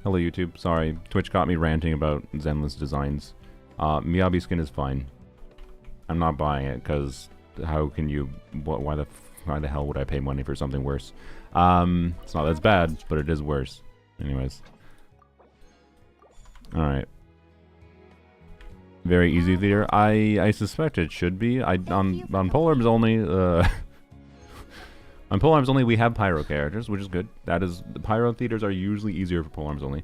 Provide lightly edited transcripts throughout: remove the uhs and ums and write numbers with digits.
Hello, YouTube. Sorry, Twitch got me ranting about Zenless designs. Miyabi skin is fine. I'm not buying it because how can you? Why the hell would I pay money for something worse? It's not that bad, but it is worse. Anyways. All right. Very easy theater. I suspect it should be. On Polearms only. On Polearms only, we have pyro characters, which is good. That is, the pyro theaters are usually easier for Polearms only.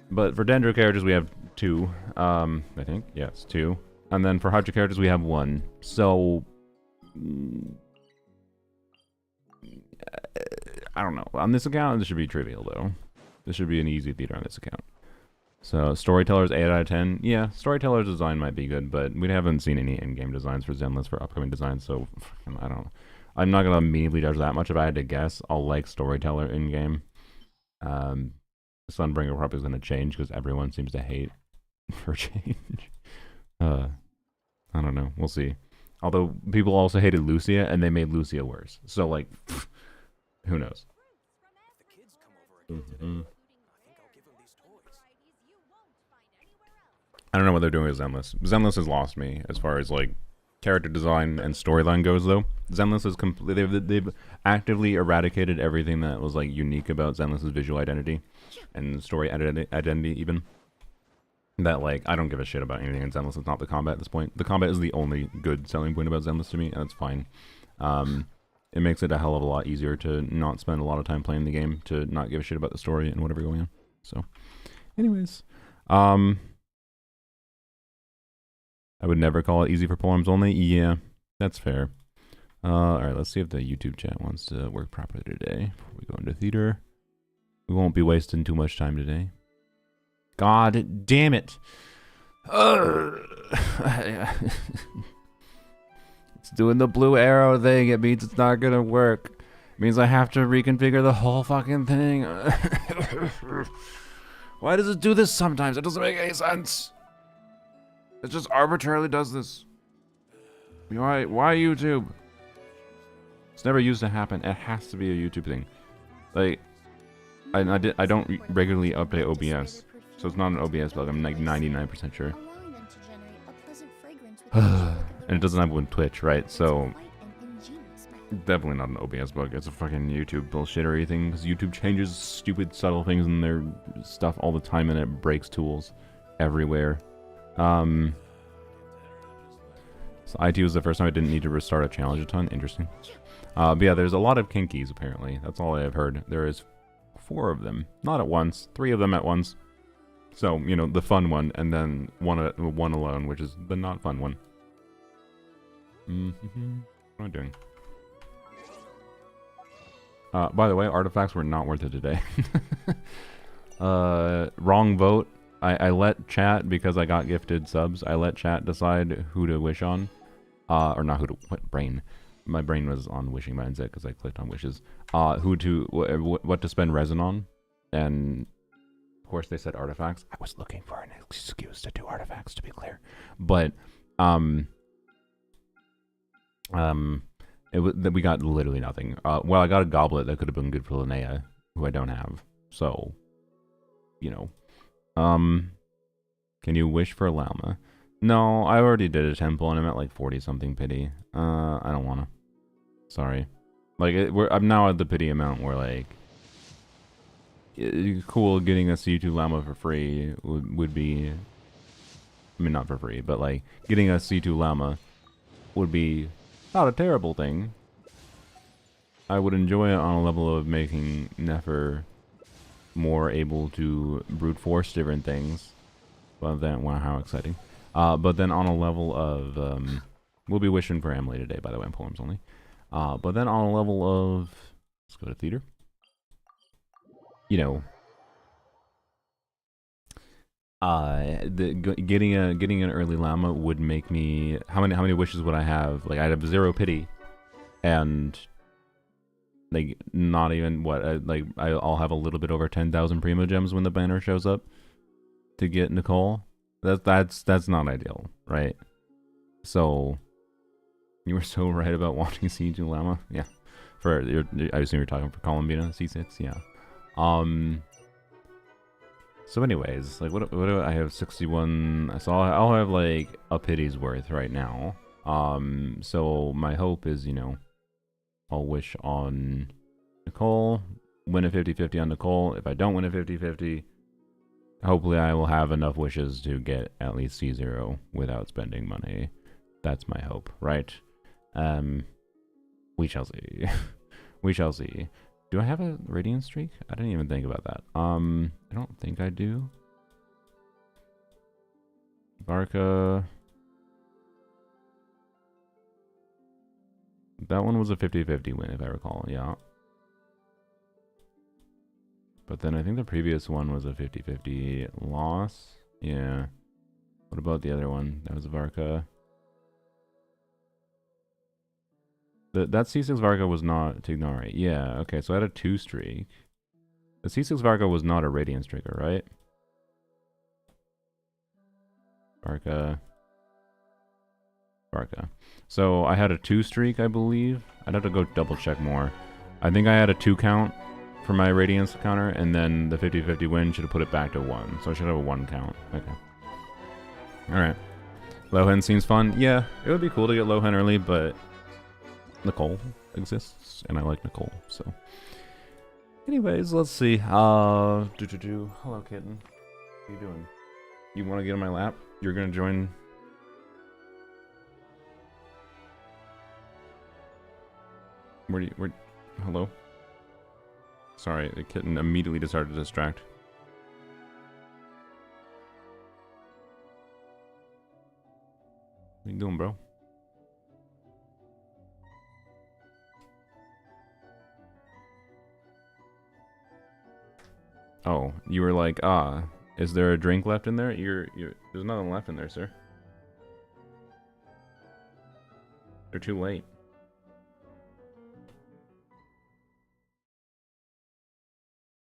But for Dendro characters, we have 2. I think, yes, 2. And then for Hydra characters, we have 1. So, I don't know. On this account, this should be trivial though. This should be an easy theater on this account. So Storyteller's 8 out of 10. Yeah, Storyteller's design might be good, but we haven't seen any in-game designs for Zenless for upcoming designs, so I don't know. I'm not gonna immediately judge that much. If I had to guess, I'll like Storyteller in game. Sunbringer probably is gonna change because everyone seems to hate for change. I don't know. We'll see. Although people also hated Lucia, and they made Lucia worse. So like, who knows? I don't know what they're doing with Zenless. Zenless has lost me as far as like character design and storyline goes, though. Zenless is completely they've actively eradicated everything that was like unique about Zenless's visual identity and story identity even. That like I don't give a shit about anything in Zenless. It's not the combat at this point. The combat is the only good selling point about Zenless to me, and it's fine. It makes it a hell of a lot easier to not spend a lot of time playing the game, to not give a shit about the story and whatever going on. So, anyways, I would never call it easy for Polearms only. Yeah, that's fair. Alright, let's see if the YouTube chat wants to work properly today before we go into theater. We won't be wasting too much time today. God damn it! It's doing the blue arrow thing. It means it's not gonna work. It means I have to reconfigure the whole fucking thing. Why does it do this sometimes? It doesn't make any sense. It just arbitrarily does this. Why YouTube? It's never used to happen. It has to be a YouTube thing. Like, I don't regularly update OBS, so it's not an OBS bug. I'm like 99% sure. And it doesn't have one Twitch, right? So definitely not an OBS bug. It's a fucking YouTube bullshittery thing, because YouTube changes stupid subtle things in their stuff all the time, and it breaks tools everywhere. So IT was the first time I didn't need to restart a challenge a ton. Interesting. But yeah, there's a lot of kinkies apparently. That's all I have heard. There is 4 of them, not at once. 3 of them at once. So you know, the fun one, and then one alone, which is the not fun one. What am I doing? By the way, artifacts were not worth it today. Wrong vote. I let chat, because I got gifted subs, I let chat decide who to wish on. Or not who to, what brain? My brain was on wishing mindset because I clicked on wishes. What to spend resin on. And of course they said artifacts. I was looking for an excuse to do artifacts, to be clear. But, we got literally nothing. Well, I got a goblet that could have been good for Linnea, who I don't have. So, you know. Can you wish for a llama? No, I already did a temple and I'm at like 40 something pity. I don't wanna. Sorry. Like, I'm now at the pity amount where like, cool, getting a C2 llama for free would be, I mean not for free, but like, getting a C2 llama would be not a terrible thing. I would enjoy it on a level of making Nefer more able to brute force different things. But then, wow, how exciting. But then on a level of, we'll be wishing for Emily today, by the way, in Polearms only. But then on a level of, let's go to theater. You know, getting an early llama would make me, how many wishes would I have? Like, I'd have 0 pity, and like not even what, like I'll have a little bit over 10,000 primo gems when the banner shows up to get Nicole. That's not ideal, right? So you were so right about wanting C2 llama. Yeah, I assume you're talking for Columbina C6. Yeah. So anyways, like what do I have 61, so I'll have like a pity's worth right now. So my hope is, you know, I'll wish on Nicole, win a 50-50 on Nicole. If I don't win a 50-50, hopefully I will have enough wishes to get at least C0 without spending money. That's my hope, right? We shall see. We shall see. Do I have a radiant streak? I didn't even think about that. I don't think I do. Varka. That one was a 50-50 win, if I recall, yeah. But then I think the previous one was a 50-50 loss. Yeah. What about the other one? That was Varka. That C6 Varka was not Tignari. Yeah, okay, so I had a 2 streak. The C6 Varka was not a radiant streaker, right? Varka. So I had a 2 streak, I believe. I'd have to go double check more. I think I had a 2 count for my radiance counter, and then the 50-50 win should have put it back to 1. So I should have a 1 count. Okay. Alright. Lohen seems fun. Yeah, it would be cool to get Lohen early, but Nicole exists, and I like Nicole, so. Anyways, let's see. Hello, kitten. How you doing? You want to get on my lap? You're gonna join... Hello? Sorry, the kitten immediately decided to distract. What you doing, bro? Oh, you were like, is there a drink left in there? There's nothing left in there, sir. They're too late.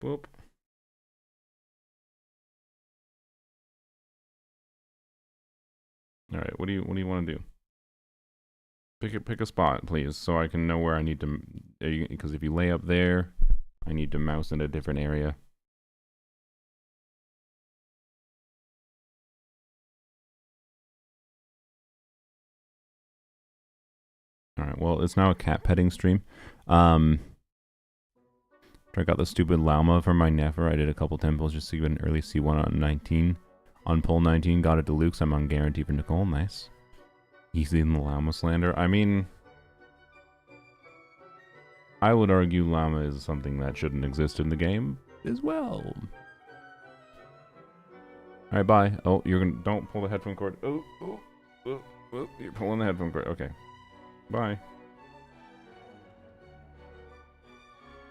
Boop. All right, what do you want to do? Pick a spot, please, so I can know where I need to. Because if you lay up there, I need to mouse in a different area. All right. Well, it's now a cat petting stream. I got the stupid llama from my Nefer. I did a couple temples just to get an early C1 on 19. On pole 19, got it deluxe. I'm on guarantee for Nicole. Nice. Easy in the llama slander. I mean, I would argue llama is something that shouldn't exist in the game as well. All right, bye. Oh, don't pull the headphone cord. Oh, you're pulling the headphone cord. Okay. Bye.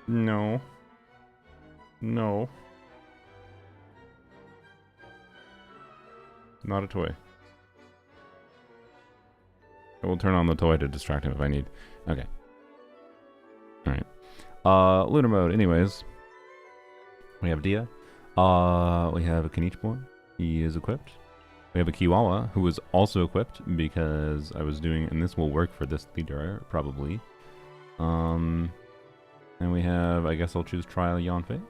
No. No. Not a toy. I will turn on the toy to distract him if I need. Okay. Alright. Lunar mode. Anyways. We have Dia. We have a Kanichibor. He is equipped. We have a Kiwawa, who is also equipped because I was doing, and this will work for this leader, probably. And we have, I guess I'll choose Trial Yanfei.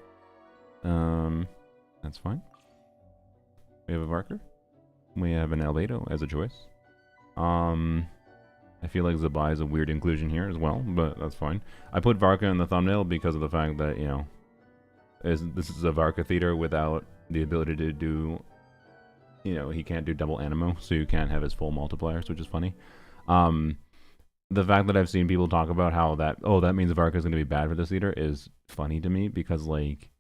That's fine. We have a Varka. We have an Albedo as a choice. I feel like Zabai is a weird inclusion here as well, but that's fine. I put Varka in the thumbnail because of the fact that, you know, this is a Varka theater without the ability to do, you know, he can't do double animo, so you can't have his full multipliers, which is funny. The fact that I've seen people talk about how that means Varka is going to be bad for this theater is funny to me because, like,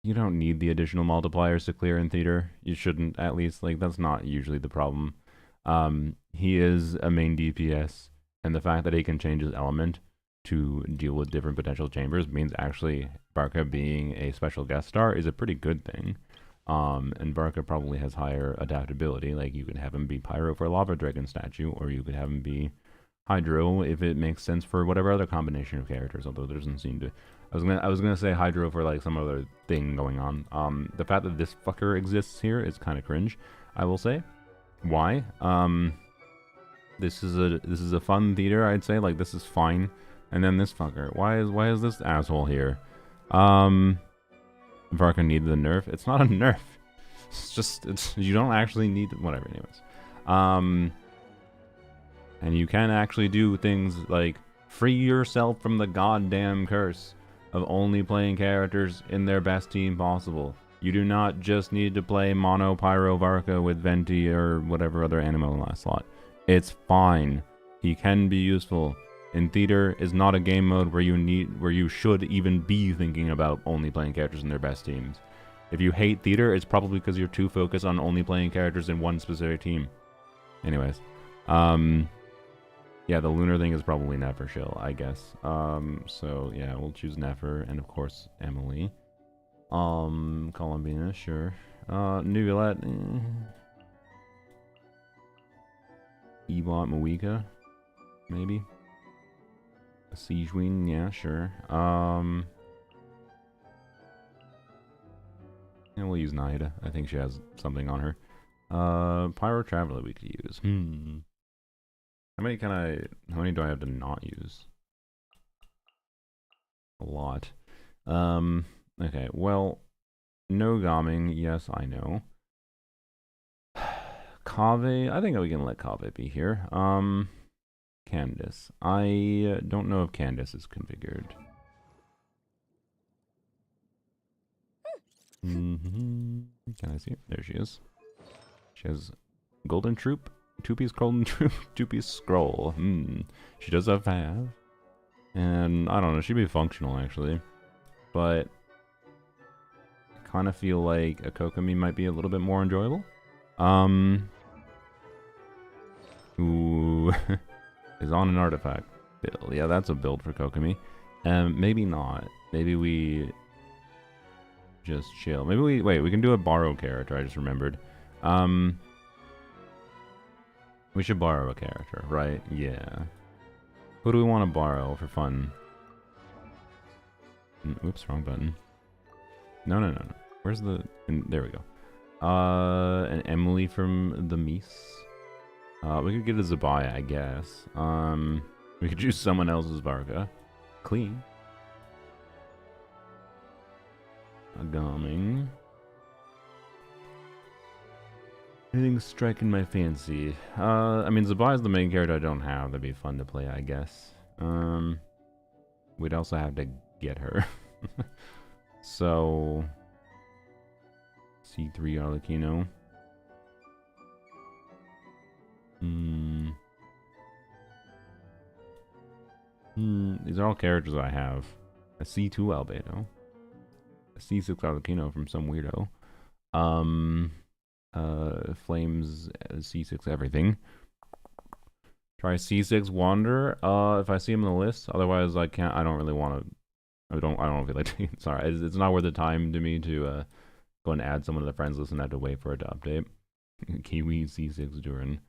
you don't need the additional multipliers to clear in theater. You shouldn't, at least. Like, that's not usually the problem. He is a main DPS, and the fact that he can change his element to deal with different potential chambers means actually Varka being a special guest star is a pretty good thing. And Varka probably has higher adaptability. Like, you could have him be Pyro for a Lava Dragon statue, or you could have him be Hydro if it makes sense for whatever other combination of characters, although there doesn't seem to. I was gonna say Hydro for like some other thing going on. The fact that this fucker exists here is kind of cringe, I will say. Why? This is a fun theater, I'd say. Like, this is fine. And then this fucker. Why is this asshole here? Varka needed the nerf. It's not a nerf. It's just, you don't actually need, whatever, anyways. And you can actually do things like free yourself from the goddamn curse of only playing characters in their best team possible. You do not just need to play Mono Pyro Varka with Venti or whatever other Animo last slot. It's fine. He can be useful. And Theater is not a game mode where you should even be thinking about only playing characters in their best teams. If you hate Theater, it's probably because you're too focused on only playing characters in one specific team. Anyways, yeah, the Lunar thing is probably Nefer Shill, I guess. So yeah, we'll choose Nefer and of course Emily. Columbina, sure. Nuvulette, Ebot Moika, maybe. Siegewein, yeah, sure. Yeah, we'll use Naida. I think she has something on her. Pyro Traveler we could use. How many do I have to not use? A lot. Okay, well, no Gaming, yes, I know. Kave, I think we can let Kave be here. Candace. I don't know if Candace is configured. Can I see it? There she is. She has Golden Troop, two-piece Golden Troop, two-piece Scroll. She does have Fav. And I don't know, she'd be functional actually. But I kind of feel like a Kokomi might be a little bit more enjoyable. Ooh. Is on an artifact build. Yeah, that's a build for Kokomi. Maybe not. Maybe we just chill. Maybe we can do a borrow character, I just remembered. We should borrow a character, right? Yeah. Who do we want to borrow for fun? Oops, wrong button. No. Where's the... there we go. An Emily from the Mies. We could get a Zabaya, I guess. We could choose someone else's Varka. Clean. A Gaming. Anything striking my fancy? I mean, Zabaya's the main character I don't have. That'd be fun to play, I guess. We'd also have to get her. So... C3 Arlecchino. These are all characters I have. A C2 Albedo. A C6 Arlecchino from some weirdo. Flames C6 everything. Try C6 Wanderer. If I see him in the list. Otherwise I can't. I don't really want to. I don't feel like taking. Sorry, it's not worth the time to me to go and add someone to the friends list and have to wait for it to update. Kiwi C6 Durin.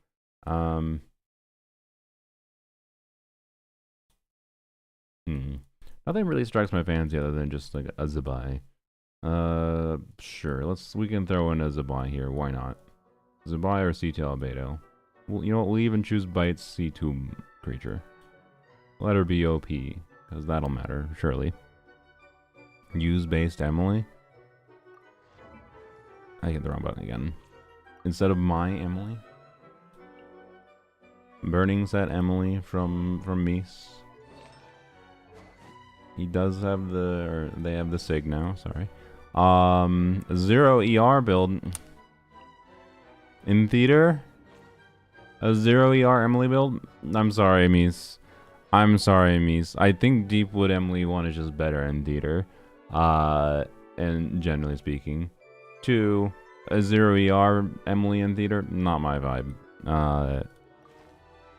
Nothing really strikes my fancy other than just like a Zabai. Sure. We can throw in a Zabai here. Why not? Zabai or C2 Albedo. Well, you know what? We'll even choose Bite's C2 creature. Let her be OP, because that'll matter, surely. Use based Emily. I hit the wrong button again. Instead of my Emily. Burning Set Emily from Mies. He does have the, or they have the Sig now, sorry. 0 ER build. In theater? A 0 ER Emily build? I'm sorry, Mies. I'm sorry, Mies. I think Deepwood Emily 1 is just better in theater. And generally speaking. 2, a 0 ER Emily in theater? Not my vibe.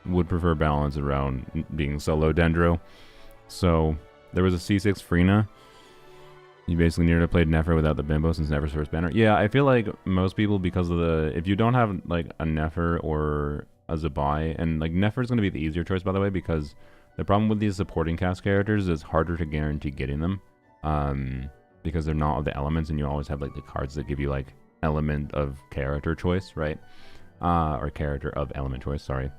Would prefer balance around being solo Dendro. So, there was a C6 Freena. You basically needed to play Nefer without the Bimbo since Nefer's first banner. Yeah, I feel like most people, because of the... If you don't have, like, a Nefer or a Zabai, and, like, Nefer's going to be the easier choice, by the way, because the problem with these supporting cast characters is harder to guarantee getting them. Because they're not of the elements, and you always have, like, the cards that give you, like, element of character choice, right? Or character of element choice, sorry.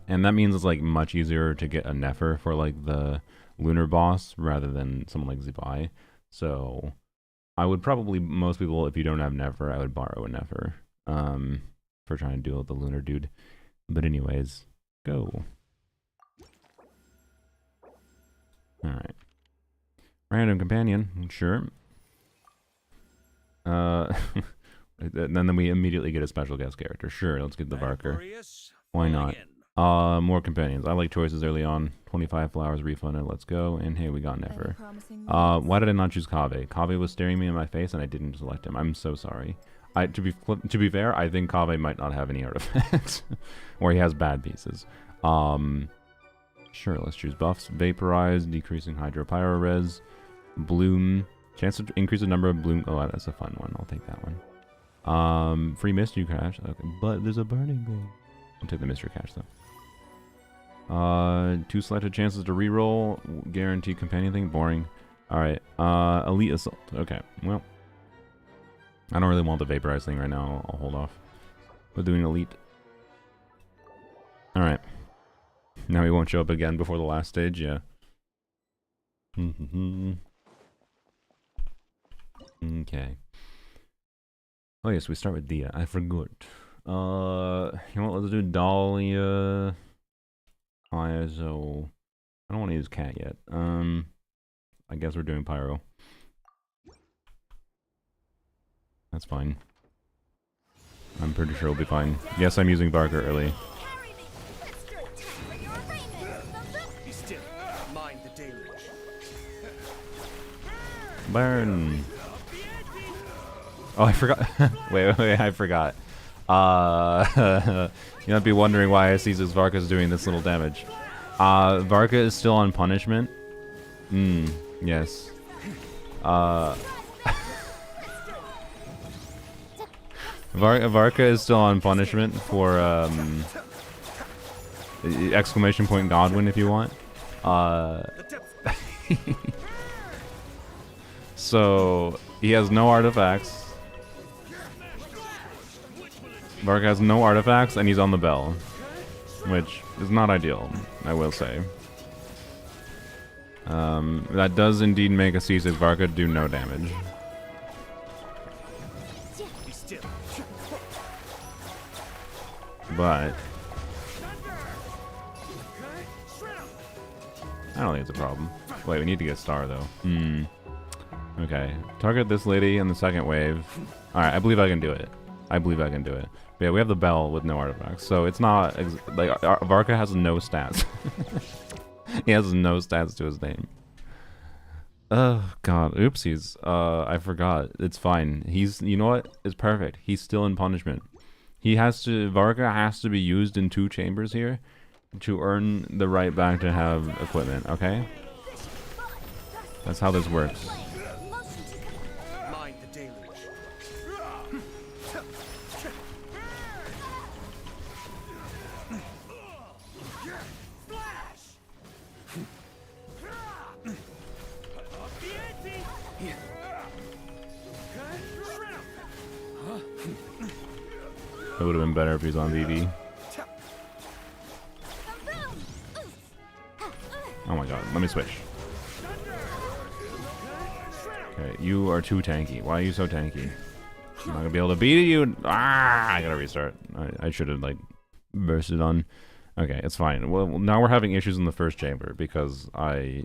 And that means it's, like, much easier to get a Nefer for, like, the Lunar boss rather than someone like Zabai. So, I would probably, most people, if you don't have Never, I would borrow a Never. For trying to deal with the Lunar dude. But anyways, go. Alright. Random companion, sure. And then we immediately get a special guest character. Sure, let's get the Varka. Why not? More companions. I like choices early on. 25 flowers refunded, let's go. And hey, we got Never. Why did I not choose Kaveh? Kaveh was staring me in my face and I didn't select him. I'm so sorry. To be fair, I think Kaveh might not have any artifacts. Or he has bad pieces. Sure, let's choose buffs. Vaporize, decreasing Hydro Pyro Res. Bloom. Chance to increase the number of bloom. Oh, that's a fun one. I'll take that one. Free mystery cache. Okay, but there's a burning thing. I'll take the mystery cache though. 2 selected chances to reroll. Guaranteed companion thing. Boring. Alright. Elite assault. Okay. Well. I don't really want the vaporize thing right now. I'll hold off. We're doing elite. Alright. Now he won't show up again before the last stage, yeah. Okay. Oh yes, we start with Dia. I forgot. You know what, let's do Dahlia. ISO. I don't want to use Cat yet. I guess we're doing Pyro. That's fine. I'm pretty sure it'll be fine. Yes, I'm using Varka early. Burn. Oh, I forgot. wait, I forgot. You might be wondering why Caesar's Varka is doing this little damage. Varka is still on punishment. Yes. Varka is still on punishment for exclamation point Godwin if you want. So he has no artifacts. Varka has no artifacts and he's on the bell, which is not ideal, I will say. That does indeed make a C6 Varka do no damage. But I don't think it's a problem. Wait, we need to get Star though. Okay. Target this lady in the second wave. Alright, I believe I can do it. I believe I can do it. But yeah, we have the bell with no artifacts. So it's not like Varka has no stats. He has no stats to his name. Oh god, oopsies. I forgot. It's fine. You know what? It's perfect. He's still in punishment. Varka has to be used in 2 chambers here to earn the right back to have equipment, okay? That's how this works. It would have been better if he was on VV. Oh my god, let me switch. Okay, you are too tanky. Why are you so tanky? I'm not gonna be able to beat you. I gotta restart. I should have like bursted on. Okay, it's fine. Well, now we're having issues in the first chamber because I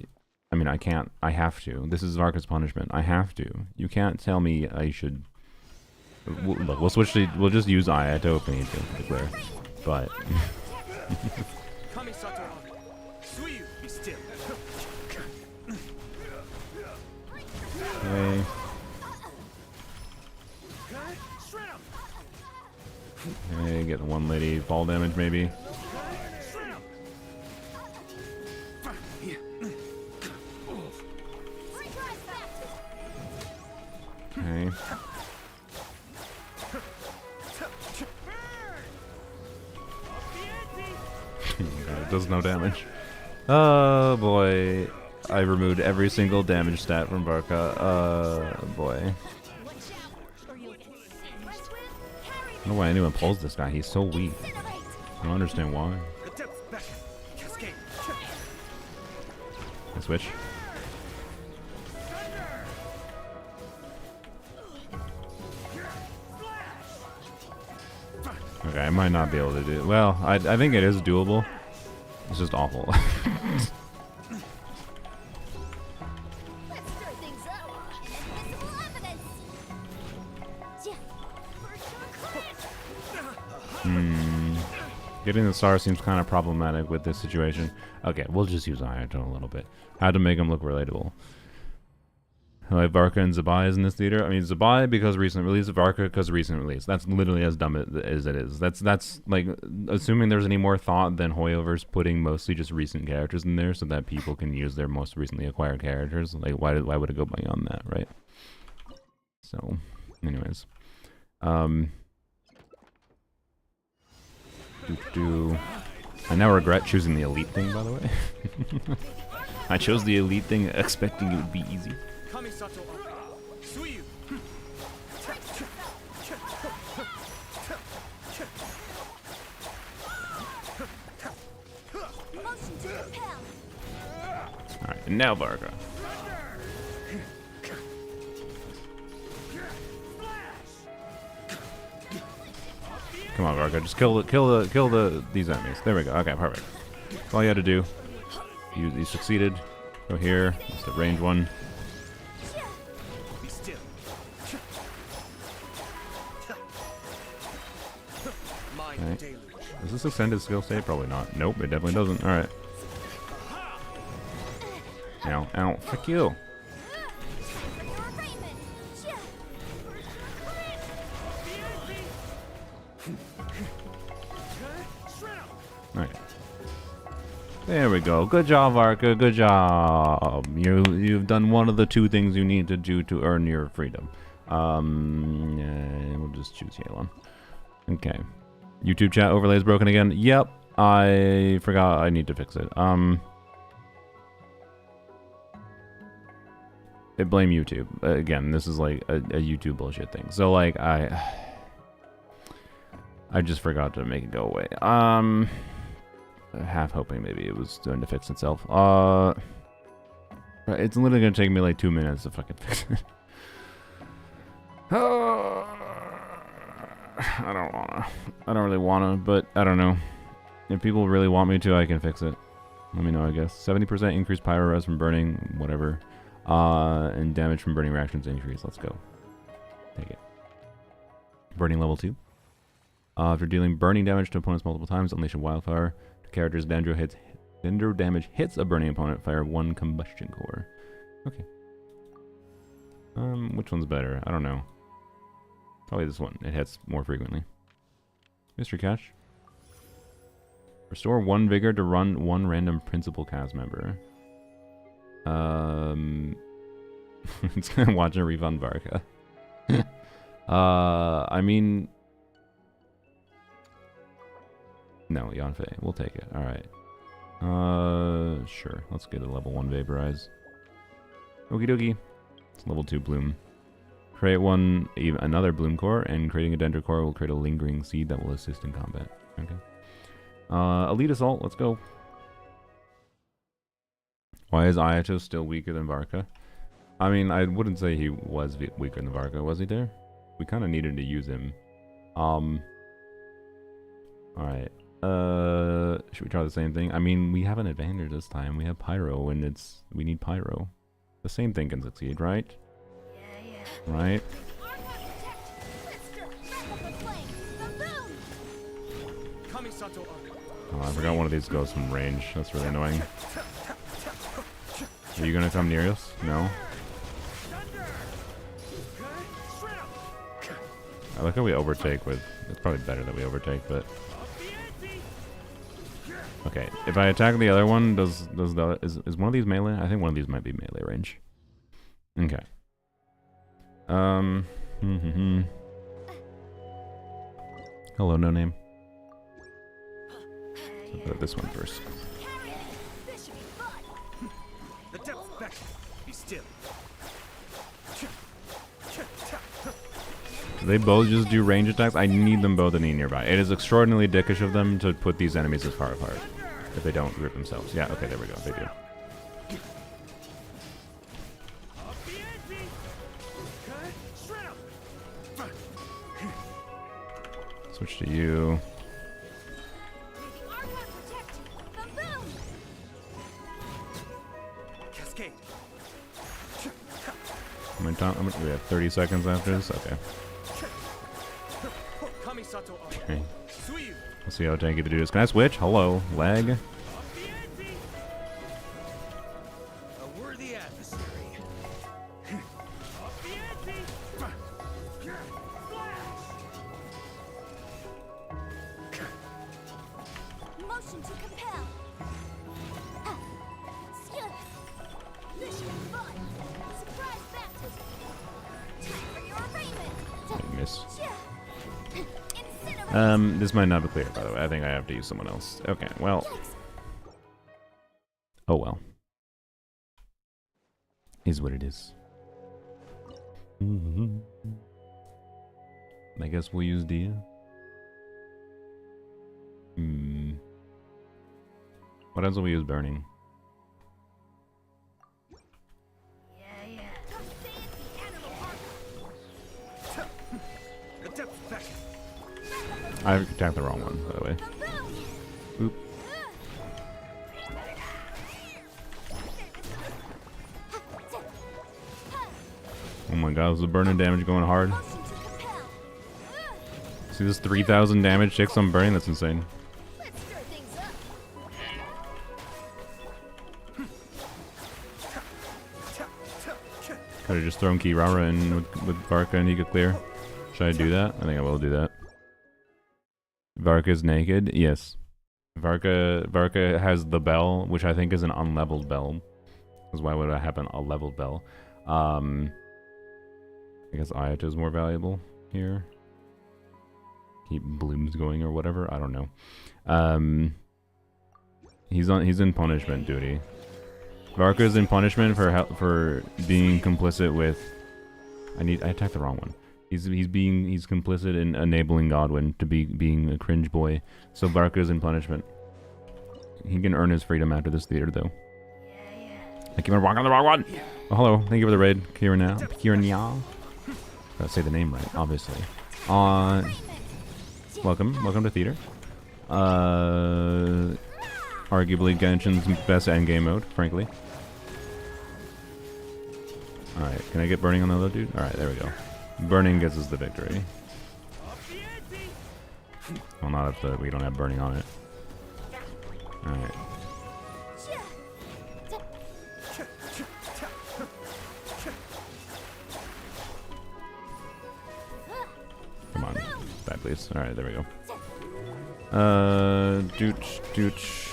mean, I can't. I have to. This is Varka's punishment. I have to. You can't tell me I should. Look, we'll switch to. We'll just use Aya to open it to clear. But. Okay. Okay, get one lady fall damage maybe. Okay. It does no damage. Oh boy. I removed every single damage stat from Varka. Boy. I don't know why anyone pulls this guy. He's so weak. I don't understand why. I switch. Okay, I might not be able to do it. Well, I think it is doable. It's just awful. Getting the star seems kind of problematic with this situation. Okay, we'll just use Ayato a little bit. How to make him look relatable. Like Varka and Zabai is in this theater. I mean, Zabai because recent release, Varka because recent release. That's literally as dumb as it is. That's like assuming there's any more thought than Hoyover's putting mostly just recent characters in there so that people can use their most recently acquired characters. Like why would it go beyond that, right? So, anyways, I now regret choosing the elite thing, by the way. I chose the elite thing expecting it would be easy. Alright, and now Varka. Come on, Varka, just kill these enemies. There we go. Okay, perfect. That's all you had to do. You succeeded. Go here. That's the range one. Okay. Does this extend his skill state? Probably not. Nope, it definitely doesn't. Alright. Ow, ow, fuck you. Alright. There we go. Good job, Varka. Good job. You've done one of the two things you need to do to earn your freedom. We'll just choose Yelan. Okay. YouTube chat overlay is broken again. Yep. I forgot I need to fix it. Blame YouTube. Again, this is like a YouTube bullshit thing. So like I just forgot to make it go away. Half hoping maybe it was going to fix itself. It's literally gonna take me like 2 minutes to fucking fix it. I don't really wanna, but I don't know. If people really want me to, I can fix it. Let me know, I guess. 70% increased pyro res from burning, whatever. And damage from burning reactions increase. Let's go. Take it. Burning level 2. After dealing burning damage to opponents multiple times, unleash a wildfire. The character's dendro damage hits a burning opponent, fire 1 combustion core. Okay. Which one's better? I don't know. Probably this one. It hits more frequently. Mystery Cache. Restore 1 vigor to run 1 random principal cast member. It's gonna watch a refund Varka. I mean... No, Yanfei. We'll take it. Alright. Sure. Let's get a level 1 Vaporize. Okie dokie. It's level 2 Bloom. Create another Bloom Core, and creating a Dendro Core will create a Lingering Seed that will assist in combat. Okay. Elite Assault. Let's go. Why is Ayato still weaker than Varka? I mean, I wouldn't say he was weaker than Varka. Was he there? We kind of needed to use him. Alright. Should we try the same thing? I mean, we have an advantage this time. We have Pyro, and we need Pyro. The same thing can succeed, right? Right? Oh, I forgot one of these goes from range. That's really annoying. Are you gonna come near us? No? I like how we overtake with... It's probably better that we overtake, but... Okay, if I attack the other one, is one of these melee? I think one of these might be melee range. Okay. Hello, no name. So put this one first. They both just do range attacks. I need them both to be nearby. It is extraordinarily dickish of them to put these enemies as far apart if they don't group themselves. Yeah, okay, there we go. They do. Switch to you. We have 30 seconds after this? Okay. Okay. Let's see how tanky to do this. Can I switch? Hello. Lag. This might not be clear, by the way. I think I have to use someone else. Okay, well. Oh well. Is what it is. I guess we'll use Dia. What else will we use burning? I attacked the wrong one, by the way. Oop. Oh my god, is the burning damage going hard? See this 3,000 damage takes on burning? That's insane. Could have just thrown Kirara in with Varka and he could clear. Should I do that? I think I will do that. Varka's naked? Yes. Varka has the bell, which I think is an unleveled bell. Because why would I have a leveled bell? I guess Ayata is more valuable here. Keep blooms going or whatever. I don't know. He's in punishment duty. Varka's in punishment for being complicit with. I attacked the wrong one. He's complicit in enabling Godwin to being a cringe boy. So Varka's in punishment. He can earn his freedom after this theater though. I keep on walking on the wrong one. Oh, hello, thank you for the raid, Kiranya. Gotta say the name right, obviously. Welcome to theater. Arguably Genshin's best endgame mode, frankly. Alright, can I get burning on the other dude? Alright, there we go. Burning gets us the victory. Well, not if we don't have burning on it. Alright. Come on. Die, please. Alright, there we go. Dooch.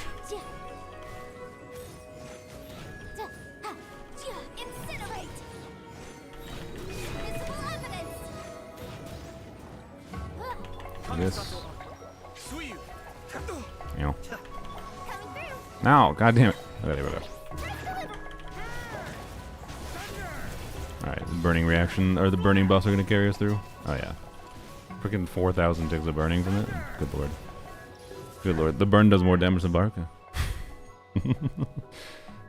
This. Ow. No, god damn it. Okay, there we go. Alright, burning reaction, or the burning buffs are gonna carry us through? Oh yeah. Freaking 4,000 ticks of burning from it. Good lord. Good lord. The burn does more damage than Varka.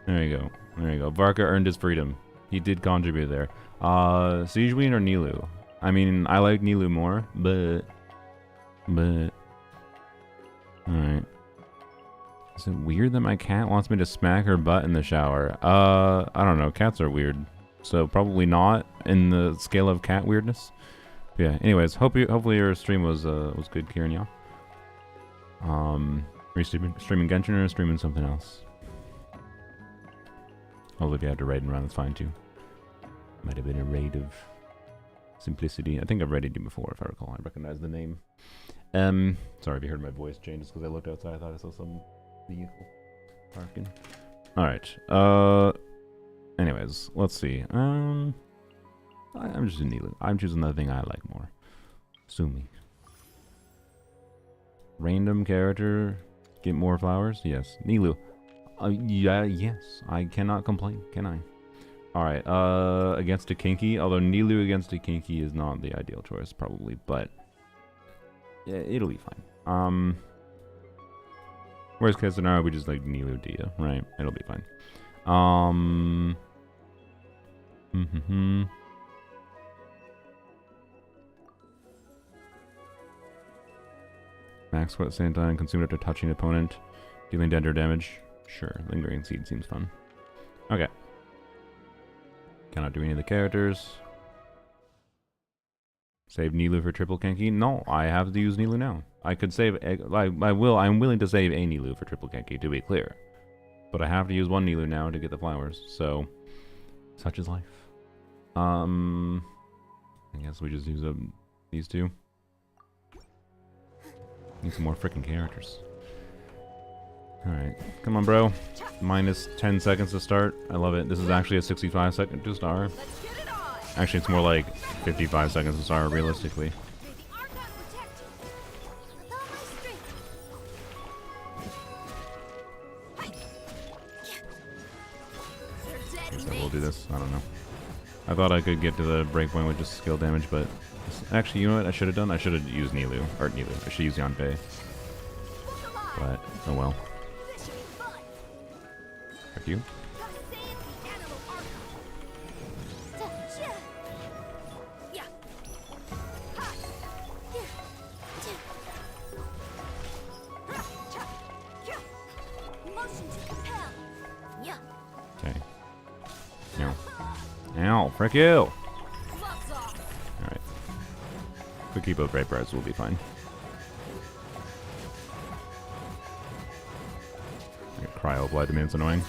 There you go. There you go. Varka earned his freedom. He did contribute there. Siegeweed or Nilu? I mean, I like Nilu more, but... Alright. Is it weird that my cat wants me to smack her butt in the shower? I don't know. Cats are weird. So probably not in the scale of cat weirdness. But yeah, anyways, hopefully your stream was good, Kieran, yeah? Are you streaming Genshin or streaming something else? Although if you had to raid and run, that's fine too. Might have been a raid of simplicity. I think I've raided you before, if I recall. I recognize the name. Sorry if you heard my voice change just because I looked outside. I thought I saw some vehicle parking. Alright. Anyways, let's see. I'm just in Nilu. I'm choosing the thing I like more. Sue me. Random character get more flowers? Yes. Nilu. Yeah, yes. I cannot complain, can I? Alright, against a Kinky. Although Nilu against a Kinky is not the ideal choice, probably, but yeah, it'll be fine. Worst case scenario, we just like Nilu Dia, right? It'll be fine. max squat at the same time, consumed after touching opponent, dealing dead or damage. Sure, Lingering Seed seems fun. Okay. Cannot do any of the characters. Save Nilu for triple Kenki? No, I have to use Nilu now. I could save... I'm willing to save a Nilu for triple Kenki, to be clear. But I have to use one Nilu now to get the flowers, so... Such is life. I guess we just use these two. Need some more freaking characters. Alright, come on, bro. Minus 10 seconds to start. I love it. This is actually a 65 second to star. Actually, it's more like 55 seconds to start, realistically. So we'll do this. I don't know. I thought I could get to the breakpoint with just skill damage, but... Actually, you know what I should have done? I should have used Nilu. Or Nilu. I should use Yanfei. But, oh well. Thank you. Okay. No. Ow, frick you! Alright. If we keep both right bars, we'll be fine. Cryo Blight Demand's annoying.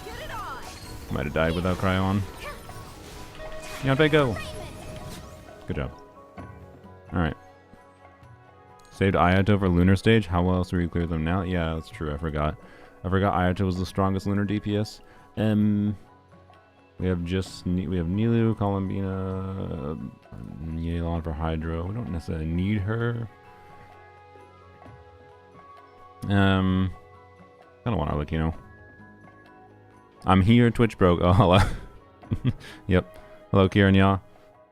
Might have died without Cryo on. Yanfei, go! Good job. Alright. Saved Ayato for Lunar stage. How else do we clear them now? Yeah, that's true. I forgot. Ayato was the strongest Lunar DPS. We have Nilu, Columbina, Yelan for Hydro. We don't necessarily need her. I don't want Arlecchino. I'm here, Twitch broke. Oh, hello. Yep. Hello, Kieran, yeah.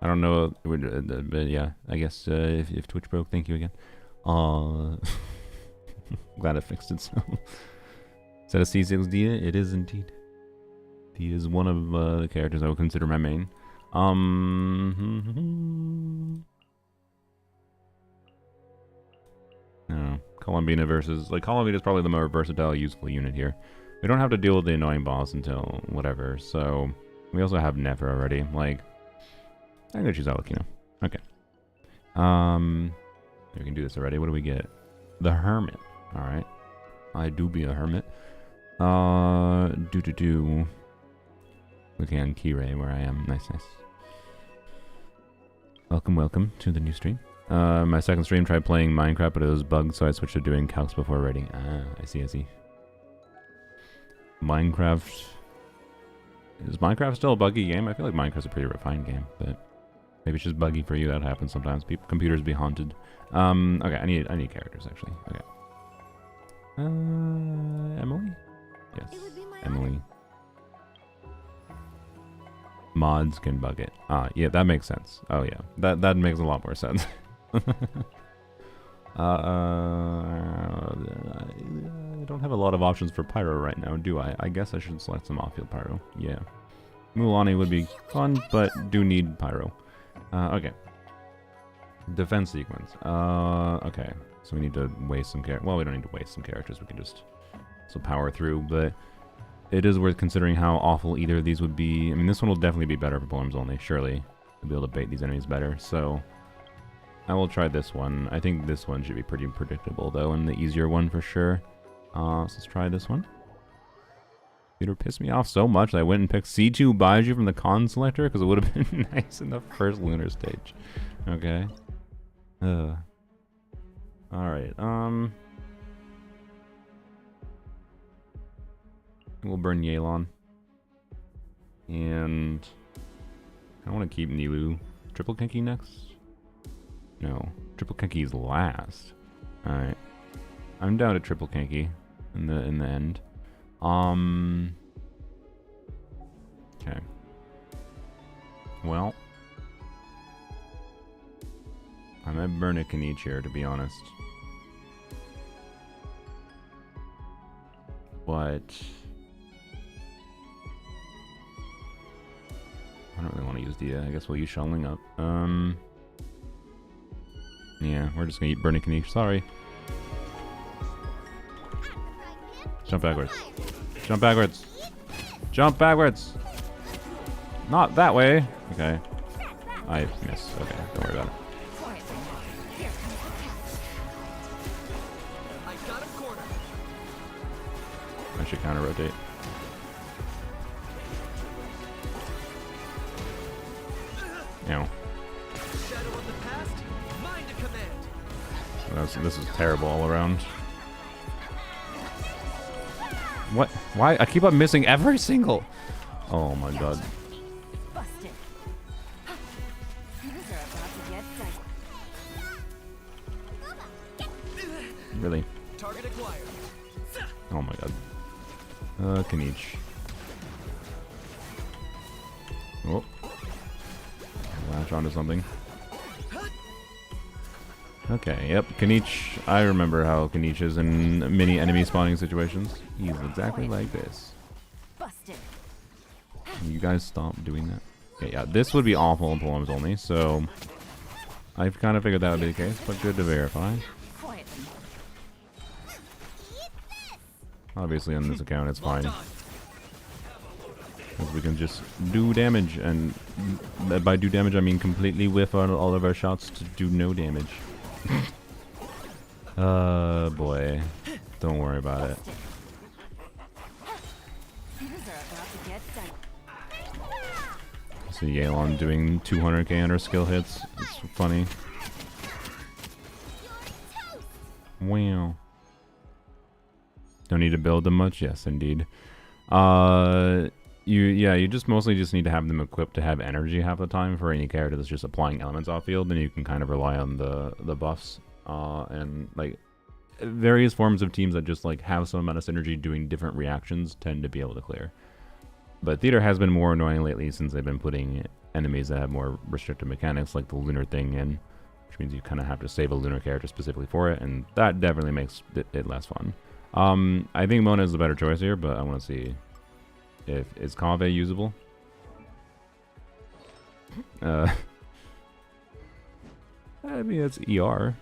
I don't know, but yeah, I guess if Twitch broke, thank you again. Glad I fixed it, so. Is that a C6 Dia? It is indeed. He is one of the characters I would consider my main. No, Columbina versus... Like, Columbina is probably the more versatile, useful unit here. We don't have to deal with the annoying boss until whatever, so... We also have Nefer already. Like, I'm gonna choose Arlecchino. Okay. We can do this already. What do we get? The Hermit. Alright. I do be a Hermit. Looking on Kirei where I am. Nice. Welcome to the new stream. My second stream tried playing Minecraft, but it was bugged, so I switched to doing calcs before writing. I see. Minecraft... Is Minecraft still a buggy game? I feel like Minecraft's a pretty refined game, but maybe it's just buggy for you. That happens sometimes. Computers be haunted. Okay, I need characters actually. Okay. Emily? Yes, Emily. Mods can bug it. Yeah, that makes sense. Oh yeah, that makes a lot more sense. I don't have a lot of options for Pyro right now, do I? I guess I should select some off-field Pyro. Yeah. Mulanni would be fun, but do need Pyro. Okay. Defense sequence. Okay. So we need to waste some characters. Well, we don't need to waste some characters. We can just power through, but it is worth considering how awful either of these would be. I mean, this one will definitely be better for Polearms only, surely. We'll be able to bait these enemies better, so... I will try this one. I think this one should be pretty predictable, though, and the easier one for sure. So let's try this one. Peter pissed me off so much that I went and picked C2 Baiju from the con selector, because it would have been nice in the first Lunar stage. Okay. Alright, we'll burn Yelan. And... I want to keep Nilu. Triple Kenki next? No. Triple Kenki is last. Alright. I'm down to Triple Kenki in the end. Okay. Well. I might burn a Kanichi here, to be honest. But... I don't really want to use Dia. I guess we'll use Shuttling up. Yeah, we're just gonna eat Burning Kanichi. Sorry. Jump backwards. Jump backwards. Jump backwards. Not that way. Okay. I missed. Okay, don't worry about it. I should counter rotate. Ow. This is terrible all around. What? Why? I keep on missing every single. Oh my god. Really? Oh my god. Kanich. Oh. Latch onto something. Okay, yep, Kanich. I remember how Kanich is in many enemy spawning situations. He's exactly like this. Can you guys stop doing that? Okay, yeah, this would be awful in Polearms only, so I've kind of figured that would be the case, but good to verify. Obviously on this account it's fine. Because we can just do damage, and by do damage I mean completely whiff on all of our shots to do no damage. Boy. Don't worry about it. See Yelan doing 200k under skill hits. It's funny. Wow. Don't need to build them much? Yes, indeed. You just mostly just need to have them equipped to have energy half the time for any character that's just applying elements off field, then you can kind of rely on the buffs. And like various forms of teams that just like have some amount of synergy doing different reactions tend to be able to clear. But Theater has been more annoying lately since they've been putting enemies that have more restricted mechanics like the Lunar thing in, which means you kind of have to save a Lunar character specifically for it, and that definitely makes it less fun. I think Mona is the better choice here, but I want to see if is Kave usable. I mean, it's ER.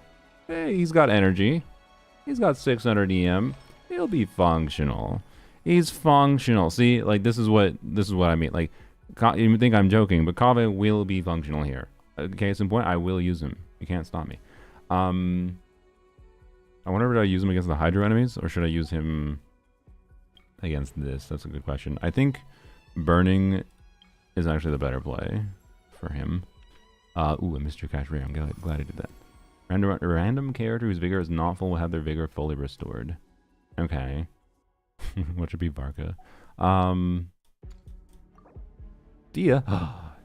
Hey, he's got energy. He's got 600 EM. He'll be functional. He's functional. See, like this is what I mean. Like, you think I'm joking, but Kave will be functional here. Case in point, I will use him. You can't stop me. I wonder if I use him against the Hydro enemies, or should I use him against this? That's a good question. I think burning is actually the better play for him. Ooh, a Mr. Cash Rare. I'm glad I did that. Random character whose vigor is not full will have their vigor fully restored. Okay. What should be Varka? Dia.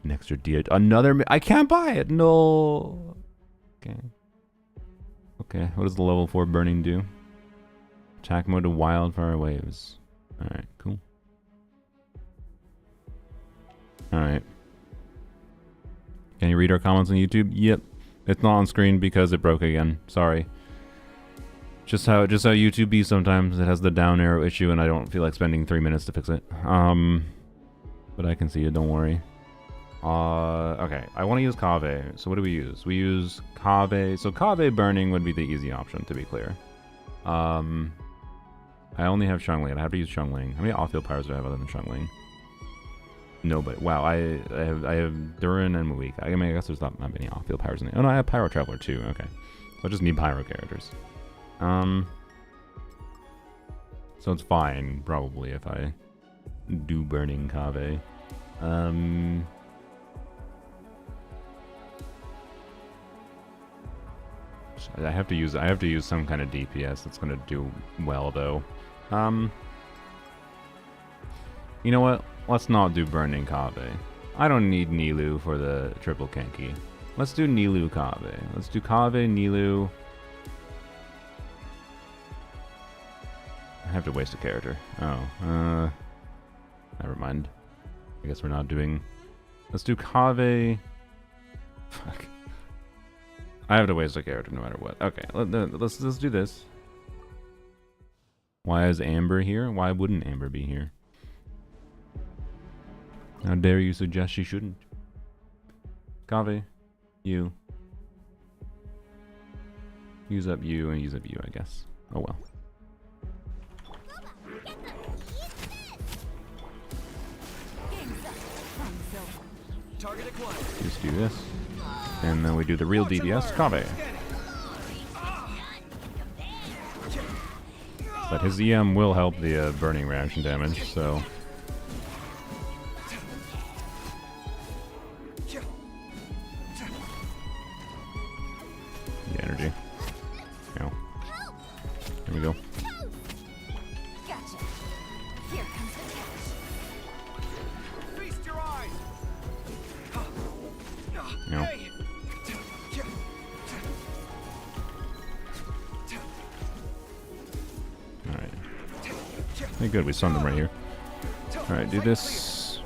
Next or Dia. Another. I can't buy it. No. Okay. Okay. What does the level 4 burning do? Attack mode to wildfire waves. Alright, cool. Alright. Can you read our comments on YouTube? Yep. It's not on screen because it broke again. Sorry. Just how YouTube be sometimes. It has the down arrow issue and I don't feel like spending 3 minutes to fix it. But I can see it, don't worry. Okay, I want to use Kave. So what do we use? We use Kave. So Kave burning would be the easy option, to be clear. I only have Shungling. I have to use Shungling. How many off-field powers do I have other than Shungling? Nobody. Wow, I have Durin and Muik. I mean, I guess there's not many off-field powers in it. Oh no, I have Pyro Traveler too. Okay, so I just need Pyro characters. So it's fine, probably, if I do burning Kave. I have to use some kind of DPS that's gonna do well though. You know what? Let's not do burning Kave. I don't need Nilu for the triple Kenki. Let's do Nilu Kave. Let's do Kave, Nilu. I have to waste a character. Oh, never mind. I guess we're not doing. Let's do Kave. Fuck. I have to waste a character no matter what. Okay, let's do this. Why is Amber here? Why wouldn't Amber be here? How dare you suggest she shouldn't? Kave, you. Use up you and use up you, I guess. Oh well. Just do this. And then we do the real DPS, Kave. But his EM will help the burning reaction damage, so... The energy. No. Here we go. No. Alright. Hey, good, we stunned him right here. Alright, do this.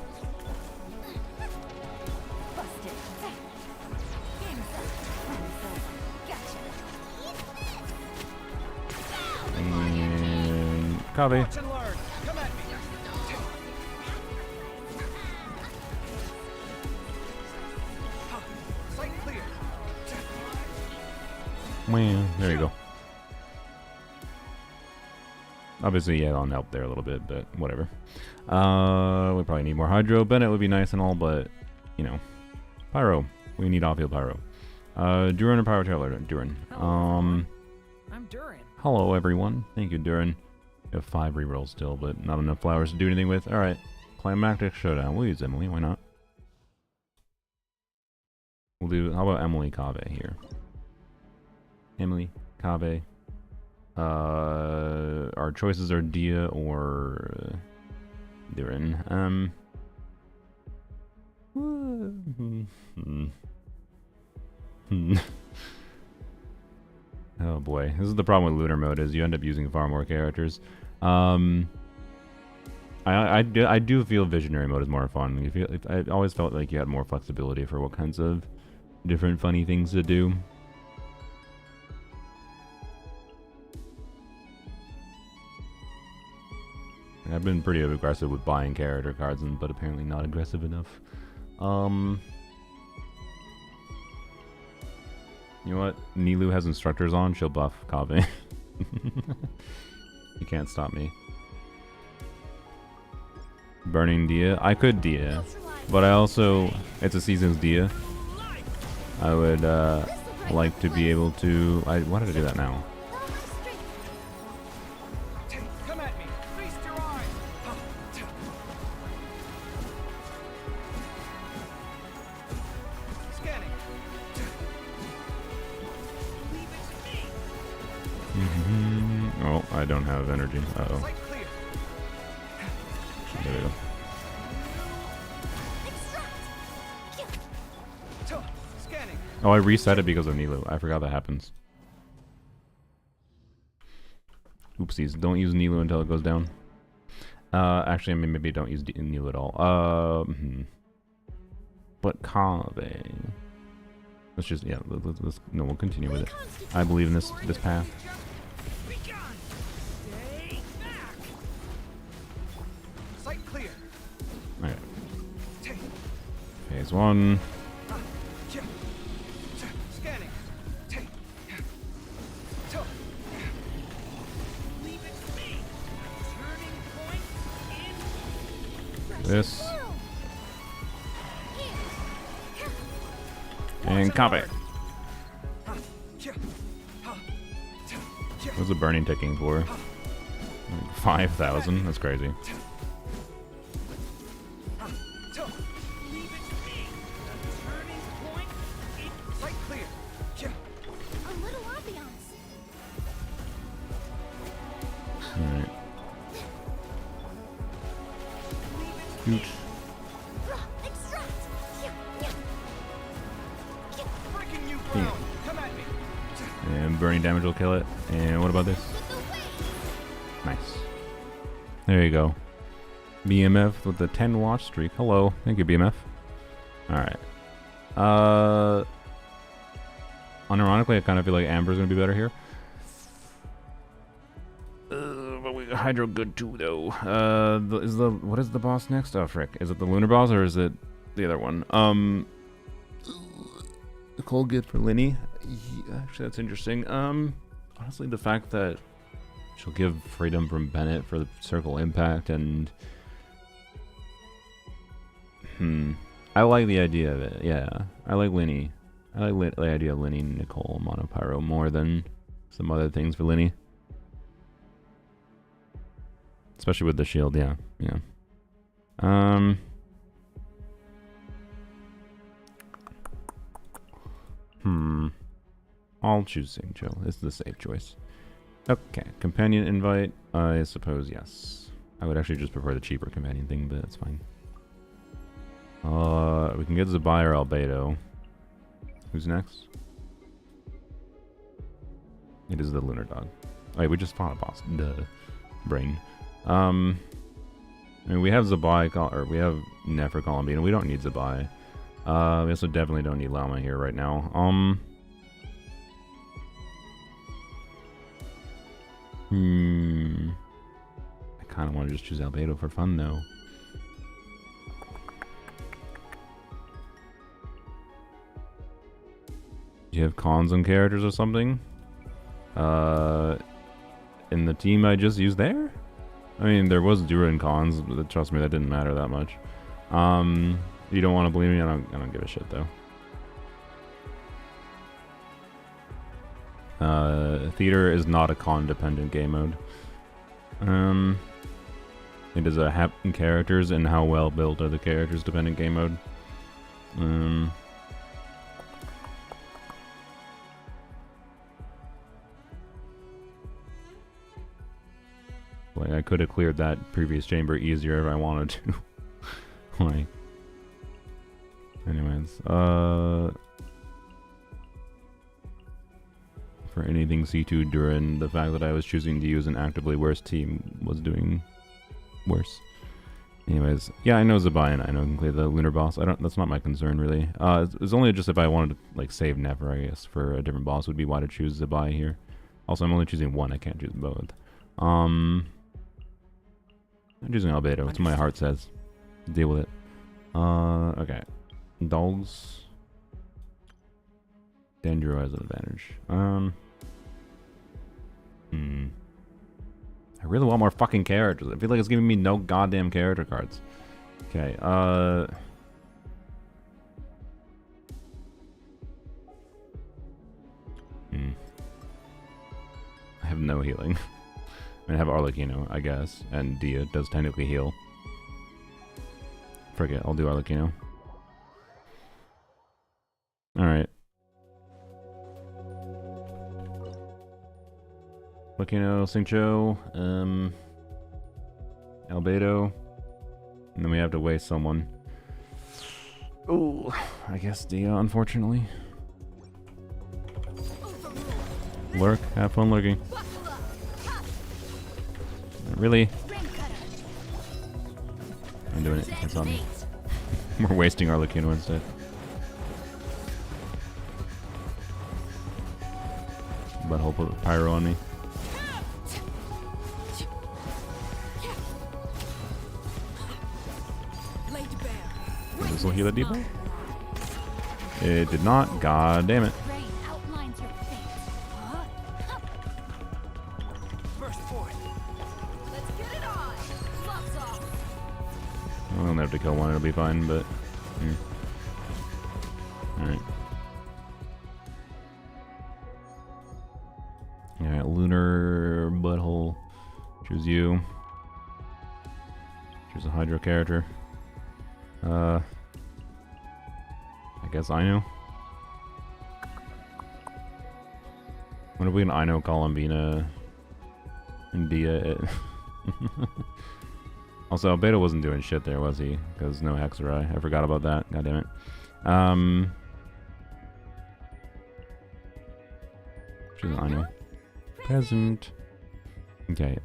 And... Kave. There you go. Obviously, yeah, on help there a little bit, but whatever. We probably need more Hydro. Bennett would be nice and all, but, you know. Pyro. We need off-field Pyro. Duran or Pyro Taylor? Duran. I'm Duran. Hello, everyone. Thank you, Duran. We have 5 rerolls still, but not enough flowers to do anything with. Alright. Climactic Showdown. We'll use Emily. Why not? We'll do... How about Emily Kave here? Emily, Kave. Our choices are Dia or Duran. Oh boy, this is the problem with Lunar mode, is you end up using far more characters. I do feel Visionary mode is more fun. I always felt like you had more flexibility for what kinds of different funny things to do. I've been pretty aggressive with buying character cards, but apparently not aggressive enough. You know what? Nilu has instructors on, she'll buff Kave. You can't stop me. Burning Dia. I could Dia, but I also... It's a Seasons Dia. I would like to be able to... Why did I do that now? Oh, I don't have energy. Uh-oh. There we go. Oh, I reset it because of Nilu. I forgot that happens. Oopsies. Don't use Nilu until it goes down. Actually, I mean, maybe don't use Nilu at all. But Kave. Let's just, yeah, let's no, we'll continue with it. I believe in this path. Okay. Phase 1. This. And Kave. What's the burning ticking for? Like 5,000? That's crazy. Alright. Huge. And burning damage will kill it. And what about this? Nice. There you go. BMF with the 10 watch streak. Hello. Thank you, BMF. Alright. Unironically, I kind of feel like Amber's going to be better here. But we got Hydro good too, though. What is the boss next? Oh, frick. Is it the Lunar boss or is it the other one? The cold gift for Linny. Actually, that's interesting. Honestly, the fact that she'll give freedom from Bennett for the circle impact and I like the idea of it, yeah. I like Linny. I like the idea of Linny, Nicole, Monopyro more than some other things for Linny. Especially with the shield, yeah. Yeah. I'll choose Singcho. It's the safe choice. Okay, companion invite. I suppose yes. I would actually just prefer the cheaper companion thing, but that's fine. We can get Zabai or Albedo. Who's next? It is the Lunar Dog. Wait, we just fought a boss. Duh. Brain. I mean, we have Zabai, or we have Nefer Columbine. We don't need Zabai. We also definitely don't need Llama here right now. I kind of want to just choose Albedo for fun, though. Do you have cons on characters or something? In the team I just used there? I mean, there was Durin cons, but trust me, that didn't matter that much. You don't want to believe me? I don't give a shit, though. Theater is not a con-dependent game mode. It is a characters and how well built are the characters dependent game mode. Like, I could have cleared that previous chamber easier if I wanted to. Like, anyways, for anything C2 during the fact that I was choosing to use an actively worse team was doing worse. Anyways, yeah, I know Zabai and I know I can clear the Lunar boss. That's not my concern really. It's only just if I wanted to like save Never, I guess, for a different boss would be why to choose Zabai here. Also, I'm only choosing one. I can't choose both. I'm choosing Albedo. That's what my heart says. Deal with it. Okay. Dogs. Dandro has an advantage. I really want more fucking characters. I feel like it's giving me no goddamn character cards. Okay, I have no healing. I mean, I have Arlecchino, I guess, and Dia does technically heal. Forget, I'll do Arlecchino. Alright. Arlecchino, Singcho, Albedo, and then we have to waste someone. Ooh, I guess Dia, unfortunately. Lurk, have fun lurking. Really? I'm doing it. It's on me. We're wasting Arlecchino instead. But he'll put Pyro on me. This will heal a depot? It did not. God damn it. I don't have to kill one, it'll be fine, but... Alright. Alright, Lunar Butthole. Choose you. Choose a Hydro character. I guess Ino. What if we can Ino Columbina and Dia? Also, Albedo wasn't doing shit there, was he? Because no Hexerai. I forgot about that. God damn it. Choose an Ino. Present. Okay,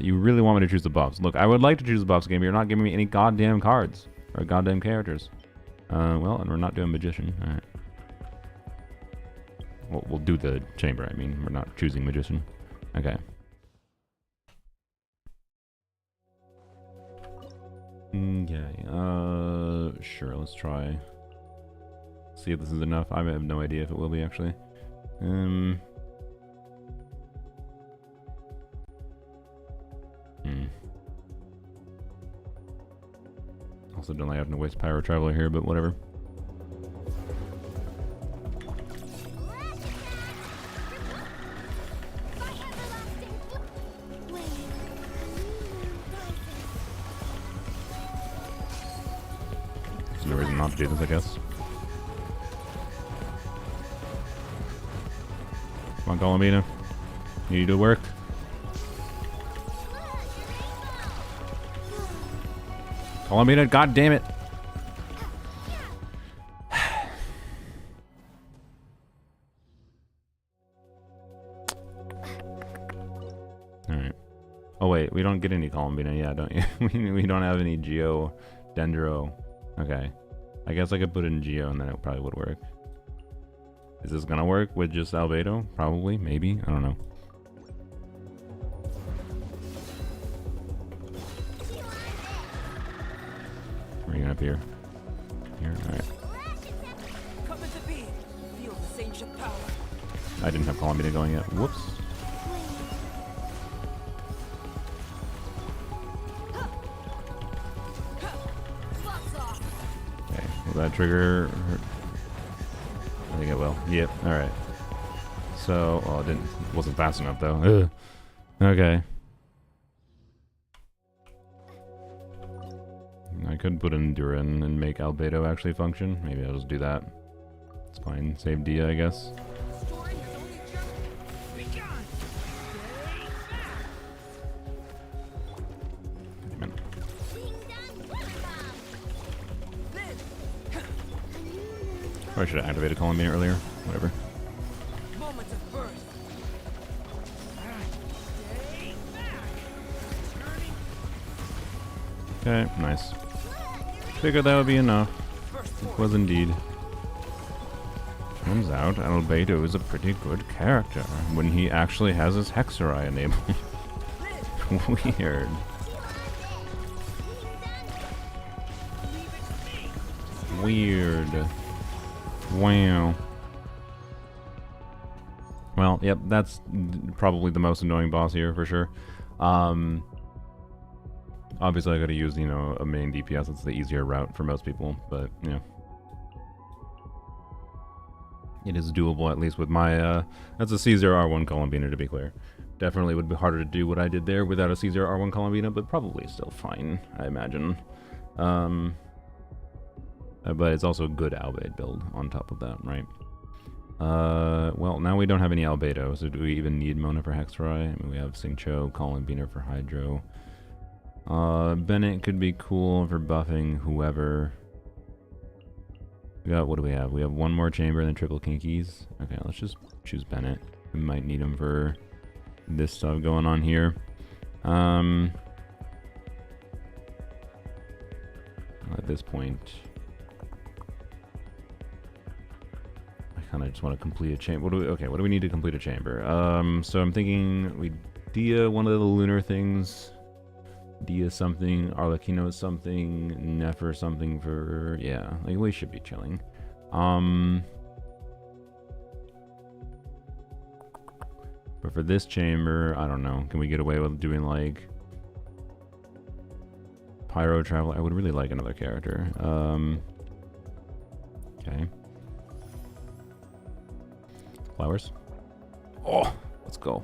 you really want me to choose the buffs. Look, I would like to choose the buffs game, but you're not giving me any goddamn cards. Or goddamn characters. Well, and we're not doing Magician. Alright. Well, we'll do the chamber, I mean. We're not choosing Magician. Okay. Okay, sure, let's try. See if this is enough. I have no idea if it will be, actually. I'll Also don't like having to waste Pyro Traveler here, but whatever. There's no reason not to do this, I guess. Come on, Colomina. You need to work. Colomina, god damn it. Alright. Oh wait, we don't get any Columbina, yeah, don't you? we don't have any Geo Dendro. Okay. I guess I could put in Geo and then it probably would work. Is this gonna work with just Albedo? Probably, maybe, I don't know. Where are you up here? Here, alright. I didn't have Columbia going yet. Whoops. Okay, will that trigger her? I think it will. Yep, alright. So, oh, it wasn't fast enough though. Ugh. Okay. I could put in Durin and make Albedo actually function. Maybe I'll just do that. It's fine. Save Dia, I guess. Probably should have activated Columbia earlier. Whatever. Okay, nice. Figured that would be enough. It was indeed. Turns out Albedo is a pretty good character when he actually has his Hexerai enabled. Weird. Weird. Wow. Well, yep, that's probably the most annoying boss here for sure. Obviously I gotta use, you know, a main DPS. It's the easier route for most people, but, you know. It is doable, at least with my, that's a C0R1 Columbina, to be clear. Definitely would be harder to do what I did there without a C0R1 Columbina, but probably still fine, I imagine. But it's also a good Albedo build on top of that, right? Well, now we don't have any Albedo, so do we even need Mona for Hexerai? I mean, we have Xingqiu, Columbina for Hydro. Bennett could be cool for buffing whoever. We got, what do we have? We have one more chamber and then triple Kinkies. Okay, let's just choose Bennett. We might need him for this stuff going on here. At this point, I kind of just want to complete a chamber. What do we need to complete a chamber? So I'm thinking we Dia one of the lunar things. Dia something, Arlecchino something, Nefer something for, yeah, like we should be chilling. But for this chamber, I don't know. Can we get away with doing like Pyro Travel? I would really like another character. Okay. Flowers. Oh, let's go.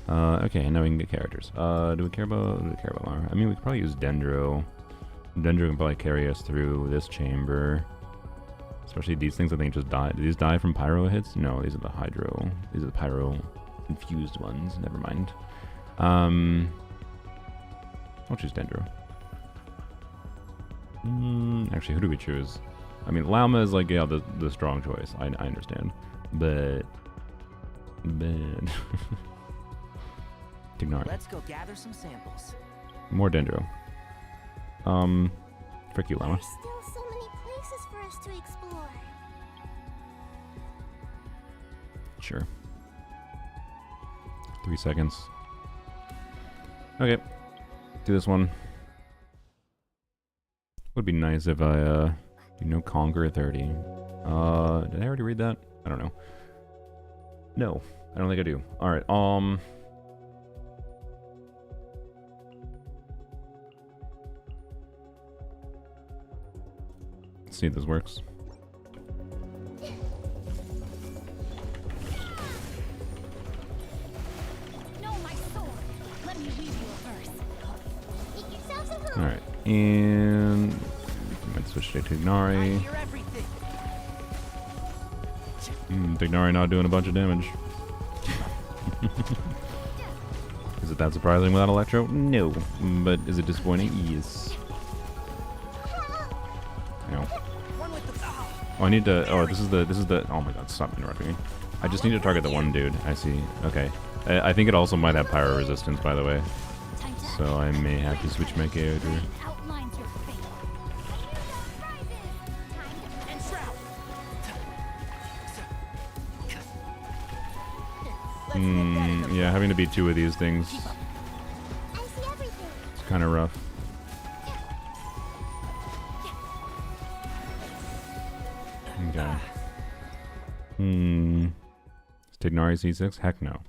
Okay, now we can get characters. Do we care about Mara? I mean, we could probably use Dendro. Dendro can probably carry us through this chamber. Especially these things, I think, just die. Do these die from Pyro hits? No, these are the Hydro. These are the Pyro infused ones. Never mind. I'll choose Dendro. Actually, who do we choose? I mean, Llama is like, yeah, the strong choice. I understand. But... Ignore it. Let's go gather some samples. More Dendro. Frick you, Llama. There's still so many places for us to explore. Sure. 3 seconds. Okay. Do this one. Would be nice if I, Conquer 30. Did I already read that? I don't know. No, I don't think I do. Alright, see if this works. No, my sword. Let me read you a verse. Make yourselves at home. Alright, and we might switch to I Tignari. hear everything. Tignari not doing a bunch of damage. Is it that surprising without Electro? No. But is it disappointing? Yes. No. One with the Oh, I need to. Oh, this is the. Oh my god, stop interrupting me. I just need to target the one dude. I see. Okay. I think it also might have pyro resistance, by the way. Time to So I may have to switch my character. outlines your fate. and shroud. Yeah, having to beat two of these things I see everything. is kind of rough. Okay. Is Tignari C6? Heck no.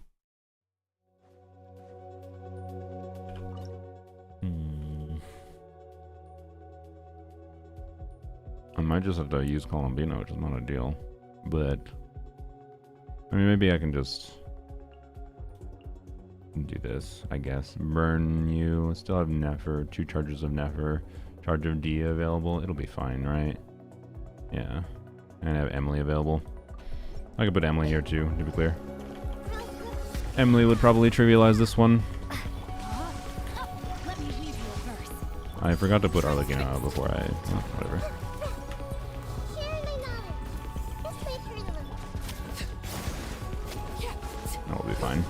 I might just have to use Colombino, which is not a deal. But I mean, maybe I can just do this, I guess. Burn you. Still have Nefer. 2 charges of Nefer. Charge of Dia available. It'll be fine, right? Yeah. And I have Emily available. I could put Emily here too, to be clear. Emily would probably trivialize this one. Let me read you a verse. I forgot to put Arlecchino out before I... Oh, whatever. Here they nodded. This may hurt a little. That'll be fine.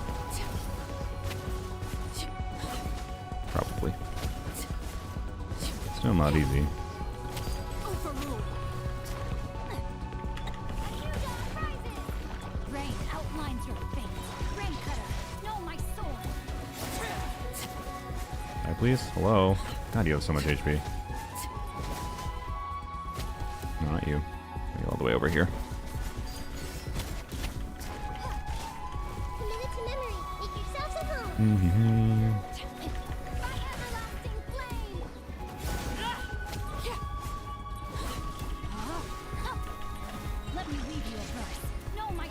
Probably. Still not easy. Overruled. Rain outlines your fate. Rain cutter. No, my sword. Hi, please. Hello. God, you have so much HP. No, not you. You're all the way over here. Commit it to memory. Make yourselves at home. Mm-hmm. My everlasting flame. Let me read you a verse. No, my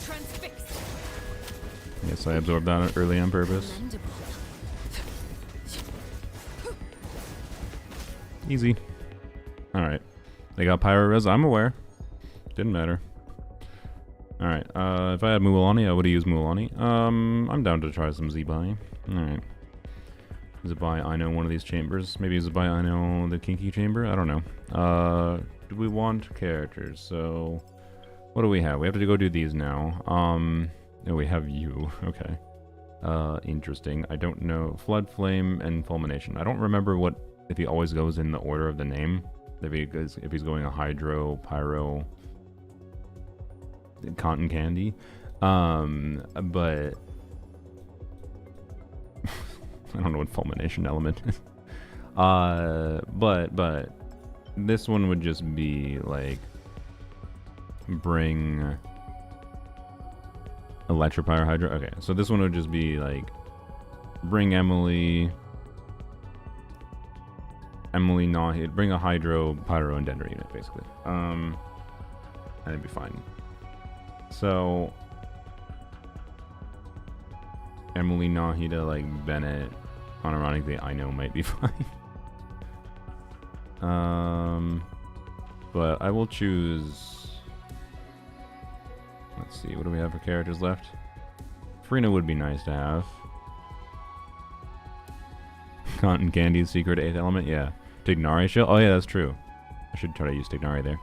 Transfixed. Yes, I absorbed that early on purpose. Easy. Alright. They got Pyro Res, I'm aware. Didn't matter. Alright, if I had Mualani, I would have used Mualani. I'm down to try some Zebai. Alright. Zebai, I know one of these chambers. Maybe Zebai, I know the Kinky Chamber? I don't know. Do we want characters? So, what do we have? We have to go do these now. Oh, we have you. Okay. Interesting. I don't know. Flood, Flame, and Fulmination. I don't remember what, if he always goes in the order of the name. If he's going a Hydro, Pyro, Cotton Candy. But I don't know what Fulmination element is. But this one would just be like bring Electropyre Hydro. Okay, so this one would just be like bring Emily not hit, bring a Hydro, Pyro, and Dendro unit basically. And it'd be fine. So Emily Nahida, like Bennett, unironically, I know might be fine. But I will choose. Let's see, what do we have for characters left? Frina would be nice to have. Cotton Candy's secret 8th element, yeah. Tignari shield. Oh yeah, that's true. I should try to use Tignari there.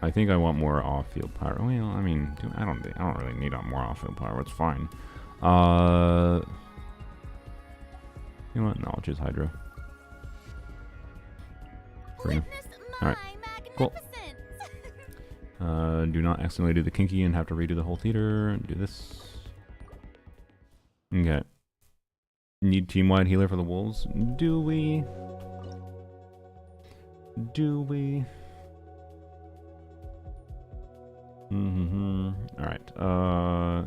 I think I want more off-field power. Well, I mean, I don't really need more off-field power. It's fine. You know what? No, I'll choose Hydro. Free. Alright, cool. Do not accidentally do the Kinky and have to redo the whole theater. Do this. Okay. Need team-wide healer for the wolves? Do we? Do we? Alright,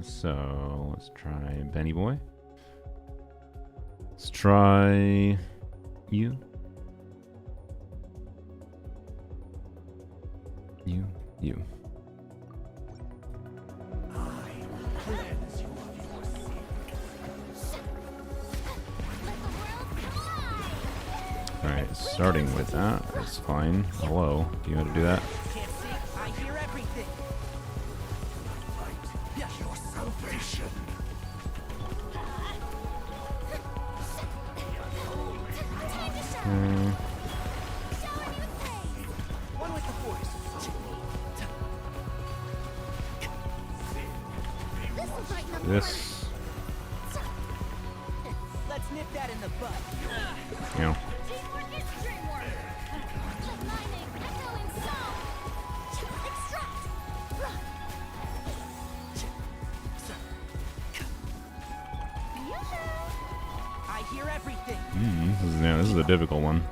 so let's try Benny Boy. Let's try you. You. Alright, starting with that. That's fine. Hello. Do you know how to do that? Can't see. I hear everything. Your salvation. One with the force. This, Let's nip that in the bud. you know. Teamwork is dreamwork. Like lightning, echoing song. Extract. I hear everything. This is a difficult one.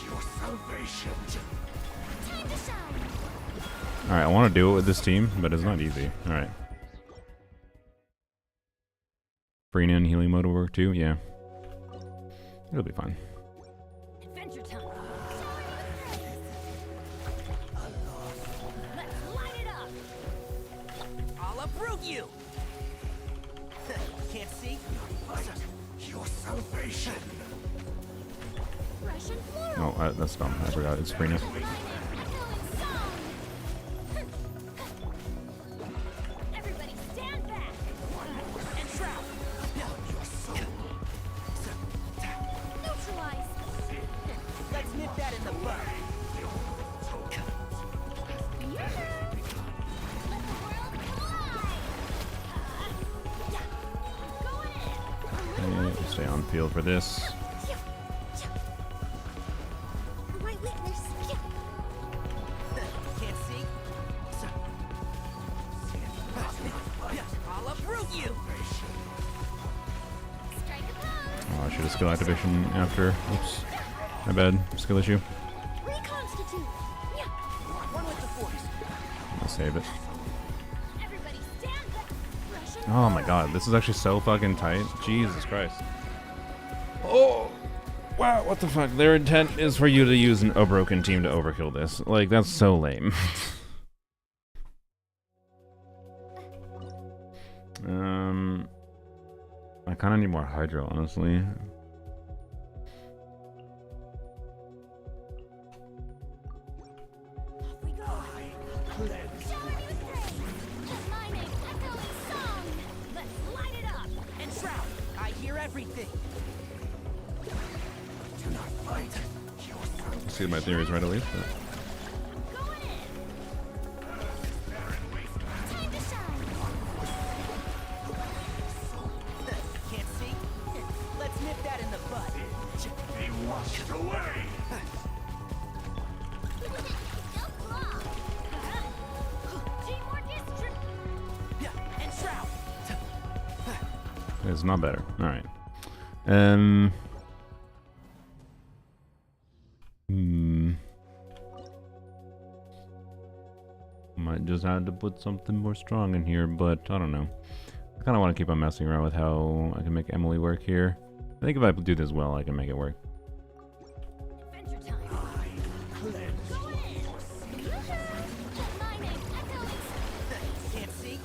Your salvation. Time to shine. Alright, I want to do it with this team, but it's not easy. Alright. Brina and healing mode will work too? Yeah. It'll be fine. Adventure time. Let's light it up. I'll uproot you. Can't see. Your salvation. Fresh and floral. Oh, that's dumb. I forgot. It's Brina. Lightning, echoing song. Everybody stand back. And shroud. Neutralize. Let's nip that in the bud. Your turn. Let the world collide. Going in. Stay on field for this. My weakness. Can't see. I'll uproot you. Strike a pose. Oh, I should have skill activation after. Oops. My bad. Skill issue. Reconstitute. One with the force. I'll save it. Everybody stand back. Fresh and Oh my god, this is actually so fucking tight. Jesus Christ. Oh! Wow, what the fuck? Their intent is for you to use a broken team to overkill this. Like, that's so lame. I kind of need more Hydro, honestly. off we go. Shower me with praise. Just lightning, echoing song. Let's light it up. And shroud. I hear everything. Do not fight. Your salvation. See my theories right away. But Going in. Time to shine. Can't see. Let's nip that in the bud. Be washed away. Don't block. Teamwork is And shroud. it's not better. Alright. Might just have to put something more strong in here, but I don't know. I kind of want to keep on messing around with how I can make Emily work here. I think if I do this well, I can make it work. adventure time. Going in. Your turn. Just lightning, echoing. Can't see.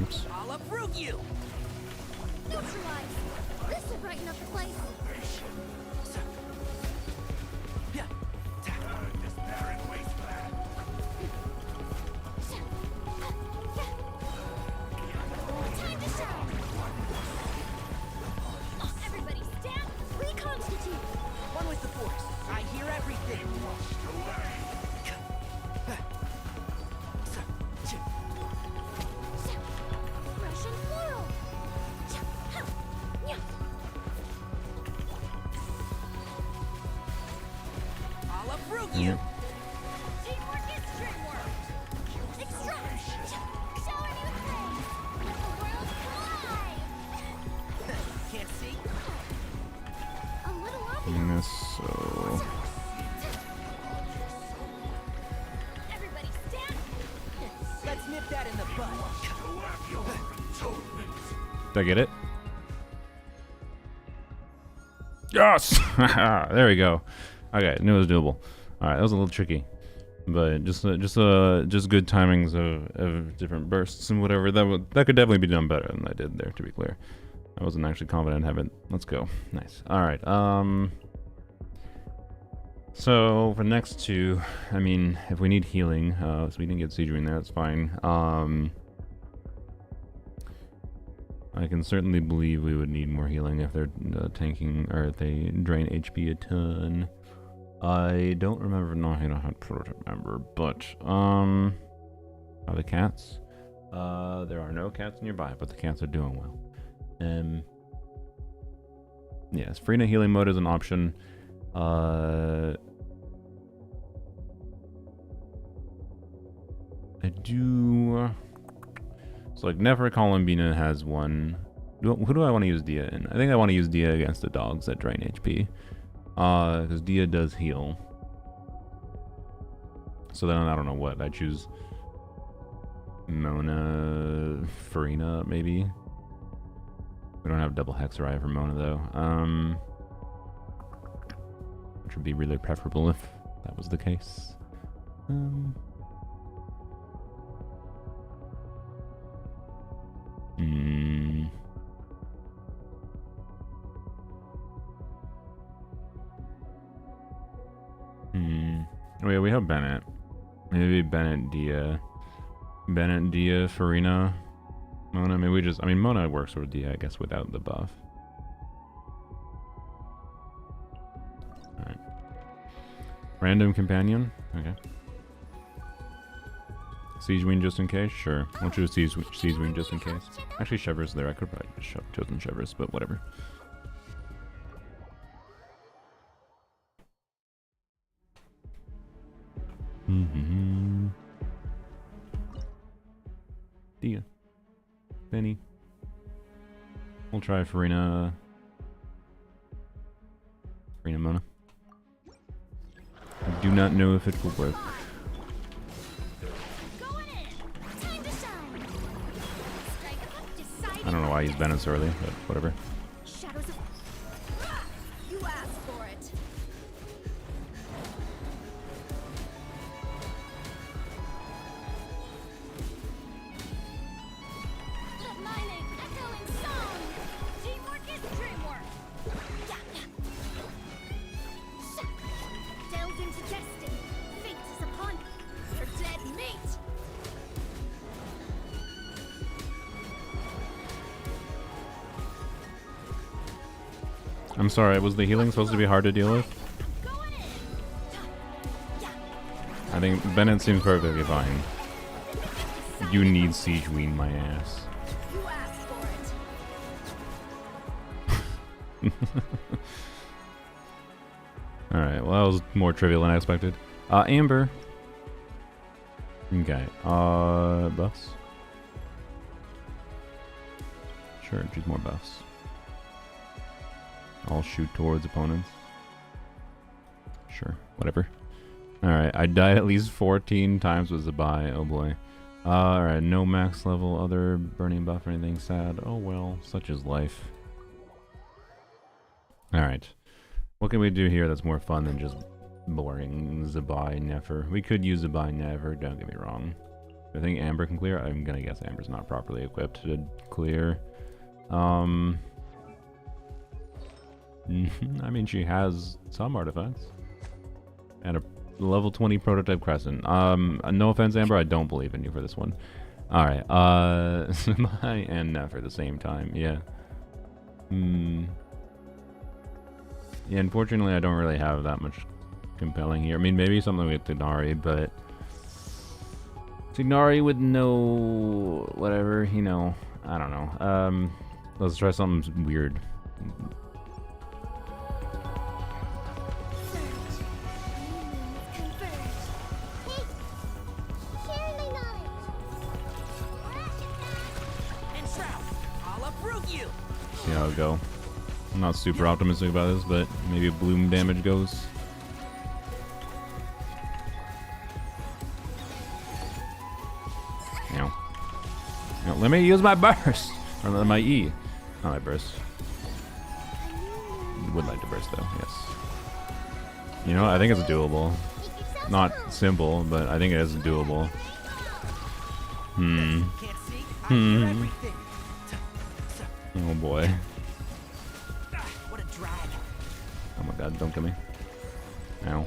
Oops. I'll uproot you. Neutralize. This will brighten up the place. This barren wasteland. Time to shine. Everybody stand. Reconstitute. One with the force. I hear everything. Fresh and floral. I'll uproot you. Teamwork is dreamwork. Extract. Shower me with praise. Let the world collide. Can't see. A little obvious. Doing this, so Everybody stand. Let's nip that Did I get it? Yes! There we go. Okay, knew it was doable. Alright, that was a little tricky. But just good timings of different bursts and whatever. That could definitely be done better than I did there, to be clear. I wasn't actually confident in having it. Let's go. Nice. Alright, so for next two, I mean, if we need healing, so we didn't get Siege in there, that's fine. I can certainly believe we would need more healing if they're tanking, or if they drain HP a ton. I don't remember, no, I don't remember, but, are the cats? There are no cats nearby, but the cats are doing well. Yes, Farina healing mode is an option. I do... So, like, Nefer Columbina has one. Who do I want to use Dia in? I think I want to use Dia against the dogs that drain HP. Because Dia does heal. So then I don't know what. I choose Mona, Farina, maybe. We don't have double Hexariah for Mona, though. Which would be really preferable if that was the case. Oh yeah, we have Bennett. Maybe Bennett, Dia, Farina, Mona. Maybe we just... I mean, Mona works with Dia, I guess, without the buff. Alright. Random companion? Okay. Siege Wing just in case? Sure. We'll choose Siege Wing just in case. Actually, Shevers there. I could probably just chosen Shevers, but whatever. Dia. Benny. We'll try Farina. Farina Mona. I do not know if it will work. I don't know why he's Bennett so early, but whatever. Shadows of... You asked for it. Let my name echo in song. Teamwork is dreamwork. Delve into destiny. Fate is upon you. Your dead meat. I'm sorry, was the healing supposed to be hard to deal with? I think Bennett seems perfectly fine. You need Siege Wing my ass. You asked for it. Alright, well that was more trivial than I expected. Amber. Okay, buffs? Sure, choose more buffs. I'll shoot towards opponents. Sure, whatever. Alright, I died at least 14 times with Zabai, oh boy. Alright, no max level, other burning buff or anything sad. Oh well, such is life. Alright. What can we do here that's more fun than just boring Zabai Nefer? We could use Zabai Nefer, don't get me wrong. I think Amber can clear. I'm gonna guess Amber's not properly equipped to clear. I mean, she has some artifacts. And a level 20 prototype Crescent. No offense, Amber, I don't believe in you for this one. Alright, Zabai and Nefer at the same time, yeah. Yeah, unfortunately, I don't really have that much compelling here. I mean, maybe something with Tignari, but... Tignari with no... whatever, you know. I don't know. Let's try something weird. See how it go. I'm not super optimistic about this, but maybe bloom damage goes. Now, let me use my burst or my E. Oh, I burst. Would like to burst though, yes. You know, I think it's doable. Not simple, but I think it is doable. Can't see. I hear everything. Oh boy. What a drag. Oh my god, don't kill me. Ow.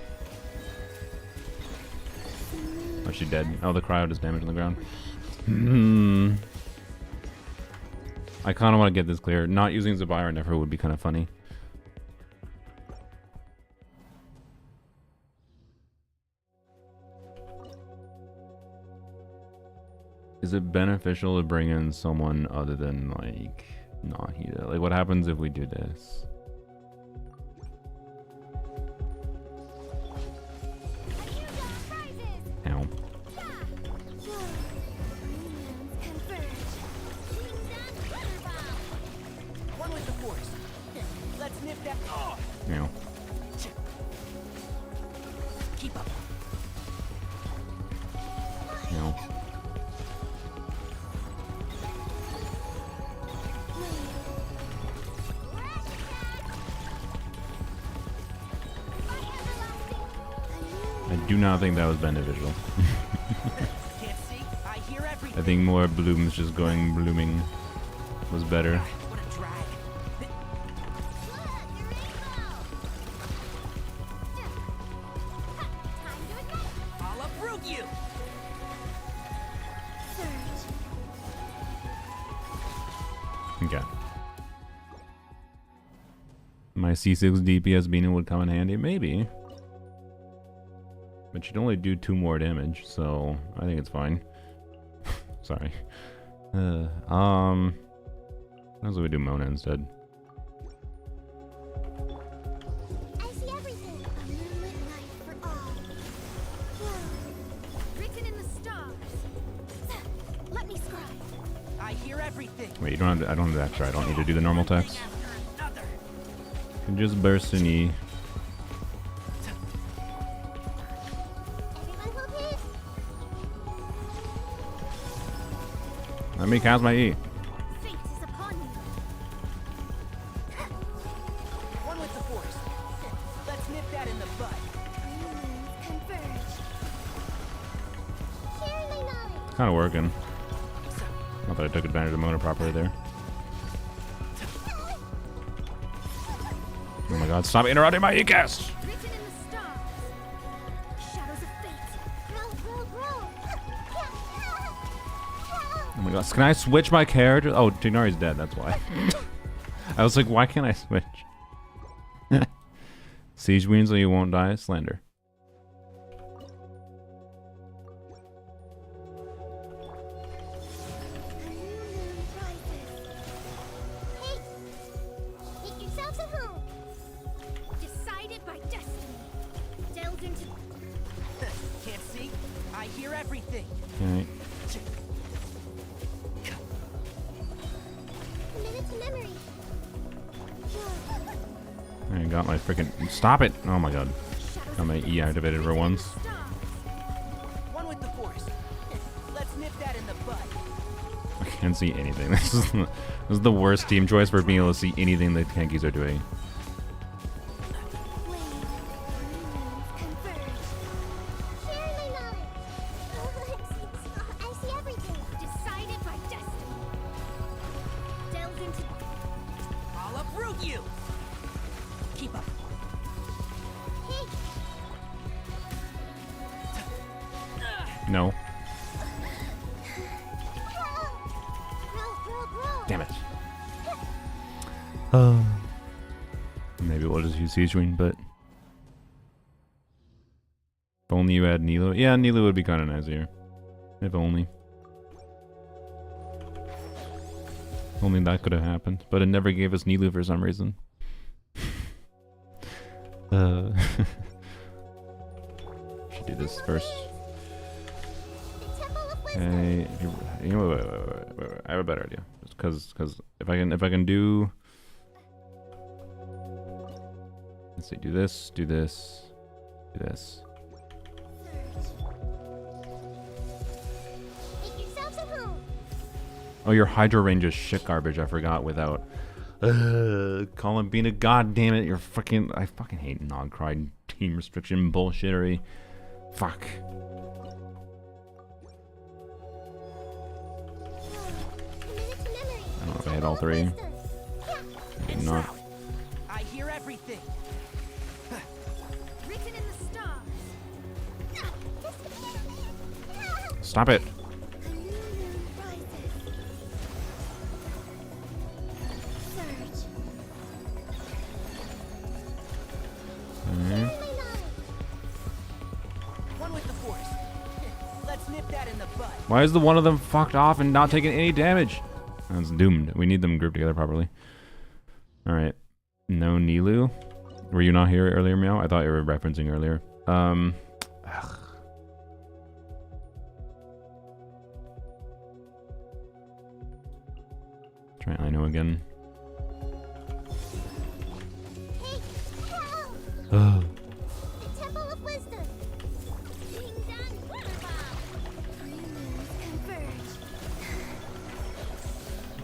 Oh, she's dead. Oh, the cryo does damage on the ground. I kind of want to get this clear. Not using Zabire never would be kind of funny. Is it beneficial to bring in someone other than, like, Nahida? Like, what happens if we do this? Ow. One with the force. Let's nip that. Oh, Ow. keep up. Ow. I do not think that was beneficial. Can't see. I hear everything. I think more blooms just going blooming was better. What a drag. I'll uproot you. Okay. My C6 DPS Bina would come in handy, maybe. But she'd only do 2 more damage, so I think it's fine. Sorry. How do we do Mona instead? I see everything. A moonlit night for all. Written in the stars. Let me scribe. I hear everything. Wait, you don't have to, I don't have the extra. I don't need to do the normal text. Another. You can just burst an E. Everyone hold his. Let me cast my E. Fate is upon you. One with the force. Let's nip that in the bud. Green moons converge. Share my knowledge. Kind of working. Not that I took advantage of Mona properly there. Oh my god, stop interrupting my E-cast! Written in the stars. Shadows of fate. Grow, grow, grow. Oh my god, can I switch my character? Oh, Tignari's dead, that's why. I was like, why can't I switch? Siege wins so you won't die? Slander. A new moon rises. Hey! Make yourselves at home. Decided by destiny. Delve into Can't see. I hear everything. Okay. committed to memory. I got my freaking. Stop it! Oh my god. Got my E activated for once. One with the force. Let's nip that in the bud. I can't see anything. This is the worst team choice for being able to see anything the Tankies are doing. Wave. Green moons converge. Share my knowledge. I see everything. Decided by destiny. Delve into I'll uproot you. Keep up. hey. No. Grow. Damn it. Maybe we'll just use Siege Queen, but. If only you had Nilo. Yeah, Nilo would be kind of nice here. If only. Only that could have happened. But it never gave us Nilo for some reason. Should do this first. The temple of wisdom. Okay, you know, wait. I have a better idea. Just because if I can do, let's see, do this, do this, do this. Make yourselves at home. Oh, your Hydro range is shit garbage. I forgot without. Colin Bina, god damn it, you're fucking. I fucking hate Nogcry team restriction bullshittery. Fuck. I don't know if I hit all three. Maybe not. I hear everything. Written in the stars. Stop it. A new moon rises. Surge. Alright. One with the force. Let's nip that in the bud. Why is the one of them fucked off and not taking any damage? That's doomed. We need them grouped together properly. Alright. No Nilu. Were you not here earlier, Meow? I thought you were referencing earlier. Ugh. Try Ino again. Hey, help! Ugh. The Temple of Wisdom. Ding dong, water bomb. New moons converge.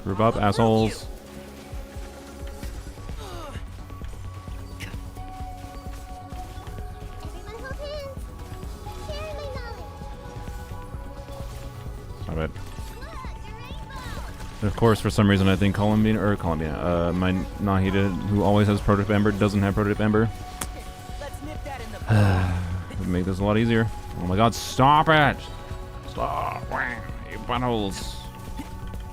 Group up, assholes. Everyone hold hands. Share my knowledge. Stop it. Look, a rainbow. And of course, for some reason, I think my Nahida, who always has Prototype Ember, doesn't have Prototype Ember. Let's nip that in the bud. Would make this a lot easier. Oh my god, stop it! Stop! You buttholes.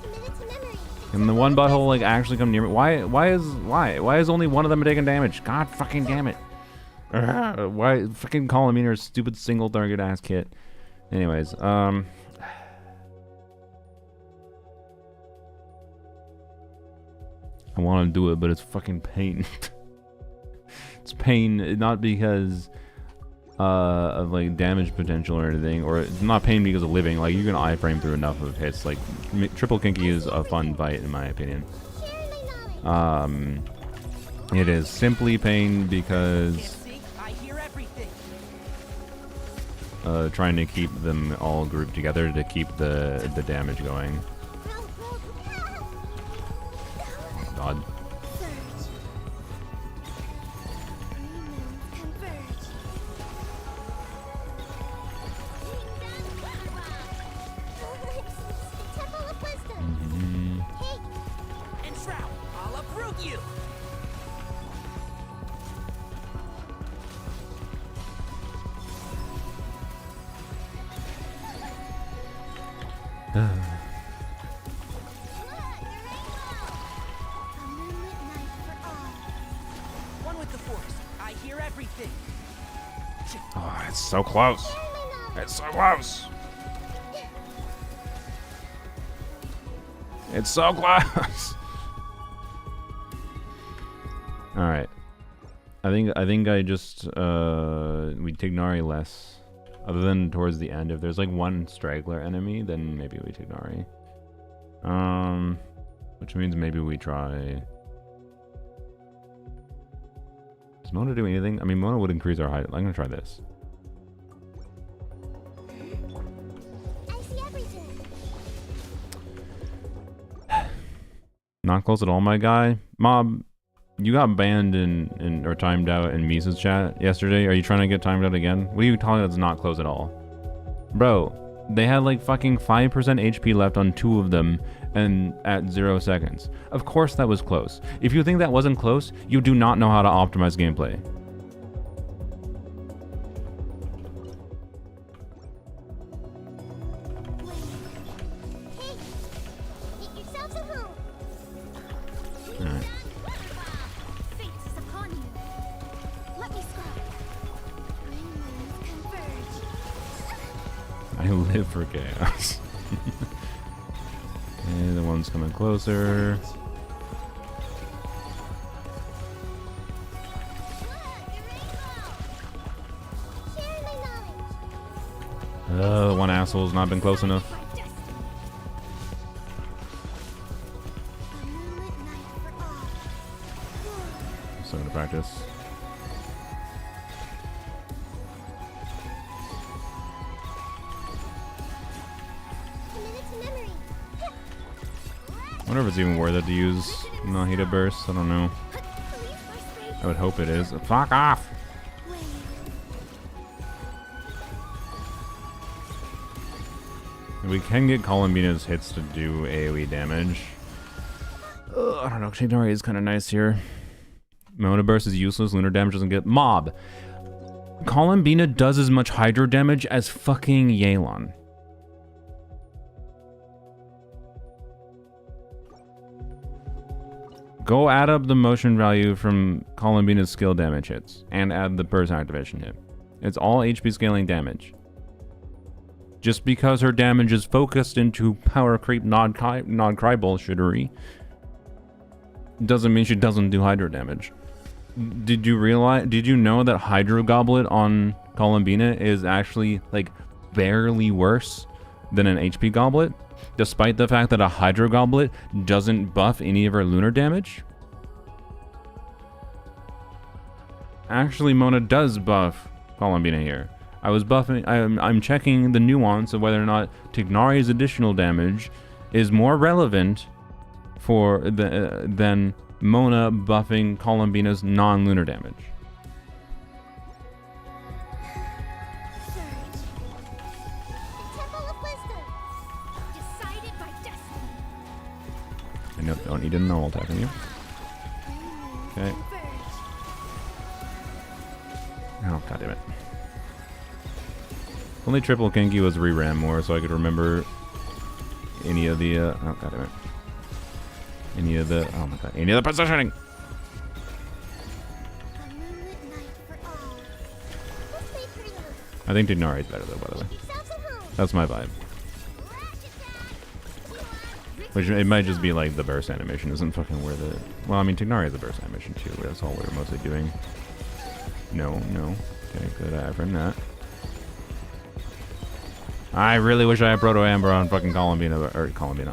Committed to memory. Can the one butthole like actually come near me? Why is only one of them taking damage? God fucking damn it. Why fucking calling me her stupid single target ass kit. Anyways, I want to do it, but it's fucking pain. It's pain, not because of like damage potential or anything, or it's not pain because of living. Like you can iframe through enough of hits. Like Triple Kinky is a fun fight in my opinion. Share my knowledge. It is simply pain because See? I hear everything. trying to keep them all grouped together to keep the damage going. Roll, roll, propel. Oh god. Surge. New moons converge. Ding dong, water bomb. Temple of Wisdom. Hey, And Shroud, I'll uproot you. look, a rainbow. A moonlit night for all. One with the force. I hear everything. Oh, it's so close. Share my knowledge. It's so close. It's so close. All right. I think I just we Tignari less. Other than towards the end, if there's like one straggler enemy, then maybe we Tignari. Which means maybe we try. Does Mona do anything? I mean, Mona would increase our height. I'm gonna try this. I see everything. Not close at all, my guy. Mob, you got banned in or timed out in Misa's chat yesterday. Are you trying to get timed out again? What are you talking about? That's not close at all, bro. They had like fucking 5% HP left on 2 of them, and at 0 seconds. Of course that was close. If you think that wasn't close, you do not know how to optimize gameplay. Hey, make yourselves at home. Alright. Fate is upon you. Let me scry. New moons converge. I live for chaos. And the one's coming closer. Look, a rainbow. Share my knowledge. The one asshole's not been close enough. My destiny. A moonlit night for all. So I'm gonna practice. Committed to memory. wonder if it's even worth it to use Nahida Burst. I don't know. I would hope it is. Fuck off! We can get Columbina's hits to do AoE damage. I don't know. Tighnari is kind of nice here. Mona Burst is useless. Lunar damage doesn't get mob. Columbina does as much Hydro damage as fucking Yelan. Go add up the motion value from Columbina's skill damage hits and add the burst activation hit. It's all HP scaling damage. Just because her damage is focused into power creep non-cry bullshittery doesn't mean she doesn't do Hydro damage. Did you know that Hydro Goblet on Columbina is actually like barely worse than an HP Goblet? Despite the fact that a Hydro Goblet doesn't buff any of her lunar damage? Actually, Mona does buff Columbina here. I was buffing. I'm checking the nuance of whether or not Tighnari's additional damage is more relevant for than Mona buffing Columbina's non-lunar damage. I don't need to know what's happening. Okay. Oh, god damn it. Only triple Genki was re-ram more, so I could remember any of the, oh god damn it. Any of the, oh my god, any of the positioning! I think Tighnari is better though, by the way. That's my vibe. Which, it might just be like the burst animation isn't fucking worth it. Well, I mean, Tighnari is a burst animation too, but that's all we're mostly doing. No. Okay, good, I earned that. I really wish I had Proto Amber on fucking Columbina,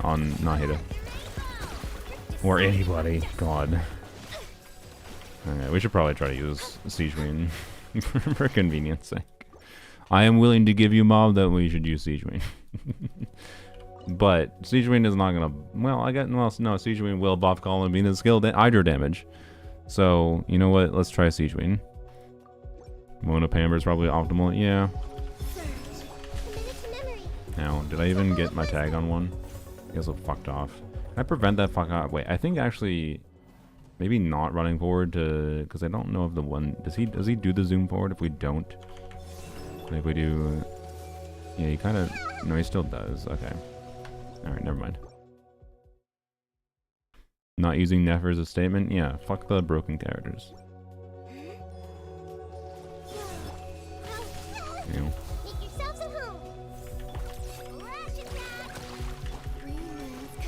on Nahida. Or anybody, god. Okay, we should probably try to use Siege Wing for convenience sake. I am willing to give you mob that we should use Siege Wing. But Siege Wing is not gonna, no, Siege Wing will buff Columbina's skill Hydro damage. So, you know what, let's try Siege Wing. Mona Pamber is probably optimal, yeah. Now, did I even get my tag on one? I guess it fucked off. Can I prevent that fuck off? Wait, I think actually, maybe not running forward to, because I don't know if the one, does he do the zoom forward if we don't? And if we do, yeah, he kind of, no, he still does, okay. Alright, never mind. Not using Nefer as a statement? Yeah, fuck the broken characters. Ew.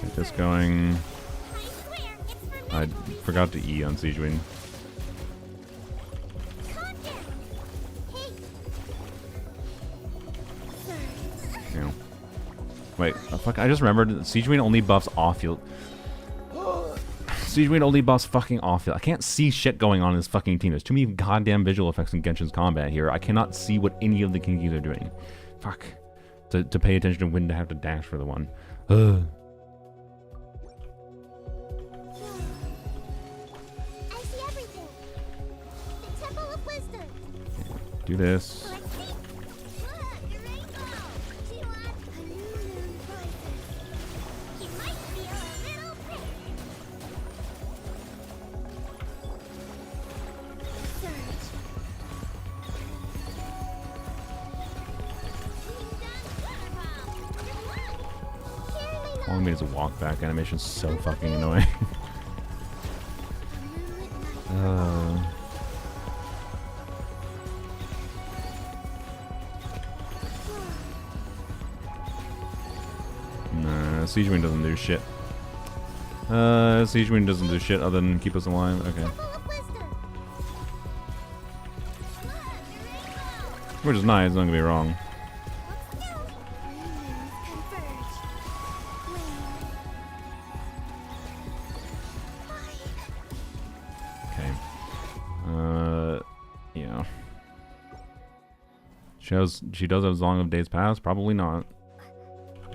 Get this going. I forgot to E on Siege Wing. Ew. Wait, oh fuck, I just remembered that Siege Wing only buffs off-field. Siege Wing only buffs fucking off-field. I can't see shit going on in this fucking team. There's too many goddamn visual effects in Genshin's combat here. I cannot see what any of the Kinkis are doing. Fuck. To pay attention to when to have to dash for the one. Ugh. Do this. Calling me as a walk back animation is so fucking annoying. Nah, Siege Wing doesn't do shit. Siege Wing doesn't do shit other than keep us alive. Okay. Which is nice, don't get me wrong. Okay. Yeah. She does have Song of Days Past? Probably not.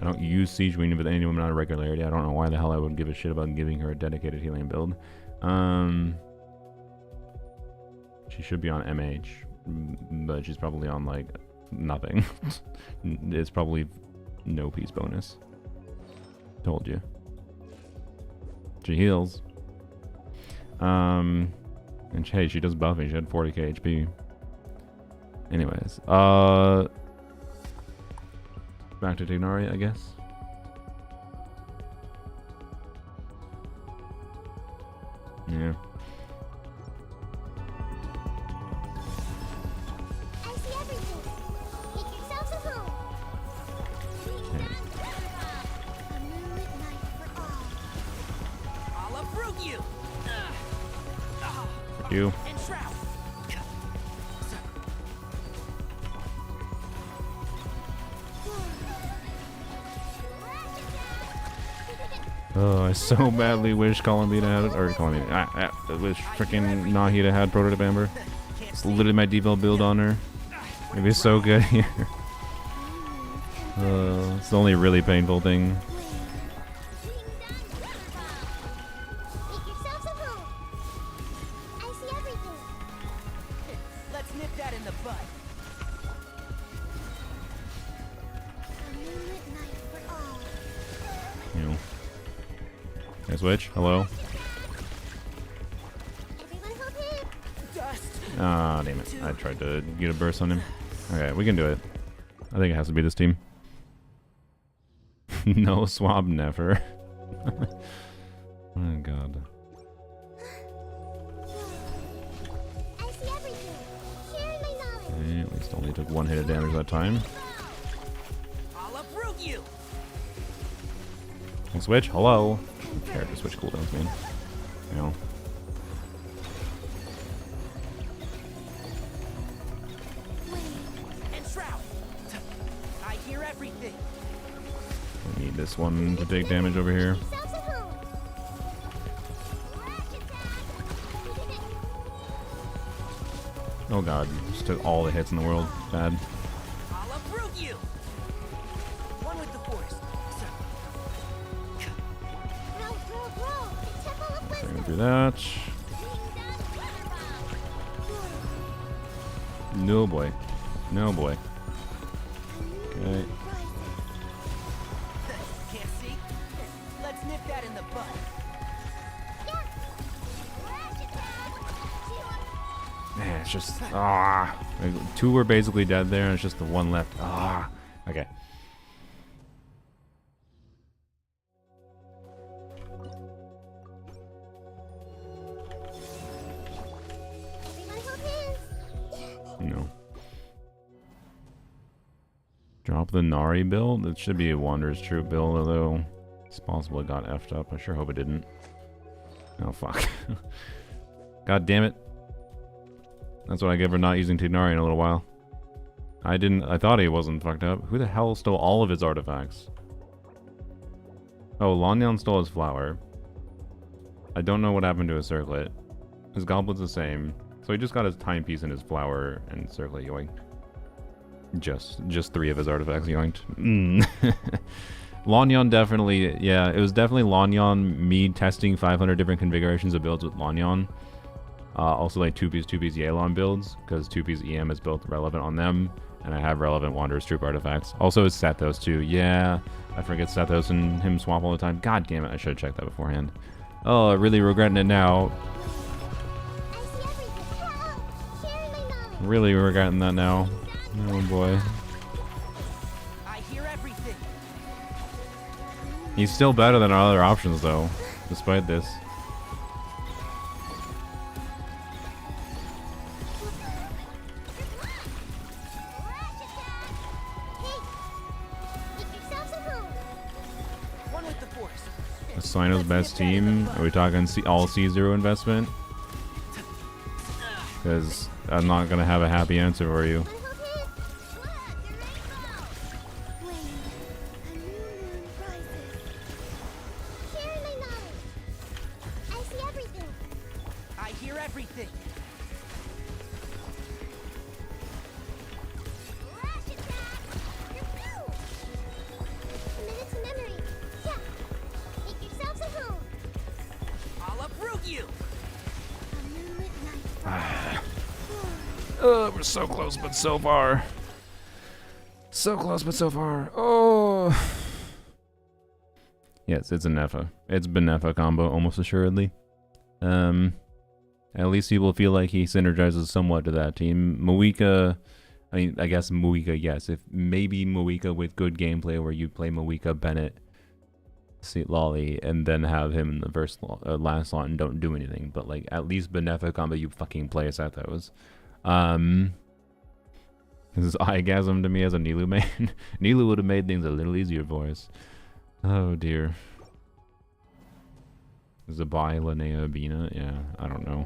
I don't use Siege Queen with anyone on a regularity. I don't know why the hell I would give a shit about giving her a dedicated healing build. She should be on MH, but she's probably on like nothing. It's probably no piece bonus. Told you. She heals. And hey, she does buffing. She had 40k HP. Anyways, back to Tignari, I guess. Yeah. I see everything. Make yourselves at home. A moonlit night for all. I'll uproot you. You. And Shroud. Oh, I so badly wish Columbina had, or Columbina, I wish freaking Nahida had Prototype Amber. It's literally my default build on her. It'd be so good here. It's the only really painful thing. Make yourselves at home. I see everything. Let's nip that in the bud. A moonlit night for all. You know. Can I switch? Hello? Everyone hold him. Dust. Ah, damn it. I tried to get a burst on him. Okay, we can do it. I think it has to be this team. No swab, never. Oh, God. I see everything. Sharing my knowledge. Okay, at least only took one hit of damage that time. I'll uproot you. I'll switch? Hello? Character switch cooldowns, man. You know. And Shroud. I hear everything. I need this one to take damage over here. Yourselves at home. Ratchet tag. Oh god, just took all the hits in the world. Bad. I'll uproot you. One with the force. Grow. The temple of Bring wisdom. through that. No boy. No boy. Okay. Can't see? Let's nip that in the bud. Man, it's just like, two were basically dead there, and it's just the one left. Okay. Everyone hold hands. No. Drop the Nari build? It should be a Wanderer's Troop build, although it's possible it got effed up. I sure hope it didn't. Oh, fuck. God damn it. That's what I get for not using Tignari in a little while. I thought he wasn't fucked up. Who the hell stole all of his artifacts? Oh, Lanyan stole his flower. I don't know what happened to his circlet. His goblet's the same. So he just got his timepiece and his flower and circlet yoinked. Just 3 of his artifacts yoinked. Lanyan definitely, yeah, it was definitely Lanyan, me testing 500 different configurations of builds with Lanyan. Also like 2-piece Yelan builds, because 2-piece EM is both relevant on them, and I have relevant Wanderer's Troop artifacts. Also it's Sethos too, yeah, I forget Sethos and him swap all the time. God damn it, I should have checked that beforehand. Oh, really regretting it now. I see everything. Sharing my knowledge. Really regretting that now. Oh boy. I hear everything. He's still better than our other options though, despite this. Ratchet tag. Hey. Make yourselves at home. One with the force. Sino's best team? Are we talking all C0 investment? Because I'm not going to have a happy answer for you. I hear everything. uproot you. A moonlit night. We're so close, but so far. So close, but so far. Oh. Yes, it's a Nefa. It's Benefa combo, almost assuredly. At least he will feel like he synergizes somewhat to that team. Moika, I mean, I guess Moika, yes. If maybe Moika with good gameplay where you play Moika, Bennett, Lolly, and then have him in the last slot and don't do anything. But like, at least Benefa combo, you fucking play us at those. This is eyegasm to me as a Nilu main. Nilu would have made things a little easier for us. Oh dear. Zabai, Linnea, Bina? Yeah, I don't know.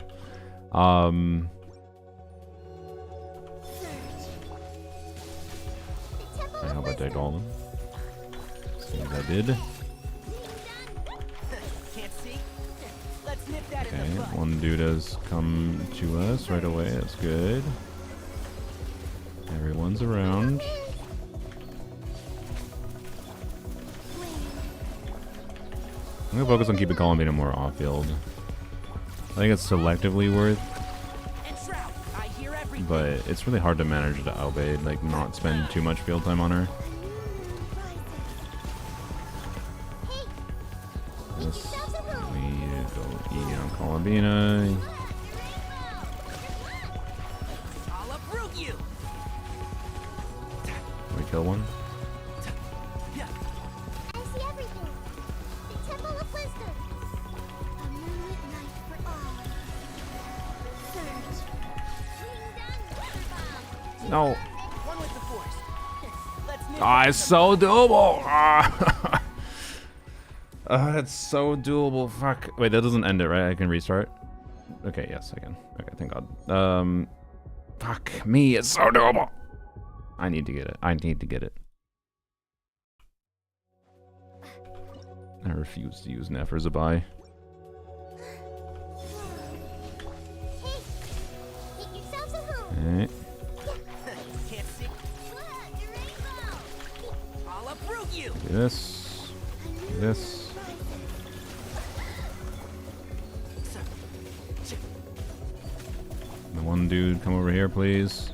I hope I tagged all of them. Seems I did. Can't see? Let's nip that Okay, in the bud. one dude has come to us right away. That's good. Everyone's around. I'm gonna focus on keeping Columbina more off-field. I think it's selectively worth, And Shroud, I hear everything. but it's really hard to manage to outbait, like not spend too much field time on her. Yes, we go eat on Columbina. I'll uproot you. We kill one. I see everything. The Temple of Wisdom. A moonlit night for all. Surge. Bring down Weather Bomb. No. One with the force. Let's nip Ah, that it's in so doable. Ah. It's so doable. Fuck. Wait, that doesn't end it, right? I can restart. Okay, yes, I can. Okay, thank God. Fuck me. It's so doable. I need to get it. I need to get it. I refuse to use Neff as a buy. Hey, make yourselves at home. Alright. Can't see. Look, your rainbow. I'll uproot you. Do this. Do this. The one dude, come over here, please.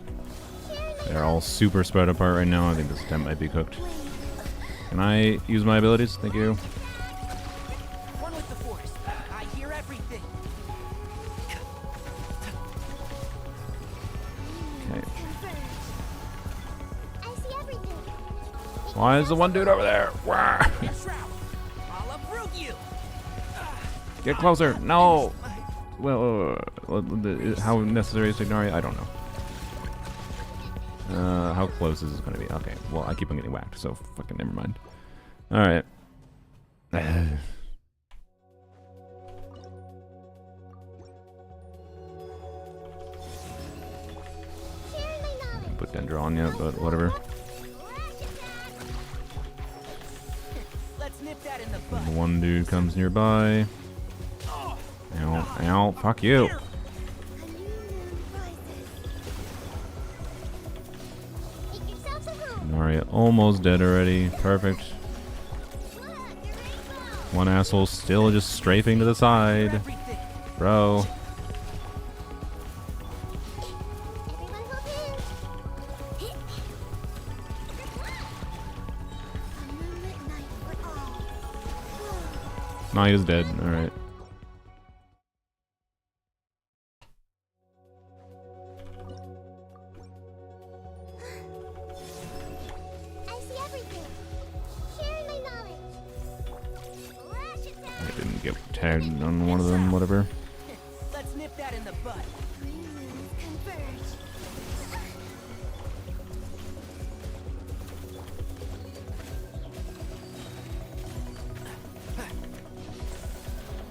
They're all super spread apart right now. I think this attempt might be cooked. Can I use my abilities? Thank you. One with the force. I hear everything. Okay. I see everything. Why is the one dude over there? Wah. And Shroud, I'll uproot you. Get closer. No. Well, how necessary is Ignari? I don't know. How close is this going to be? Okay. Well, I keep on getting whacked, so fucking never mind. All right. Put Dendra on yet, but whatever. Let's nip that in the The bud. one dude comes nearby. Ow, ow, fuck you. Here. Make yourselves at home. Ignari almost dead already. Perfect. Look, your rainbow. One asshole still just strafing to the side. Everything. Bro. Everyone hold hands. A moonlit night for all. No, he is dead. Alright. I see everything. Sharing my knowledge. Flash attack. I didn't get tagged on one of them, whatever. Let's nip that in the bud. Green moons converge.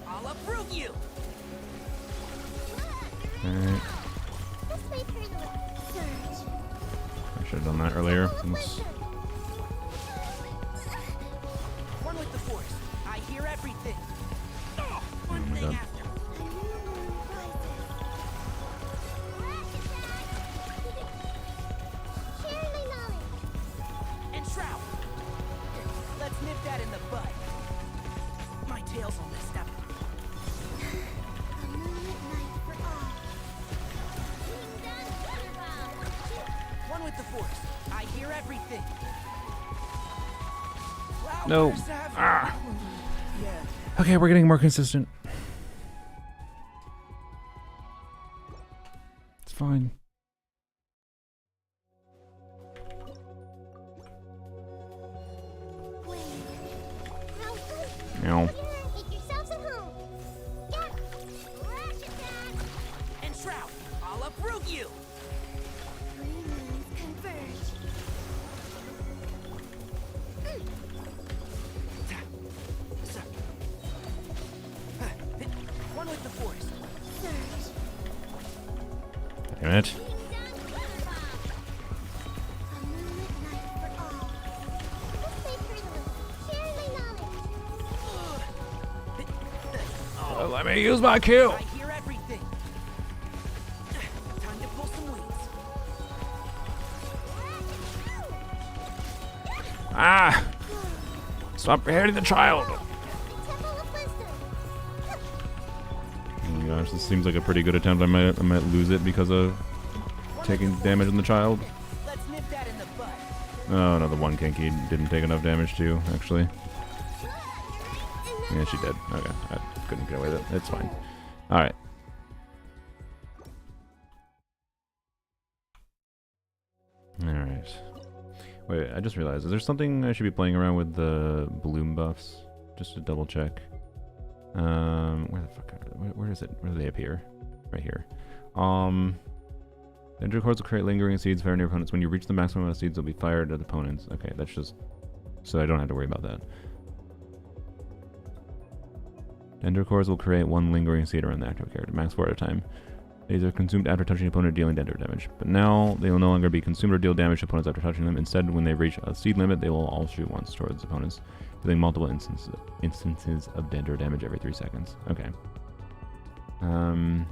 I'll uproot you. Alright. This may turn the way. Surge. I should have done that earlier. Oops. One with the force. I hear everything. Oh my Thing God. after. A new moon rises. Flash attack. Sharing my knowledge. And Shroud. Let's nip that in the bud. My tail's all messed up. No. Where's Sav? Ah. Yeah. Okay, we're getting more consistent. It's fine. Wait. Now, Ow. make yourselves at home. Yeah. Rush attack. And Shroud, I'll uproot you. Three moons converge. One with the force. Surge. Damn it. Bring down Polearms. A moonlit night for all. This may privilege. Share my knowledge. Let me use my Q. I hear everything. Time to pull some wings. Ah! Stop hitting the child. The Temple of Wisdom. Oh my gosh, this seems like a pretty good attempt. I might lose it because of taking damage on the child. Let's nip that in the butt. Oh no, the one Kinky didn't take enough damage too, actually. Yeah, she did. Okay, I couldn't get away with it. It's fine. Alright. Alright. Wait, I just realized, is there something I should be playing around with the bloom buffs? Just to double check. Where the fuck where is it? Where do they appear? Right here. Dendro cores will create lingering seeds fired at your opponents. When you reach the maximum amount of seeds, they'll be fired at opponents. Okay, that's just so I don't have to worry about that. Dendro cores will create one lingering seed around the active character, max 4 at a time. These are consumed after touching the opponent, dealing dendro damage. But now they will no longer be consumed or deal damage to opponents after touching them. Instead, when they reach a seed limit, they will all shoot once towards opponents, dealing multiple instances of dendro damage every 3 seconds. Okay. The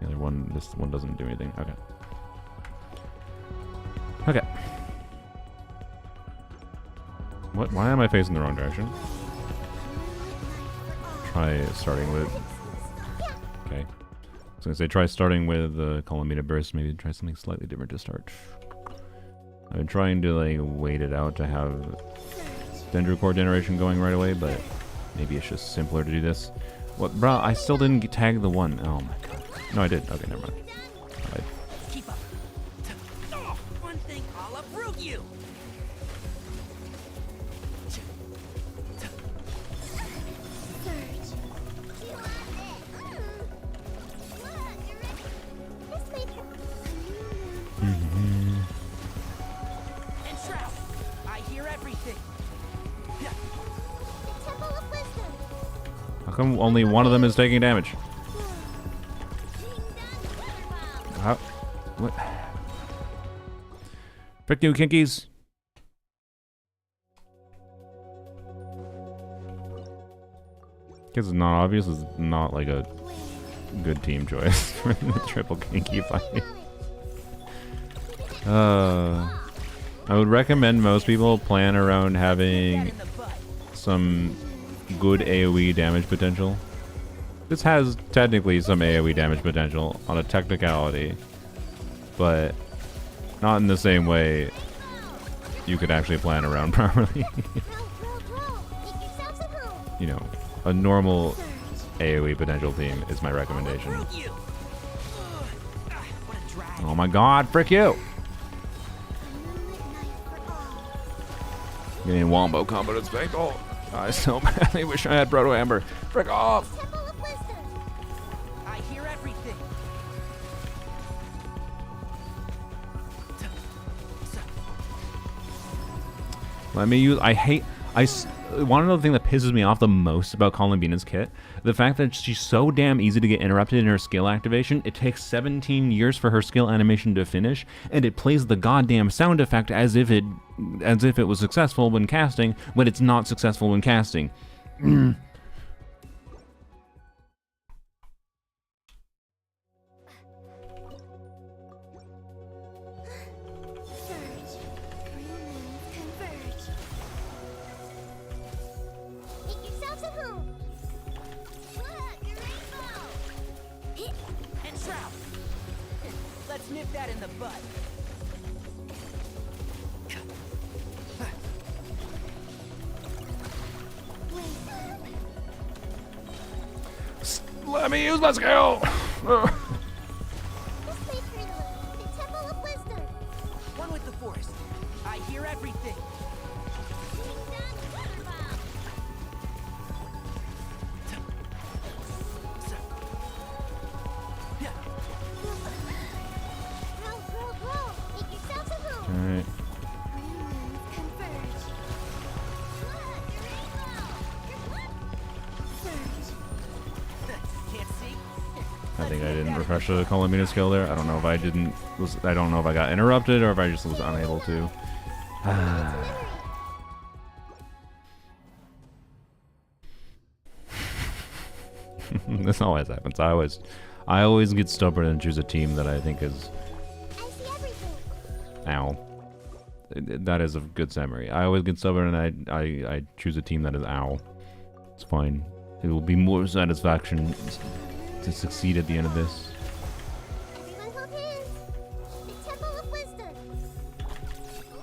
other one, this one doesn't do anything. Okay. Okay. What? Why am I facing the wrong direction? Try starting with. Okay. I was gonna say try starting with the Columbina Burst. Maybe try something slightly different to start. I've been trying to like wait it out to have Dendro Core generation going right away, but maybe it's just simpler to do this. What, bro? I still didn't tag the one. Oh my god. No, I did. Okay, never mind. Alright. Keep up. One thing, I'll uproot you. Surge. You have it. Look, you're ready. This may And Shroud, I hear everything. the Temple of Wisdom. How come only one of them is taking damage? Bring down Polearms. How? What? Frick you, Kinkies. Because it's not obvious, it's not like a good team choice for the triple Kinky fight. I would recommend most people plan around having In the butt. some good AoE damage potential. This has technically some AoE damage potential on a technicality, but not in the same way you could actually plan around properly. Row, row, row. Make yourselves at home. You know, a normal Surge. AoE potential team is my recommendation. Uproot you. What a drag. Oh my god, frick you! A moonlit night for all. Getting wombo combo to Spangle. I so badly wish I had Proto Amber. Frick off! Temple of Wisdom. I hear everything. Let me use. Want to know the thing that pisses me off the most about Columbina's kit? The fact that she's so damn easy to get interrupted in her skill activation. It takes 17 years for her skill animation to finish, and it plays the goddamn sound effect as if it was successful when casting, when it's not successful when casting. Surge. Three moons converge. Make yourselves at home. Look, a rainbow. And Shroud. Let's nip that in the butt. Let me use my skill! This way, Turtle. The Temple of Wisdom. One with the force. I hear everything. Bring down the water bomb. Yeah. Grow, grow, grow. Make yourselves a home. Alright. Green moons converge. Look, the rainbow. Surge. Can't see. I think I didn't refresh the Colomina skill there. I don't know if I don't know if I got interrupted or if I just was unable to. This always happens. I always get stubborn and choose a team that I think is I see everything. ow. That is a good summary. I always get stubborn and I choose a team that is ow. It's fine. It will be more satisfaction to succeed at the end of this. Everyone hold hands. The Temple of Wisdom.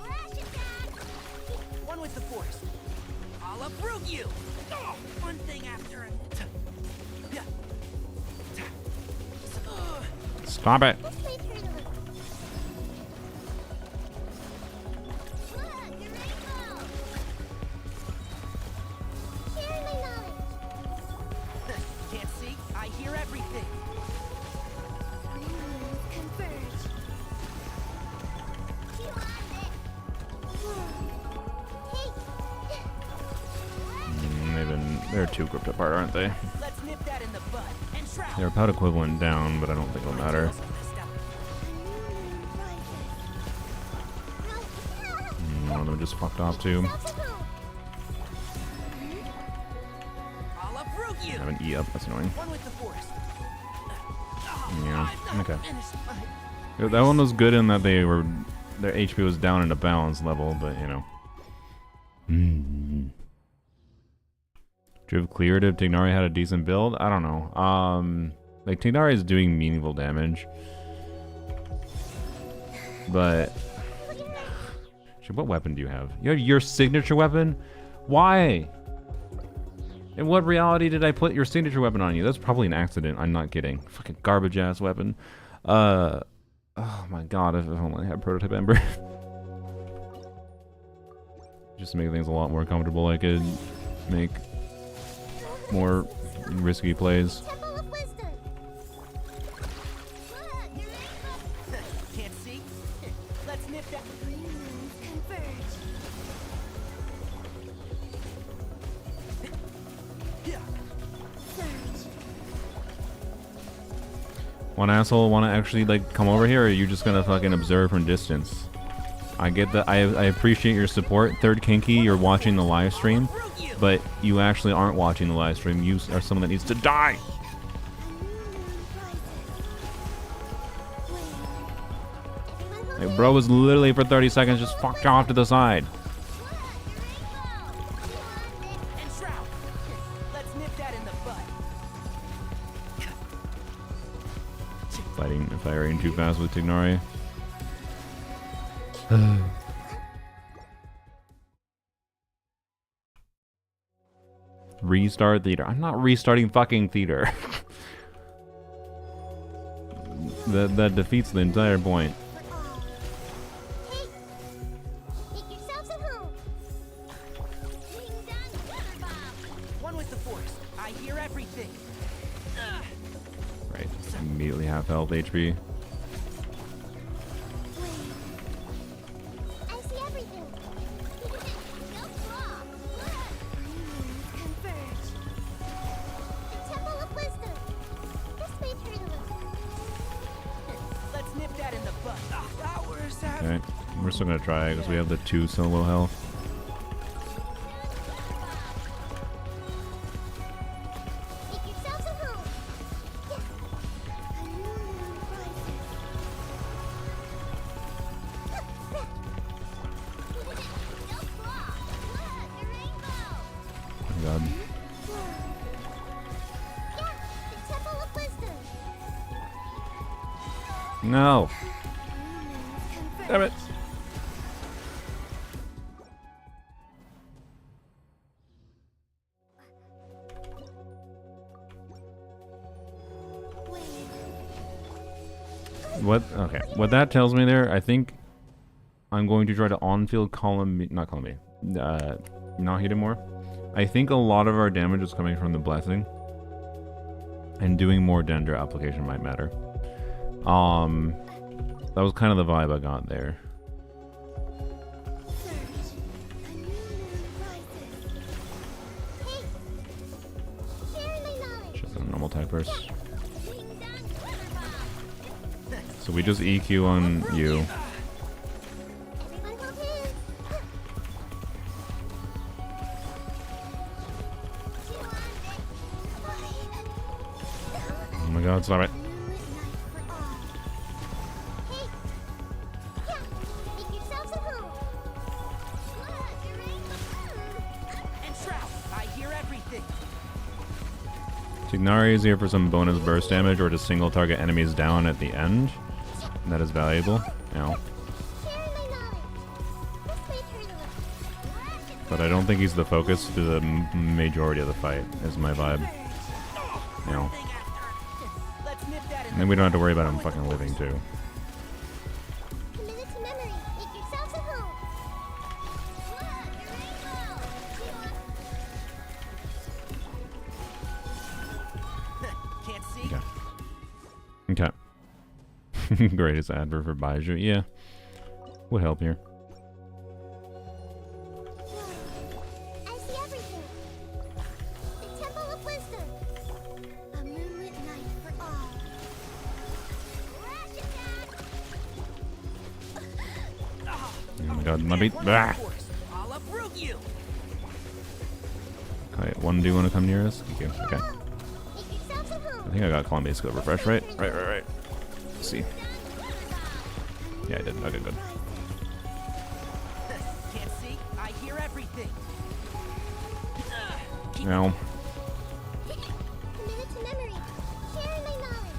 Lash attack. One with the force. I'll uproot you. Oh, one thing after another. Yeah. Stop it! This way, Turtle. Look, the rainbow. Sharing my knowledge. Can't see. I hear everything. Green moons converge. You want it? Hey. They're too grouped apart, aren't they? Let's nip that in the bud. And shroud. They're about equivalent down, but I don't think it'll matter. One of them just fucked off too. I'll uproot I you. have an E up, that's annoying. One with the force. Yeah, I'm not okay. finished. That one was good in that their HP was down at a balance level, but you know. Do you have cleared if Tignari had a decent build? I don't know. Like Tignari is doing meaningful damage, but shit, what weapon do you have? You have your signature weapon? Why? In what reality did I put your signature weapon on you? That's probably an accident. I'm not kidding. Fucking garbage ass weapon. Oh my god, if only I had prototype Ember. Just to make things a lot more comfortable, I could make more risky plays. Temple of Wisdom. Look, the rainbow. Can't see. Let's nip that. Green moons converge. Yeah. Surge. One asshole want to actually like come over here, or are you just gonna fucking observe from distance? I get that. I appreciate your support. Third Kinky, you're watching the live stream, but you actually aren't watching the live stream. You are someone that needs to die. Like, bro was literally for 30 seconds just fucked off to the side. And shroud. Let's nip that in the bud. Firing too fast with Tignari. Restart theater. I'm not restarting fucking theater. that defeats the entire point. Hey, make yourselves at home. Bring down the water bomb. One with the force. I hear everything. Right. Immediately half health HP. I see everything. No flaw. Look. Green moons converge. The Temple of Wisdom. This way, Turtle. Let's nip that in the bud. Hours have. Okay. We're still gonna try because we have the 2 solo health. Make yourselves at home. Yeah. A new moon rises. No flaw. Look, the rainbow. Oh god. Yeah, the Temple of Wisdom. No. Damn it. What? Okay. What that tells me there, I think I'm going to try to on-field column, not column, not hit him more. I think a lot of our damage is coming from the blessing, and doing more Dendra application might matter. That was kind of the vibe I got there. Just a normal type burst. So we just EQ on you. Oh my god, stop it. Ignari is here for some bonus burst damage or to single target enemies down at the end. That is valuable. Ow. But I don't think he's the focus to the majority of the fight, is my vibe. Ow. And then we don't have to worry about him fucking living too. Okay. Greatest advert for Baiju. Yeah. Would help here. I see everything. The Temple of Wisdom. A moonlit night for all. Oh my god, my beat. Ah. I'll uproot you. Okay, one do you want to come near us? Okay. Okay. I think I got Columbia's skill refresh, right? Right. Let's see. Yeah, I did. Okay, good. Can't see. I hear everything. Now. Committed to memory. Sharing my knowledge.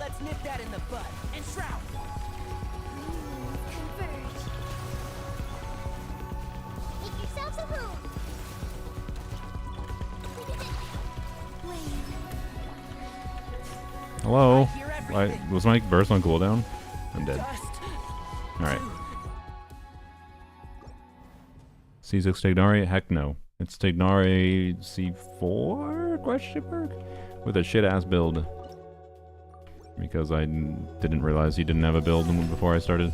Let's nip that in the bud. And shroud. Converge. Make yourselves at home. Hello? Was my burst on cooldown? I'm dead. Alright. C6 Tignari? Heck no. It's Tignari C4? Question mark? With a shit ass build. Because I didn't realize he didn't have a build before I started.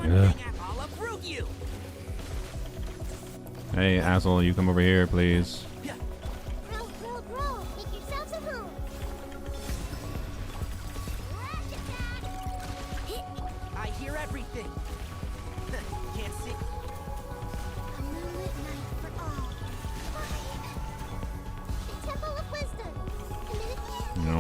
Yeah. Hey, asshole, you come over here, please. Grow. Make yourselves at home. I hear everything. Can't see. A moonlit night for all. The Temple of Wisdom. No.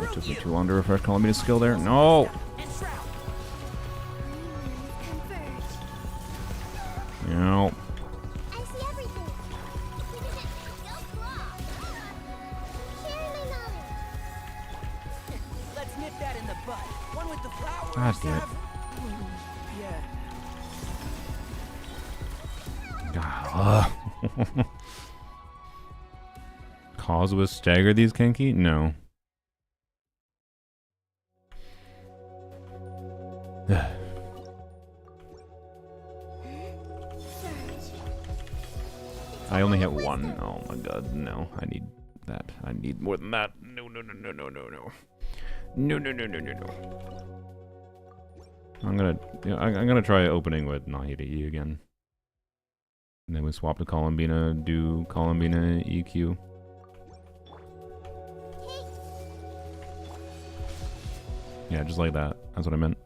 It took me too long to refresh Columbia's skill there. No! No. I see everything. Sharing my knowledge. Let's nip that in the bud. One with the flowers. God damn it. Yeah. God. Cause was stagger these Kenki? No. I only hit one. Oh my god, no. I need that. I need more than that. No. I'm gonna try opening with Nahida E again. And then we swap to Columbina, do Columbina EQ. Yeah, just like that. That's what I meant.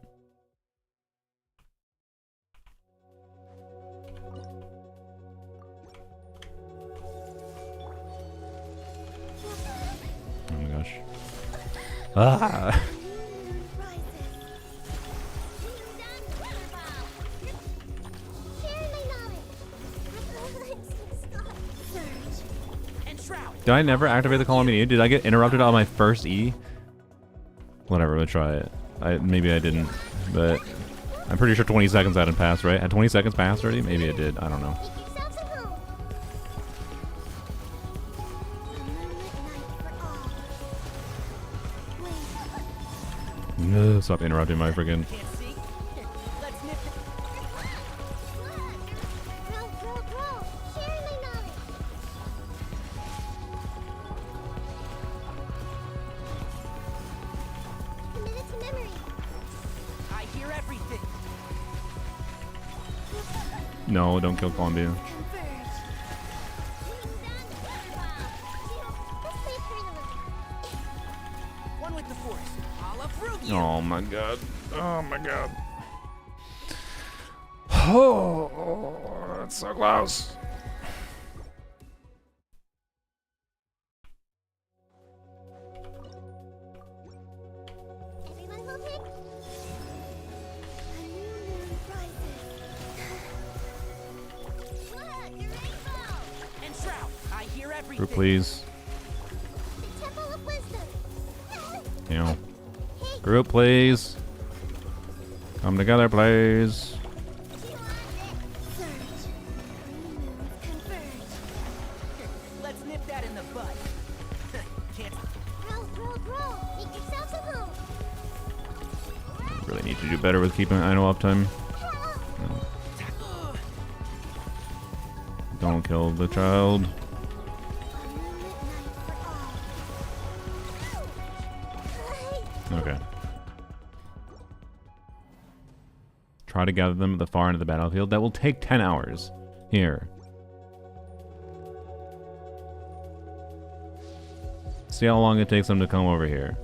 Oh my gosh. Ah! And shroud. Did I never activate the column E? Did I get interrupted on my first E? Whatever, let's try it. Maybe I didn't, but I'm pretty sure 20 seconds hadn't passed, right? Had 20 seconds passed already? Maybe it did. I don't know. No, stop interrupting my friggin'. Can't see? Let's nip it. Grow. Sharing my knowledge. Committed to memory. I hear everything. No, don't kill Columbia. Converge. Let's wait for the look. One with the force. I'll uproot you. Oh my god. Oh my god. Oh, that's so close. Everyone hoping? A new moon rises. Look, a rainbow! And Shroud, I hear everything. Group, please. The Temple of Wisdom. You know. Hey, Group, please. Come together, please. surge. New moons converge. Let's nip that in the bud. Can't. Grow. Make yourselves at home. Really need to do better with keeping idle uptime. Ugh. Don't kill the child. A moonlit night for all. Okay. Try to gather them at the far end of the battlefield. That will take 10 hours. Here. See how long it takes them to come over here.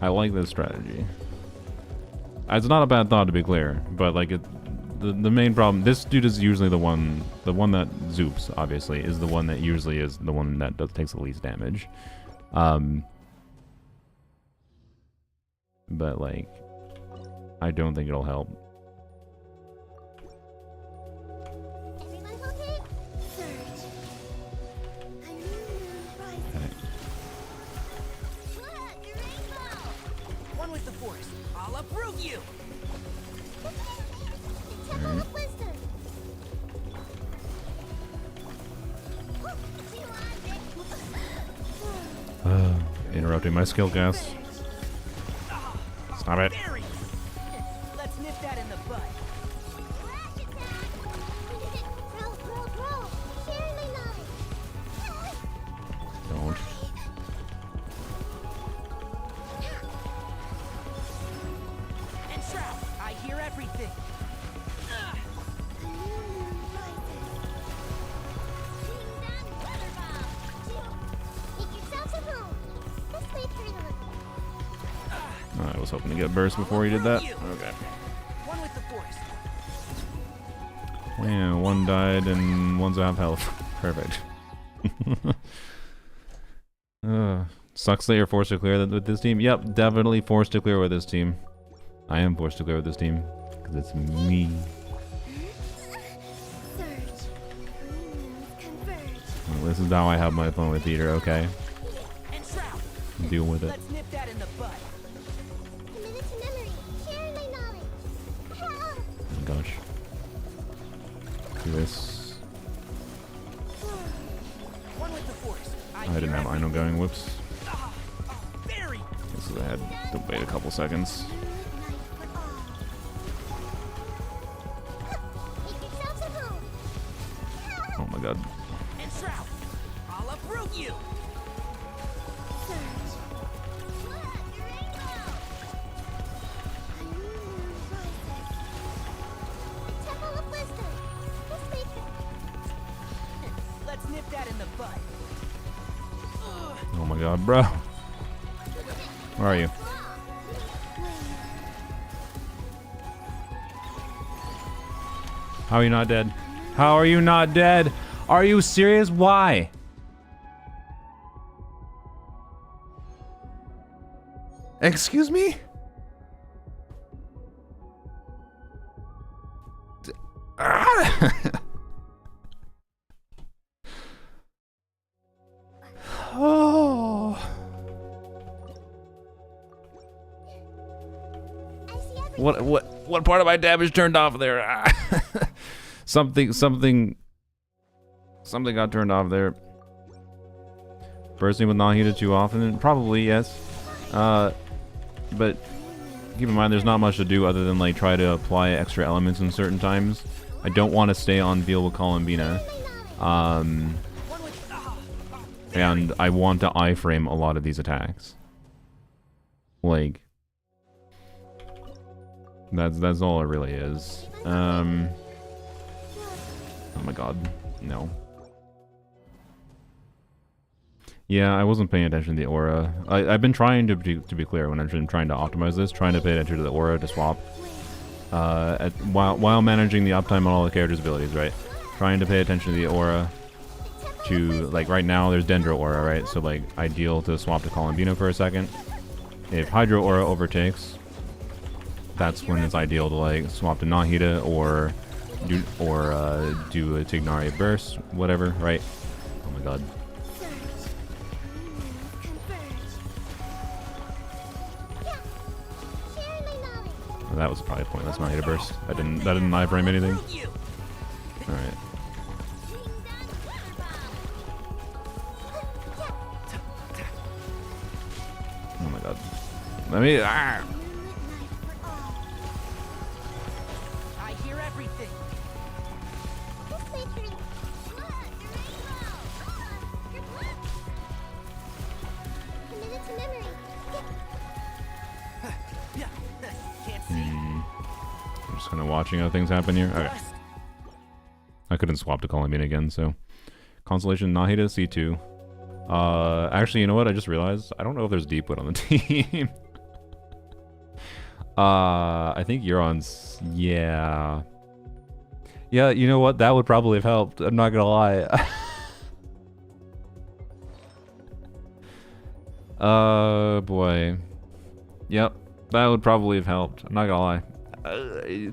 I like this strategy. It's not a bad thought, to be clear, but like the main problem, this dude is usually the one that zoops, obviously, is the one that usually is the one that takes the least damage. But like, I don't think it'll help. Everyone okay? Surge. A new moon rises. Okay. Look, a rainbow! One with the force. I'll uproot you. The Temple of Wisdom. Interrupting my skill cast. Stop it. Very. Let's nip that in the bud. Flash attack! Grow. Sharing my knowledge. Don't. And Shroud, I hear everything. Ugh. A new moon rises. Bring down weather bomb. Make yourselves at home. Let's wait for the look. I was hoping to get burst before he did that. Okay. One with the force. Yeah, one died and one's half health. Perfect. Sucks that you're forced to clear with this team. Yep, definitely forced to clear with this team. I am forced to clear with this team. Because it's me. Surge. New moons converge. Well, this is how I have my fun with theater, okay? And Shroud. Deal with it. Let's nip that in the bud. Committed to memory. Sharing my knowledge. Oh my gosh. Do this. One with the force. I didn't have Ino going, whoops. Very. This is I had to wait a couple seconds. Make yourselves at home. Oh my god. And Shroud. I'll uproot you. Surge. Look, a rainbow. A new moon rises. The Temple of Wisdom. Let's wait for Let's nip that in the bud. Ugh. Oh my god, bro. Where are you? How are you not dead? How are you not dead? Are you serious? Why? Excuse me? What part of my damage turned off there? something got turned off there. Bursting with non-heated too often? Probably, yes. But keep in mind there's not much to do other than like try to apply extra elements in certain times. I don't want to stay on field with Columbina. And I want to iframe a lot of these attacks. Like, that's all it really is. Oh my god, no. Yeah, I wasn't paying attention to the aura. I've been trying to be clear when I've been trying to optimize this, trying to pay attention to the aura to swap. While managing the uptime on all the characters' abilities, right? Trying to pay attention to the aura. To, like, right now there's Dendro aura, right? So, like, ideal to swap to Columbino for a second. If Hydro aura overtakes, that's when it's ideal to, like, swap to Nahida or do a Tignaria burst, whatever, right? Oh my god. Well, that was probably pointless Nahida burst. That didn't iframe anything. Alright. Oh my god. Let me. Ah! I hear everything. Committed to memory. Can't see. I'm just kind of watching how things happen here. Okay. I couldn't swap to Columbine again, so. Constellation Nahida C2. Actually, you know what? I just realized I don't know if there's Deepwood on the team. I think Euron's. Yeah. Yeah, you know what? That would probably have helped. I'm not gonna lie. Boy. Yep. That would probably have helped. I'm not gonna lie.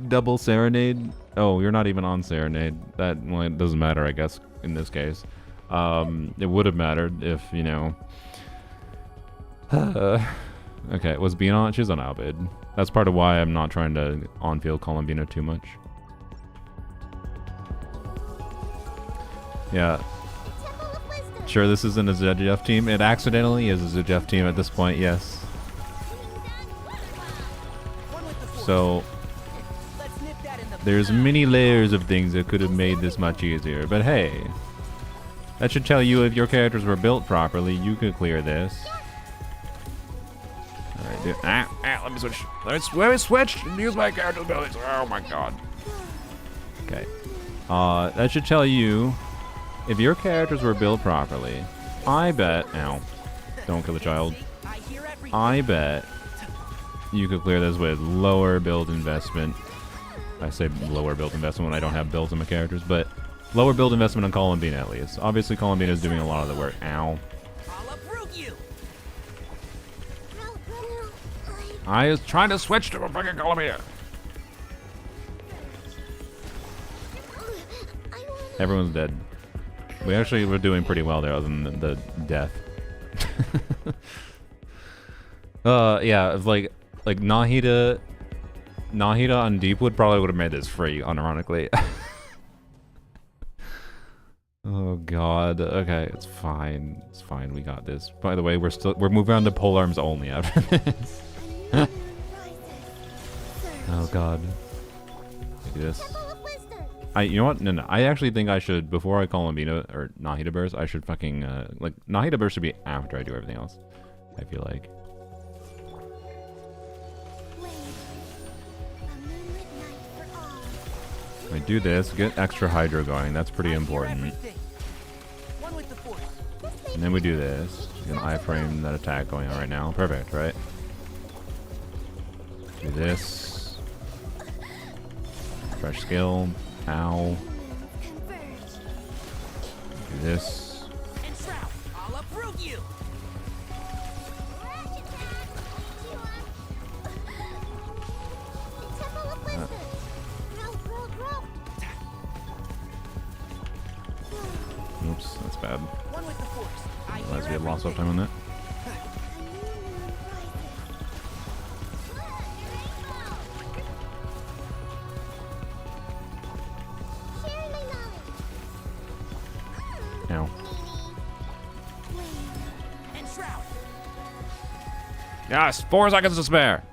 Double Serenade? Oh, you're not even on Serenade. That, well, it doesn't matter, I guess, in this case. It would have mattered if, you know... okay, was Bean on? She's on Albid. That's part of why I'm not trying to on-field Columbina too much. Yeah. Sure, this isn't a ZJF team. It accidentally is a ZJF team at this point, yes. So, there's many layers of things that could have made this much easier, but hey, that should tell you if your characters were built properly, you could clear this. Alright, dude. Let me switch. Let me switch and use my character abilities. Oh my god. Okay. That should tell you if your characters were built properly. I bet. Ow. Don't kill the child. I bet you could clear this with lower build investment. I say lower build investment when I don't have builds in my characters, but lower build investment on Columbina at least. Obviously, Columbina is doing a lot of the work. Ow. I was trying to switch to a fucking Columbina. Everyone's dead. We actually were doing pretty well there, other than the death. Yeah, it's like Nahida on Deepwood probably would have made this free, unironically. Oh god. Okay, it's fine. It's fine. We got this. By the way, we're moving on to Polearms only after this. Oh god. Look at this. You know what? No. I actually think I should, before I call Amina or Nahida Burst, I should fucking like Nahida Burst should be after I do everything else. I feel like. I do this, get extra Hydro going. That's pretty important. And then we do this. Get an iframe that attack going on right now. Perfect, right? Do this. Fresh skill. Ow. Do this. Oops, that's bad. Realize we had lost of time on that. Yes, 4 seconds to spare.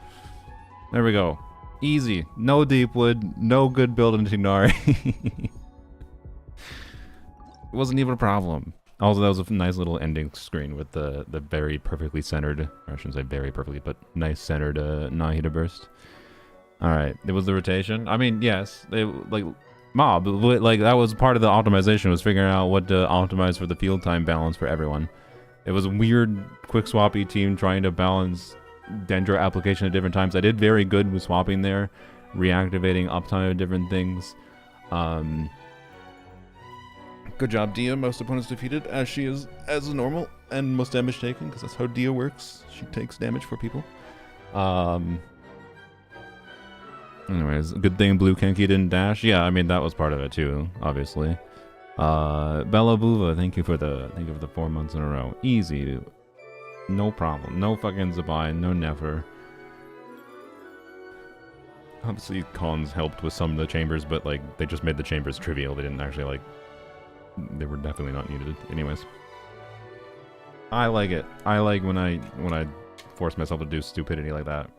There we go. Easy. No deep wood. No good build into Nari. It wasn't even a problem. Also, that was a nice little ending screen with the very perfectly centered, or I shouldn't say very perfectly, but nice centered Nahida burst. Alright, it was the rotation. I mean, yes, they, like, mob, like, that was part of the optimization, was figuring out what to optimize for the field time balance for everyone. It was a weird, quick swappy team trying to balance Dendro application at different times. I did very good with swapping there, reactivating uptime of different things. Good job, Dia. Most opponents defeated, as she is as normal, and most damage taken, because that's how Dia works. She takes damage for people. Anyways, good thing Blue Kenki didn't dash. Yeah, I mean that was part of it too, obviously. Bella Buva, thank you for the 4 months in a row. Easy, no problem. No fucking Zabine, no never. Obviously, cons helped with some of the chambers, but like they just made the chambers trivial. They didn't actually like. They were definitely not needed. Anyways, I like it. I like when I force myself to do stupidity like that.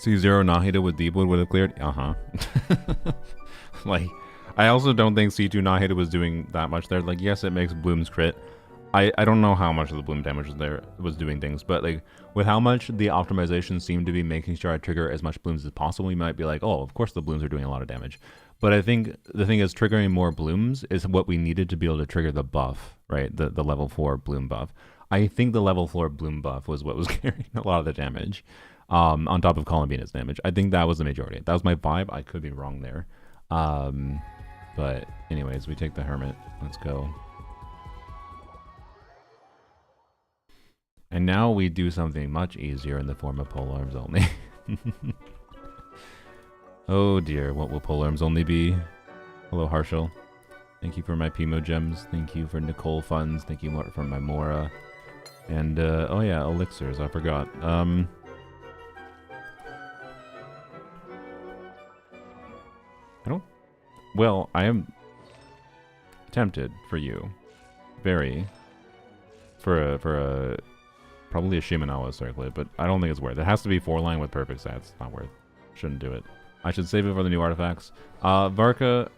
C0 Nahida with Deepwood would have cleared. Like, I also don't think C2 Nahida was doing that much there. Like, yes, it makes Bloom's crit. I don't know how much of the Bloom damage was doing things, but like with how much the optimization seemed to be making sure I trigger as much Blooms as possible, you might be like, oh, of course the Blooms are doing a lot of damage. But I think the thing is, triggering more Blooms is what we needed to be able to trigger the buff, right? The level 4 Bloom buff. I think the level 4 Bloom buff was what was carrying a lot of the damage, on top of Columbina's damage. I think that was the majority. That was my vibe. I could be wrong there. But anyways, we take the Hermit. Let's go. And now we do something much easier in the form of Polearms only. Oh dear, what will Polearms only be? Hello, Harshal. Thank you for my Pimo gems. Thank you for Nicole funds. Thank you for my Mora. And, oh yeah, elixirs, I forgot. Well, I am tempted for you. Very. For a probably a Shimenawa circlet, but I don't think it's worth it. It has to be 4-line with perfect stats. It's not worth. Shouldn't do it. I should save it for the new artifacts. Varka,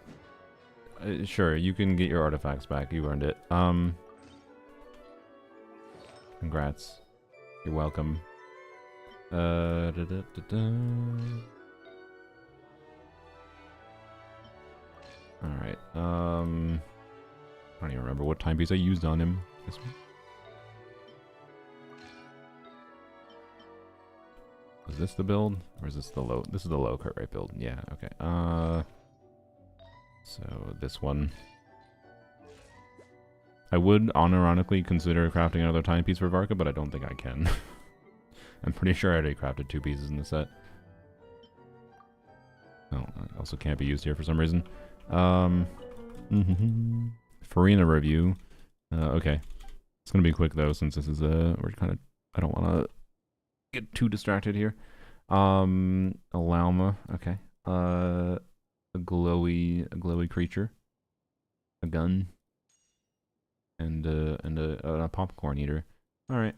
sure, you can get your artifacts back. You earned it. Congrats. You're welcome. Alright, I don't even remember what timepiece I used on him. This one? Is this the build? Or is this the low? This is the low crit rate build. Yeah, okay. So this one. I would unironically consider crafting another timepiece for Varka, but I don't think I can. I'm pretty sure I already crafted 2 pieces in the set. Oh, it also can't be used here for some reason. Farina review. Okay. It's gonna be quick though, since this is we're kind of, I don't want to get too distracted here. A llama, okay. A glowy creature, a gun, and a popcorn eater. All right,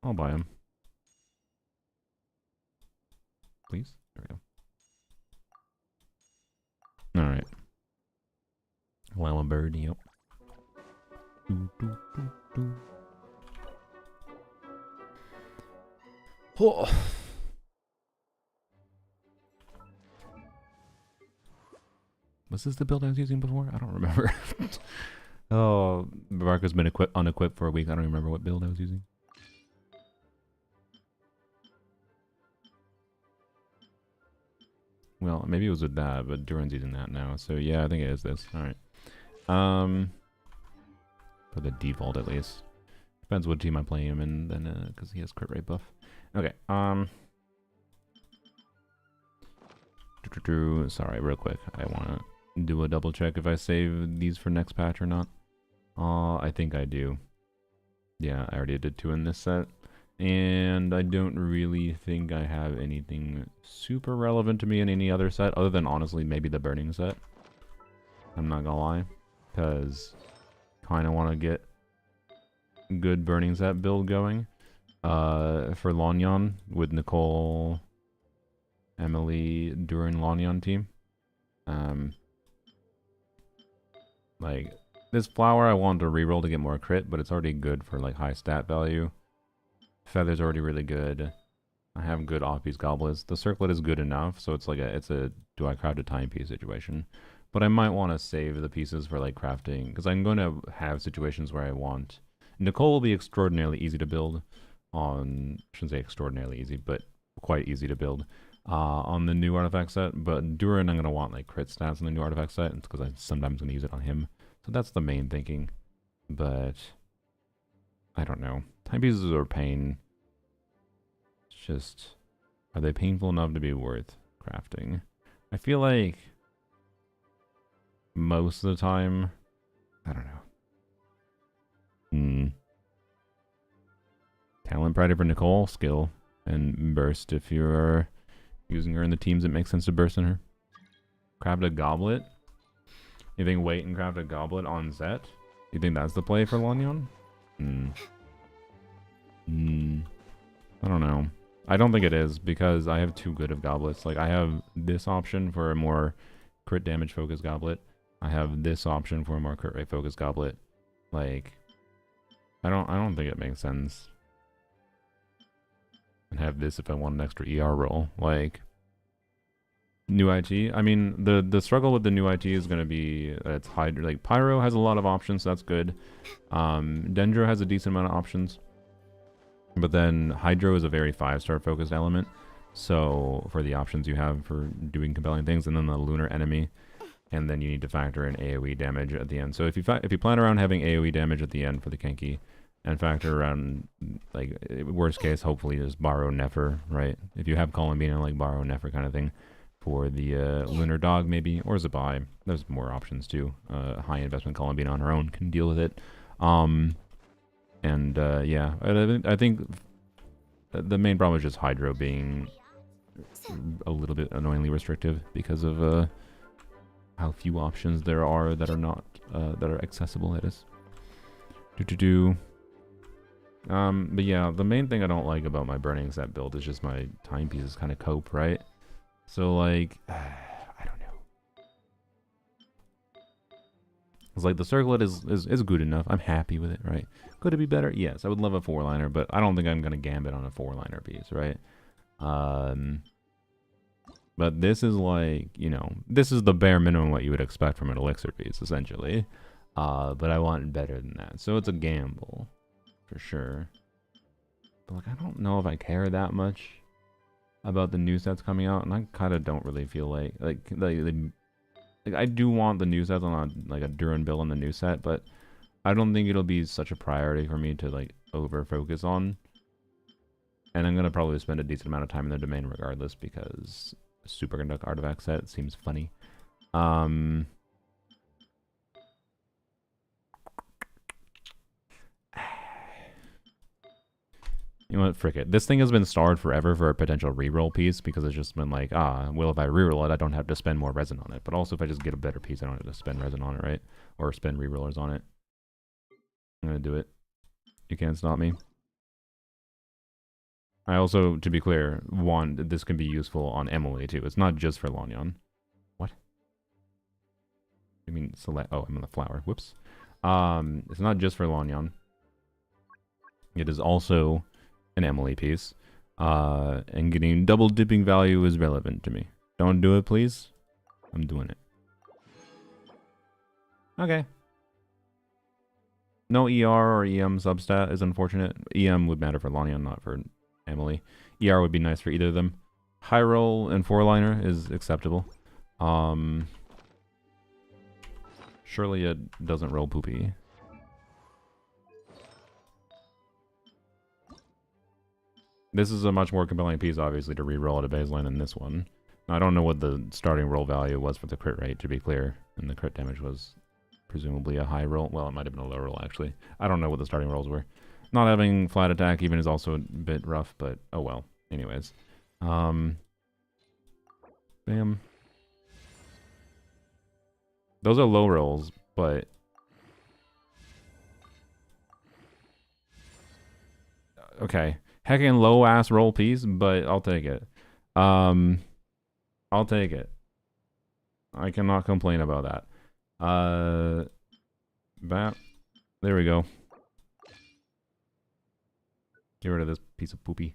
I'll buy them. Please. There we go. All right. Llama bird. Yep. Oh. Was this the build I was using before? I don't remember. Oh, Varka's been unequipped for a week. I don't remember what build I was using. Well, maybe it was with that, but Duran's using that now. So yeah, I think it is this. Alright. For the default at least. Depends what team I'm playing him in, then because he has crit rate buff. Okay, sorry, real quick. I wanna do a double check if I save these for next patch or not. I think I do. Yeah, I already did 2 in this set. And I don't really think I have anything super relevant to me in any other set, other than honestly maybe the burning set. I'm not gonna lie. because kind of want to get good Burning Set build going for Lanyon with Nicole, Emily, Durin, Lanyon team. Like, this flower I want to reroll to get more crit, but it's already good for like high stat value. Feather's already really good. I have good off-piece goblets. The circlet is good enough, so it's like it's a do I craft a timepiece situation. But I might want to save the pieces for like crafting, because I'm going to have situations where I want... Nicole will be extraordinarily easy to build on... I shouldn't say extraordinarily easy, but quite easy to build on the new artifact set. But Durin I'm going to want like crit stats on the new artifact set, because I'm sometimes going to use it on him. So that's the main thinking. But I don't know. Timepieces are pain. It's just... Are they painful enough to be worth crafting? I feel like... most of the time, I don't know. Talent Pride for Nicole, skill, and burst if you're using her in the teams it makes sense to burst in her. Craft a goblet. You think wait and craft a goblet on Zet? You think that's the play for Lanyon? I don't know. I don't think it is, because I have too good of goblets. Like, I have this option for a more crit damage focused goblet. I have this option for a more crit rate focused goblet. Like, I don't think it makes sense. And have this if I want an extra ER roll. Like, new IT. I mean, the struggle with the new IT is going to be it's Hydro. Like, Pyro has a lot of options, so that's good. Dendro has a decent amount of options. But then Hydro is a very 5-star focused element. So, for the options you have for doing compelling things, and then the Lunar enemy. And then you need to factor in AoE damage at the end. So if you plan around having AoE damage at the end for the Kenki, and factor around, like, worst case, hopefully just borrow Nefer, right? If you have Columbina, like, borrow Nefer kind of thing for the Lunar Dog, maybe, or Zabai. There's more options, too. High investment Columbina on her own can deal with it. Yeah, I think the main problem is just Hydro being a little bit annoyingly restrictive because of how few options there are that are not that are accessible. It is. But yeah, the main thing I don't like about my Burning Set build is just my timepieces kind of cope, right? So like, I don't know. It's like the circlet is good enough. I'm happy with it, right? Could it be better? Yes, I would love a 4-liner, but I don't think I'm gonna gambit on a 4-liner piece, right? But this is like, you know, this is the bare minimum what you would expect from an elixir piece, essentially. But I want better than that. So it's a gamble, for sure. But like, I don't know if I care that much about the new sets coming out, and I kind of don't really feel like I do want the new sets on like a Durin build on the new set, but I don't think it'll be such a priority for me to like over focus on. And I'm gonna probably spend a decent amount of time in the domain regardless, because Superconduct artifact set seems funny. You know what, frick it. This thing has been starred forever for a potential reroll piece, because it's just been like, well, if I reroll it, I don't have to spend more resin on it. But also, if I just get a better piece, I don't have to spend resin on it, right? Or spend rerollers on it. I'm gonna do it. You can't stop me. I also, to be clear, want this can be useful on Emily too. It's not just for Lanyon. What? I mean, select. Oh, I'm on the flower. Whoops. It's not just for Lanyon. It is also an Emily piece. And getting double dipping value is relevant to me. Don't do it, please. I'm doing it. Okay. No ER or EM substat is unfortunate. EM would matter for Lanyon, not for Emily. ER would be nice for either of them. High roll and 4-liner is acceptable. Surely it doesn't roll poopy. This is a much more compelling piece, obviously, to re-roll at a baseline than this one. Now, I don't know what the starting roll value was for the crit rate, to be clear. And the crit damage was presumably a high roll. Well, it might have been a low roll, actually. I don't know what the starting rolls were. Not having flat attack even is also a bit rough, but oh well. Anyways. Bam. Those are low rolls, but okay. Heckin' low ass roll piece, but I'll take it. I'll take it. I cannot complain about that. There we go. Get rid of this piece of poopy.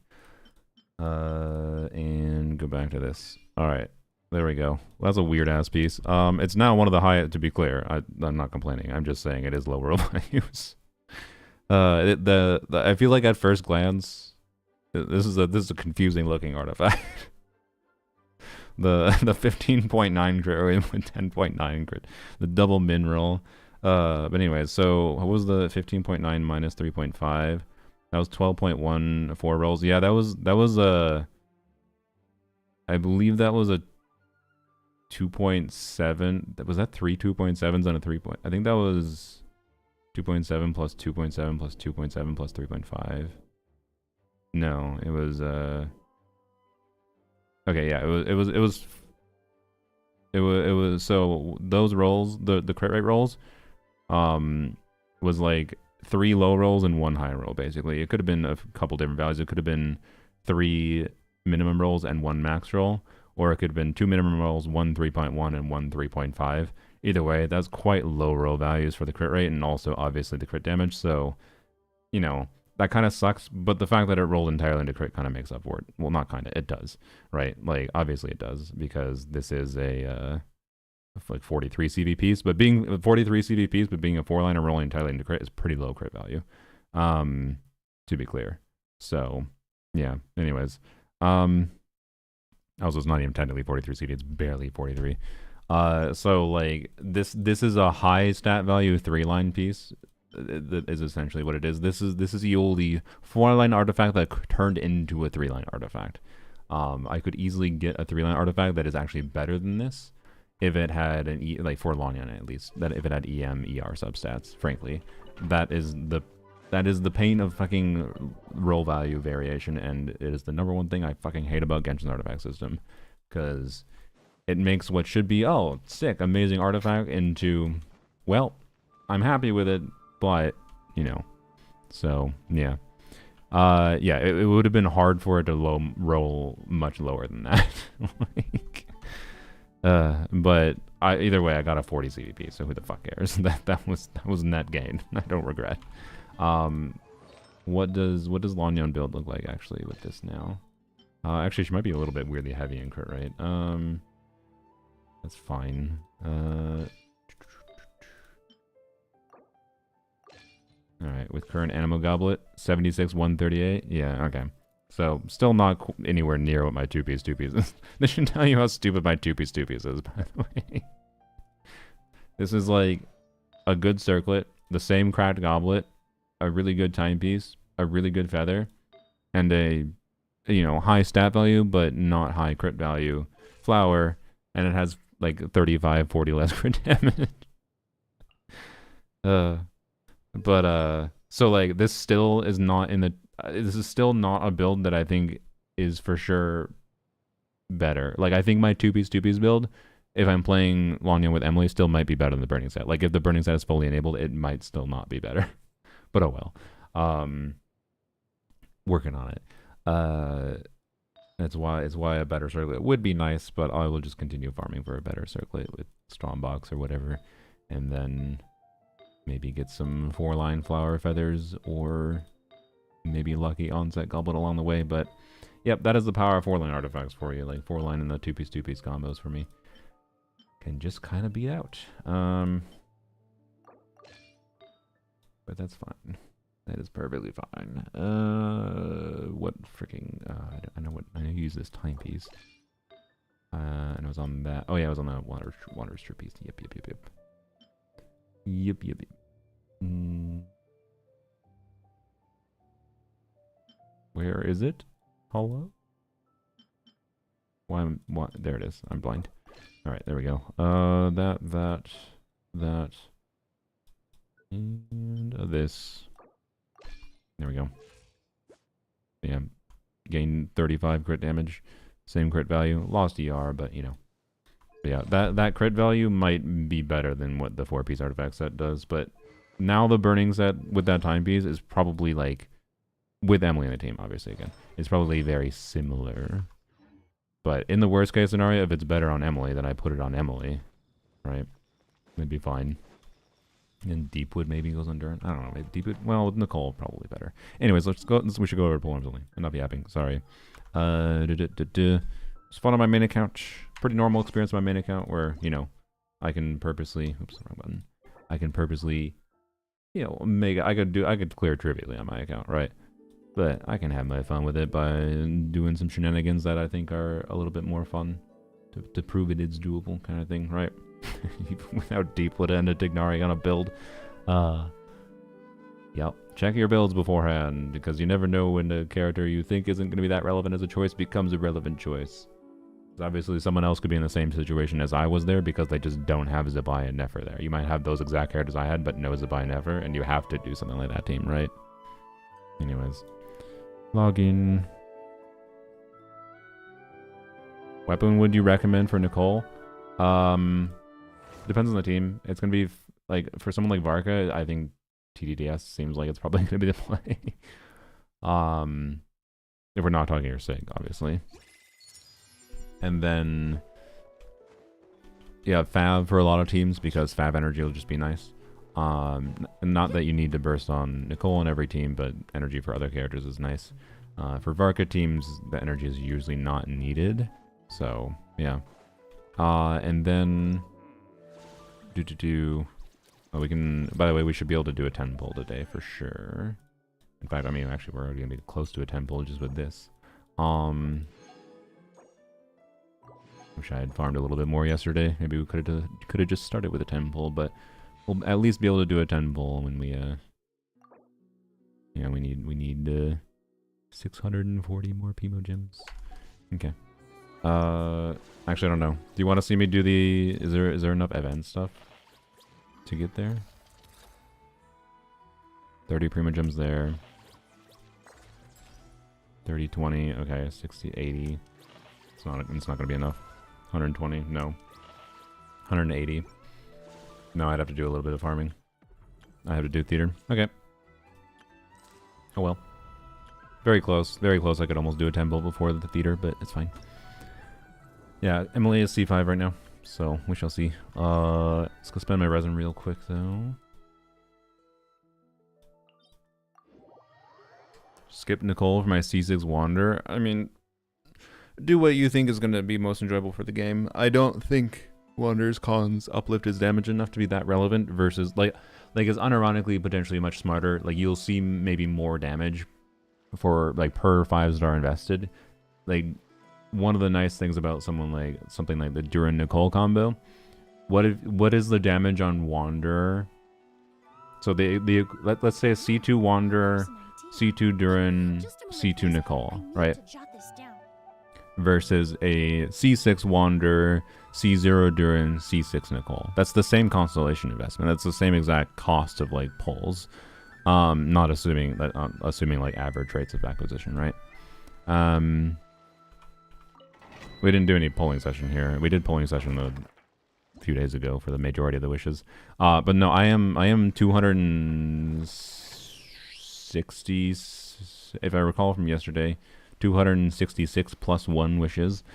And go back to this. Alright. There we go. Well, that's a weird ass piece. It's now one of the highest, to be clear. I'm not complaining. I'm just saying it is low roll values. I feel like at first glance, this is a confusing looking artifact. the 15.9 crit rate with 10.9 crit, the double min roll. But anyways, so what was the 15.9 minus 3.5? That was 12.1 4 rolls. Yeah, that was a, I believe that was a 2.7. Was that 3 2.7s on a 3 point? I think that was 2.7 plus 2.7 plus 2.7 plus 3.5. No, it was okay, yeah, it was so those rolls, the crit rate rolls was like 3 low rolls and 1 high roll basically. It could have been a couple different values. It could have been 3 minimum rolls and 1 max roll, or it could have been 2 minimum rolls, 1 3.1 and 1 3.5. Either way, that's quite low roll values for the crit rate and also obviously the crit damage. So, you know, that kind of sucks, but the fact that it rolled entirely into crit kind of makes up for it. Well, not kind of, it does, right? Like, obviously it does, because this is a, like 43 CV piece, but being 43 CV piece, but being a 4-liner rolling entirely into crit is pretty low crit value, to be clear. So, yeah, anyways. Also, it's not even technically 43 CV, it's barely 43. So, like, this is a high stat value 3-line piece. That is essentially what it is. This is the oldie 4-line artifact that turned into a 3-line artifact. I could easily get a 3-line artifact that is actually better than this if it had an like for Lanyan at least. That if it had EM ER substats. Frankly, that is the pain of fucking roll value variation, and it is the number one thing I fucking hate about Genshin's artifact system, because it makes what should be sick amazing artifact into, well, I'm happy with it. But, you know, so, yeah. Yeah, it would have been hard for it to roll much lower than that. But either way, I got a 40 CVP, so who the fuck cares? That was net gain. I don't regret. What does Lanyan build look like, actually, with this now? Actually, she might be a little bit weirdly heavy in crit, right? That's fine. Alright, with current Animo Goblet, 76, 138. Yeah, okay. So, still not anywhere near what my 2-piece is. This should tell you how stupid my 2-piece is, by the way. This is like a good circlet, the same cracked goblet, a really good timepiece, a really good feather, and a, you know, high stat value, but not high crit value flower, and it has like 35, 40 less crit damage. But so like this still is not in the this is still not a build that I think is for sure better. Like I think my 2-piece build, if I'm playing Lanyan with Emily, still might be better than the burning set. Like if the burning set is fully enabled, it might still not be better. But oh well. Working on it. That's why a better circlet would be nice, but I will just continue farming for a better circlet with Strongbox or whatever, and then maybe get some 4-line flower feathers, or maybe lucky onset goblet along the way. But yep, that is the power of 4-line artifacts for you. Like 4-line and the 2-piece combos for me can just kind of beat out. But that's fine. That is perfectly fine. What freaking? I know you use this timepiece. And it was on that. Oh yeah, it was on the water strip piece. Yep. Yep. Where is it? Hello? Why? There it is. I'm blind. All right, there we go. That, and this. There we go. Yeah, gain 35 crit damage, same crit value. Lost ER, but you know. But yeah, that crit value might be better than what the 4-piece artifact set does, but now the burning set with that timepiece is probably like with Emily in the team, obviously, again. It's probably very similar. But in the worst case scenario, if it's better on Emily, then I put it on Emily. Right? It'd be fine. And Deepwood maybe goes on Durant. I don't know. Maybe Deepwood. Well, with Nicole, probably better. Anyways, let's go. We should go over to Polearms only. And not be yapping. Sorry. It's fun on my main account. Pretty normal experience on my main account where, you know, I can purposely... Oops, wrong button. I can purposely, you know, I could clear trivially on my account, right? But I can have my fun with it by doing some shenanigans that I think are a little bit more fun to prove it is doable, kind of thing, right? Without Deepwood and a Dignari on a build. Yep. Check your builds beforehand, because you never know when the character you think isn't going to be that relevant as a choice becomes a relevant choice. Obviously, someone else could be in the same situation as I was there because they just don't have Zabai and Nefer there. You might have those exact characters I had, but no Zabai and Nefer, and you have to do something like that team, right? Anyways. Login. Weapon would you recommend for Nicole? Depends on the team. It's going to be, like, for someone like Varka, I think TDDS seems like it's probably going to be the play. If we're not talking your sig, obviously. And then, yeah, Fab for a lot of teams because Fab energy will just be nice. Not that you need to burst on Nicole on every team, but energy for other characters is nice. For Varka teams, the energy is usually not needed. So, yeah. And then, oh, we can, by the way, we should be able to do a 10 pull today for sure. In fact, I mean, actually, we're already going to be close to a 10 pull just with this. Wish I had farmed a little bit more yesterday. Maybe we could have just started with a 10 pull, but we'll at least be able to do a 10 pull when we yeah, we need 640 more Pimo gems. Okay. Actually, I don't know. Do you want to see me do the? Is there enough event stuff to get there? 30 Primo gems there. 30, 20. Okay, 60, 80. It's not gonna be enough. 120, no. 180. No, I'd have to do a little bit of farming. I have to do theater. Okay. Oh well. Very close. Very close. I could almost do a 10 pull before the theater, but it's fine. Yeah, Emily is C5 right now, so we shall see. Let's go spend my resin real quick, though. Skip Nicole for my C6 Wander. I mean... do what you think is going to be most enjoyable for the game. I don't think Wander's Con's uplift is damage enough to be that relevant versus, like is unironically potentially much smarter. Like, you'll see maybe more damage for, like, per 5-star invested. Like, one of the nice things about something like the Duran Nicole combo, what is the damage on Wanderer? So let's say a C2 Wanderer, C2 Duran, C2 Nicole, right? Versus a C6 Wanderer, C0 Duran, C6 Nicole. That's the same constellation investment. That's the same exact cost of, like, pulls. Not assuming that, assuming like average rates of acquisition, right? We didn't do any polling session here. We did polling session a few days ago for the majority of the wishes. But no, I am 260, if I recall from yesterday, 266 plus 1 wishes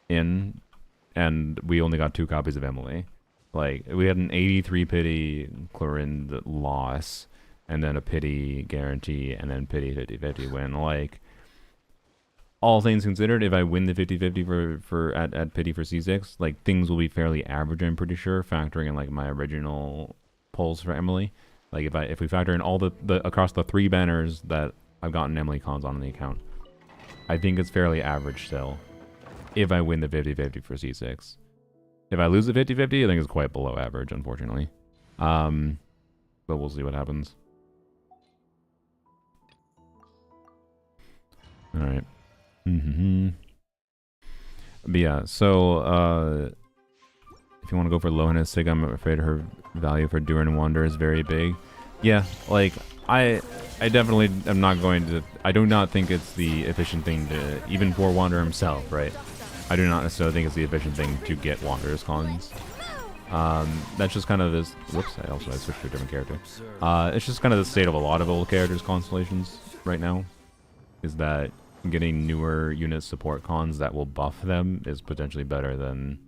in, and we only got 2 copies of Emily. Like, we had an 83 pity Clorinda loss, and then a pity guarantee, and then pity 50-50 win. Like, all things considered, if I win the 50-50 for at pity for C6, like, things will be fairly average, I'm pretty sure, factoring in, like, my original polls for Emily. Like, if we factor in all the across the 3 banners that I've gotten Emily cons on the account, I think it's fairly average still if I win the 50-50 for C6. If I lose the 50-50, I think it's quite below average, unfortunately. But we'll see what happens. Alright. But yeah, so if you want to go for Lohan's Sig, I'm afraid her value for Duran and Wander is very big. Yeah, like, I definitely am not going to... I do not think it's the efficient thing to... Even for Wander himself, right? I do not necessarily think it's the efficient thing to get Wander's cons. That's just kind of this. Whoops! I switched to a different character. It's just kind of the state of a lot of old characters' constellations right now. Is that getting newer unit support cons that will buff them is potentially better than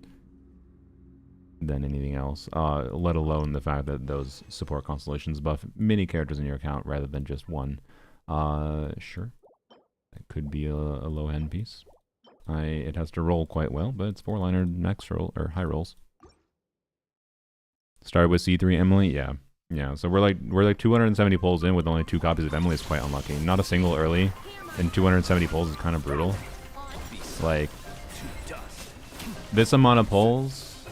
anything else. Let alone the fact that those support constellations buff many characters in your account rather than just one. Sure. That could be a low end piece. It has to roll quite well, but it's 4-liner max roll or high rolls. Started with C3 Emily, yeah. So we're like 270 pulls in with only 2 copies of Emily is quite unlucky. Not a single early, and 270 pulls is kind of brutal. Like this amount of pulls,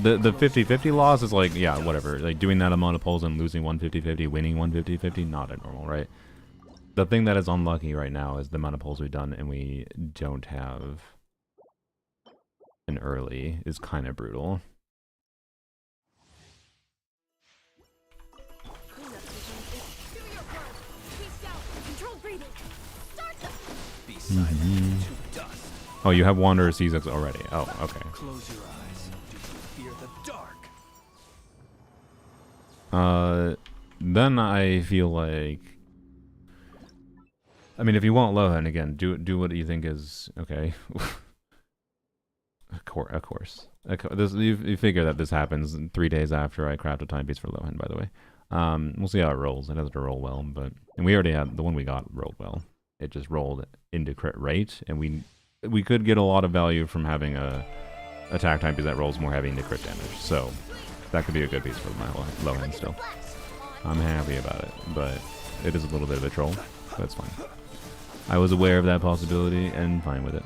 the 50-50 loss is like, yeah, whatever. Like doing that amount of pulls and losing 150-50, winning 150-50, not a normal, right? The thing that is unlucky right now is the amount of pulls we've done and we don't have an early is kind of brutal. Oh, you have Wanderer C6 already. Oh, okay. Close your eyes. Do you fear the dark? Then I feel like, I mean, if you want Lohan again, do what you think is okay. Of course. You figure that this happens 3 days after I craft a timepiece for Lohan, by the way. We'll see how it rolls. It has to roll well, and we already had the one we got rolled well. It just rolled into crit rate, and we could get a lot of value from having a attack timepiece that rolls more heavy into crit damage. So that could be a good piece for my Lohan still. I'm happy about it, but it is a little bit of a troll. That's fine. I was aware of that possibility and fine with it.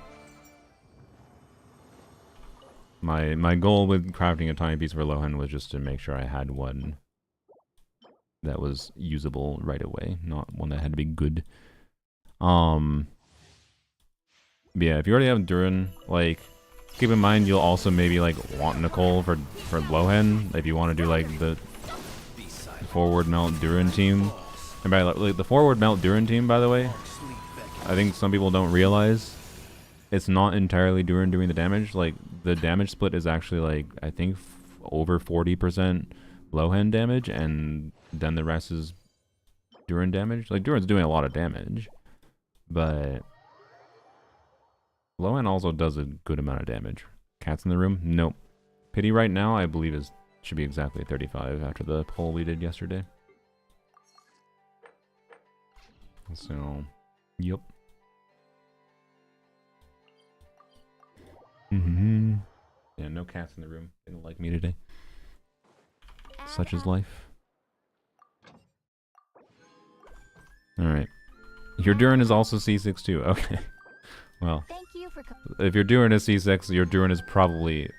My goal with crafting a timepiece for Lohan was just to make sure I had one that was usable right away, not one that had to be good. Yeah, if you already have Durin, like, keep in mind you'll also maybe like want Nicole for Lohan if you want to do like the forward melt Durin team. And by like the forward melt Durin team, by the way, I think some people don't realize it's not entirely Durin doing the damage. Like the damage split is actually like I think over 40% Lohan damage, and then the rest is Durin damage. Like Durin's doing a lot of damage, but Lohan also does a good amount of damage. Cats in the room? Nope. Pity right now I believe should be exactly 35 after the poll we did yesterday. So, yep. Yeah, no cats in the room. They don't like me today. Such is life. Alright. Your Durin is also C6 too. Okay. Well, if you're doing a C6, your Durin is probably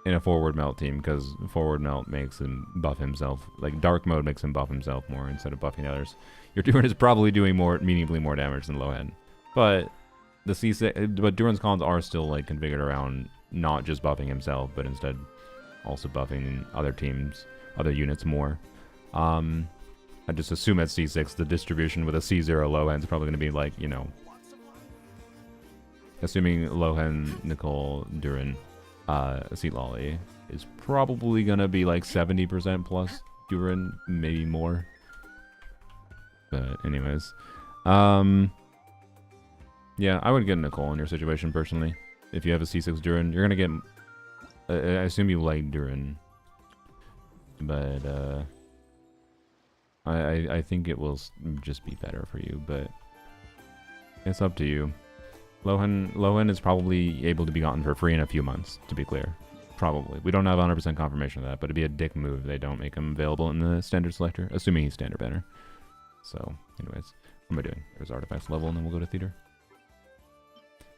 in a forward melt team, because forward melt makes him buff himself. Like dark mode makes him buff himself more instead of buffing others. Your Durin is probably doing meaningfully more damage than Lohan. But the C6, but Durin's cons are still like configured around not just buffing himself, but instead also buffing other teams, other units more. I just assume at C6 the distribution with a C0 Lohan is probably going to be like, you know, assuming Lohan, Nicole, Durin, Seat Lolly is probably going to be like 70% plus Durin, maybe more. But anyways, yeah, I would get Nicole in your situation personally. If you have a C6 Durin, you're going to get, I assume you like Durin, but I think it will just be better for you, but it's up to you. Lohan is probably able to be gotten for free in a few months, to be clear. Probably. We don't have 100% confirmation of that, but it'd be a dick move if they don't make him available in the standard selector, assuming he's standard banner. So, anyways, what am I doing? There's artifacts level, and then we'll go to theater.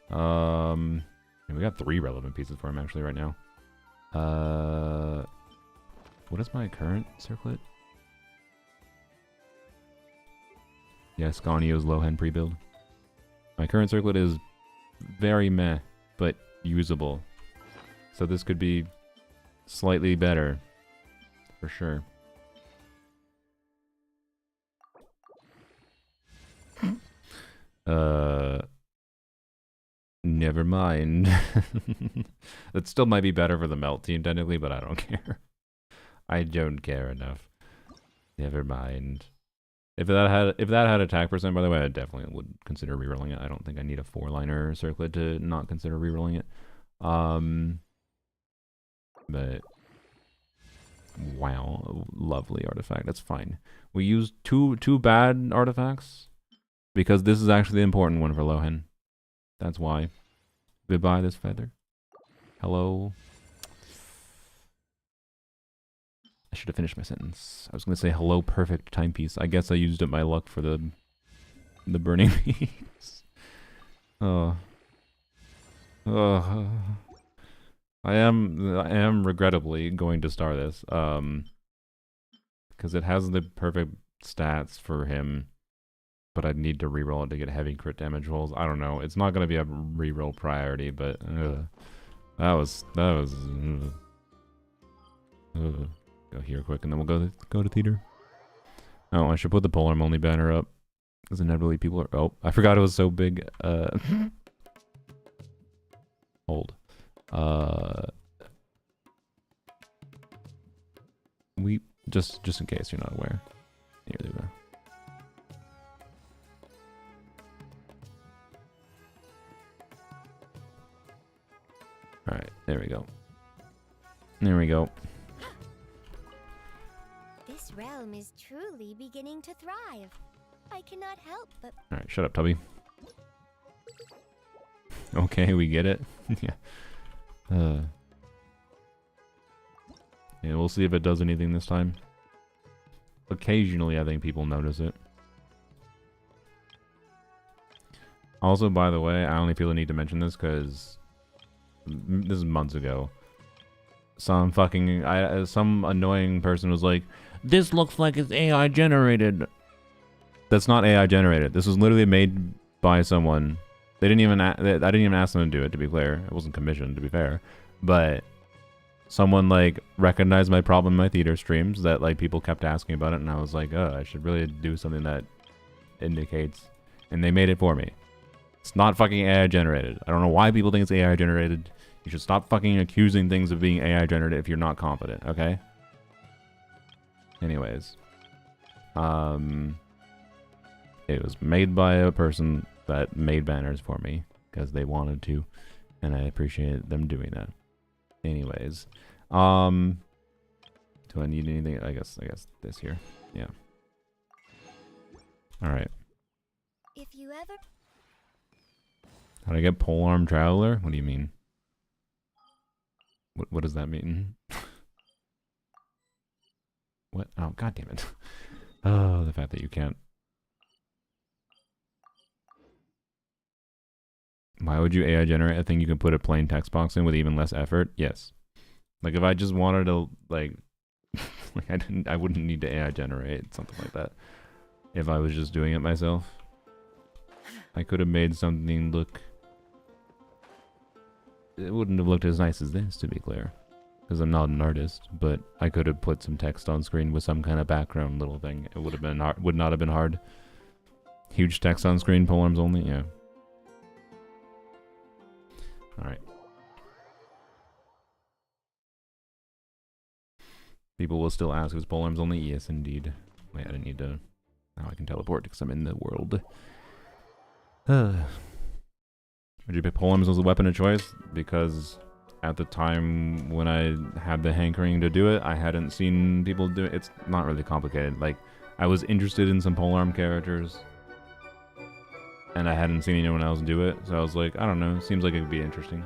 We got 3 relevant pieces for him, actually, right now. What is my current circlet? Yeah, Scanio's Lohan pre-build. My current circlet is very meh, but usable. So this could be slightly better, for sure. Never mind. That still might be better for the melt team technically, but I don't care. I don't care enough. Never mind. If that had attack percent, by the way, I definitely would consider rerolling it. I don't think I need a 4-liner circlet to not consider rerolling it. But wow, lovely artifact. That's fine. We used two bad artifacts because this is actually the important one for Lohan. That's why. Goodbye, this feather. Hello. I should have finished my sentence. I was gonna say hello, perfect timepiece. I guess I used up my luck for the burning piece. Oh. Oh. I am regrettably going to star this. Because it has the perfect stats for him. But I'd need to reroll it to get heavy crit damage rolls. I don't know. It's not going to be a reroll priority, but that was. Go here quick, and then we'll go to theater. Oh, I should put the Polearm only banner up, because inevitably people are. Oh, I forgot it was so big. Hold. We just in case you're not aware. Here they go. Alright, there we go. There we go. This realm is truly beginning to thrive. I cannot help but... Alright, shut up, Tubby. Okay, we get it. Yeah. Yeah, we'll see if it does anything this time. Occasionally, I think people notice it. Also, by the way, I only feel the need to mention this because... this is months ago. Some annoying person was like, "This looks like it's AI generated." That's not AI generated. This was literally made by someone. They didn't even. I didn't even ask them to do it. To be clear, it wasn't commissioned. To be fair, but someone like recognized my problem in my theater streams that like people kept asking about it, and I was like, "Oh, I should really do something that indicates." And they made it for me. It's not fucking AI generated. I don't know why people think it's AI generated. You should stop fucking accusing things of being AI generated if you're not confident, okay? Anyways. It was made by a person that made banners for me because they wanted to, and I appreciate them doing that. Anyways. Do I need anything? I guess this here. Yeah. Alright. If you ever... How do I get Polearm Traveler? What do you mean? What does that mean? What? Oh, god damn it. Oh, the fact that you can't. Why would you AI generate a thing you can put a plain text box in with even less effort? Yes. Like if I just wanted to like I wouldn't need to AI generate something like that. If I was just doing it myself. I could have made something look... It wouldn't have looked as nice as this, to be clear. Because I'm not an artist, but I could have put some text on screen with some kind of background little thing. It would have been hard, would not have been hard. Huge text on screen, Polearms only, yeah. Alright. People will still ask, is Polearms only? Yes, indeed. Wait, I didn't need to... Now I can teleport because I'm in the world. Would you pick Polearms as a weapon of choice? Because at the time when I had the hankering to do it, I hadn't seen people do it. It's not really complicated. Like, I was interested in some polearm characters, and I hadn't seen anyone else do it, so I was like, I don't know, seems like it would be interesting.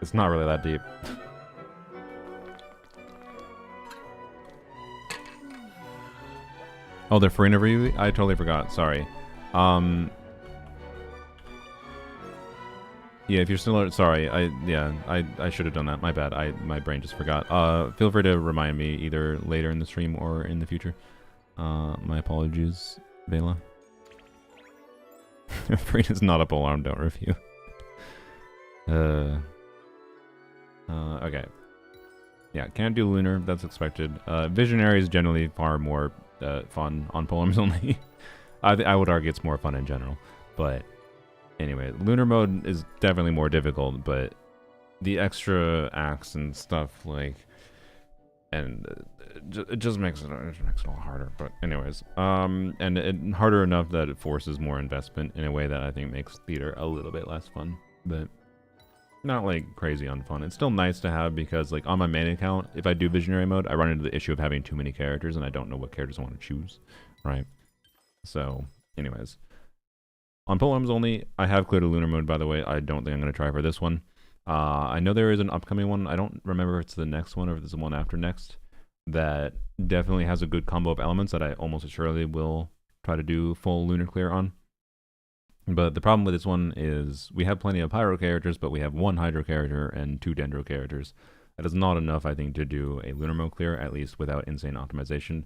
It's not really that deep. Oh, they're free in a review? I totally forgot, sorry. Yeah, if you're still... Sorry, I should have done that. My bad. My brain just forgot. Feel free to remind me either later in the stream or in the future. My apologies, Vela. Freda's not a polearm, don't review. Okay. Yeah, can't do Lunar. That's expected. Visionary is generally far more fun on polearms only. I would argue it's more fun in general, but... Anyway, Lunar mode is definitely more difficult, but the extra acts and stuff, like, and it just makes it a lot harder. But anyways, and it harder enough that it forces more investment in a way that I think makes theater a little bit less fun, but not like crazy unfun. It's still nice to have because, like, on my main account, if I do visionary mode, I run into the issue of having too many characters and I don't know what characters I want to choose, right? So, anyways. On Polearms only, I have cleared a Lunar mode, by the way. I don't think I'm going to try for this one. I know there is an upcoming one. I don't remember if it's the next one or if it's the one after next. That definitely has a good combo of elements that I almost assuredly will try to do full Lunar clear on. But the problem with this one is we have plenty of Pyro characters, but we have one Hydro character and 2 Dendro characters. That is not enough, I think, to do a Lunar mode clear, at least without insane optimization.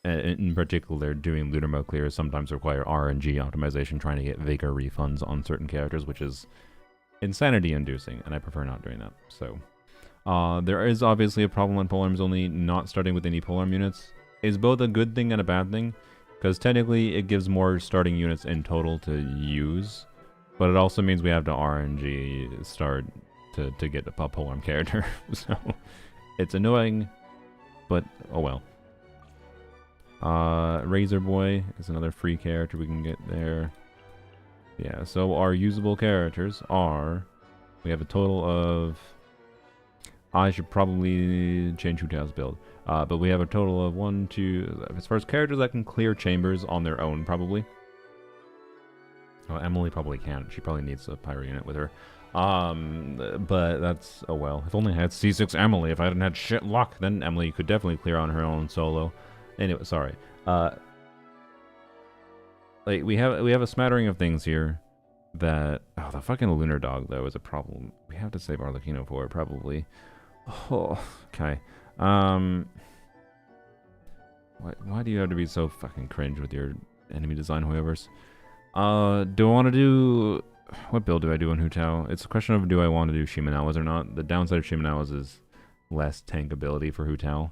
In particular, doing Lunar mode clears sometimes require RNG optimization, trying to get Vega refunds on certain characters, which is insanity-inducing, and I prefer not doing that. So, there is obviously a problem on Polearms only. Not starting with any Polearm units is both a good thing and a bad thing, because technically it gives more starting units in total to use, but it also means we have to RNG start to get a Polearm character. So, it's annoying, but oh well. Razor Boy is another free character we can get there. Yeah, so our usable characters are... We have a total of... I should probably change Hu Tao's build. But we have a total of 1, 2... As far as characters that can clear chambers on their own, probably. Oh, Emily probably can't. She probably needs a Pyro unit with her. But that's... Oh well. If only I had C6 Emily. If I hadn't had shit luck, then Emily could definitely clear on her own solo. Anyway, sorry. Like we have a smattering of things here that the fucking Lunar dog though is a problem. We have to save Arlecchino for it probably. Oh, okay. Why do you have to be so fucking cringe with your enemy design hoovers? Do I want to do what build do I do on Hu Tao? It's a question of do I want to do Shimenawas or not. The downside of Shimenawas is less tank ability for Hu Tao.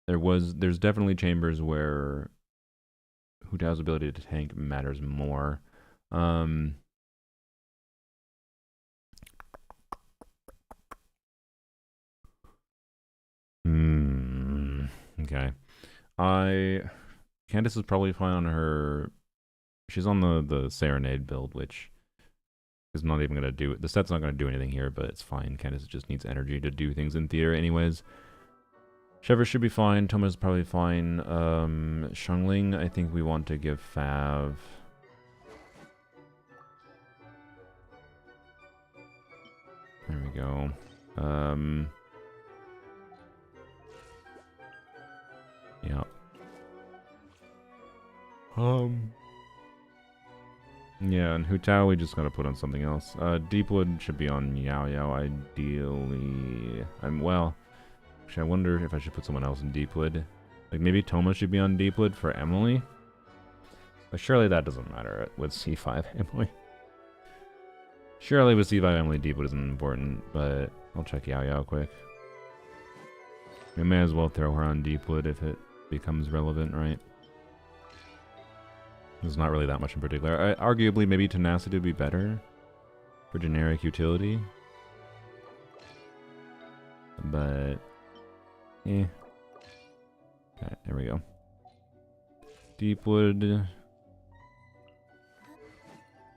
There's definitely chambers where Hu Tao's ability to tank matters more. Okay. Candace is probably fine on her. She's on the Serenade build, which is not even gonna do it. The set's not gonna do anything here, but it's fine. Candace just needs energy to do things in theater, anyways. Shevers should be fine. Thoma's probably fine. Shungling, I think we want to give Fav. There we go. Yeah. Yeah, and Hu Tao we just gotta put on something else. Deepwood should be on Yao Yao, ideally. Well... Actually, I wonder if I should put someone else in Deepwood. Like, maybe Toma should be on Deepwood for Emily? But surely that doesn't matter with C5 Emily. Surely with C5 Emily, Deepwood isn't important, but I'll check Yao Yao quick. We may as well throw her on Deepwood if it becomes relevant, right? There's not really that much in particular. Arguably, maybe Tenacity would be better for generic utility. But... yeah. Okay, there we go. Deepwood.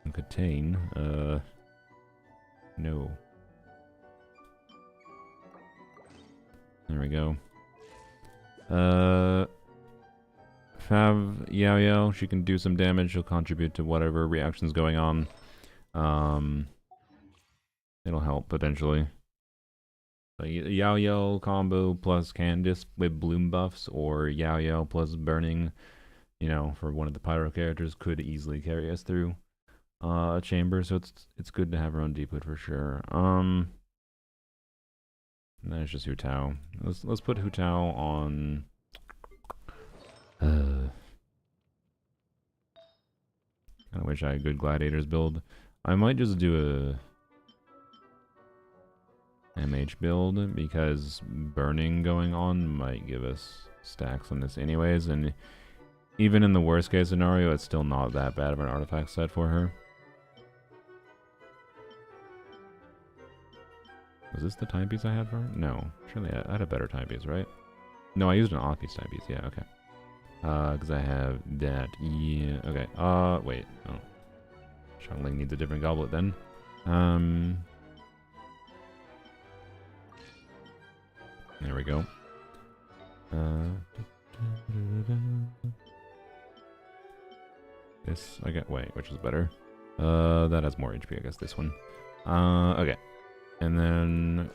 And Contain. No. There we go. Fav Yao Yao, she can do some damage. She'll contribute to whatever reaction's going on. It'll help potentially. So Yao Yao combo plus Candice with bloom buffs, or Yao Yao plus burning, you know, for one of the pyro characters could easily carry us through a chamber. So it's good to have her on Deepwood for sure. And then it's just Hu Tao. Let's put Hu Tao on. I wish I had a good gladiators build. I might just do a MH build because burning going on might give us stacks on this anyways, and even in the worst case scenario, it's still not that bad of an artifact set for her. Was this the timepiece I had for her? No. Surely I had a better timepiece, right? No, I used an off-piece timepiece. Yeah, okay. Because I have that. Yeah, okay. Wait. Oh. Xiangling needs a different goblet then. There we go. This, I get, wait, which is better? That has more HP, I guess, this one. Okay. And then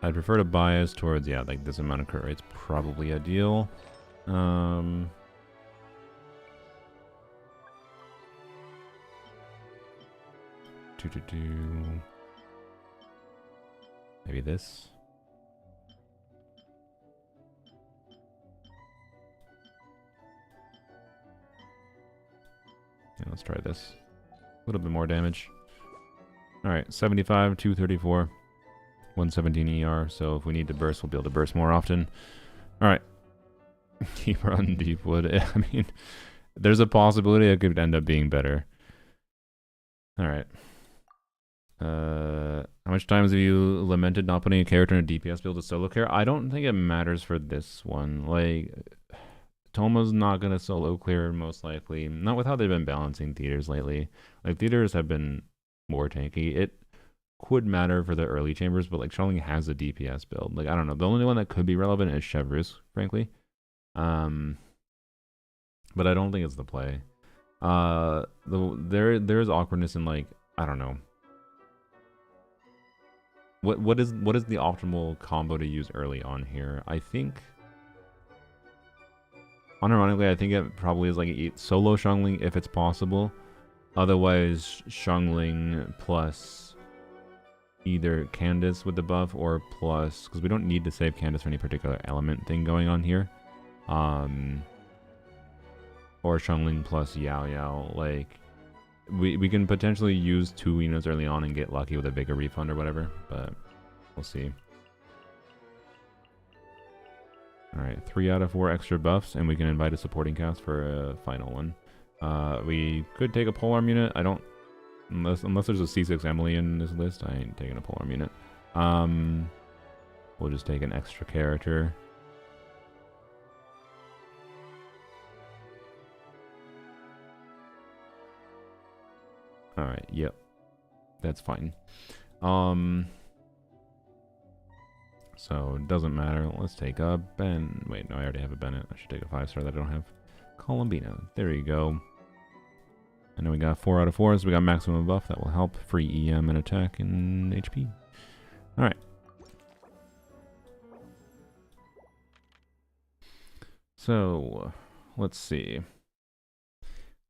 I'd prefer to bias towards, yeah, like this amount of crit rate's probably ideal. Maybe this. Yeah, let's try this. A little bit more damage. Alright, 75, 234, 117 ER. So if we need to burst, we'll be able to burst more often. Alright. Keeper on Deepwood. I mean, there's a possibility it could end up being better. Alright. How much times have you lamented not putting a character in a DPS build to solo care? I don't think it matters for this one. Like, Toma's not going to solo clear, most likely. Not with how they've been balancing theaters lately. Like, theaters have been more tanky. It could matter for the early chambers, but, like, Xiangling has a DPS build. Like, I don't know. The only one that could be relevant is Chevreuse, frankly. But I don't think it's the play. There's awkwardness in, like, I don't know. What is the optimal combo to use early on here? I think, unironically, I think it probably is like solo Xiangling if it's possible. Otherwise, Xiangling plus either Candace with the buff or plus, because we don't need to save Candace for any particular element thing going on here. Or Xiangling plus Yao Yao. Like, we can potentially use 2 units early on and get lucky with a bigger refund or whatever, but we'll see. Alright, 3 out of 4 extra buffs, and we can invite a supporting cast for a final one. We could take a polearm unit. I don't, unless there's a C6 Emily in this list, I ain't taking a polearm unit. We'll just take an extra character. Alright, yep. That's fine. So, it doesn't matter. Let's take a Ben. Wait, no, I already have a Bennett. I should take a 5-star that I don't have. Columbina. There you go. And then we got 4 out of 4, so we got maximum buff. That will help. Free EM and attack and HP. Alright. So, let's see.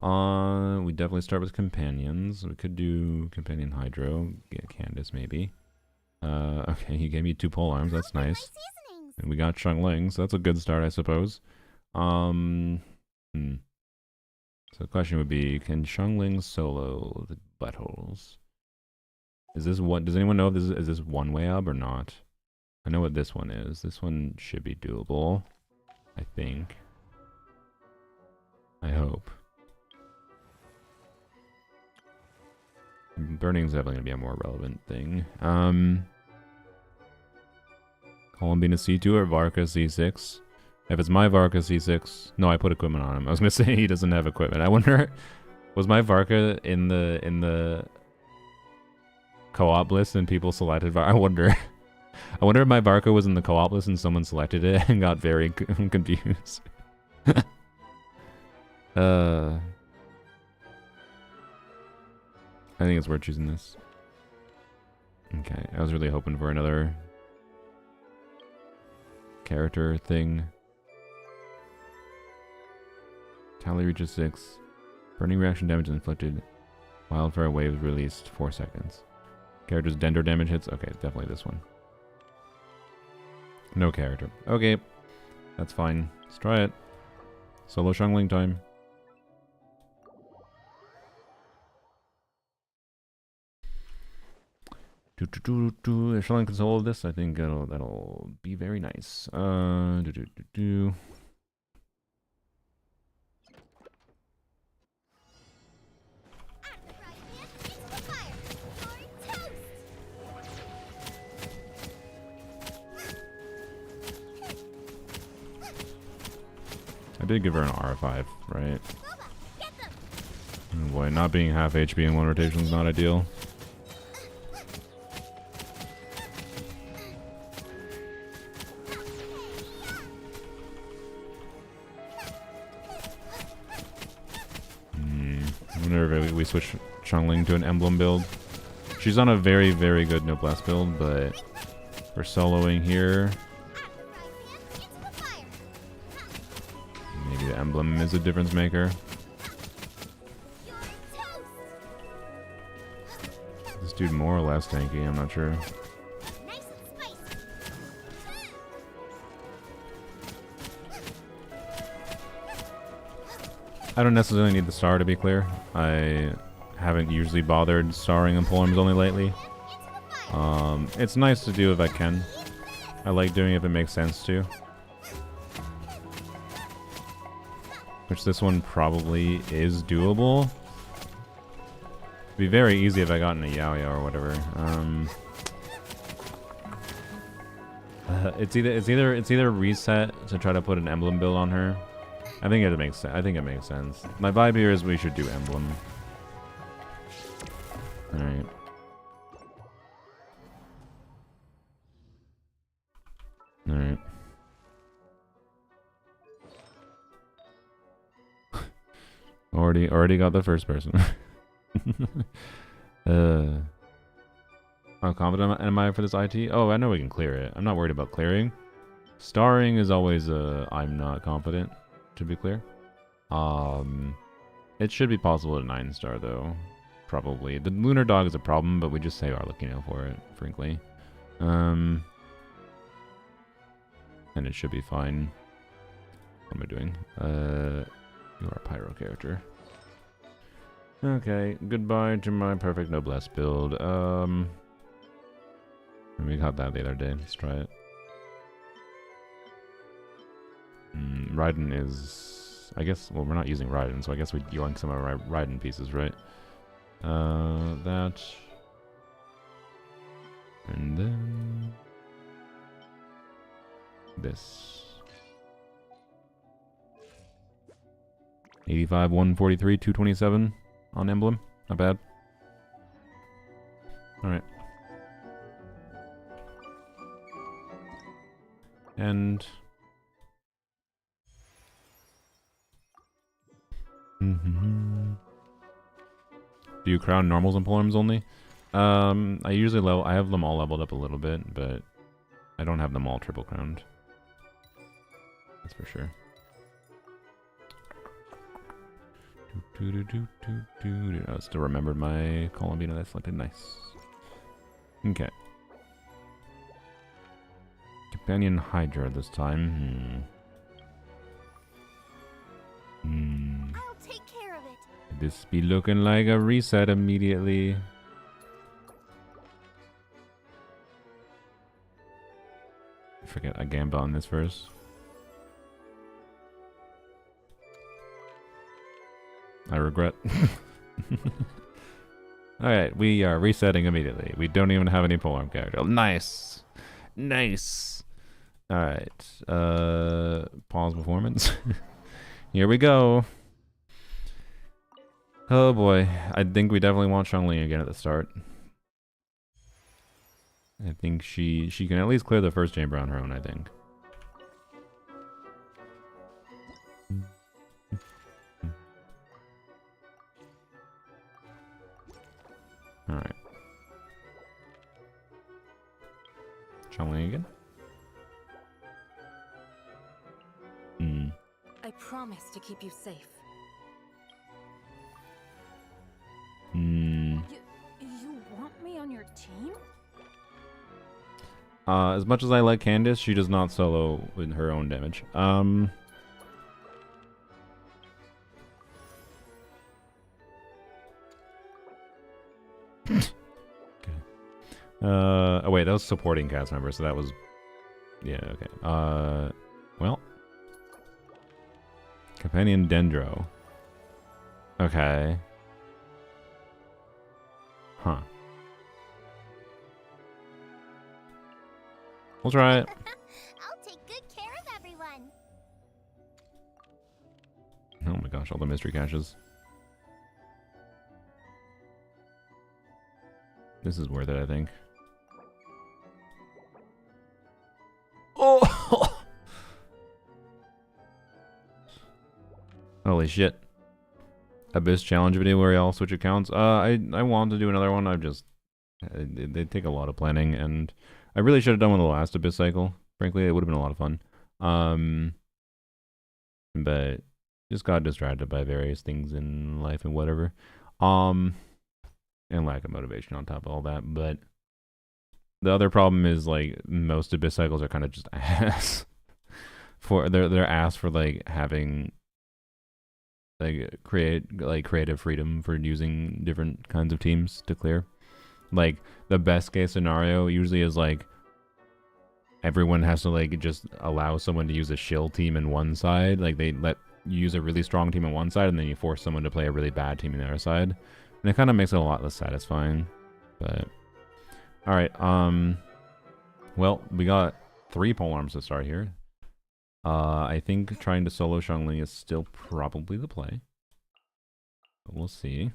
We definitely start with companions. We could do companion Hydro. Get Candace, maybe. Okay, he gave me 2 polearms. That's nice. And we got Xiangling, so that's a good start, I suppose. So the question would be, can Xiangling solo the buttholes? Is this what? Does anyone know if this is this one way up or not? I know what this one is. This one should be doable, I think. I hope. Burning's definitely gonna be a more relevant thing. Columbina C2 or Varka C6? If it's my Varka C6, no, I put equipment on him. I was gonna say he doesn't have equipment. I wonder, was my Varka in the co-op list and people selected Varka? I wonder if my Varka was in the co-op list and someone selected it and got very confused. I think it's worth choosing this. Okay, I was really hoping for another character thing. Tally reaches 6. Burning reaction damage inflicted. Wildfire waves released 4 seconds. Character's dender damage hits. Okay, definitely this one. No character. Okay, that's fine. Let's try it. Solo Xiangling time. If Xiangling can solo this, I think that'll be very nice. I did give her an R5, right? Boba, get them. Oh boy, not being half HP in one rotation is not ideal. I wonder if we switch Changling to an emblem build. She's on a very, very good noblesse build, but for soloing here, Into the fire. maybe the emblem is a difference maker. You're toast. This dude more or less tanky, I'm not sure. Nice and spicy. I don't necessarily need the star, to be clear. I haven't usually bothered starring in Polearms only lately. Into the fire. It's nice to do if I can. I like doing it if it makes sense to. Which this one probably is doable. It'd be very easy if I got in a Yao-Yao or whatever. It's either reset to try to put an emblem build on her. I think it makes sense. I think it makes sense. My vibe here is we should do emblem. All right. All right. Already got the first person. How confident am I for this IT? Oh, I know we can clear it. I'm not worried about clearing. Starring is always I'm not confident, to be clear. It should be possible at 9-star though. Probably. The Lunar Dog is a problem, but we just say our looking out for it, frankly. And it should be fine. What am I doing? You are a pyro character. Okay, goodbye to my perfect noblesse build. We got that the other day. Let's try it. Raiden is... I guess... Well, we're not using Raiden, so I guess we yoink some of our Raiden pieces, right? That... And then... This. 85, 143, 227 on emblem. Not bad. Alright. And... Do you crown normals and polearms only? I usually I have them all leveled up a little bit, but I don't have them all triple crowned. That's for sure. I still remembered my Columbina that I selected. Nice. Okay. Companion Hydra this time. I'll take care of it. This be looking like a reset immediately. I forget I gamba on this first. I regret. Alright, we are resetting immediately. We don't even have any polearm character. Nice. Nice. Alright. Pause performance. Here we go. Oh boy. I think we definitely want Changling again at the start. I think she can at least clear the first chamber on her own, I think. Alright. Changling again? I promise to keep you safe. You want me on your team? As much as I like Candace, she does not solo with her own damage. Oh wait, that was supporting cast member, so that was... Yeah, okay. Well... Companion Dendro. Okay. Huh. We'll try it. I'll take good care of everyone. Oh my gosh, all the mystery caches. This is worth it, I think. Oh! Holy shit. Abyss challenge video where y'all switch accounts. I want to do another one. I've just... They take a lot of planning, and I really should have done one of the last Abyss cycle. Frankly, it would have been a lot of fun. But just got distracted by various things in life and whatever. And lack of motivation on top of all that. But the other problem is, like, most Abyss cycles are kind of just ass. They're ass for, like, having... like creative freedom for using different kinds of teams to clear. Like, the best case scenario usually is like everyone has to like just allow someone to use a shill team in one side. Like, they let you use a really strong team on one side and then you force someone to play a really bad team on the other side. And it kind of makes it a lot less satisfying. But alright, well, we got 3 polearms to start here. I think trying to solo Xiangling is still probably the play. But we'll see.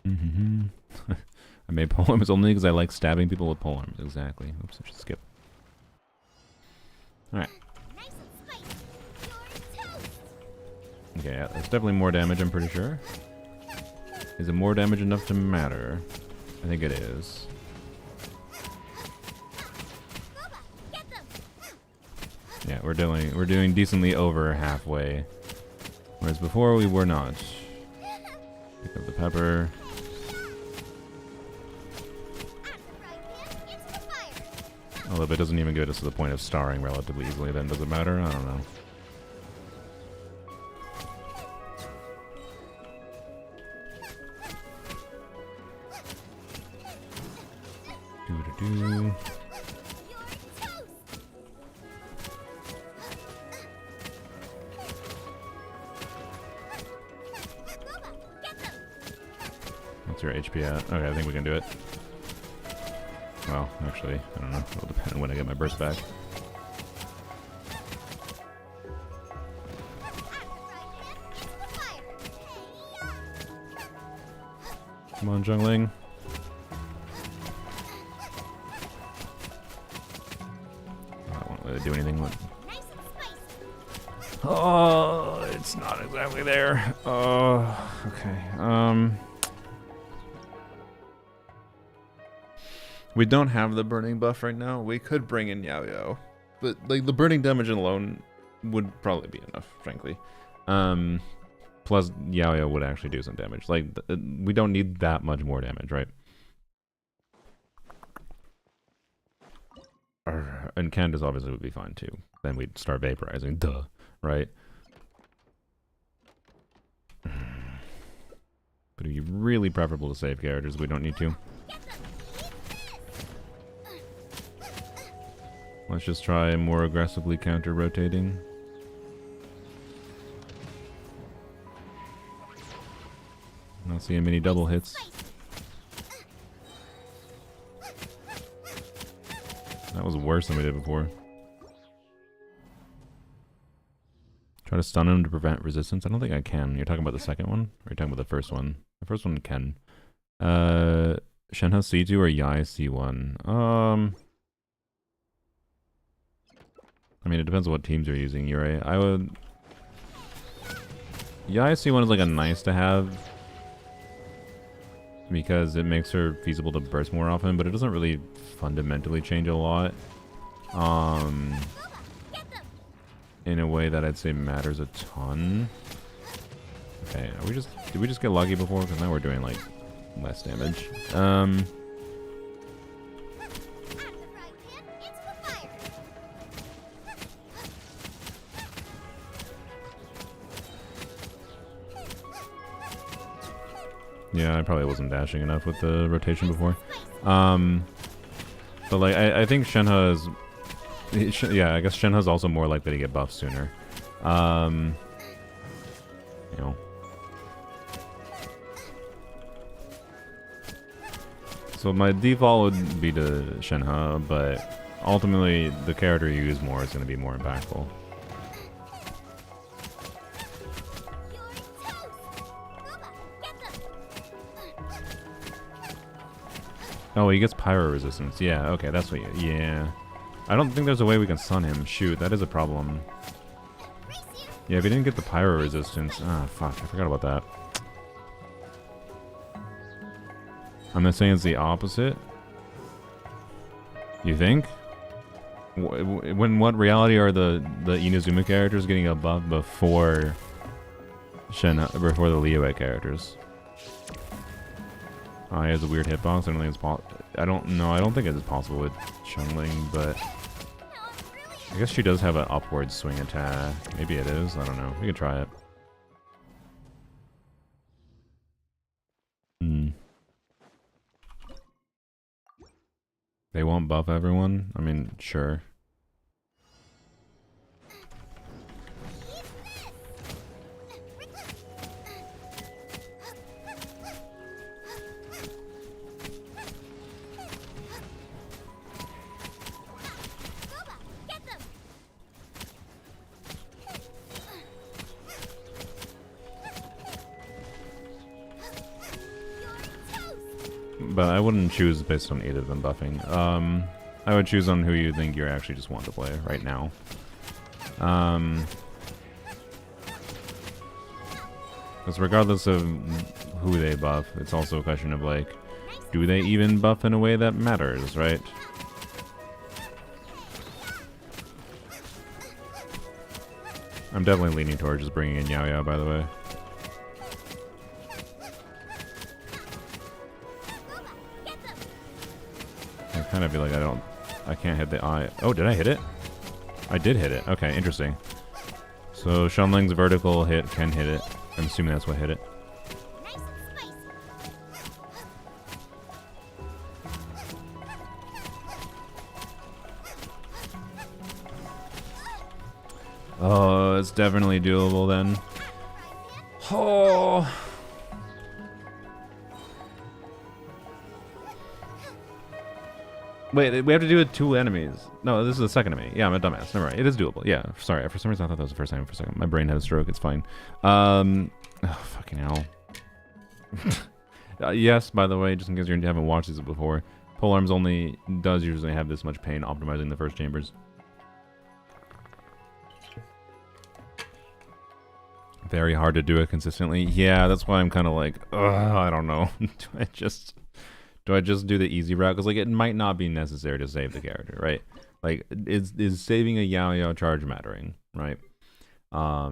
I made polearms only because I like stabbing people with polearms. Exactly. Oops, I should skip. Alright. Okay, yeah, that's definitely more damage, I'm pretty sure. Is it more damage enough to matter? I think it is. Yeah, we're doing decently over halfway. Whereas before we were not. Pick up the pepper. Although if it doesn't even get us to the point of starring relatively easily, then does it matter? I don't know. Doo-doo-doo. What's your HP at? Okay, I think we can do it. Well, actually, I don't know. It'll depend on when I get my burst back. Come on, Xiangling. I won't let it do anything. Oh, it's not exactly there. Oh, okay. We don't have the burning buff right now. We could bring in Yao Yao, but like the burning damage alone would probably be enough, frankly. Plus Yao Yao would actually do some damage. Like we don't need that much more damage, right? And Candace obviously would be fine too. Then we'd start vaporizing, duh, right? But it'd be really preferable to save characters. We don't need to. Let's just try more aggressively counter-rotating. Not seeing many double hits. That was worse than we did before. Try to stun him to prevent resistance. I don't think I can. You're talking about the second one? Or you're talking about the first one? The first one can. Shenhe C2 or Yai C1? I mean, it depends on what teams you're using, you're right. I would... Yai C1 is like a nice to have. Because it makes her feasible to burst more often, but it doesn't really fundamentally change a lot. In a way that I'd say matters a ton. Okay, did we just get lucky before? Because now we're doing like less damage. Yeah, I probably wasn't dashing enough with the rotation before. But like, I think Shenhe is... Yeah, I guess Shenhe is also more likely to get buffed sooner. You know. So my default would be to Shenhe, but ultimately, the character you use more is going to be more impactful. You're toast! Luba, get them! Oh, he gets pyro resistance. Yeah, okay, that's what you... Yeah. I don't think there's a way we can stun him. Shoot, that is a problem. Race you! Yeah, if he didn't get the pyro resistance... Ah, fuck, I forgot about that. I'm not saying it's the opposite. You think? When what reality are the Inazuma characters getting a buff before before the Liyue characters? Oh, he has a weird hitbox. I don't think it's I don't know. I don't think it's possible with Xiangling, but I guess she does have an upward swing attack. Maybe it is. I don't know. We can try it. Hmm. They won't buff everyone? I mean, sure. But I wouldn't choose based on either of them buffing. I would choose on who you think you actually just want to play right now. Because regardless of who they buff, it's also a question of like, do they even buff in a way that matters, right? I'm definitely leaning towards just bringing in Yao Yao, by the way. I kind of feel like I can't hit the eye. Oh, did I hit it? I did hit it. Okay, interesting. So Xiangling's vertical hit can hit it. I'm assuming that's what hit it. Oh, it's definitely doable then. Oh. Wait, we have to do it with 2 enemies. No, this is the second enemy. Yeah, I'm a dumbass. Never mind. It is doable. Yeah, sorry. For some reason, I thought that was the first time for a second. My brain had a stroke. It's fine. Oh, fucking hell. Yes, by the way, just in case you haven't watched these before, Polearms only does usually have this much pain optimizing the first chambers. Very hard to do it consistently. Yeah, that's why I'm kind of like, I don't know. Do I just do the easy route? Because like it might not be necessary to save the character, right? Like, is saving a Yao Yao charge mattering, right? So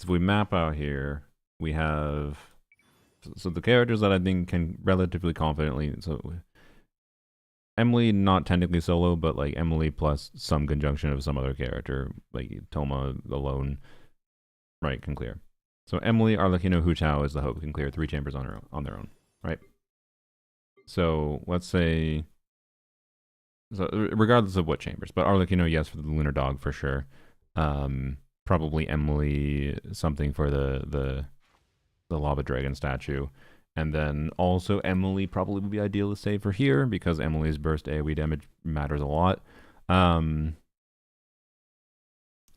if we map out here, we have so the characters that I think can relatively confidently. So Emily, not technically solo, but like Emily plus some conjunction of some other character, like Toma alone, right? Can clear. So Emily, Arlecchino, Hu Chao is the hope can clear 3 chambers on their own. Right. So let's say, so regardless of what chambers, but Arlecchino, yes, for the Lunar Dog for sure. Probably Emily, something for the Lava Dragon statue, and then also Emily probably would be ideal to save for here because Emily's burst AoE damage matters a lot. But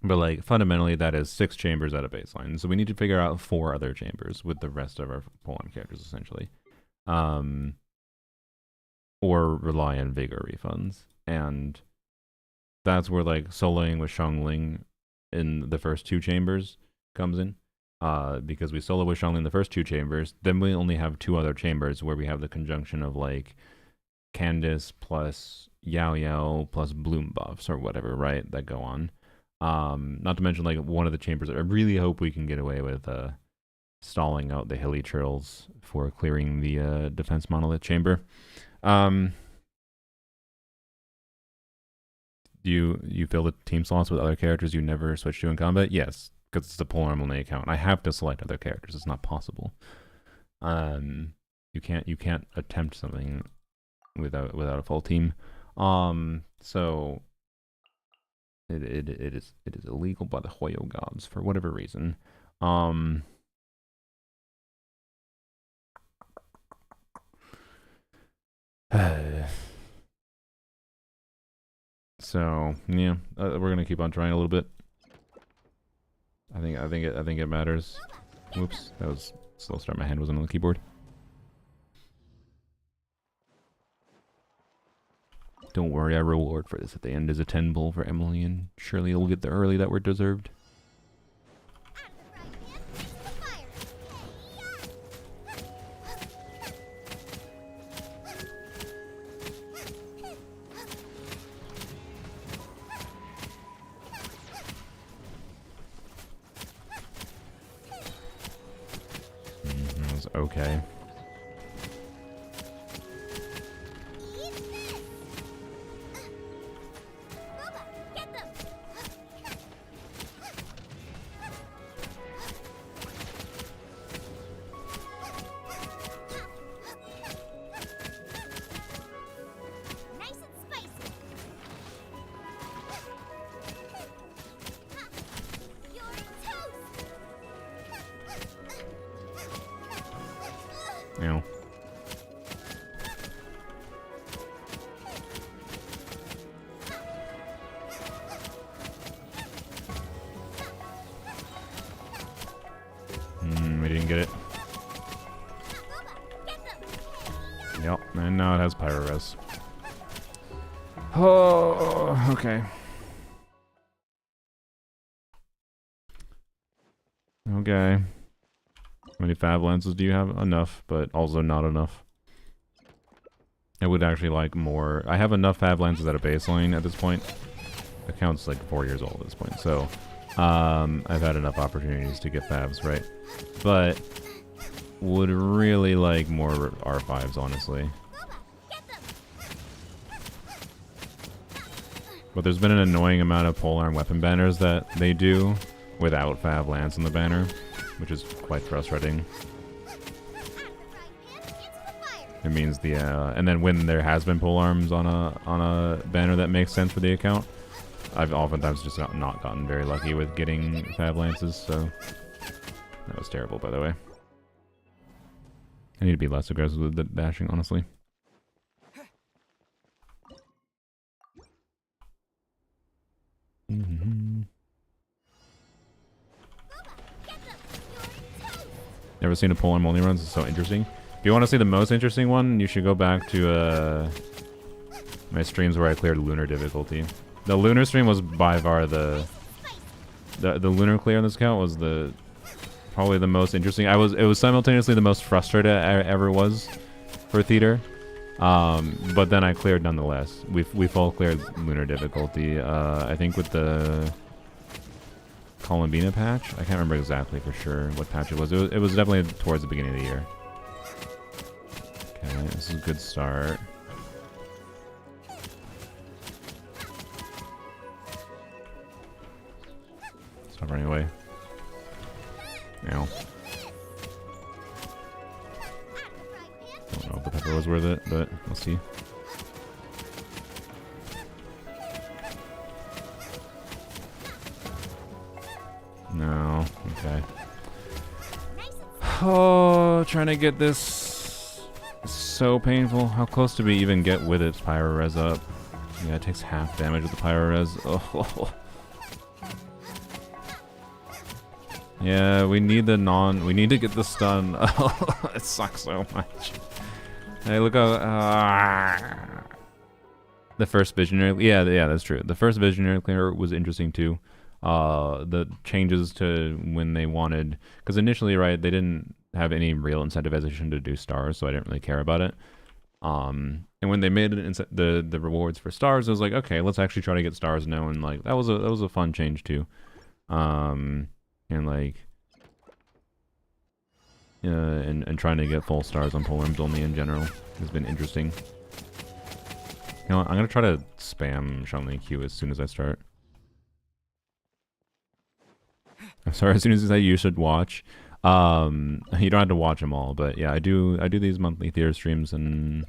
like fundamentally, that is 6 chambers at a baseline. So we need to figure out 4 other chambers with the rest of our Polearm characters essentially. Or rely on vigor refunds, and that's where like soloing with Xiangling in the first 2 chambers comes in, because we solo with Xiangling in the first 2 chambers, then we only have 2 other chambers where we have the conjunction of like Candace plus Yao Yao plus Bloom buffs or whatever, right, that go on. Not to mention like one of the chambers that I really hope we can get away with stalling out the hilly trails for clearing the defense monolith chamber. Do you fill the team slots with other characters you never switch to in combat? Yes, because it's the Polearm only account. I have to select other characters. It's not possible. You can't attempt something without a full team. So it is illegal by the Hoyo gods for whatever reason. So yeah, we're gonna keep on trying a little bit. I think it matters. Whoops, that was a slow start. My hand wasn't on the keyboard. Don't worry, our reward for this at the end is a 10 bull for Emily, and surely we'll get the early that we're deserved. That was okay. Ow. We didn't get it. Yep, and now it has Pyro Res. Oh, okay. Okay. How many Fab Lances do you have? Enough, but also not enough. I would actually like more. I have enough Fab Lances at a baseline at this point. The account's like 4 years old at this point, so I've had enough opportunities to get Fabs, right? But would really like more R5s, honestly. But there's been an annoying amount of polearm weapon banners that they do without Fab Lance in the banner, which is quite frustrating. It means the and then when there has been polearms on a banner that makes sense for the account, I've oftentimes just not gotten very lucky with getting Fab Lances, so that was terrible, by the way. I need to be less aggressive with the dashing, honestly. Never seen a polearm only runs. It's so interesting. If you want to see the most interesting one, you should go back to my streams where I cleared Lunar difficulty. The Lunar stream was by far the Lunar clear on this account was probably the most interesting. It was simultaneously the most frustrated I ever was for theater. But then I cleared nonetheless. We full cleared Lunar difficulty. I think with the Columbina patch. I can't remember exactly for sure what patch it was. It was definitely towards the beginning of the year. Okay, this is a good start. Stop running away. Ow. Don't know if the pepper was worth it, but we'll see. No. Okay. Oh, trying to get this is so painful. How close do we even get with its Pyro Res up? Yeah, it takes half damage with the Pyro Res. Oh. Yeah, we need we need to get the stun. Oh, it sucks so much. Hey, look how... The first Visionary... Yeah, that's true. The first Visionary clear was interesting too. The changes to when they wanted... Because initially, right, they didn't have any real incentivization to do stars, so I didn't really care about it. And when they made the rewards for stars, I was like, okay, let's actually try to get stars now, and like that was a fun change too. And like... and trying to get full stars on Polearms only in general has been interesting. You know what, I'm gonna try to spam Shanli Q as soon as I start. I'm sorry, as soon as I say you should watch. You don't have to watch them all, but yeah, I do these monthly theater streams, and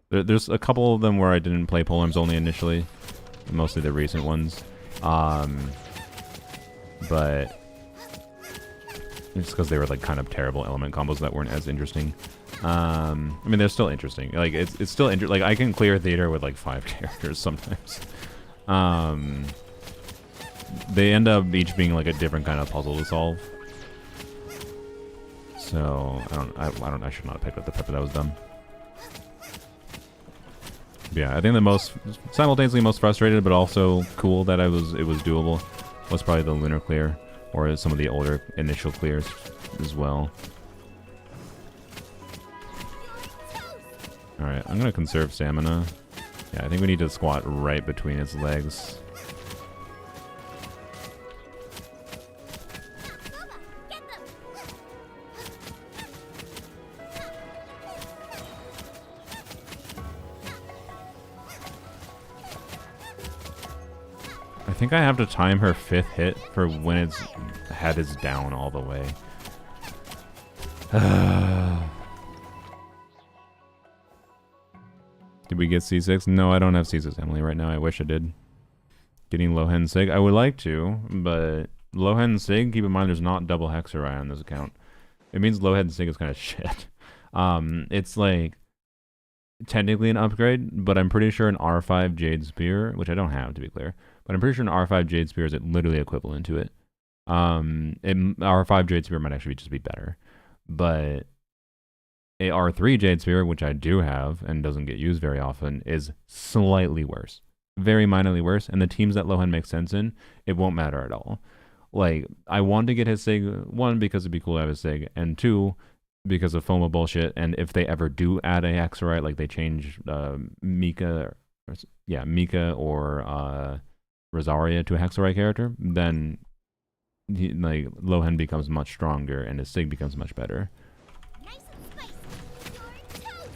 there's a couple of them where I didn't play Polearms only initially, mostly the recent ones. But just because they were like kind of terrible element combos that weren't as interesting. I mean, they're still interesting. Like it's still like I can clear theater with like 5 characters sometimes. They end up each being like a different kind of puzzle to solve. So I should not have picked up the pepper. That was dumb. But yeah, I think the most simultaneously most frustrated, but also cool that it was doable, was probably the Lunar clear, or some of the older initial clears as well. All right, I'm gonna conserve stamina. Yeah, I think we need to squat right between its legs. I think I have to time her 5th hit for when its head is down all the way. Did we get C6? No, I don't have C6 Emily right now. I wish I did. Getting Lohen Sig? I would like to, but Lohen Sig, keep in mind there's not double Hexarai on this account. It means Lohen Sig is kind of shit. It's like technically an upgrade, but I'm pretty sure an R5 Jade Spear, which I don't have to be clear, but I'm pretty sure an R5 Jade Spear is literally equivalent to it. R5 Jade Spear might actually just be better, but a R3 Jade Spear, which I do have and doesn't get used very often, is slightly worse. Very minorly worse, and the teams that Lohen makes sense in, it won't matter at all. Like, I want to get his Sig, 1, because it'd be cool to have his Sig, and 2, because of FOMO bullshit, and if they ever do add a Hexarite, like they change Mika or Rosaria to a Hexarite character, then like Lohen becomes much stronger and his Sig becomes much better. Nice and spicy. You're toast.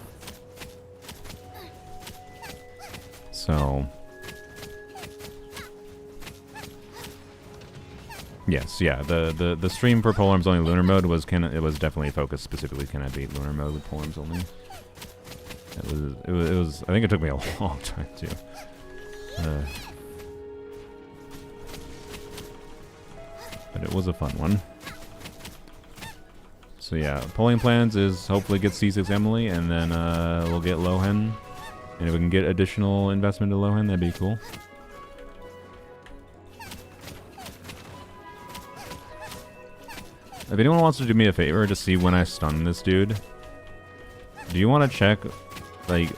So yes, yeah, the stream for Polearms only Lunar mode was it was definitely focused specifically can I beat Lunar mode with Polearms only. It was I think it took me a long time too. But it was a fun one. So yeah, polling plans is hopefully get C6 Emily, and then we'll get Lohen. And if we can get additional investment to Lohen, that'd be cool. If anyone wants to do me a favor to see when I stun this dude, do you want to check, like...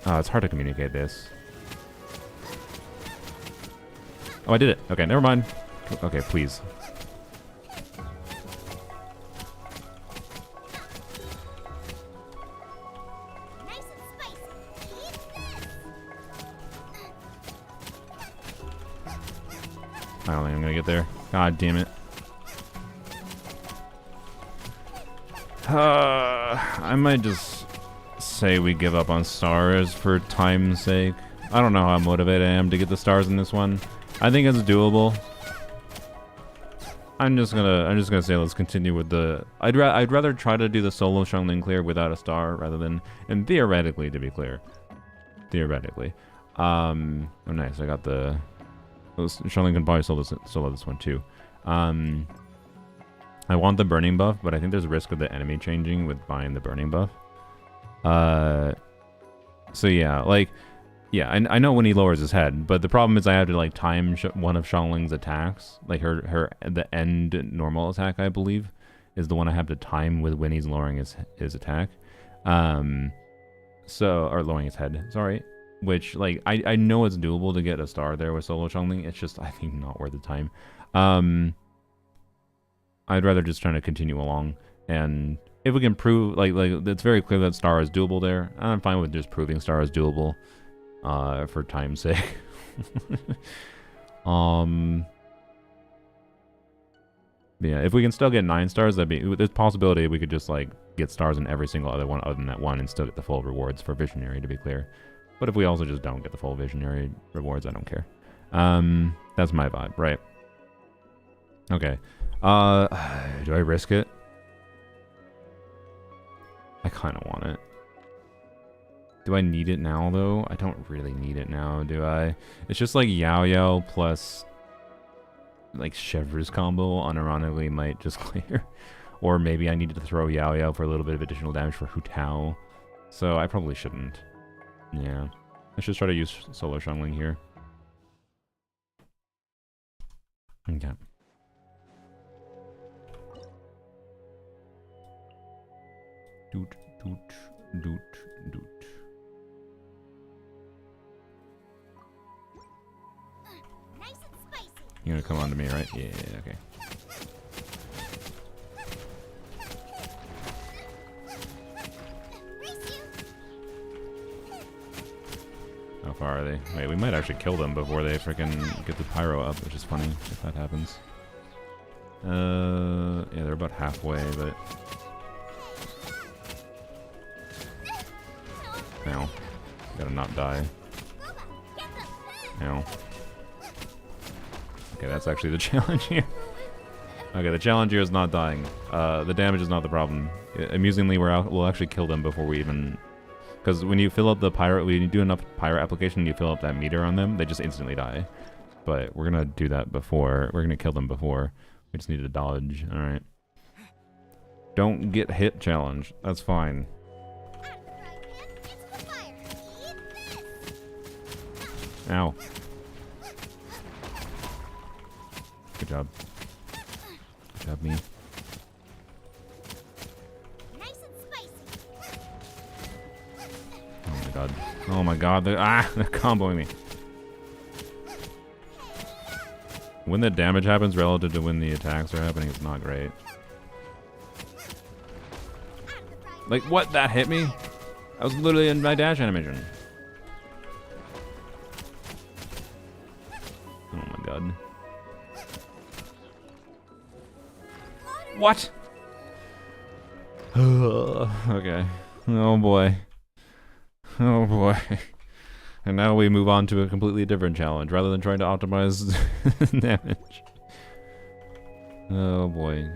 Oh, it's hard to communicate this. Oh, I did it. Okay, never mind. Okay, please. Nice and spicy. Eat this. I don't think I'm gonna get there. God damn it. I might just say we give up on stars for time's sake. I don't know how motivated I am to get the stars in this one. I think it's doable. I'm just gonna say let's continue with the. I'd rather try to do the solo Xiangling clear without a star rather than, and theoretically, to be clear, theoretically. Oh nice, I got the. Xiangling can probably solo this one too. I want the burning buff, but I think there's a risk of the enemy changing with buying the burning buff. So yeah, like, yeah, I know when he lowers his head, but the problem is I have to like time one of Xiangling's attacks, like the end normal attack, I believe, is the one I have to time with when he's lowering his attack. So, or lowering his head, sorry. Which, like, I know it's doable to get a star there with solo Xiangling. It's just, I think, not worth the time. I'd rather just try to continue along, and if we can prove, like it's very clear that star is doable there, I'm fine with just proving star is doable, for time's sake. Yeah, if we can still get 9 stars, there's a possibility we could just like get stars in every single other one other than that one and still get the full rewards for Visionary, to be clear. But if we also just don't get the full Visionary rewards, I don't care. That's my vibe, right? Okay. Do I risk it? I kind of want it. Do I need it now, though? I don't really need it now, do I? It's just like Yao Yao plus like Chevre's combo unironically might just clear. Or maybe I needed to throw Yao Yao for a little bit of additional damage for Hu Tao. So I probably shouldn't. Yeah. Let's just try to use Solar Strongling here. Okay. Doot, doot, doot, doot. Nice and spicy. You're gonna come on to me, right? Yeah, okay. Race you. How far are they? Wait, we might actually kill them before they freaking get the pyro up, which is funny if that happens. Yeah, they're about halfway, but... Ow. Gotta not die. Ow. Okay, that's actually the challenge here. Okay, the challenge here is not dying. The damage is not the problem. Amusingly, we'll actually kill them before we even... Because when you fill up the pyro, when you do enough pyro application and you fill up that meter on them, they just instantly die. But we're gonna do that before. We're gonna kill them before. We just need to dodge. Alright. Don't get hit challenge. That's fine. Ow. Good job. Good job, me. Nice and spicy. Oh my god. Oh my god. They're comboing me. When the damage happens relative to when the attacks are happening, it's not great. Like, what? That hit me? I was literally in my dash animation. Oh my god. What? Okay. Oh boy. Oh boy. And now we move on to a completely different challenge rather than trying to optimize damage. Oh boy.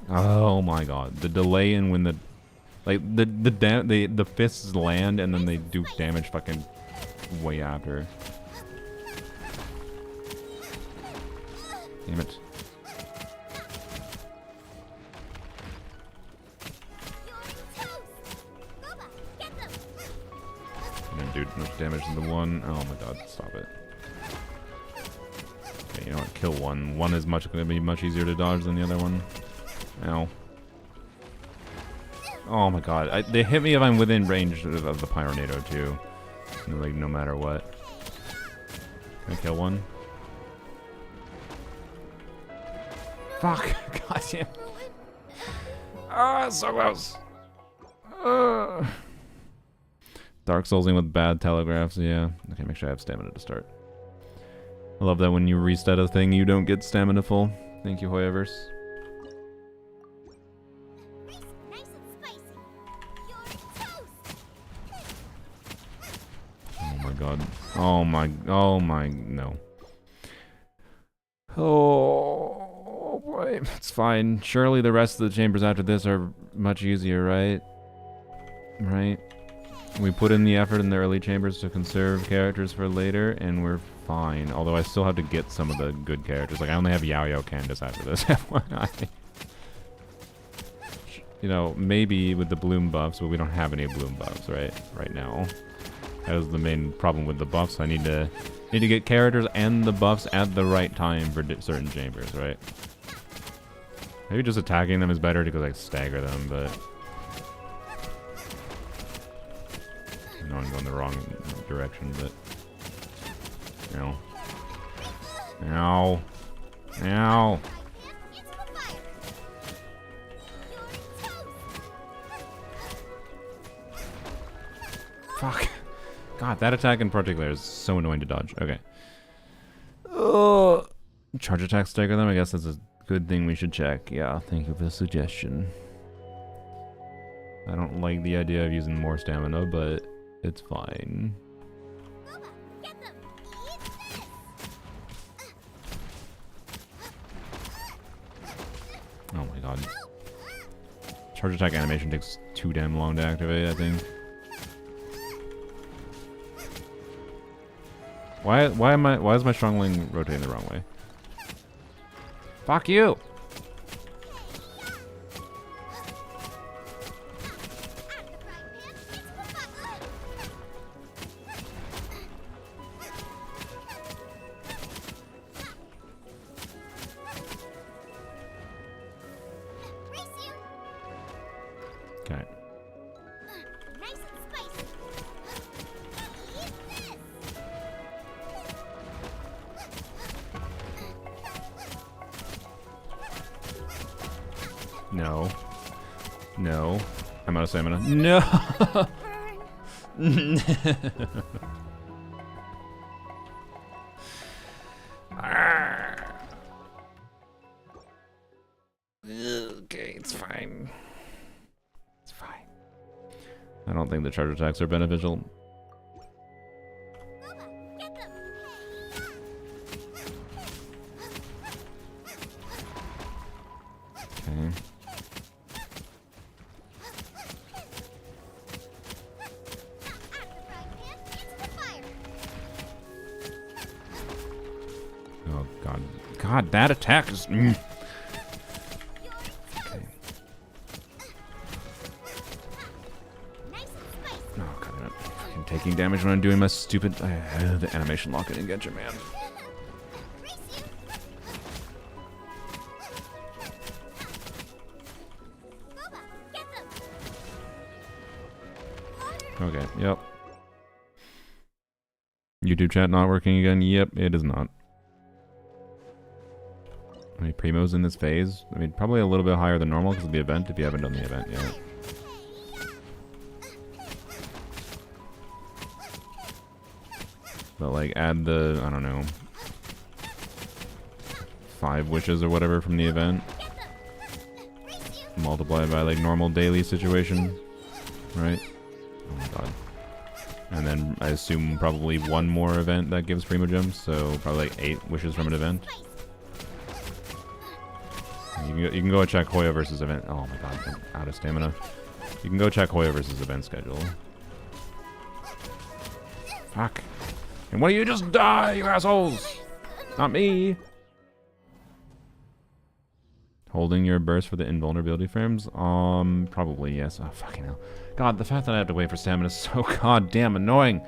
Oh my god. The delay in when the the fists land and then they do damage fucking way after. Damn it. And dude, much damage in the one. Oh my god, stop it. Okay, you know what? Kill one. One is gonna be much easier to dodge than the other one. Ow. Oh my god. They hit me if I'm within range of the Pyronado too. Like, no matter what. Can I kill one? Fuck! God damn. Ah, so close! Dark Soulsing with bad telegraphs, yeah. Okay, make sure I have stamina to start. I love that when you reset a thing, you don't get stamina full. Thank you, Hoyaverse. Oh my god. Oh my, no. Oh boy, it's fine. Surely the rest of the chambers after this are much easier, right? Right? We put in the effort in the early chambers to conserve characters for later, and we're fine. Although I still have to get some of the good characters. Like, I only have Yaoyao Candace after this, FYI. You know, maybe with the bloom buffs, but we don't have any bloom buffs, right? Right now. That is the main problem with the buffs. I need to get characters and the buffs at the right time for certain chambers, right? Maybe just attacking them is better because I stagger them, but I know I'm going the wrong direction, but ow. Ow. Ow. Fuck. God, that attack in particular is so annoying to dodge. Okay. Charge attack stagger them? I guess that's a good thing we should check. Yeah, thank you for the suggestion. I don't like the idea of using more stamina, but it's fine. Oh my god. Charge attack animation takes too damn long to activate, I think. Why is my strongling rotating the wrong way? Fuck you! Okay. Nice and spicy. Eat this. No. No. I'm out of stamina. No! Burn. Okay, it's fine. It's fine. I don't think the charge attacks are beneficial. Boba, get them. Okay. Out of the frying pan, into the fire. Oh god. God, that attack is. You're Okay. nice and spicy. Oh god, I'm fucking taking damage when I'm doing my stupid. The animation lock it and get you, man. Race you. Boba, get them. Okay, yep. YouTube chat not working again? Yep, it is not. How many primos in this phase? I mean, probably a little bit higher than normal because of the event, if you haven't done the event yet. But, like, add the, I don't know, 5 wishes or whatever from the event. Multiply by, like, normal daily situation. Right? Oh my god. And then I assume probably one more event that gives Primo Gems, so probably like 8 wishes from an event. You can go check Hoya versus event. Oh my god, I'm out of stamina. You can go check Hoya versus event schedule. Fuck. And why don't you just die, you assholes? Not me. Holding your burst for the invulnerability frames? Probably yes. Oh, fucking hell. God, the fact that I have to wait for stamina is so goddamn annoying.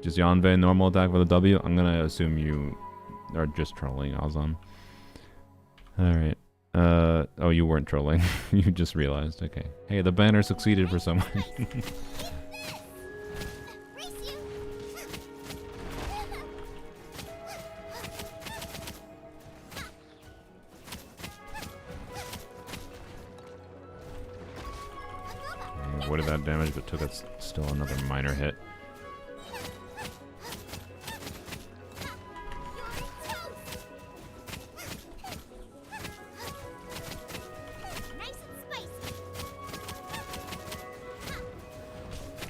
Just Yanbei normal attack for the W? I'm gonna assume you are just trolling, Azam. Alright. Oh, you weren't trolling. You just realized. Okay. Hey, the banner succeeded for someone. Avoided that damage, but took it still another minor hit.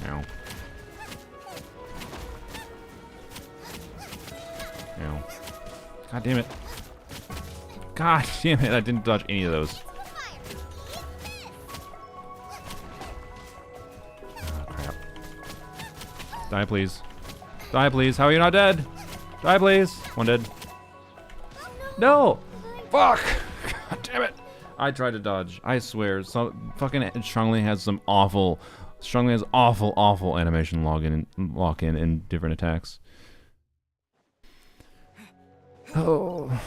Ow. Ow. God damn it. God damn it, I didn't dodge any of those. Die, please. Die, please. How are you not dead? Die, please. One dead. No! Fuck! God damn it! I tried to dodge. I swear. So fucking Strongly has some awful... Strongly has awful animation lock-in in different attacks. Oh...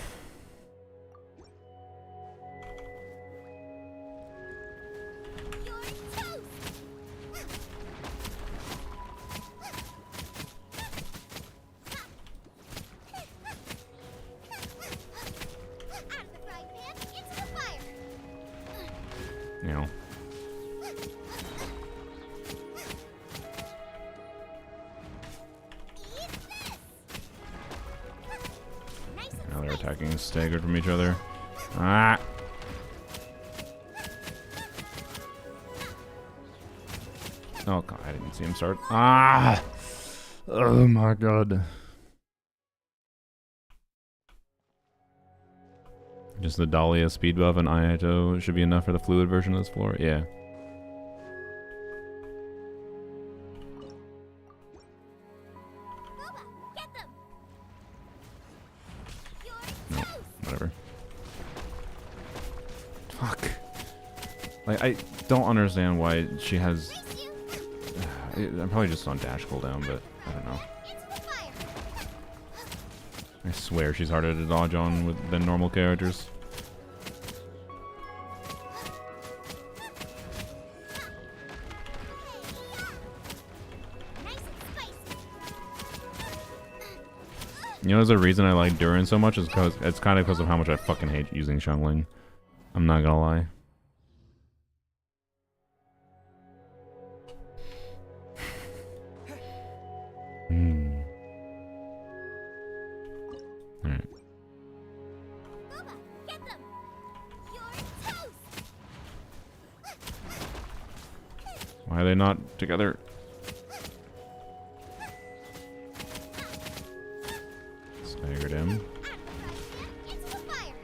Now they're attacking staggered from each other. Ah! Oh god, I didn't see him start. Ah! Oh my god. Just the Dahlia speed buff and Ayato should be enough for the fluid version of this floor? Yeah. No, whatever. Fuck. Like, I don't understand why she has... I'm probably just on dash cooldown, but I don't know. I swear she's harder to dodge on than normal characters. You know, there's a reason I like Durin so much is because it's kind of because of how much I fucking hate using Xiangling. I'm not gonna lie. Alright. Booba, get them! You're toast! Why are they not together? Staggered him. Into the fire!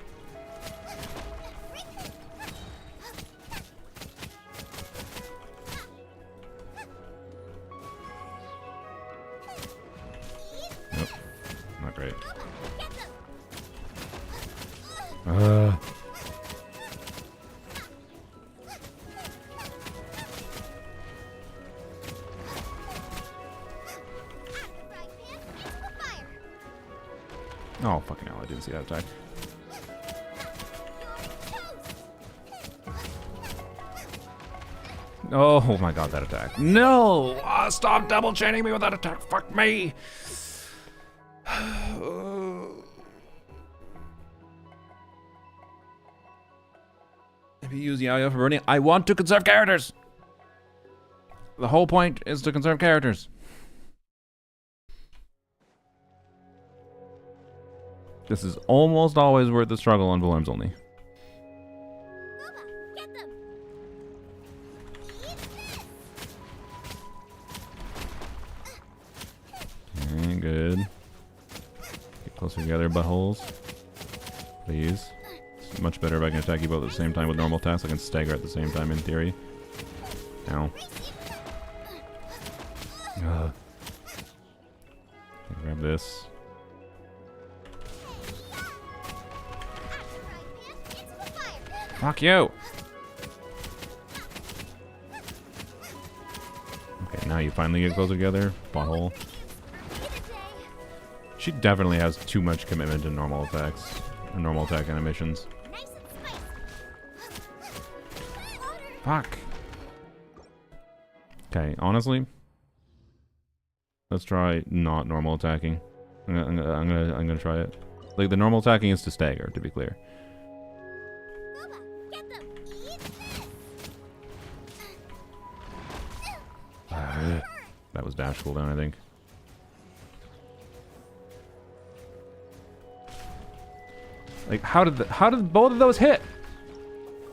Nope. Not great. Get them! Frying pan into the fire! Oh, fucking hell, I didn't see that attack. Oh my god, that attack. No! Stop double chaining me with that attack. Fuck me! If you use Yayo for burning, I want to conserve characters! The whole point is to conserve characters. This is almost always worth the struggle on Polearms only. Booba, get them! Okay, good. Get closer together, buttholes. Please. It's much better if I can attack you both at the same time with normal attacks. I can stagger at the same time in theory. Ow. Grab this. Fuck you! Okay, now you finally get closer together. Butthole. She definitely has too much commitment to normal attacks. Normal attack animations. Fuck. Okay, honestly, let's try not normal attacking. I'm gonna try it. Like the normal attacking is to stagger, to be clear. That was dash cooldown, I think. Like, how did both of those hit?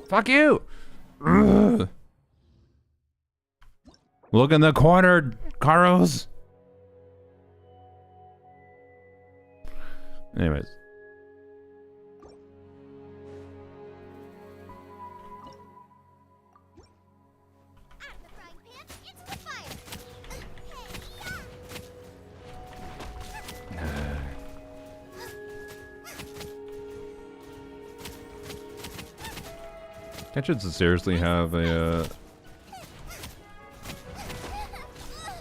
Fuck you! Ugh. Look in the corner, Karos. Anyways. That should seriously have a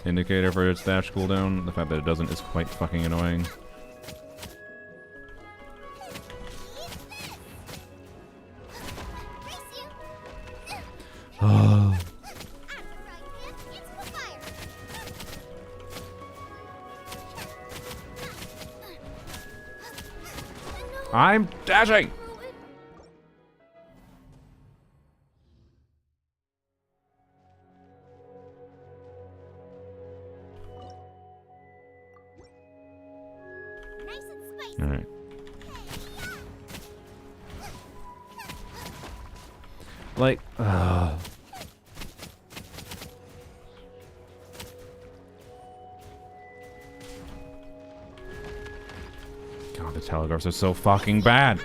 indicator for its dash cooldown. The fact that it doesn't is quite fucking annoying. I'm dashing! Alright. Like, God, the telegraphs are so fucking bad.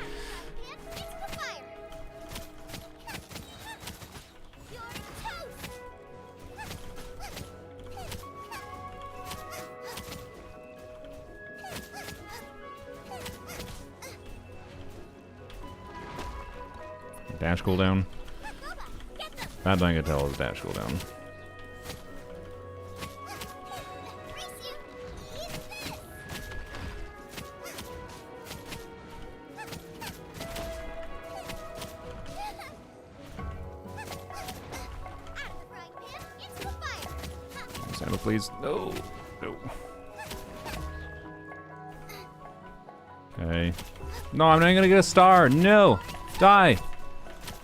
Dash cooldown. That thing I can tell is dash cooldown. Santa, please. No. No. Okay. No, I'm not gonna get a star. No! Die!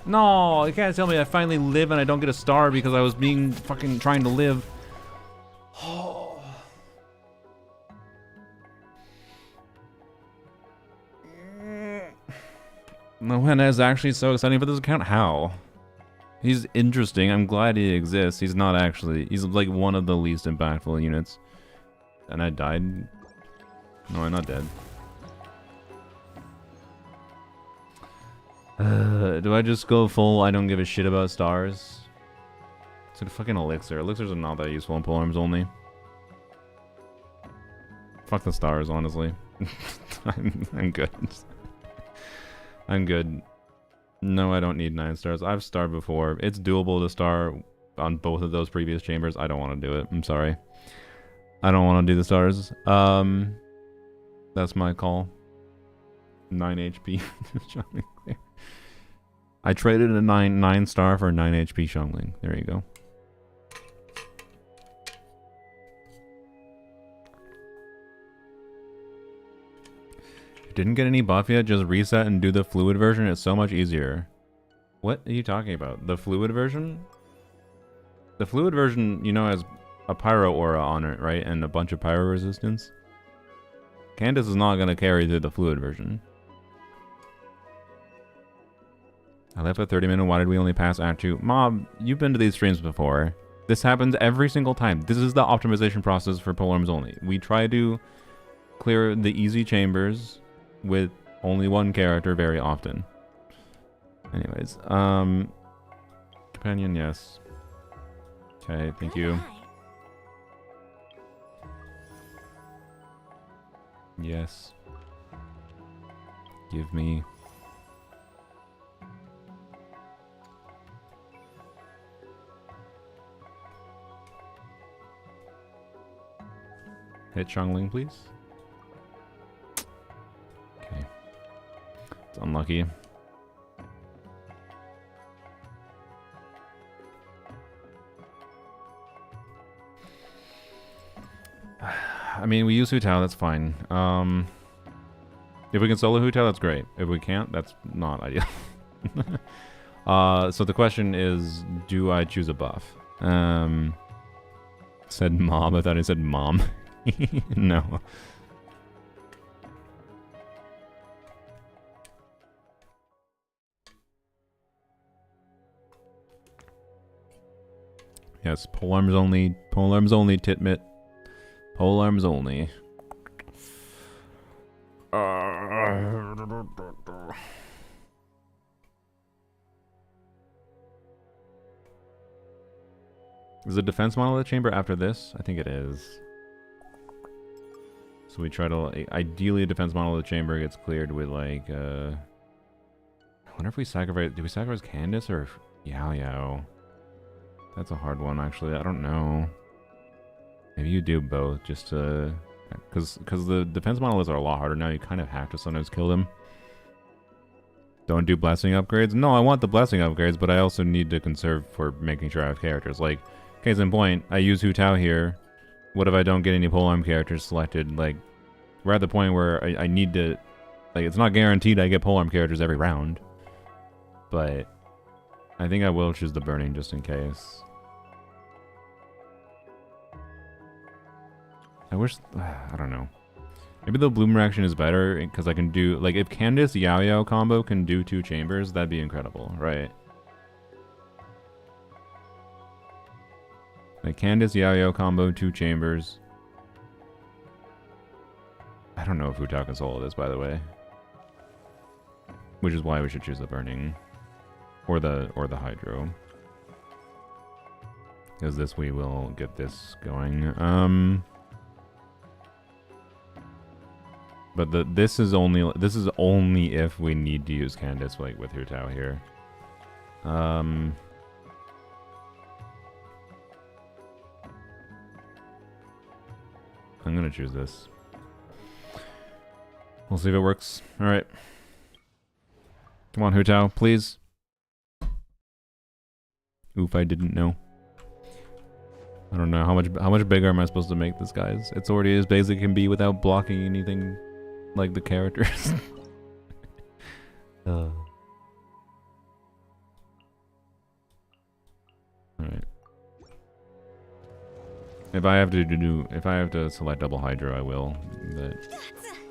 No, you can't tell me I finally live and I don't get a star because I was being fucking trying to live. No one is actually so exciting for this account. How? He's interesting. I'm glad he exists. He's not actually. He's like one of the least impactful units. And I died. No, I'm not dead. Do I just go full I don't give a shit about stars? It's a fucking elixir. Elixirs are not that useful in Polearms only. Fuck the stars, honestly. I'm good. I'm good. No, I don't need 9 stars. I've starred before. It's doable to star on both of those previous chambers. I don't want to do it. I'm sorry. I don't want to do the stars. That's my call. 9 HP. I traded a 9 star for a 9 HP Xiongling. There you go. Didn't get any buff yet, just reset and do the fluid version. It's so much easier. What are you talking about? The fluid version? The fluid version, you know, has a pyro aura on it, right? And a bunch of pyro resistance. Candace is not going to carry through the fluid version. I left at 30 minutes. Why did we only pass Act 2? Mom, you've been to these streams before. This happens every single time. This is the optimization process for Polearms only. We try to clear the easy chambers with only one character very often. Anyways, companion, yes. Okay, thank you. Yes. Give me. Hit Xiongling, please. Okay. It's unlucky. I mean, we use Hu Tao, that's fine. If we can solo Hu Tao, that's great. If we can't, that's not ideal. So the question is, do I choose a buff? Said mom. I thought I said mom. No. Yes, polearms only. Polearms only, Titmit. Polearms only. Is the defense model of the chamber after this? I think it is. So we try to... Ideally, a defense model of the chamber gets cleared with, like, I wonder if we sacrifice... Do we sacrifice Candace or Yao Yao? That's a hard one, actually. I don't know. Maybe you do both, just to... Because the defense models are a lot harder now. You kind of have to sometimes kill them. Don't do blessing upgrades? No, I want the blessing upgrades, but I also need to conserve for making sure I have characters. Like, case in point, I use Hu Tao here. What if I don't get any polearm characters selected? Like, we're at the point where I need to... Like, it's not guaranteed I get polearm characters every round. But I think I will choose the burning just in case. I wish... I don't know. Maybe the bloom reaction is better because I can do... Like, if Candace Yao Yao combo can do 2 chambers, that'd be incredible, right? Like, Candace Yao Yao combo, 2 chambers. I don't know if Hu Tao can solo this, by the way. Which is why we should choose the burning. Or the hydro. Because this we will get this going. But this is only if we need to use Candace, like with Hu Tao here. I'm gonna choose this. We'll see if it works. All right. Come on, Hu Tao, please. Oof, I didn't know. I don't know how much bigger am I supposed to make this, guys? It's already as big as it can be without blocking anything like the characters. Alright. If I have to select double hydro, I will. But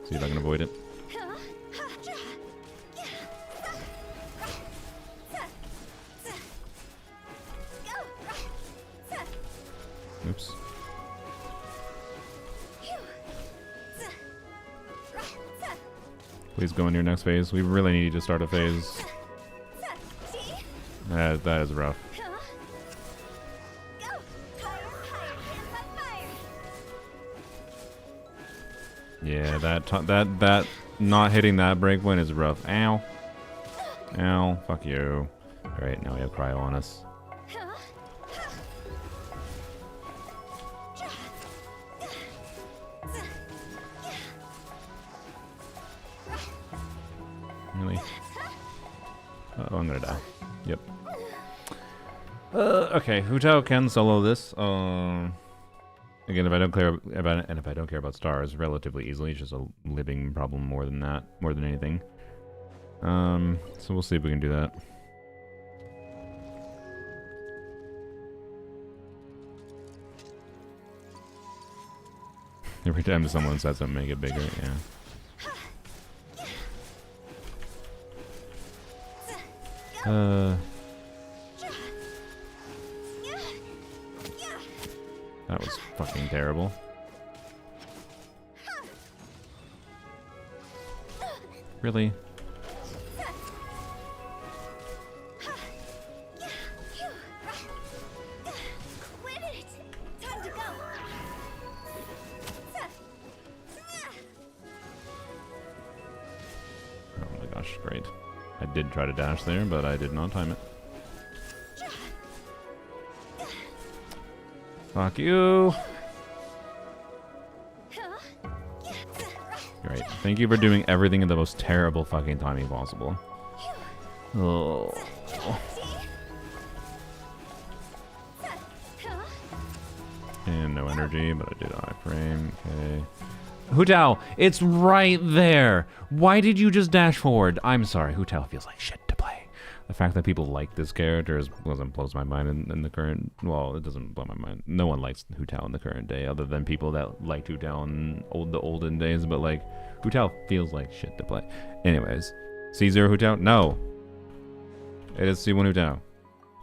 see if I can avoid it. Oops. Please go in your next phase. We really need to start a phase. That is rough. Yeah, that not hitting that break point is rough. Ow. Ow. Fuck you. Alright, now we have cryo on us. Really? Uh-oh, I'm gonna die. Yep. Okay, Hu Tao can solo this. Again, if I don't care about stars relatively easily, it's just a living problem more than that, more than anything. So we'll see if we can do that. Every time someone says something, make it bigger, yeah. That was fucking terrible. Really? Quit it! Time to go! Oh my gosh, great. I did try to dash there, but I did not time it. Fuck you! Great. Thank you for doing everything in the most terrible fucking timing possible. Oh. And no energy, but I did iframe. Okay. Hu Tao, it's right there! Why did you just dash forward? I'm sorry, Hu Tao feels like shit to play. The fact that people like this character blows my mind in the current... Well, it doesn't blow my mind. No one likes Hu Tao in the current day, other than people that liked Hu Tao in the olden days, but like, Hu Tao feels like shit to play. Anyways, C0 Hu Tao? No. It is C1 Hu Tao.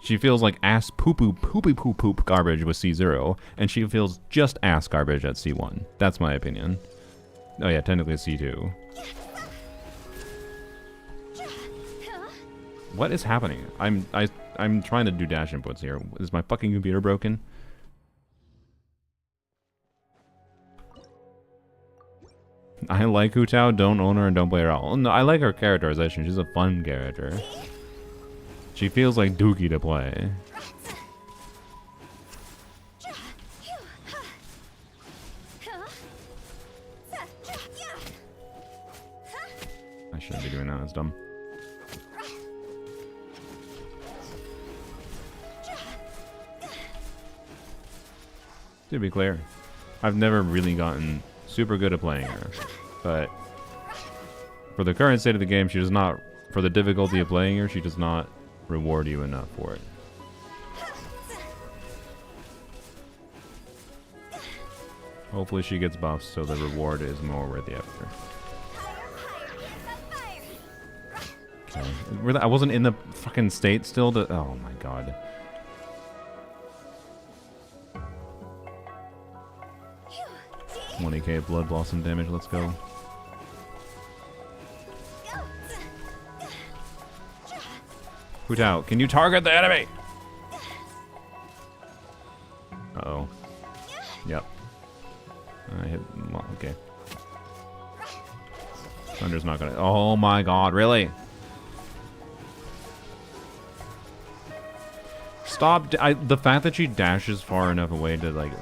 She feels like ass poop garbage with C0, and she feels just ass garbage at C1. That's my opinion. Oh yeah, technically C2. What is happening? I'm trying to do dash inputs here. Is my fucking computer broken? I like Hu Tao, don't own her and don't play her at all. No, I like her characterization. She's a fun character. She feels like Dookie to play. I shouldn't be doing that, that's dumb. To be clear, I've never really gotten super good at playing her, but for the current state of the game, she does not, for the difficulty of playing her, she does not reward you enough for it. Hopefully she gets buffs so the reward is more worth the effort. Okay. Really, I wasn't in the fucking state still to... Oh my god. $20k Blood Blossom damage, let's go. Hu Tao, can you target the enemy? Uh-oh. Yep. I hit... Well, okay. Thunder's not gonna... Oh my god, really? Stop... the fact that she dashes far enough away to, like...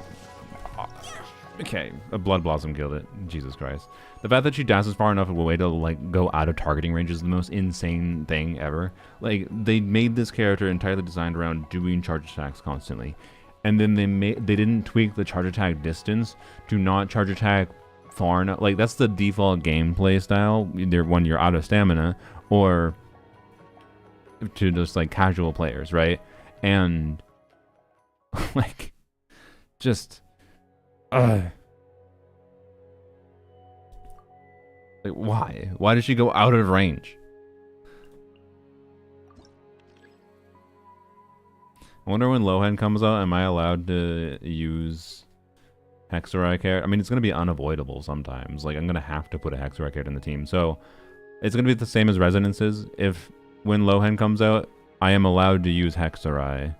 Okay, a Blood Blossom killed it. Jesus Christ. The fact that she dashes far enough away to, like, go out of targeting range is the most insane thing ever. Like, they made this character entirely designed around doing charge attacks constantly. And then they didn't tweak the charge attack distance to not charge attack far enough. Like, that's the default gameplay style, either when you're out of stamina or to just like casual players, right? And like, just like, why does she go out of range? I wonder when Lohan comes out, am I allowed to use Hexarai character? I mean, it's going to be unavoidable sometimes. Like, I'm going to have to put a Hexarai character in the team. So, it's going to be the same as Resonances. If, when Lohan comes out, I am allowed to use Hexarai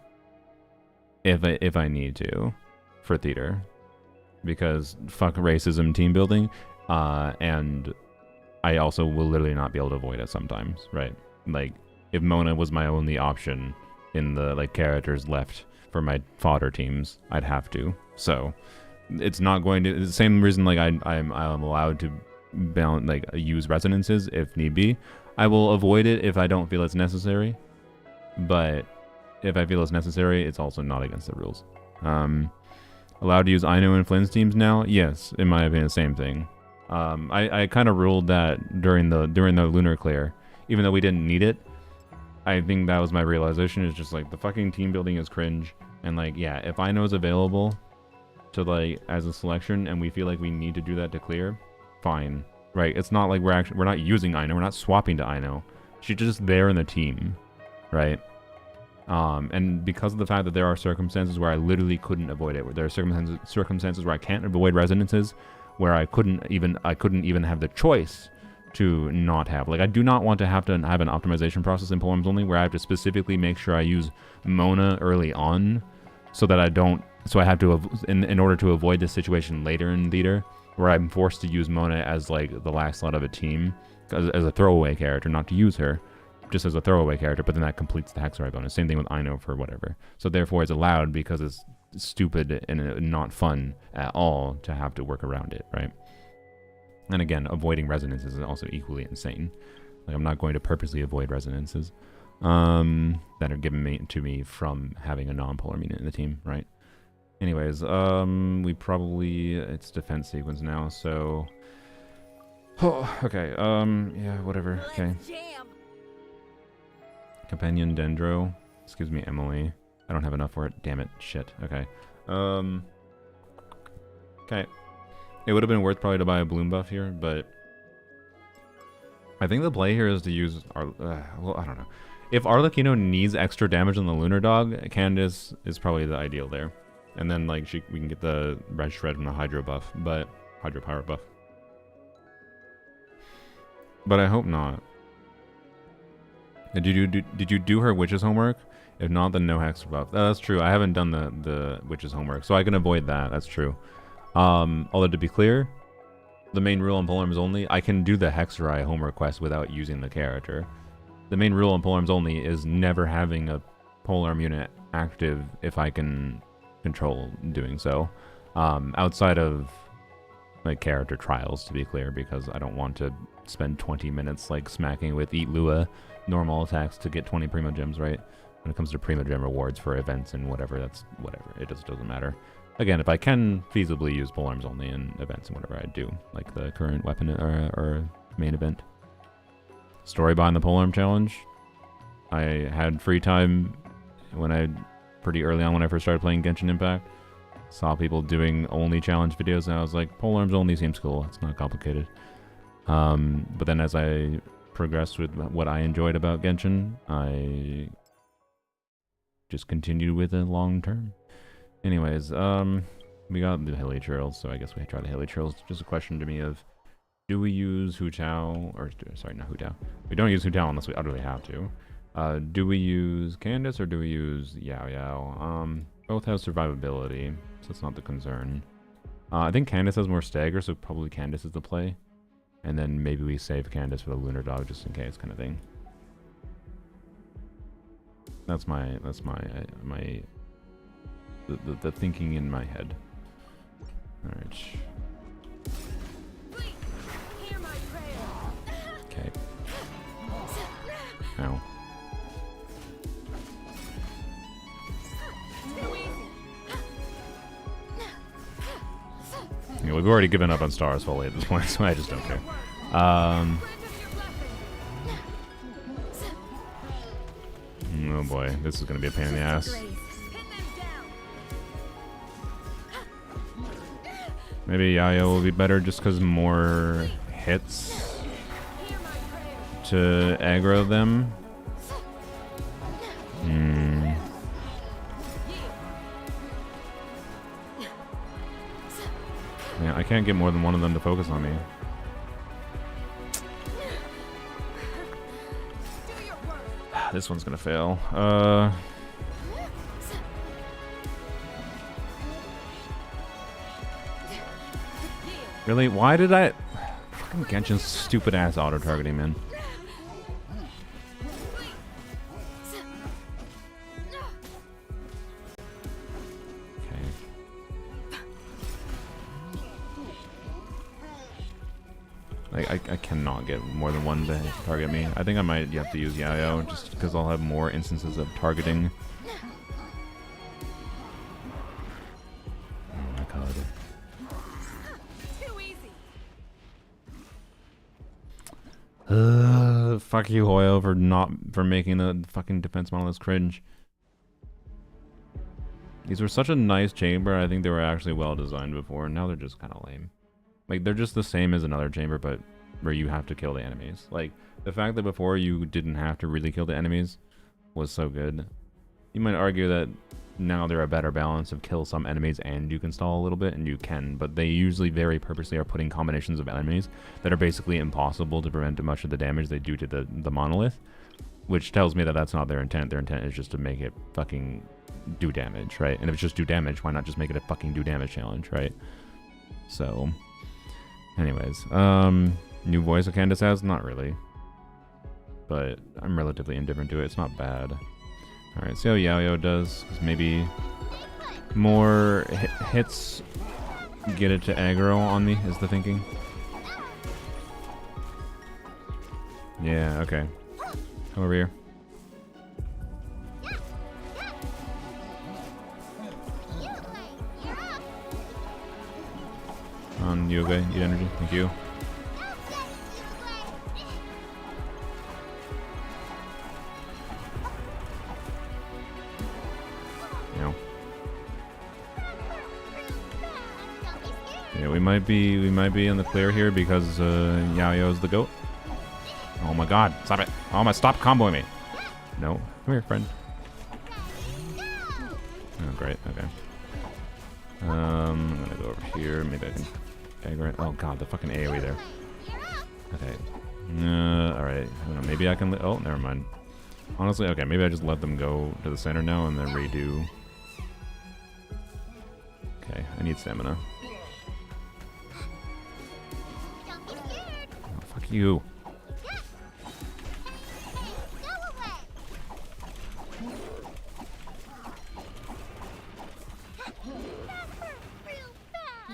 if I need to for theater. Because fuck racism team building. And I also will literally not be able to avoid it sometimes, right? Like, if Mona was my only option in the like characters left for my fodder teams, I'd have to. So it's not going to, it's the same reason like I'm allowed to balance, like use resonances if need be. I will avoid it if I don't feel it's necessary, but if I feel it's necessary, it's also not against the rules. Allowed to use Ino and Flynn's teams now? Yes, in my opinion, same thing. I kind of ruled that during the Lunar clear, even though we didn't need it. I think that was my realization, is just like the fucking team building is cringe, and like, yeah, if Ino is available to like as a selection and we feel like we need to do that to clear, fine, right? It's not like we're not using Ino, we're not swapping to Ino. She's just there in the team, right? And because of the fact that there are circumstances where I literally couldn't avoid it, where there are circumstances where I can't avoid resonances, where I couldn't even have the choice to not have. Like, I do not want to have an optimization process in Polearms only where I have to specifically make sure I use Mona early on so that I don't, so I have to, in order to avoid this situation later in theater where I'm forced to use Mona as like the last slot of a team as a throwaway character, not to use her just as a throwaway character, but then that completes the Hexarai bonus. Same thing with Ino for whatever. So therefore it's allowed because it's stupid and not fun at all to have to work around it, right? And again, avoiding resonances is also equally insane. Like, I'm not going to purposely avoid resonances that are given to me from having a non-polar unit in the team, right? Anyways, we probably, it's defense sequence now, so okay, yeah, whatever. Okay. Companion Dendro. Excuse me, Emily. I don't have enough for it. Damn it. Shit. Okay. Okay. It would have been worth probably to buy a bloom buff here, but I think the play here is to use well, I don't know. If Arlecchino needs extra damage on the Lunar Dog, Candace is probably the ideal there. And then like we can get the Red Shred and the Hydro buff, but Hydro Power buff. But I hope not. Did you do her witch's homework? If not, then no hex buff. That's true. I haven't done the witch's homework, so I can avoid that. That's true. Although to be clear, the main rule on Polearms only, I can do the Hexarai homework quest without using the character. The main rule on Polearms only is never having a Polearm unit active if I can control doing so. Outside of like character trials, to be clear, because I don't want to spend 20 minutes like smacking with Eat Lua normal attacks to get 20 Primo Gems, right? When it comes to Primo Gem rewards for events and whatever, that's whatever. It just doesn't matter. Again, if I can feasibly use Polearms only in events and whatever, I do. Like the current weapon or main event. Story behind the Polearm challenge. I had free time pretty early on when I first started playing Genshin Impact. Saw people doing only challenge videos and I was like, Polearms only seems cool. It's not complicated. But then as I progressed with what I enjoyed about Genshin, I just continued with it long term. Anyways, we got the Hilly Trails, so I guess we try the Hilly Trails. Just a question to me of, do we use Hu Tao, or sorry, not Hu Tao. We don't use Hu Tao unless we utterly have to. Do we use Candace or do we use Yao Yao? Both have survivability, so it's not the concern. I think Candace has more stagger, so probably Candace is the play. And then maybe we save Candace for the Lunar Dog just in case, kind of thing. That's the thinking in my head. All right. Okay. Ow. we've already given up on stars fully at this point, so I just don't care. Oh boy, this is gonna be a pain in the ass. Maybe Yayo will be better just because more hits to aggro them. Yeah, I can't get more than one of them to focus on me. This one's gonna fail. Really? Why did I... Fucking Genshin's stupid ass auto-targeting, man. I cannot get more than one to target me. I think I might have to use Yayo just because I'll have more instances of targeting. Oh my god. Too easy. Fuck you, Hoyo, for making the fucking defense monoliths cringe. These were such a nice chamber. I think they were actually well designed before, and now they're just kind of lame. Like, they're just the same as another chamber, but where you have to kill the enemies. Like, the fact that before you didn't have to really kill the enemies was so good. You might argue that now they're a better balance of kill some enemies and you can stall a little bit, and you can, but they usually very purposely are putting combinations of enemies that are basically impossible to prevent much of the damage they do to the monolith, which tells me that that's not their intent. Their intent is just to make it fucking do damage, right? And if it's just do damage, why not just make it a fucking do damage challenge, right? So... anyways, new voice that Candace has? Not really. But I'm relatively indifferent to it. It's not bad. Alright, see how Yayo does. 'Cause maybe more hits get it to aggro on me, is the thinking. Yeah, okay. Come over here. On you, okay? Eat energy. Thank you. Yeah, we might be in the clear here because Yayo's the goat. Oh my god, stop it. Oh my, stop comboing me. No. Come here, friend. Oh, great, okay. I'm gonna go over here. Maybe I can aggro it. Oh god, the fucking AoE there. Okay. Alright. I don't know, maybe I can... oh, never mind. Honestly, okay, maybe I just let them go to the center now and then redo. Okay, I need stamina. Oh, fuck you.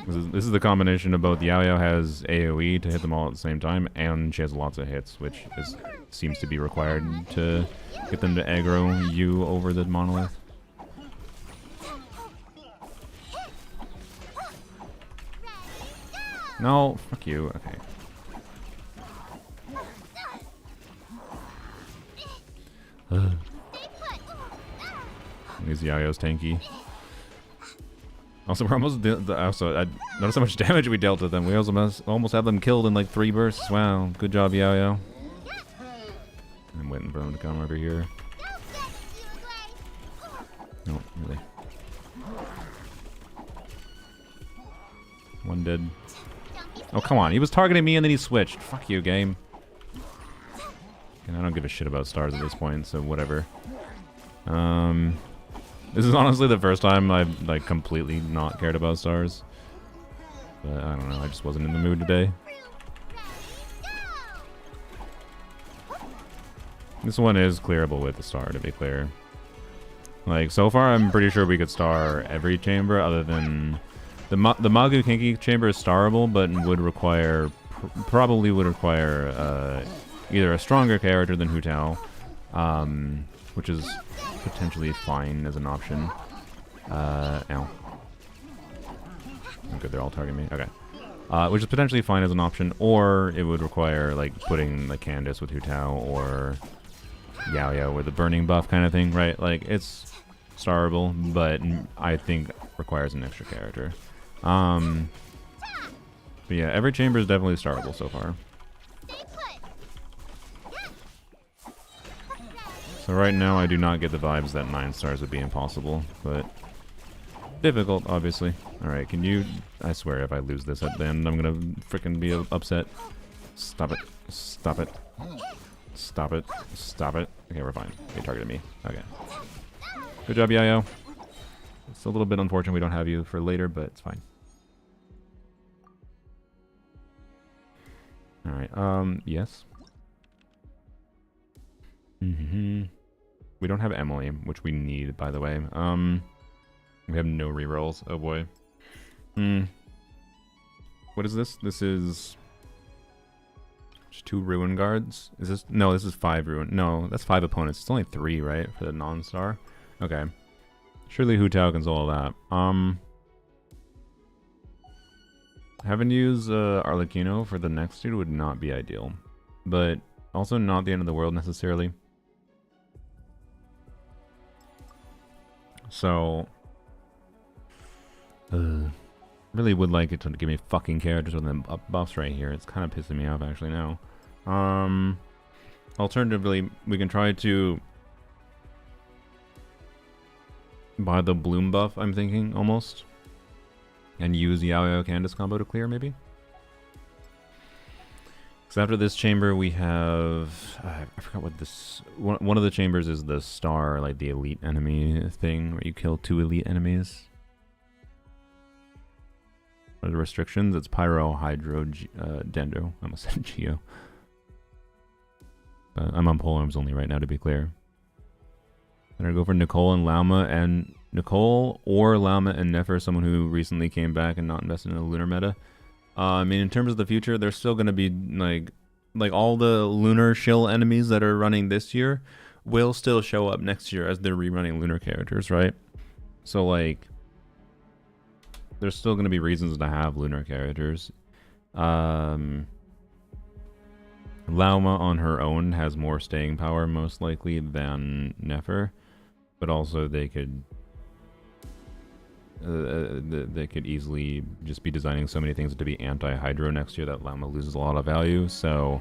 This is the combination of both Yayo has AoE to hit them all at the same time, and she has lots of hits, which seems to be required to get them to aggro you over the monolith. No, fuck you. Okay. These Yayo's tanky. Also, we're almost... also, I notice how much damage we dealt to them. We also almost have them killed in like 3 bursts. Wow, good job, Yayo. I'm waiting for them to come over here. No, really. One dead. Oh, come on. He was targeting me and then he switched. Fuck you, game. And I don't give a shit about stars at this point, so whatever. This is honestly the first time I've like completely not cared about stars. But I don't know, I just wasn't in the mood today. This one is clearable with the star, to be clear. Like, so far I'm pretty sure we could star every chamber other than... The Magu Kinky chamber is starable, but would require... probably would require either a stronger character than Hu Tao, which is potentially fine as an option. Ow. Oh, good, they're all targeting me. Okay. which is potentially fine as an option, or it would require like putting the Candace with Hu Tao or Yao Yao with the burning buff kind of thing, right? Like it's starable, but I think requires an extra character. But yeah, every chamber is definitely starable so far. So right now I do not get the vibes that 9 stars would be impossible, but difficult, obviously. Alright, can you... I swear if I lose this at the end, I'm gonna freaking be upset. Stop it. Stop it. Stop it. Stop it. Okay, we're fine. They targeted me. Okay. Good job, Yayo. It's a little bit unfortunate we don't have you for later, but it's fine. Alright, yes. We don't have Emily, which we need, by the way. We have no rerolls. Oh boy. What is this? This is just 2 ruin guards. Is this? No, this is 5 ruin. No, that's 5 opponents. It's only 3, right, for the non-star. Okay. Surely Hu Tao can solve that. Having to use Arlecchino for the next dude would not be ideal, but also not the end of the world necessarily. So, really would like it to give me fucking characters with them buffs right here. It's kind of pissing me off actually now. Alternatively, we can try to buy the bloom buff, I'm thinking, almost. And use Yao Yao Candace combo to clear, maybe? Because after this chamber, we have... I forgot what this... One of the chambers is the star, like the elite enemy thing, where you kill 2 elite enemies. What are the restrictions? It's Pyro, Hydro, Dendo. I almost said Geo. But I'm on Polearms only right now, to be clear. I'm going to go for Nicole and Lauma, and... Nicole or Lauma and Nefer, someone who recently came back and not invested in the Lunar meta. I mean, in terms of the future, there's still going to be, like all the Lunar shill enemies that are running this year will still show up next year as they're rerunning Lunar characters, right? So, like, there's still going to be reasons to have Lunar characters. Lauma on her own has more staying power, most likely, than Nefer. But also, they could... they could easily just be designing so many things to be anti-Hydro next year that Lauma loses a lot of value. So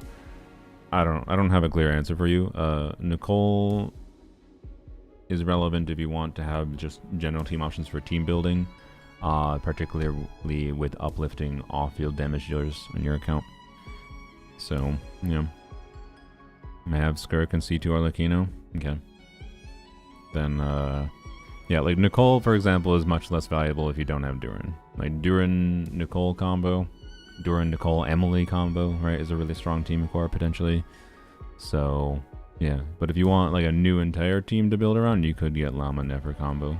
I don't have a clear answer for you. Nicole is relevant if you want to have just general team options for team building, particularly with uplifting off-field damage dealers on your account. So, you know, I have Skirk and C2 Arlecchino. Okay. Then, yeah, like Nicole, for example, is much less valuable if you don't have Durin. Like Durin-Nicole combo, Durin-Nicole-Emily combo, right, is a really strong team core potentially. So, yeah. But if you want like a new entire team to build around, you could get Llama-Nefer combo.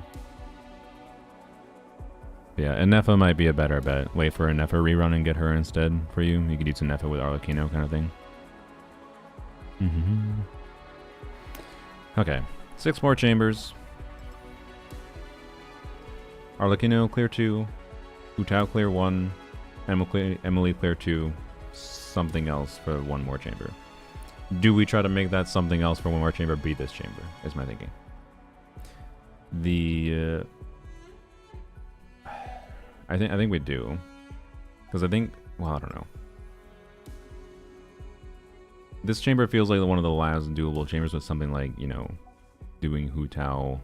Yeah, and Nefa might be a better bet. Wait for a Nefa rerun and get her instead for you. You could use a Nefa with Arlecchino kind of thing. Okay, 6 more chambers. Arlecchino clear 2, Hu Tao clear 1, Emily clear 2, something else for 1 more chamber. Do we try to make that something else for 1 more chamber be this chamber, is my thinking. The I think we do. Because I think, well, I don't know. This chamber feels like one of the last doable chambers with something like, you know, doing Hu Tao,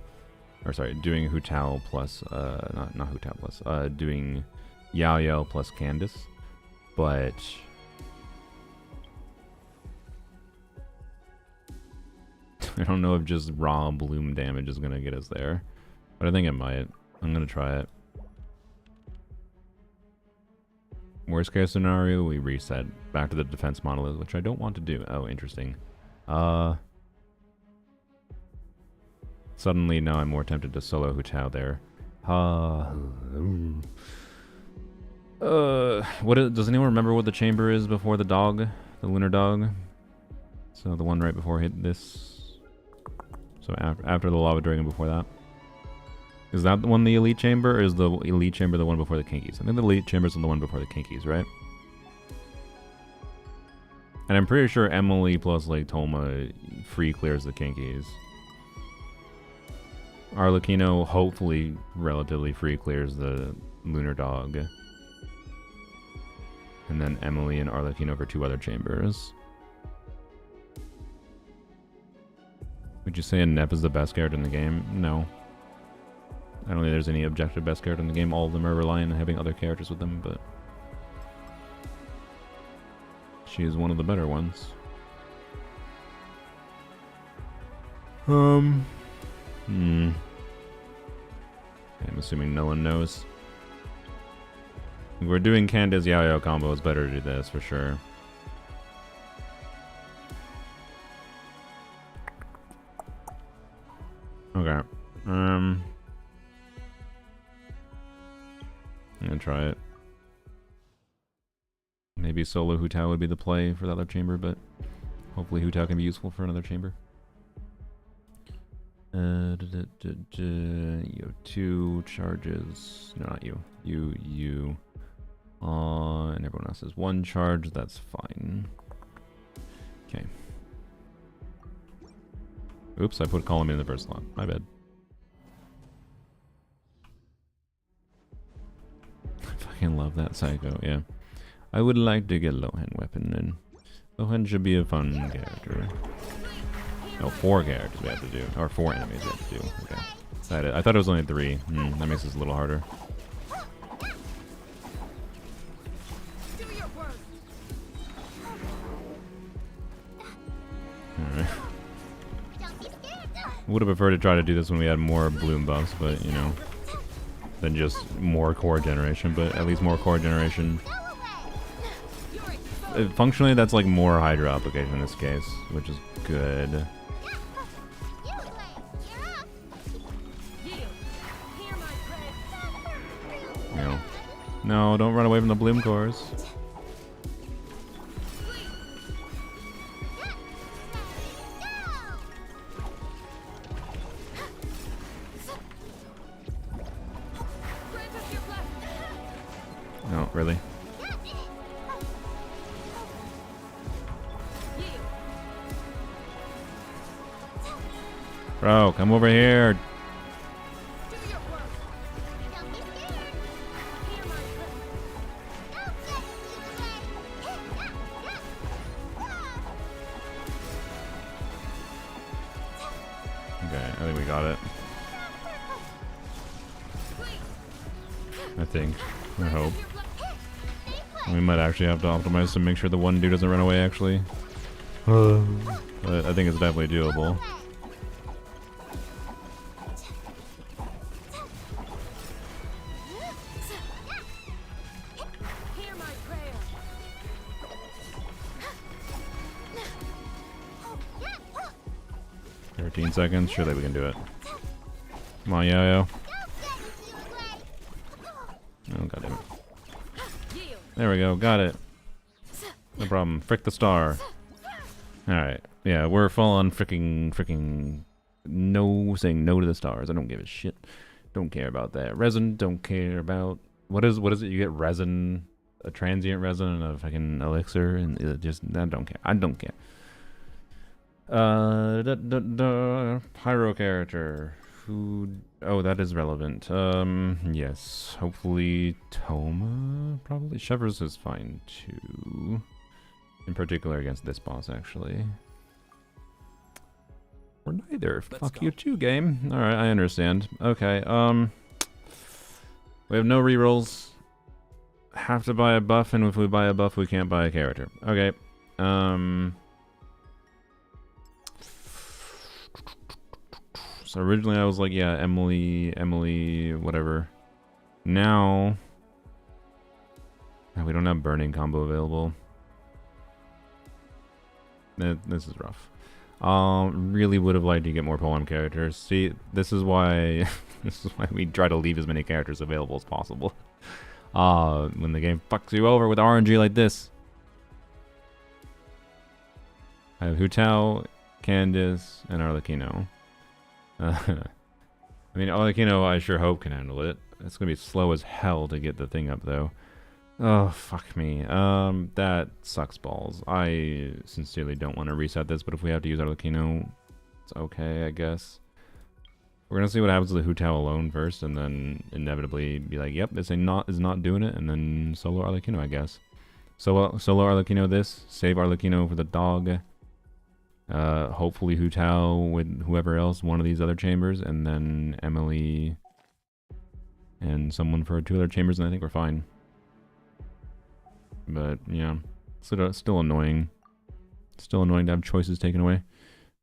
or sorry, doing Hu Tao plus, not Hu Tao plus, doing Yao Yao plus Candace, but I don't know if just raw bloom damage is going to get us there, but I think it might. I'm going to try it. Worst case scenario, we reset back to the defense monolith, which I don't want to do. Oh, interesting. Suddenly, now I'm more tempted to solo Hu Tao there. Does anyone remember what the chamber is before the dog? The lunar dog? So the one right before hit this. So after the lava dragon before that. Is that the one, the Elite Chamber, or is the Elite Chamber the one before the Kinkies? I think the Elite Chamber's the one before the Kinkies, right? And I'm pretty sure Emily plus like Tolma free clears the Kinkies. Arlecchino hopefully relatively free clears the Lunar Dog. And then Emily and Arlecchino for 2 other chambers. Would you say Inep is the best character in the game? No. I don't think there's any objective best character in the game. All of them are relying on having other characters with them, but she is one of the better ones. I'm assuming no one knows. If we're doing Candace Yayo combo, it's better to do this for sure. Okay. I'm gonna try it. Maybe solo Hu Tao would be the play for the other chamber, but hopefully Hu Tao can be useful for another chamber. You have 2 charges. No, not you. You. And everyone else has 1 charge. That's fine. Okay. Oops, I put column in the first slot. My bad. I fucking love that Psycho, yeah. I would like to get Lohan weapon, and Lohan should be a fun character. No, 4 characters we have to do. Or 4 enemies we have to do. Okay. I thought it was only 3. That makes this a little harder. Alright. Would have preferred to try to do this when we had more bloom buffs, but you know, than just more core generation. But at least more core generation. Functionally, that's like more Hydra application in this case, which is good. No, don't run away from the bloom cores. No, really? Bro, come over here. Okay, I think we got it. I hope. We might actually have to optimize to make sure the one dude doesn't run away, actually. But I think it's definitely doable. Hear my prayer. 13 seconds. Surely we can do it. Come on, Yo-Yo. Oh, goddammit. There we go. Got it. No problem. Frick the star. Alright. Yeah, we're full on freaking no, saying no to the stars. I don't give a shit. Don't care about that. Resin, don't care about... What is it? You get resin, a transient resin, and a fucking elixir, and it just... I don't care. I don't care. Pyro character. Who... Oh, that is relevant. Yes. Hopefully Toma, probably. Shevers is fine, too. In particular against this boss, actually. Or neither. Fuck you too, game. Alright, I understand. Okay, we have no rerolls. Have to buy a buff, and if we buy a buff, we can't buy a character. Okay. So originally I was like, yeah, Emily, whatever. Now... we don't have burning combo available. This is rough. Really would have liked to get more poem characters. See, this is why we try to leave as many characters available as possible. When the game fucks you over with RNG like this. I have Hu Tao, Candace, and Arlecchino. I mean, Arlecchino, I sure hope can handle it. It's gonna be slow as hell to get the thing up, though. Oh, fuck me. That sucks balls. I sincerely don't want to reset this, but if we have to use Arlecchino, it's okay, I guess. We're gonna see what happens with the Hu Tao alone first, and then inevitably be like, yep, this is not doing it, and then solo Arlecchino, I guess. Solo Arlecchino this, save Arlecchino for the dog. Hopefully Hu Tao with whoever else, one of these other chambers, and then Emily and someone for 2 other chambers, and I think we're fine. But yeah, still annoying. Still annoying to have choices taken away.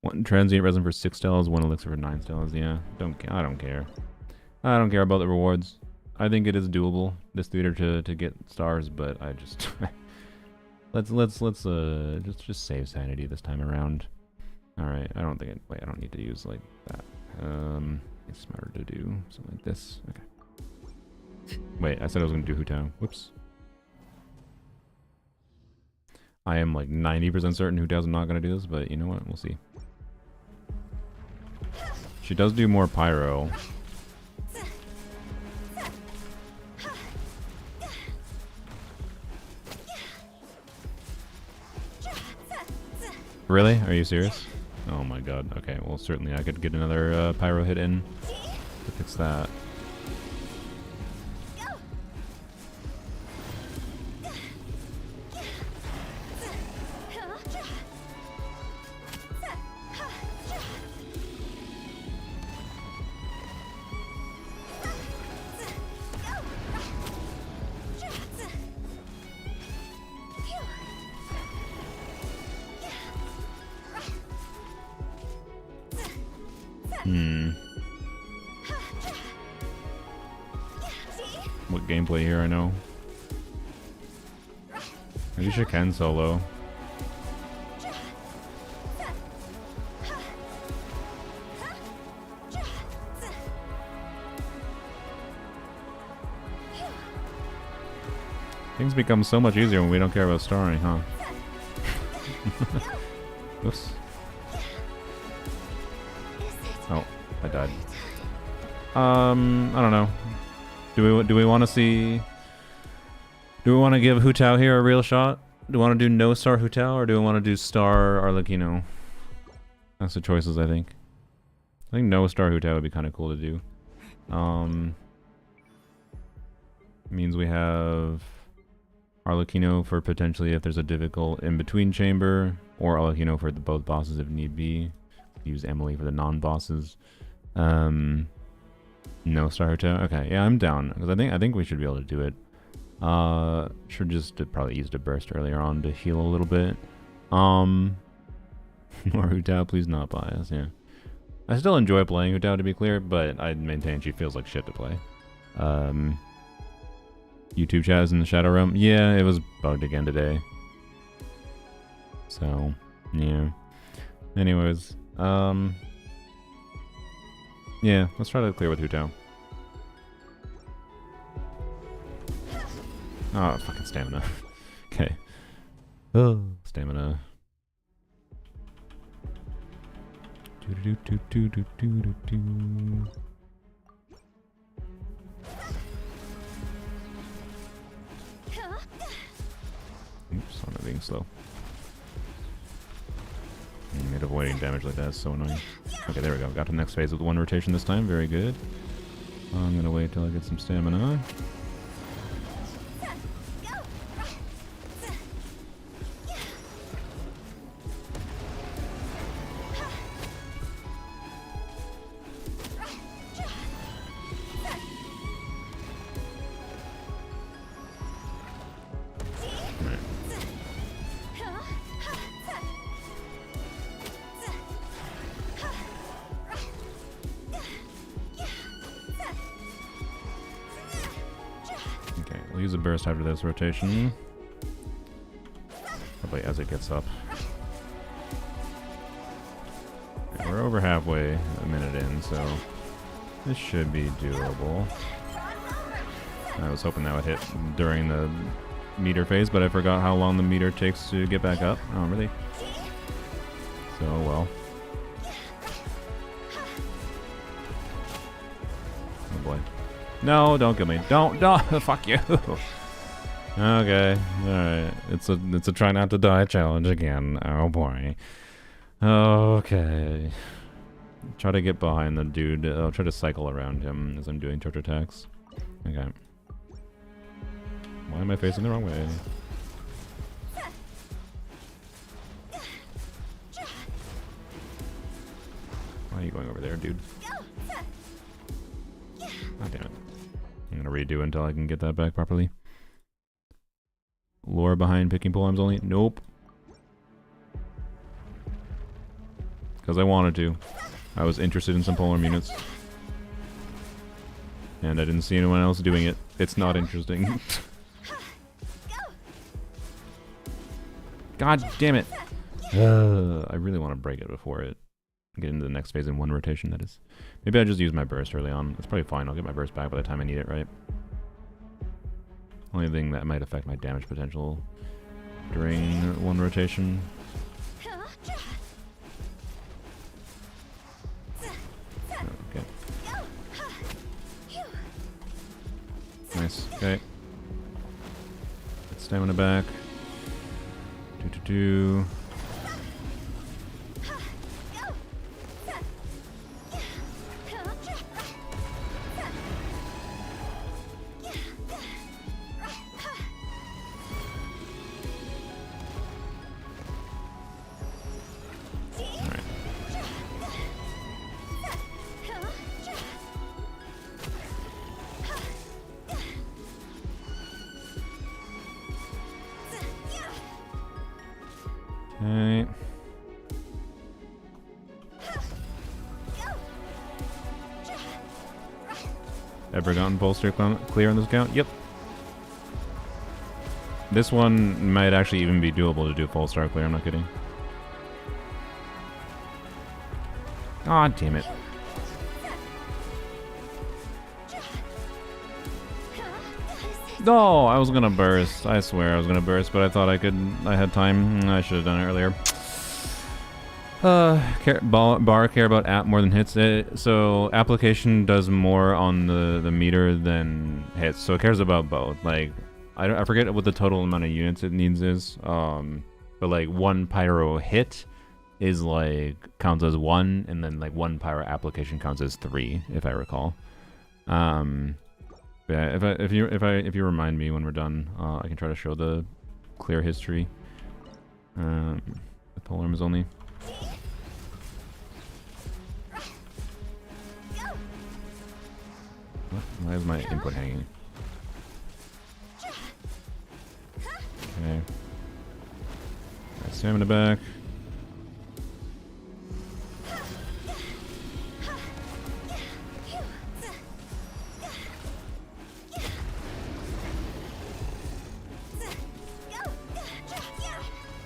1 transient resin for 6 stars, 1 elixir for 9 stars. Yeah, I don't care. I don't care about the rewards. I think it is doable, this theater to get stars, but I just let's just save sanity this time around. All right, I don't think wait, I don't need to use like that. It's smarter to do something like this. Okay. Wait, I said I was gonna do Hu Tao. Whoops. I am like 90% certain Hu Tao's not gonna do this, but you know what? We'll see. She does do more pyro. Really? Are you serious? Oh my god. Okay, well certainly I could get another pyro hit in to fix that. What gameplay here I know? Maybe she can solo. Things become so much easier when we don't care about starring, huh? Oops. Oh, I died. I don't know. Do we want to see? Do we want to give Hu Tao here a real shot? Do we want to do no star Hu Tao, or do we want to do star Arlecchino? That's the choices, I think. I think no star Hu Tao would be kind of cool to do. Means we have Arlecchino for potentially if there's a difficult in-between chamber, or Arlecchino for both bosses if need be. Use Emily for the non-bosses. No star Hu Tao. Okay, yeah, I'm down because I think we should be able to do it. Should just probably used a burst earlier on to heal a little bit. More Hu Tao, please not bias. Yeah, I still enjoy playing Hu Tao, to be clear, but I maintain she feels like shit to play. YouTube chat is in the shadow realm. Yeah, it was bugged again today. So yeah. Anyways, yeah, let's try to clear with Hu Tao. Oh, fucking stamina. Okay. Oh, stamina. Oops, I'm not being slow. Made avoiding damage like that is so annoying. Okay, there we go. Got to the next phase with 1 rotation this time. Very good. I'm gonna wait till I get some stamina. We'll use a burst after this rotation. Probably as it gets up. Yeah, we're over halfway, a minute in, so this should be doable. I was hoping that would hit during the meter phase, but I forgot how long the meter takes to get back up. Oh, really? So, well. boy. No, don't kill me. Don't. Fuck you. Okay. Alright. It's a try not to die challenge again. Oh boy. Okay. Try to get behind the dude. I'll try to cycle around him as I'm doing charge attacks. Okay. Why am I facing the wrong way? Why are you going over there, dude? God damn it. I'm gonna redo until I can get that back properly. Lore behind picking polearms only? Nope. Because I wanted to. I was interested in some polearm units. And I didn't see anyone else doing it. It's not interesting. God damn it! I really want to break it before it get into the next phase in one rotation, that is. Maybe I just use my burst early on. That's probably fine. I'll get my burst back by the time I need it, right? Only thing that might affect my damage potential during one rotation. Okay. Nice. Okay. Get stamina back. Do. Okay. Ever gotten bolster clear on this count? Yep. This one might actually even be doable to do full star clear, I'm not kidding. Aw, damn it. No, I was gonna burst. I swear I was gonna burst, but I thought I had time. I should have done it earlier. Bar care about app more than hits. So application does more on the meter than hits. So it cares about both. Like, I forget what the total amount of units it needs is. But like one pyro hit is like counts as 1, and then like one pyro application counts as 3, if I recall. Yeah, if you remind me when we're done, I can try to show the clear history. The polearms only. What? Why is my input hanging? Okay. Got stamina back.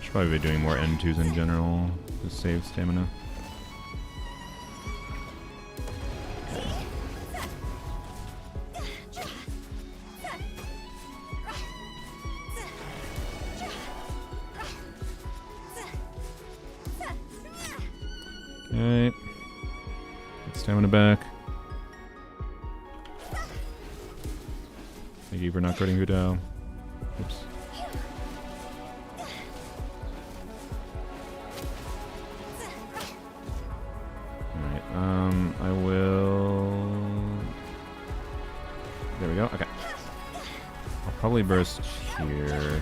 Should probably be doing more N2s in general to save stamina. Okay. Get stamina back. Thank you for not cutting you down. Oops. Alright, I will... There we go, okay. I'll probably burst here.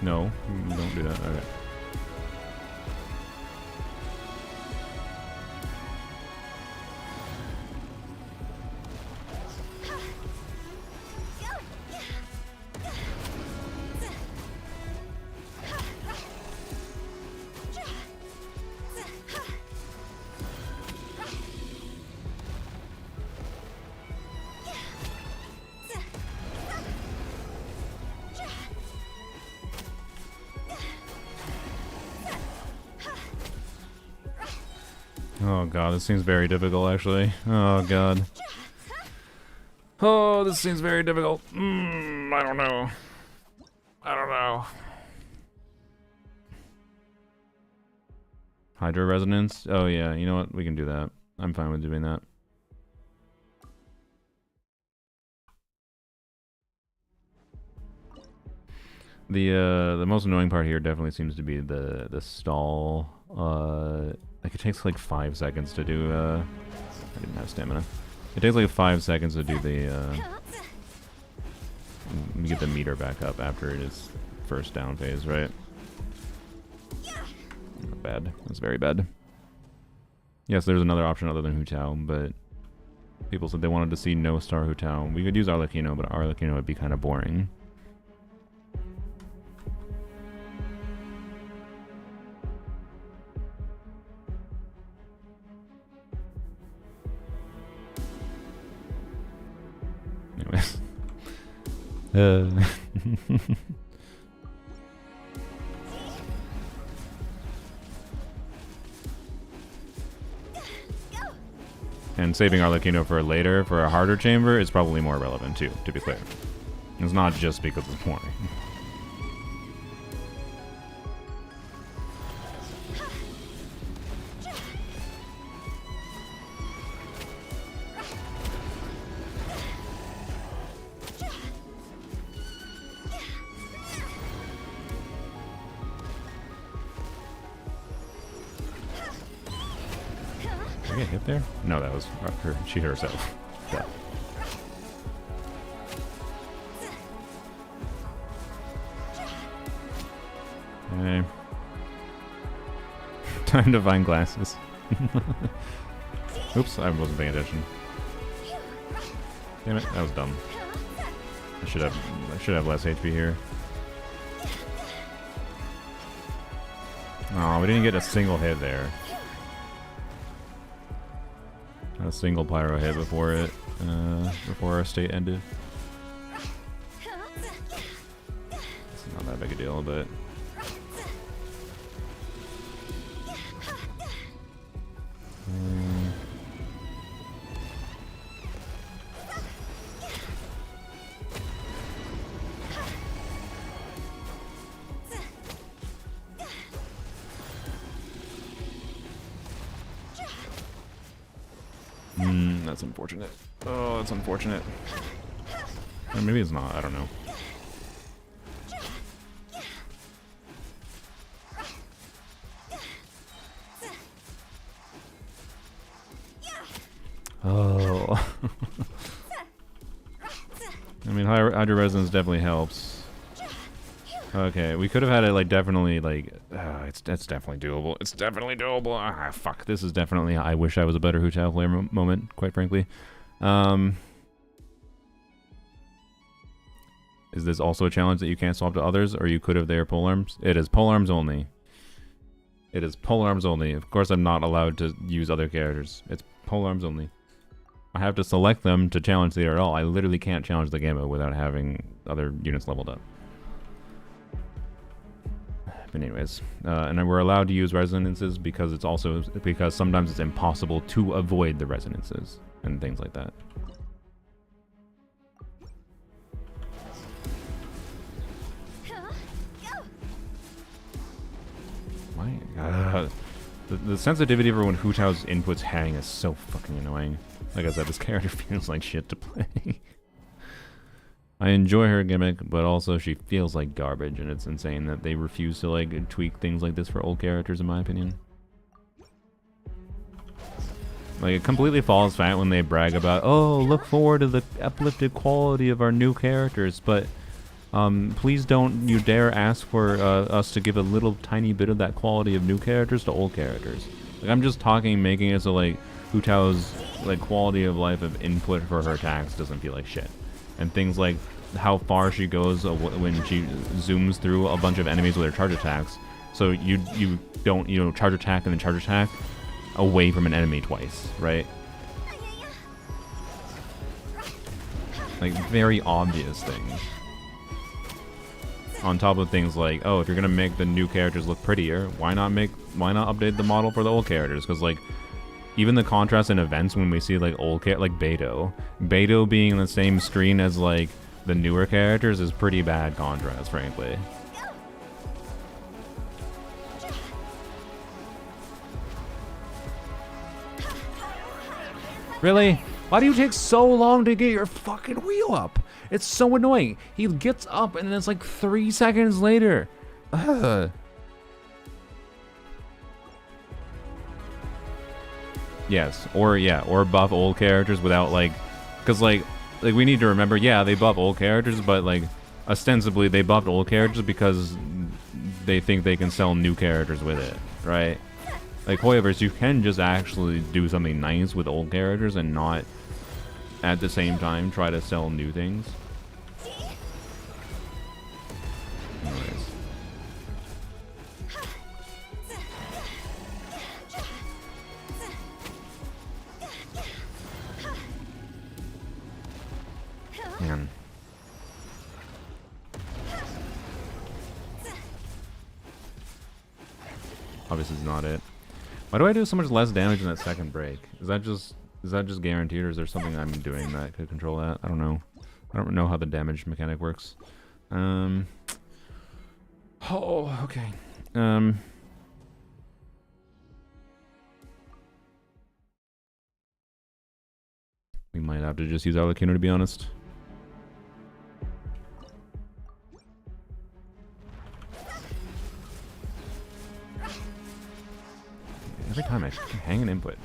No, don't do that, okay. Oh god, this seems very difficult actually. Oh god. Oh, this seems very difficult. I don't know. I don't know. Hydro Resonance? Oh yeah, you know what? We can do that. I'm fine with doing that. The most annoying part here definitely seems to be the stall. Like it takes like 5 seconds to do. I didn't have stamina. It takes like 5 seconds to do the. Get the meter back up after it is first down phase, right? Not bad. That's very bad. Yes, there's another option other than Hu Tao, but people said they wanted to see no star Hu Tao. We could use Arlecchino, but Arlecchino would be kind of boring. Anyways. And saving Arlecchino for later, for a harder chamber, is probably more relevant too, to be clear. It's not just because it's boring. Did I get hit there? No, that was her. She hit herself. Yeah. Okay. Time to find glasses. Oops, I wasn't paying attention. Damn it, that was dumb. I should have less HP here. Oh, we didn't get a single hit there. A single pyro hit before it, before our state ended. It's not that big a deal, but. That's unfortunate. Oh, that's unfortunate. Or maybe it's not, I don't know. Oh. I mean, Hydro Resonance definitely helps. Okay, we could have had it like definitely like it's definitely doable. It's definitely doable. Ah, fuck. This is definitely. I wish I was a better Hu Tao player moment, quite frankly. Is this also a challenge that you can't swap to others, or you could have there Polearms? It is Polearms only. It is Polearms only. Of course, I'm not allowed to use other characters. It's Polearms only. I have to select them to challenge the at all. I literally can't challenge the Gamma without having other units leveled up. But anyways, and we're allowed to use resonances because it's also because sometimes it's impossible to avoid the resonances and things like that. My the sensitivity for when Hu Tao's inputs hang is so fucking annoying. Like I said, this character feels like shit to play. I enjoy her gimmick, but also she feels like garbage, and it's insane that they refuse to like tweak things like this for old characters, in my opinion. Like, it completely falls flat when they brag about, oh, look forward to the uplifted quality of our new characters, but please don't you dare ask for us to give a little tiny bit of that quality of new characters to old characters. Like, I'm just making it so like Hu Tao's like quality of life of input for her attacks doesn't feel like shit. And things like how far she goes when she zooms through a bunch of enemies with her charge attacks. So you don't, charge attack and then charge attack away from an enemy twice, right? Like, very obvious things. On top of things like, oh, if you're gonna make the new characters look prettier, why not update the model for the old characters? Because like, even the contrast in events when we see like like Beidou being on the same screen as like the newer characters is pretty bad contrast, frankly. Really? Why do you take so long to get your fucking wheel up? It's so annoying. He gets up and then it's like 3 seconds later. Ugh. Yes, or buff old characters without like, cause like we need to remember, yeah, they buff old characters, but like ostensibly they buffed old characters because they think they can sell new characters with it, right? Like Hoyoverse, you can just actually do something nice with old characters and not at the same time try to sell new things. Anyways. Man. Obviously it's not it. Why do I do so much less damage in that second break? Is that just guaranteed, or is there something I'm doing that could control that? I don't know. I don't know how the damage mechanic works. Oh, okay. We might have to just use Arlecchino, to be honest. Every time I hang an input.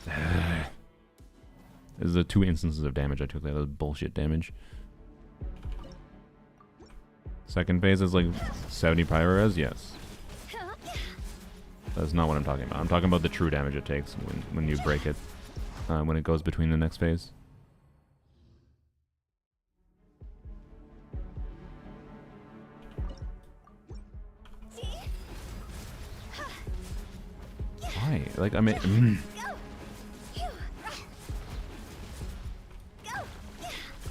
This is the 2 instances of damage I took there. That was bullshit damage. Second phase is like 70 pyro res? Yes. That's not what I'm talking about. I'm talking about the true damage it takes when you break it. When it goes between the next phase. Why? Like, I mean...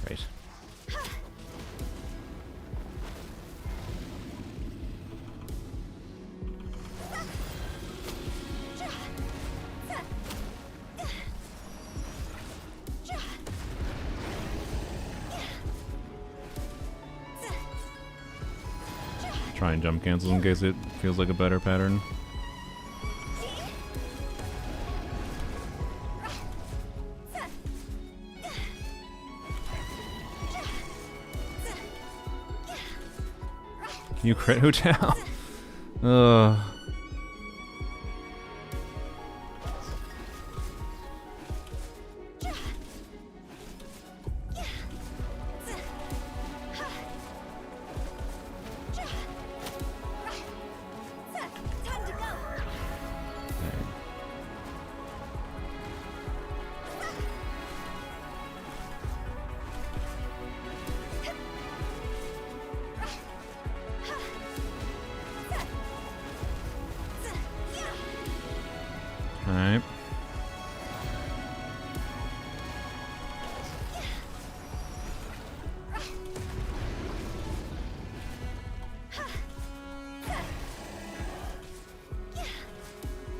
Great. Try and jump cancels in case it feels like a better pattern. Can you crit Hotel? Ugh. Alright.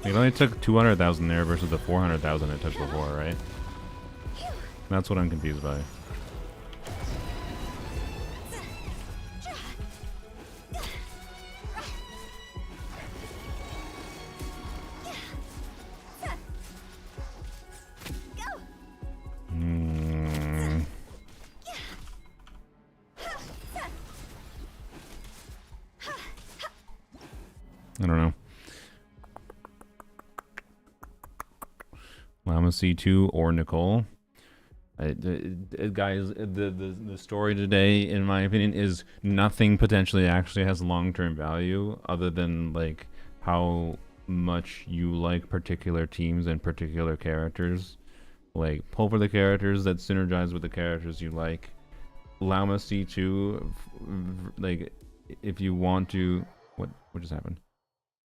It only took 200,000 there versus the 400,000 it took before, right? That's what I'm confused by. I don't know. Llama C2 or Nicole. Guys, the story today, in my opinion, is nothing potentially actually has long-term value other than like how much you like particular teams and particular characters. Like, pull for the characters that synergize with the characters you like. Llama C2, like, if you want to... What just happened?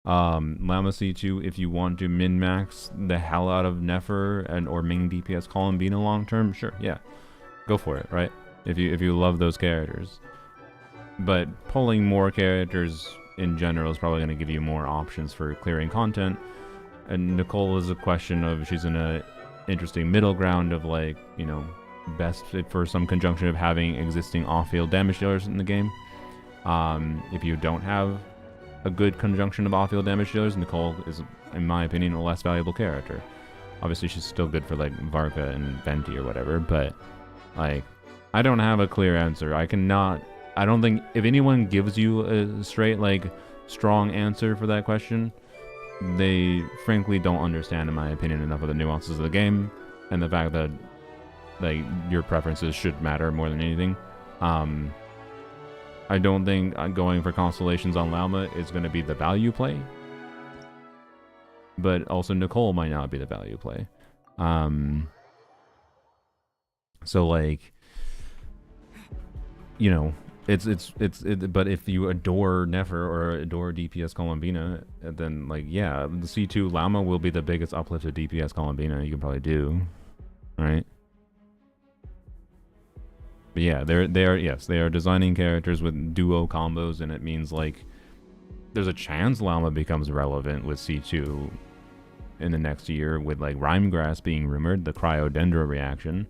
Llama C2, if you want to min-max the hell out of Nefer and or Ming DPS Columbina long term, sure, yeah, go for it, right? If you love those characters, but pulling more characters in general is probably going to give you more options for clearing content. And Nicole is a question of, she's in a interesting middle ground of, like, you know, best fit for some conjunction of having existing off-field damage dealers in the game. If you don't have a good conjunction of off-field damage dealers, Nicole is, in my opinion, a less valuable character. Obviously, she's still good for like Varka and Venti or whatever, but like, I don't have a clear answer. I don't think if anyone gives you a straight like strong answer for that question, they frankly don't understand, in my opinion, enough of the nuances of the game and the fact that like your preferences should matter more than anything. I don't think going for constellations on Lauma is going to be the value play, but also Nicole might not be the value play. So like, you know, but if you adore Nefer or adore DPS Columbina, then like, yeah, the C2 Llama will be the biggest uplift of DPS Columbina you can probably do, right? But yeah, they are designing characters with duo combos, and it means like there's a chance Llama becomes relevant with C2 in the next year, with like Rhymegrass being rumored, the Cryodendra reaction.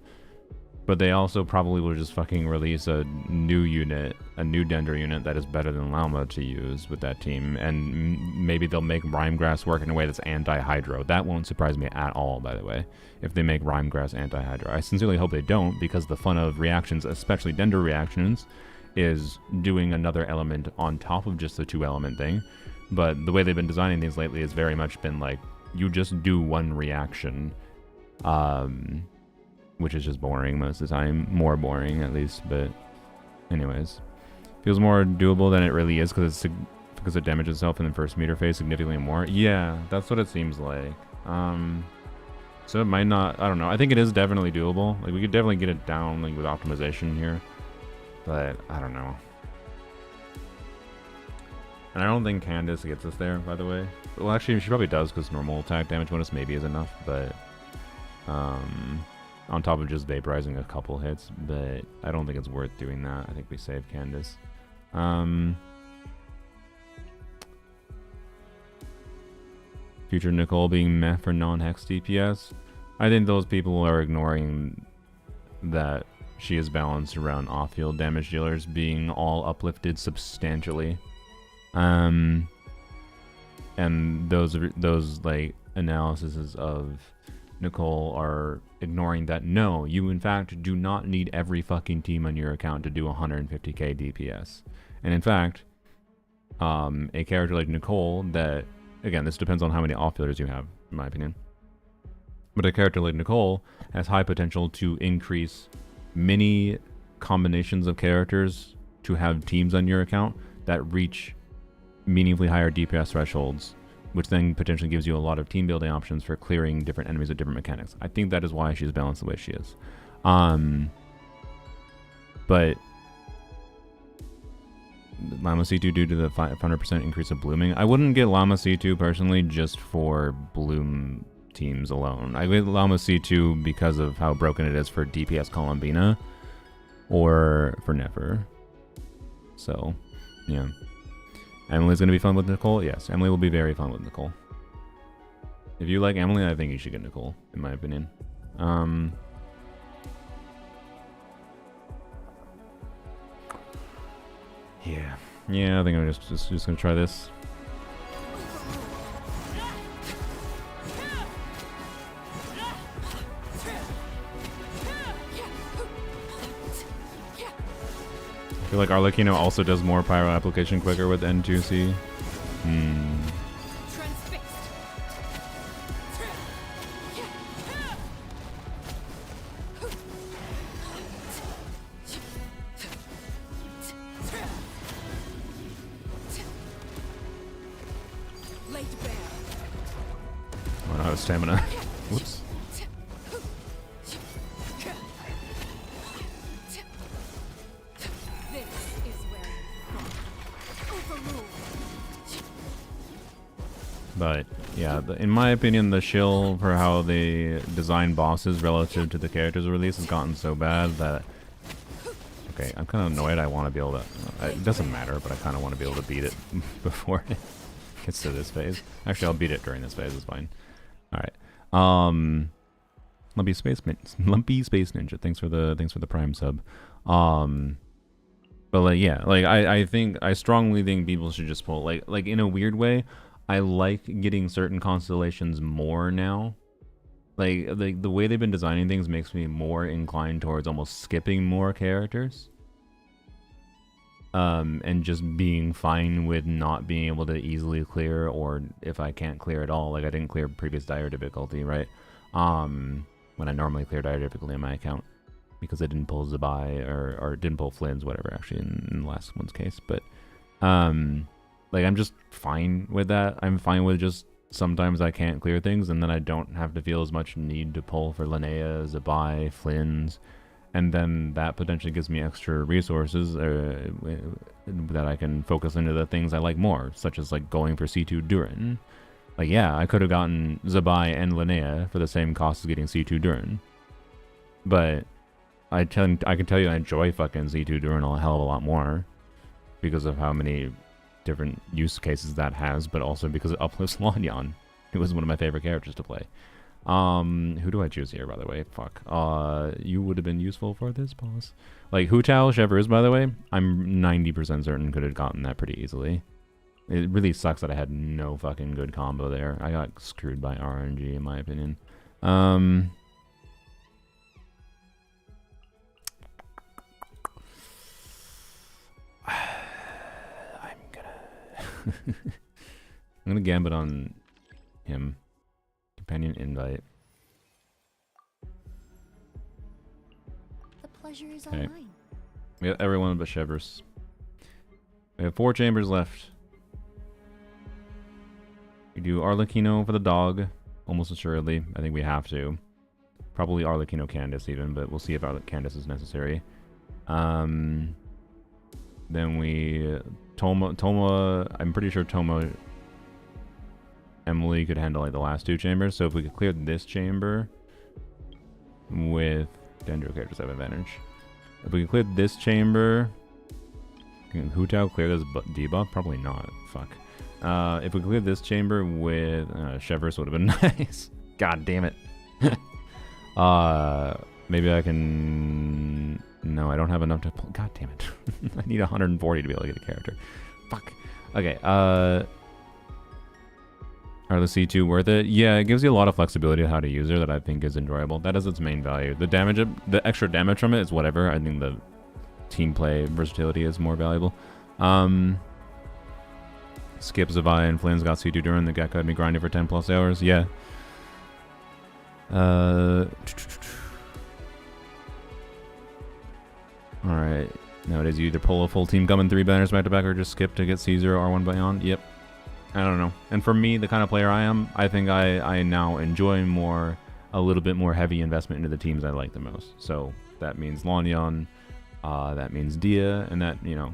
But they also probably will just fucking release a new unit, a new Dendra unit that is better than Llama to use with that team. And maybe they'll make Rhymegrass work in a way that's anti-Hydro. That won't surprise me at all, by the way, if they make Rhymegrass anti-Hydro. I sincerely hope they don't, because the fun of reactions, especially Dendra reactions, is doing another element on top of just the 2-element thing. But the way they've been designing these lately has very much been like, you just do one reaction. Which is just boring most of the time. More boring, at least, but anyways. Feels more doable than it really is because it damages itself in the first meter phase significantly more. Yeah, that's what it seems like. So it might not, I don't know. I think it is definitely doable. Like, we could definitely get it down like with optimization here, but I don't know. And I don't think Candace gets us there, by the way. Well, actually, she probably does, because normal attack damage bonus maybe is enough, but on top of just vaporizing a couple hits, but I don't think it's worth doing that. I think we save Candace. Future Nicole being meh for non-hex DPS. I think those people are ignoring that she is balanced around off-field damage dealers being all uplifted substantially. And those like analyses of Nicole are ignoring that. No, you in fact do not need every fucking team on your account to do 150k DPS. And in fact, a character like Nicole that, again, this depends on how many off-fielders you have, in my opinion, but a character like Nicole has high potential to increase many combinations of characters to have teams on your account that reach meaningfully higher DPS thresholds, which then potentially gives you a lot of team building options for clearing different enemies with different mechanics. I think that is why she's balanced the way she is. But Llama C2 due to the 500% increase of blooming. I wouldn't get Llama C2 personally just for bloom teams alone. I get Llama C2 because of how broken it is for DPS Columbina or for Nefer. So, yeah. Emily's going to be fun with Nicole? Yes, Emily will be very fun with Nicole. If you like Emily, I think you should get Nicole, in my opinion. Yeah, I think I'm just going to try this. I feel like Arlecchino also does more pyro application quicker with N2C. Oh, no, stamina. Whoops. But yeah, in my opinion, the shill for how they design bosses relative to the characters release has gotten so bad that, okay, I'm kind of annoyed. I want to be able to, it doesn't matter, but I kind of want to be able to beat it before it gets to this phase. Actually, I'll beat it during this phase. It's fine. All right. Lumpy Space Ninja. Thanks for the Prime sub. But like, yeah, like I strongly think people should just pull like in a weird way. I like getting certain constellations more now. Like the way they've been designing things makes me more inclined towards almost skipping more characters. And just being fine with not being able to easily clear, or if I can't clear at all, like I didn't clear previous dire difficulty, right? When I normally clear dire difficulty on my account, because I didn't pull Zabai or didn't pull Flynn's, whatever, actually, in the last one's case. But, like, I'm just fine with that. I'm fine with just sometimes I can't clear things, and then I don't have to feel as much need to pull for Linnea, Zabai, Flynn's. And then that potentially gives me extra resources that I can focus into the things I like more, such as like going for C2 Durin. Like, yeah, I could have gotten Zabai and Linnea for the same cost as getting C2 Durin. But I can tell you I enjoy fucking C2 Durin a hell of a lot more because of how many different use cases that has, but also because it uplifts Lanyan, who was one of my favorite characters to play. Who do I choose here, by the way? Fuck. You would have been useful for this, boss. Like, Hu Tao, Chevreuse, by the way, I'm 90% certain could have gotten that pretty easily. It really sucks that I had no fucking good combo there. I got screwed by RNG, in my opinion. I'm gonna gambit on him. Companion invite. The pleasure is all Okay. mine. We got everyone but Chevreuse. We have 4 chambers left. We do Arlecchino for the dog, almost assuredly. I think we have to. Probably Arlecchino Candace even, but we'll see if Candace is necessary. Then we Toma. I'm pretty sure Toma Emily could handle like the last 2 chambers. So if we could clear this chamber with Dendro characters have advantage. If we could clear this chamber, can Hu Tao clear this debuff? Probably not. Fuck. If we clear this chamber with Chevreuse would have been nice. God damn it. Maybe I can. No, I don't have enough to pull. God damn it. I need 140 to be able to get a character. Fuck. Okay. Are the C2 worth it? Yeah, it gives you a lot of flexibility on how to use her that I think is enjoyable. That is its main value. The damage, the extra damage from it is whatever. I think the team play versatility is more valuable. Skip Zabai and Flynn's got C2 Durin. The Gecko had me grinding for 10 plus hours. Yeah. Alright. Nowadays you either pull a full team Gum and 3 banners back to back or just skip to get C0 R1 beyond. Yep. I don't know. And for me, the kind of player I am, I think I now enjoy more, a little bit more heavy investment into the teams I like the most. So that means Lanyan, that means Dia, and that, you know,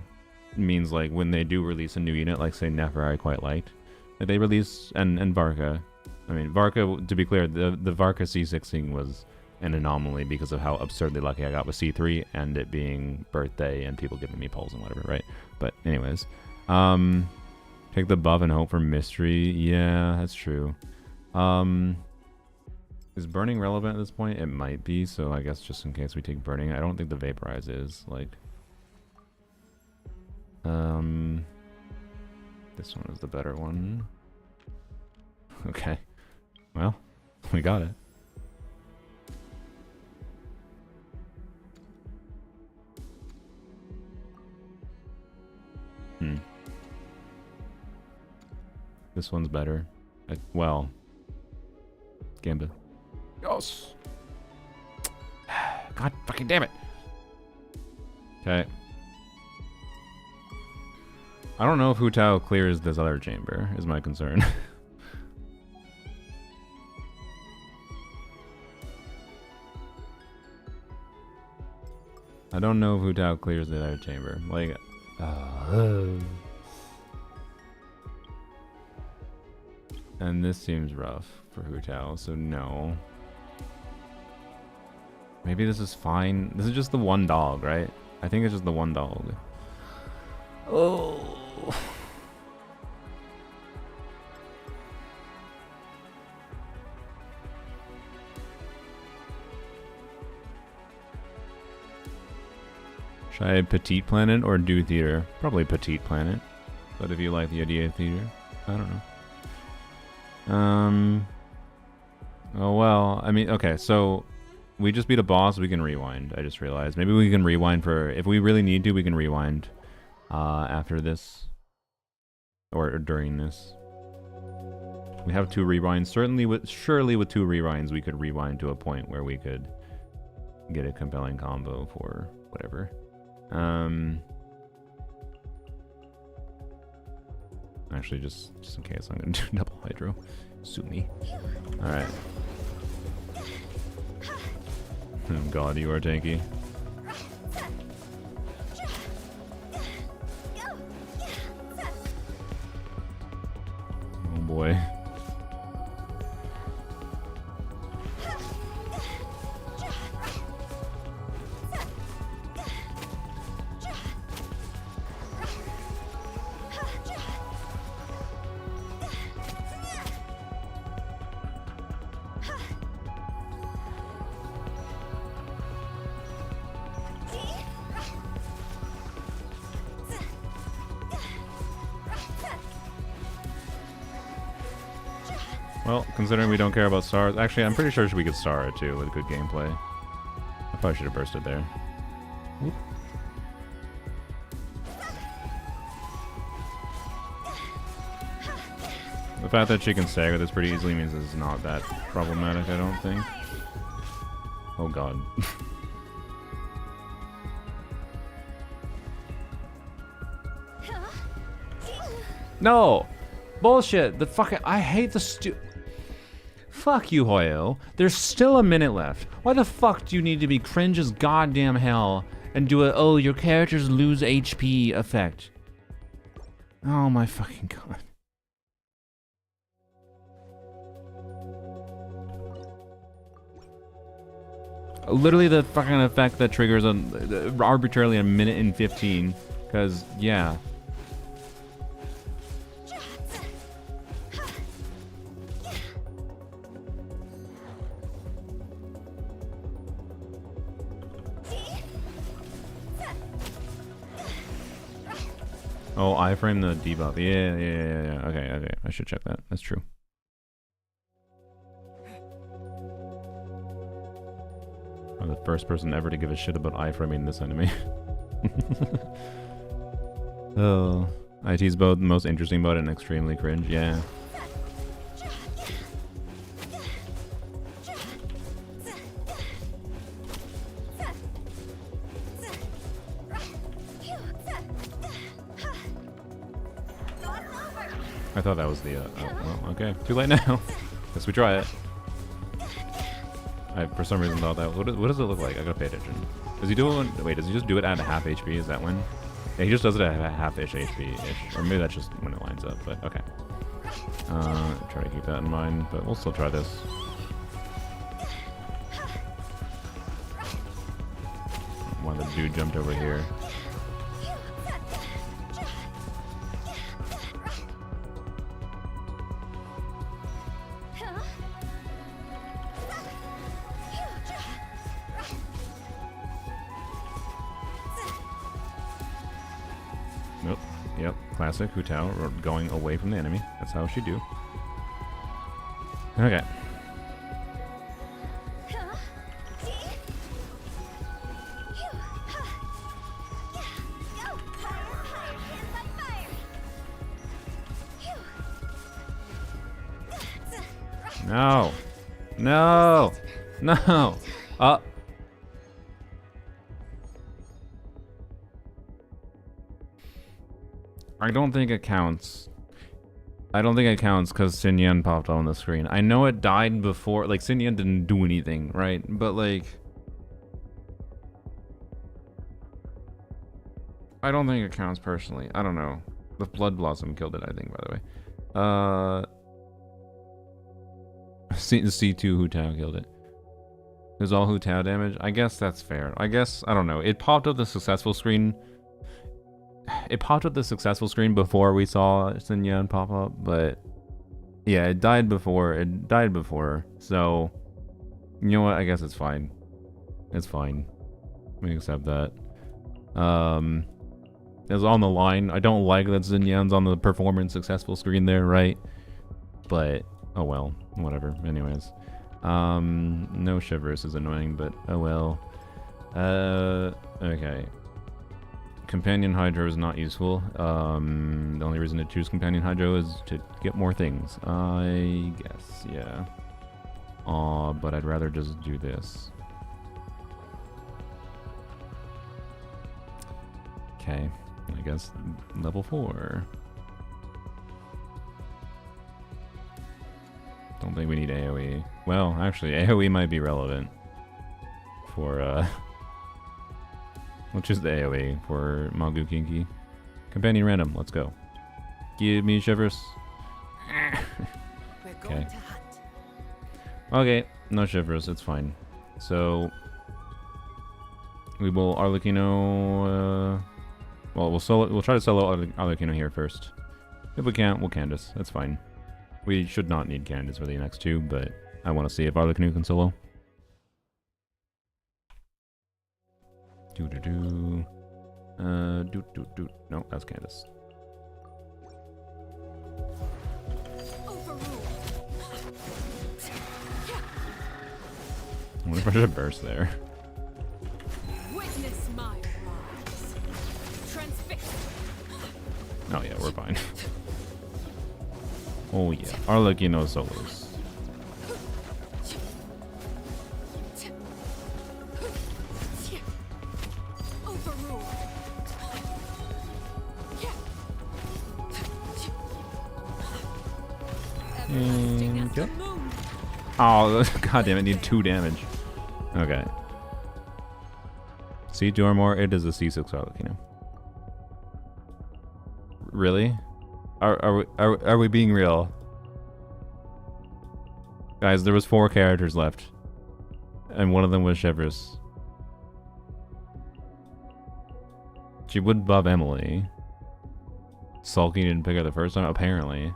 means like when they do release a new unit, like say Nefer I quite liked, that they release, and Varka. I mean, Varka, to be clear, the Varka C6ing was an anomaly because of how absurdly lucky I got with C3 and it being birthday and people giving me polls and whatever, right? But anyways, take the buff and hope for mystery. Yeah, that's true. Is burning relevant at this point? It might be, so I guess just in case we take burning. I don't think the vaporize is, like... This one is the better one. Okay. Well, we got it. This one's better. Well, Gambit. Yes. God fucking damn it. Okay. I don't know if Hu Tao clears this other chamber, is my concern. I don't know if Hu Tao clears the other chamber. Like, and this seems rough for Hu Tao, so no. Maybe this is fine. This is just the one dog, right? I think it's just the one dog. Oh. Should I Petite Planet or do theater? Probably Petite Planet. But if you like the idea of theater, I don't know. Oh well, I mean, okay, so we just beat a boss, we can rewind. I just realized. Maybe we can rewind for, if we really need to, we can rewind after this. Or during this. We have 2 rewinds. Surely with 2 rewinds we could rewind to a point where we could get a compelling combo for whatever. Actually, just in case, I'm gonna do double hydro. Sue me. Alright. Oh god, you are tanky. Oh boy. Well, considering we don't care about stars, actually, I'm pretty sure we could star it too with good gameplay. I probably should have bursted there. Whoop. The fact that she can stagger this pretty easily means it's not that problematic, I don't think. Oh god. No! Bullshit! The fucking— I hate the Fuck you, Hoyo. There's still a minute left. Why the fuck do you need to be cringe as goddamn hell and do a oh your characters lose HP effect? Oh my fucking god. Literally the fucking effect that triggers arbitrarily a minute and 15. Cause yeah. Oh, iframe the debuff. Yeah. Okay. I should check that. That's true. I'm the first person ever to give a shit about iframing this enemy. Oh, IT's both the most interesting about it and extremely cringe. Yeah. I thought that was the, oh, well, okay. Too late now. Guess we try it. I, for some reason, thought that, what does it look like? I gotta pay attention. Does he do it, wait, does he just do it at half HP? Is that when? Yeah, he just does it at half-ish HP-ish. Or maybe that's just when it lines up, but okay. Try to keep that in mind, but we'll still try this. One of the dude jumped over here. Nope. Yep. Classic Hu Tao, or going away from the enemy. That's how she do. Okay. No. No. No. I don't think it counts. I don't think it counts because Xin Yan popped on the screen. I know it died before, like Xin Yan didn't do anything, right? But like, I don't think it counts personally. I don't know. The Blood Blossom killed it, I think, by the way. C2 Hu Tao killed it. It was all Hu Tao damage. I guess that's fair. I guess, I don't know. It popped up the successful screen. It popped up the successful screen before we saw Xin Yan pop up, but yeah, it died before. It died before. So, you know what? I guess it's fine. It's fine. We accept that. Is on the line. I don't like that Zinyan's on the performance successful screen there, right? But, oh well, whatever. Anyways. No shivers is annoying, but oh well. Okay. Companion Hydro is not useful. The only reason to choose Companion Hydro is to get more things. I guess, yeah. But I'd rather just do this. Okay. I guess level 4. Don't think we need AoE. Well, actually, AoE might be relevant for, we'll choose the AoE for Magu Kinky. Companion random, let's go. Give me shivers. We're going Okay. to hunt. Okay, no shivers, it's fine. So, we will Arlecchino, well, we'll try to solo Arlecchino here first. If we can't, we'll Candace. That's fine. We should not need Candace for the next 2, but I want to see if Arlecchino can solo. Do-do-do. Do-do-do. No, that's Candace. I wonder if I should burst there. Witness my rise. Transfix. Oh yeah, we're fine. Oh yeah, Arlecchino solos. Overrule. Everlasting as the Okay. moon. Oh, god damn it, need 2 damage. Okay. C2 or more, it is a C6 Arlecchino. Really? Are we being real? Guys, there was 4 characters left. And one of them was Shivers. She would buff Emily. Sulky didn't pick her the first time, apparently.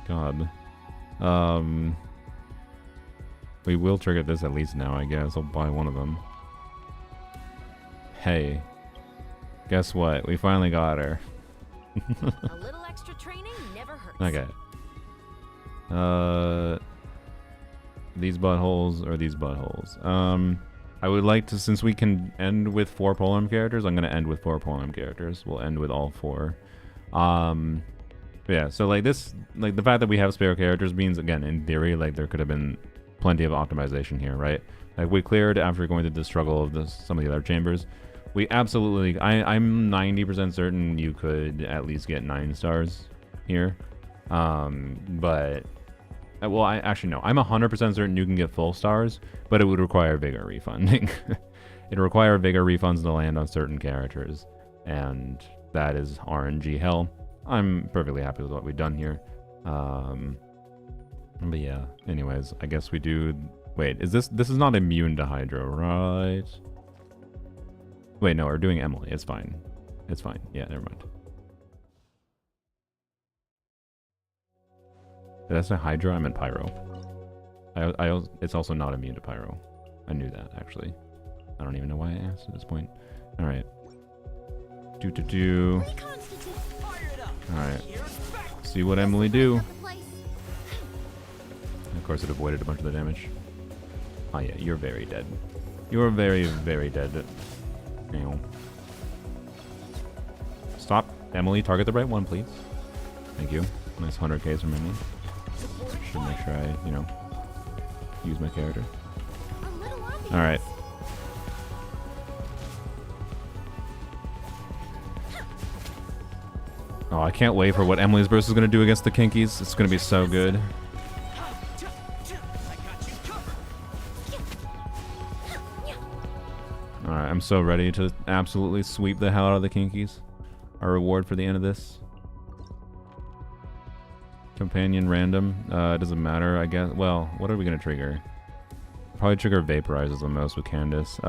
God. We will trigger this at least now, I guess. I'll buy one of them. Hey. Guess what? We finally got her. A little extra training never hurts. Okay. These buttholes or these buttholes. I would like to, since we can end with 4 Polearm characters, I'm gonna end with 4 Polearm characters. We'll end with all 4. Yeah, so like this, like the fact that we have spare characters means, again, in theory, like there could have been plenty of optimization here, right? Like we cleared after going through the struggle of some of the other chambers. We absolutely, I'm 90% certain you could at least get 9 stars here. But, well, actually no, I'm 100% certain you can get full stars, but it would require bigger refunding. It'd require bigger refunds to land on certain characters, and that is RNG hell. I'm perfectly happy with what we've done here. But yeah, anyways, I guess we do... Wait, this is not immune to Hydro, right? Wait, no, we're doing Emily. It's fine. It's fine. Yeah, never mind. Did I say Hydro? I meant Pyro. It's also not immune to Pyro. I knew that, actually. I don't even know why I asked at this point. Alright. Do. Alright. See what Emily do. Of course, it avoided a bunch of the damage. Oh yeah, you're very dead. You're very, very dead. Ew. Stop. Emily, target the right one, please. Thank you. Nice 100Ks from Emily. Should make sure I, you know, use my character. Alright. Oh, I can't wait for what Emily's burst is going to do against the Kinkies. It's going to be so good. Alright, I'm so ready to absolutely sweep the hell out of the Kinkies. Our reward for the end of this. Companion random. It doesn't matter, I guess. Well, what are we going to trigger? Probably trigger Vaporizes the most with Candace.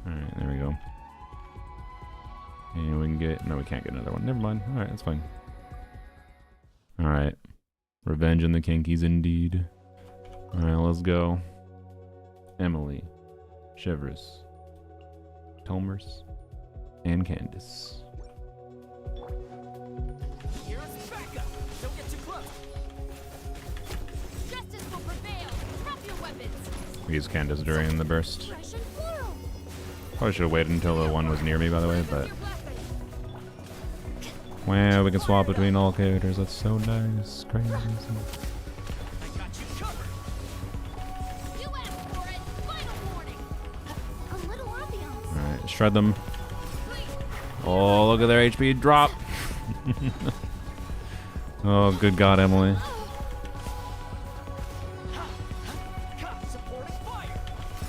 Alright, there we go. And we can get... No, we can't get another one. Never mind. Alright, that's fine. Alright. Revenge on the Kinkies indeed. Alright, let's go. Emily, Chevreuse, Tomers, and Candace. Here's Varka. Don't get too close. Justice will prevail. Drop your weapons. We used Candace during the burst. Fresh and floral. Probably should have waited until the one was near me, by the way, but... Your blessing. Wow, we can swap between all characters. That's so nice. Crazy. I got you covered. You asked for it. Final warning. A little ambiance. Alright, shred them. Please. Oh, look at their HP drop. Oh, good God, Emily. Supporting fire.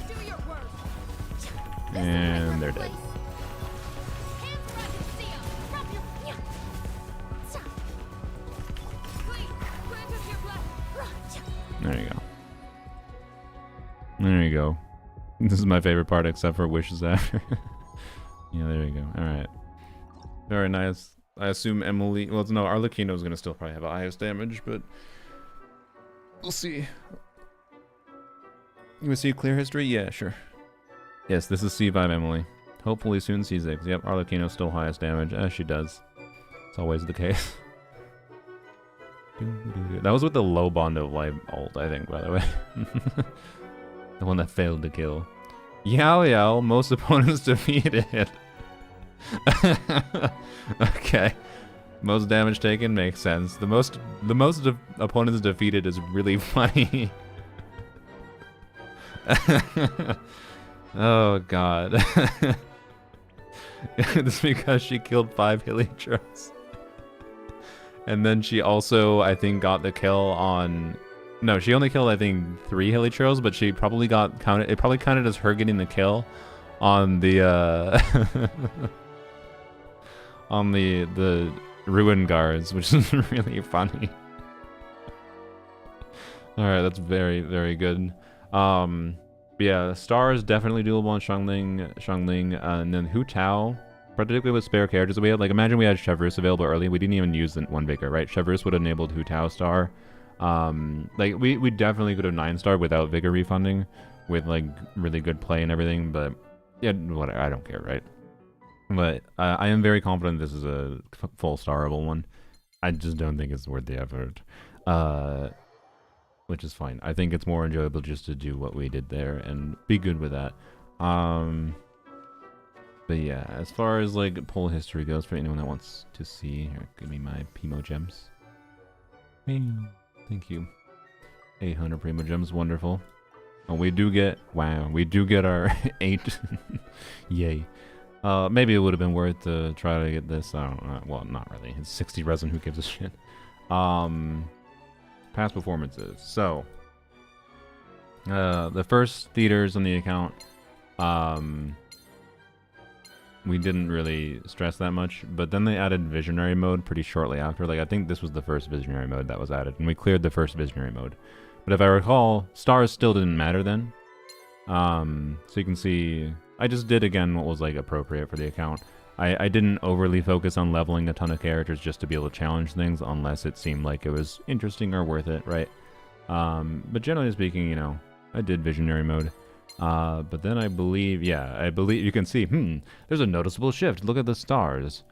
Do your worst. And they're dead. Hands where I can see 'em. Drop your. Please. Grant us your blessing. There you go. There you go. This is my favorite part, except for wishes after. Yeah, there you go. Alright. Very nice. I assume Emily... Well, no, Arlecchino's gonna still probably have the highest damage, but... We'll see. You wanna see a clear history? Yeah, sure. Yes, this is C5 Emily. Hopefully soon C6. Yep, Arlecchino's still highest damage, as she does. It's always the case. That was with the low bond of life ult, I think, by the way. The one that failed to kill. Yao Yao, most opponents defeated. Okay. Most damage taken makes sense. The most opponents defeated is really funny. Oh god. It's because she killed 5 Heliotropes. And then she also, I think, got the kill on... No, she only killed, I think, 3 Heliotropes, but she probably got counted... It probably counted as her getting the kill on the, on the Ruin Guards, which is really funny. Alright, that's very, very good. But yeah, Star is definitely doable on Xiangling, and then Hu Tao, particularly with spare characters that we had. Like, imagine we had Chevreuse available early. We didn't even use the 1 Vigor, right? Chevreuse would have enabled Hu Tao Star. Like, we definitely could have 9-star without Vigor refunding, with, like, really good play and everything, but, yeah, whatever, I don't care, right? But I am very confident this is a full starable one. I just don't think it's worth the effort. Which is fine. I think it's more enjoyable just to do what we did there and be good with that. But yeah, as far as like poll history goes, for anyone that wants to see, here, give me my Primo Gems. Thank you. 800 Primo Gems, wonderful. Oh, we do get, wow, we do get our 8. Yay. Maybe it would have been worth to try to get this. I don't know. Well, not really. It's 60 resin. Who gives a shit? Past performances. So, the first theaters on the account, we didn't really stress that much, but then they added Visionary mode pretty shortly after. Like, I think this was the first Visionary mode that was added, and we cleared the first Visionary mode. But if I recall, stars still didn't matter then. So you can see, I just did again what was like appropriate for the account. I didn't overly focus on leveling a ton of characters just to be able to challenge things unless it seemed like it was interesting or worth it, right? But generally speaking, you know, I did Visionary mode. But then I believe you can see, there's a noticeable shift. Look at the stars.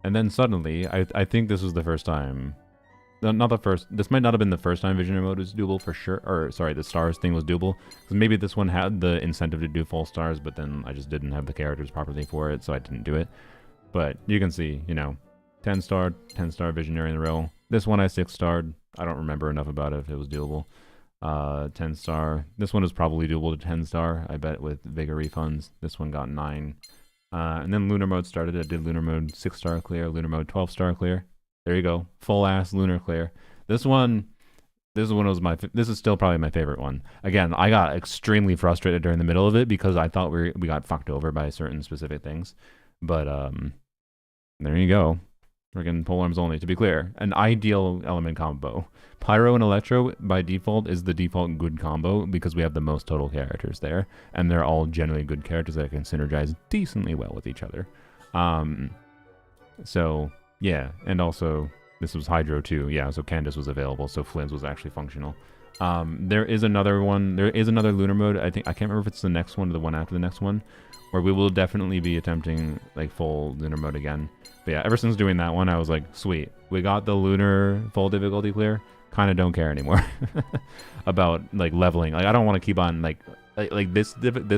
And then suddenly, I think this was the first time. Not the first. This might not have been the first time Visionary mode was doable for sure. Or, sorry, the stars thing was doable. Because maybe this one had the incentive to do full stars, but then I just didn't have the characters properly for it, so I didn't do it. But you can see, you know, 10-star, 10-star Visionary in a row. This one I 6-starred. I don't remember enough about it if it was doable. 10-star. This one is probably doable to 10-star, I bet, with Vigor refunds. This one got 9. And then Lunar mode started. I did Lunar mode 6-star clear, Lunar mode 12-star clear. There you go. Full-ass Lunar clear. This is still probably my favorite one. Again, I got extremely frustrated during the middle of it because I thought we got fucked over by certain specific things. But, there you go. Friggin' Polearms only, to be clear. An ideal element combo. Pyro and Electro, by default, is the default good combo because we have the most total characters there. And they're all generally good characters that can synergize decently well with each other. So, yeah. And also, this was Hydro too. Yeah, so Candace was available, so Flynn's was actually functional. There is another one. There is another lunar mode. I think I can't remember if it's the next one or the one after the next one, where we will definitely be attempting like full lunar mode again. But yeah, ever since doing that one, I was like, sweet, we got the lunar full difficulty clear. Kind of don't care anymore about like leveling. Like I don't want to keep on like this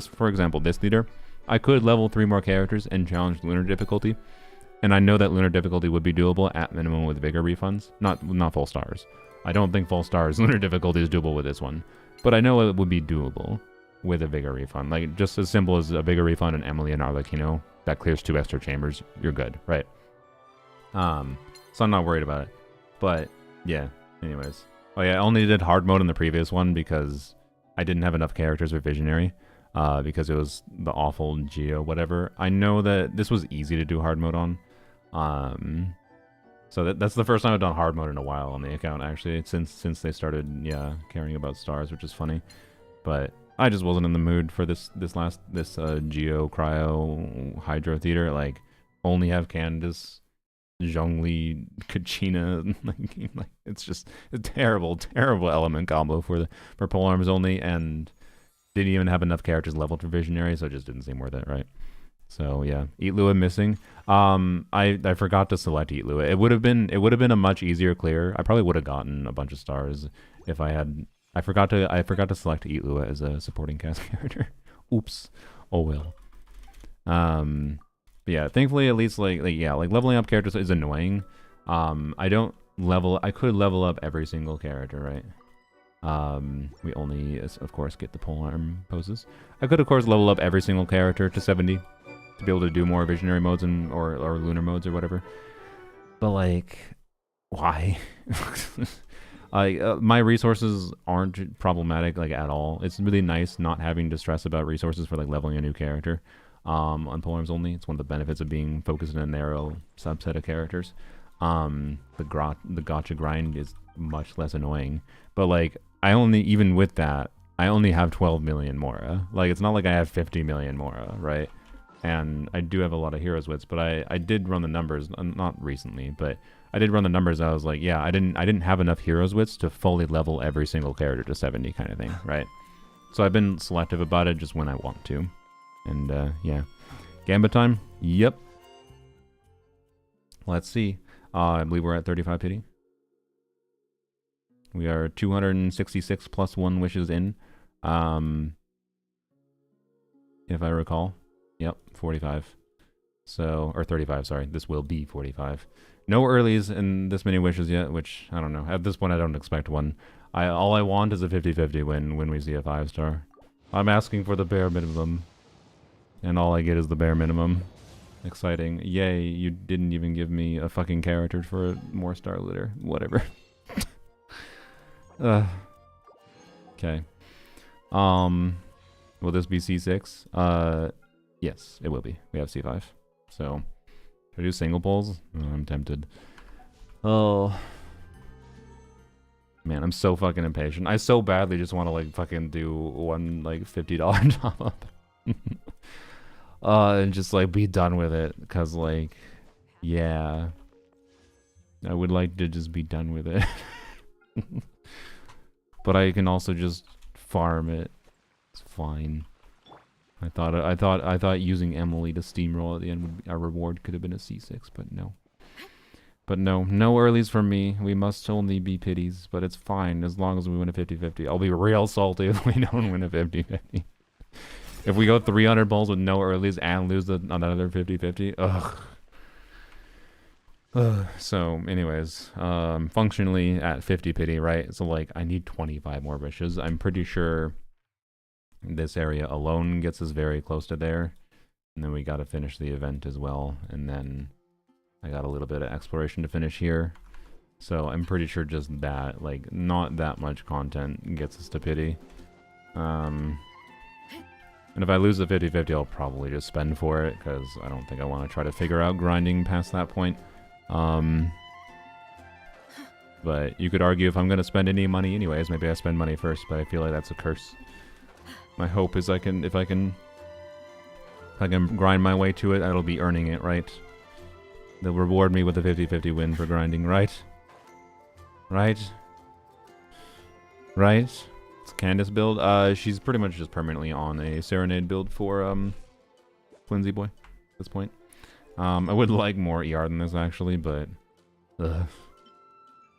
for example, this leader. I could level 3 more characters and challenge lunar difficulty, and I know that lunar difficulty would be doable at minimum with vigor refunds. Not full stars. I don't think full stars lunar difficulty is doable with this one, but I know it would be doable with a vigor refund. Like just as simple as a vigor refund and Emily and Arlecchino that clears 2 extra chambers. You're good, right? So I'm not worried about it. But yeah. Anyways, oh yeah, I only did hard mode in the previous one because I didn't have enough characters with Visionary, because it was the awful Geo whatever. I know that this was easy to do hard mode on, so that's the first time I've done hard mode in a while on the account actually, since they started caring about stars, which is funny. But I just wasn't in the mood for this Geo Cryo Hydro Theater. Like only have Candace, Zhongli, Kachina, like it's just a terrible element combo for Polearms only, and didn't even have enough characters leveled for Visionary, so it just didn't seem worth it, right? So yeah, Eat Lua missing. I forgot to select Eat Lua. It would have been a much easier clear. I probably would have gotten a bunch of stars if I had. I forgot to select Eat Lua as a supporting cast character. Oops. Oh well. But yeah, thankfully at least like leveling up characters is annoying. I could level up every single character, right? We only of course get the polearm poses. I could of course level up every single character to 70 to be able to do more visionary modes or lunar modes or whatever. But like, why? My resources aren't problematic like at all. It's really nice not having to stress about resources for like leveling a new character. On Polearms only, it's one of the benefits of being focused in a narrow subset of characters. The gotcha grind is much less annoying, but like even with that, I only have 12 million Mora. Like it's not like I have 50 million Mora, right? And I do have a lot of heroes wits, but I did run the numbers, not recently, but I did run the numbers. I was like, yeah, I didn't have enough heroes wits to fully level every single character to 70 kind of thing, right? So I've been selective about it just when I want to. And yeah, Gambit time. Yep. Let's see. I believe we're at 35 pity. We are 266 plus 1 wishes in. If I recall. Yep, 45. So, or 35, sorry. This will be 45. No earlies in this many wishes yet, which, I don't know. At this point, I don't expect one. All I want is a 50-50 win when we see a 5-star. I'm asking for the bare minimum. And all I get is the bare minimum. Exciting. Yay, you didn't even give me a fucking character for a more star litter. Whatever. Okay. Will this be C6? Yes, it will be. We have C5. So, should I do single pulls? Oh, I'm tempted. Oh. Man, I'm so fucking impatient. I so badly just want to like fucking do one like $50 top up. And just like be done with it, cause like, yeah, I would like to just be done with it. But I can also just farm it. It's fine. I thought using Emily to steamroll at the end would be, our reward could have been a C6, but no. But no earlies for me. We must only be pities, but it's fine as long as we win a 50-50. I'll be real salty if we don't win a 50-50. If we go 300 balls with no earlies and lose another 50-50, ugh. So, anyways, functionally at 50 pity, right? So, like, I need 25 more wishes. I'm pretty sure this area alone gets us very close to there. And then we gotta finish the event as well. And then I got a little bit of exploration to finish here. So, I'm pretty sure just that, like, not that much content gets us to pity. And if I lose the 50-50, I'll probably just spend for it, because I don't think I want to try to figure out grinding past that point. But you could argue if I'm going to spend any money anyways, maybe I spend money first, but I feel like that's a curse. My hope is if I can grind my way to it, I'll be earning it, right? They'll reward me with a 50-50 win for grinding, right? Right? Right? It's Candace build. She's pretty much just permanently on a Serenade build for Flimsy Boy at this point. I would like more ER than this actually, but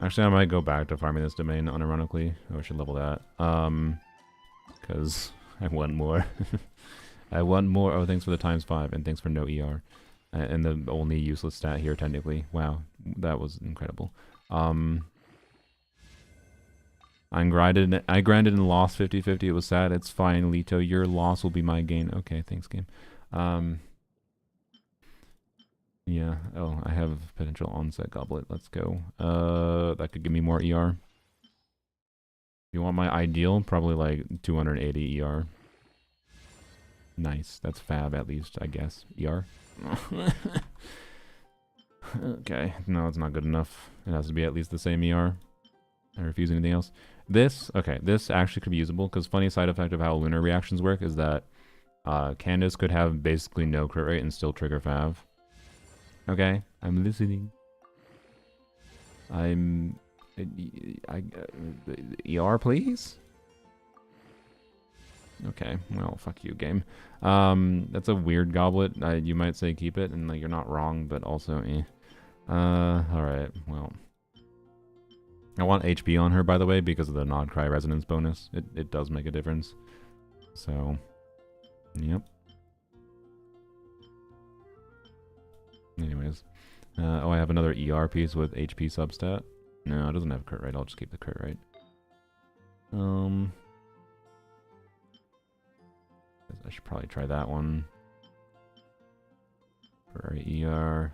actually I might go back to farming this domain unironically. Oh, I should level that. Because I want more. I want more. Oh, thanks for the ×5 and thanks for no ER. And the only useless stat here technically. Wow, that was incredible. I grinded and lost 50-50. It was sad. It's fine, Lito. Your loss will be my gain. Okay, thanks, game. Yeah. Oh, I have potential onset goblet. Let's go. That could give me more ER. You want my ideal? Probably like 280 ER. Nice. That's fab at least, I guess. ER. Okay. No, it's not good enough. It has to be at least the same ER. I refuse anything else. This actually could be usable, because funny side effect of how Lunar reactions work is that Candace could have basically no crit rate and still trigger Fav. Okay, I'm listening. ER, please? Okay, well, fuck you, game. That's a weird goblet. You might say keep it, and like you're not wrong, but also alright, well. I want HP on her, by the way, because of the Nod Cry resonance bonus. It does make a difference. So, yep. Anyways. Oh, I have another ER piece with HP substat. No, it doesn't have crit rate. I'll just keep the crit rate. I should probably try that one. For ER.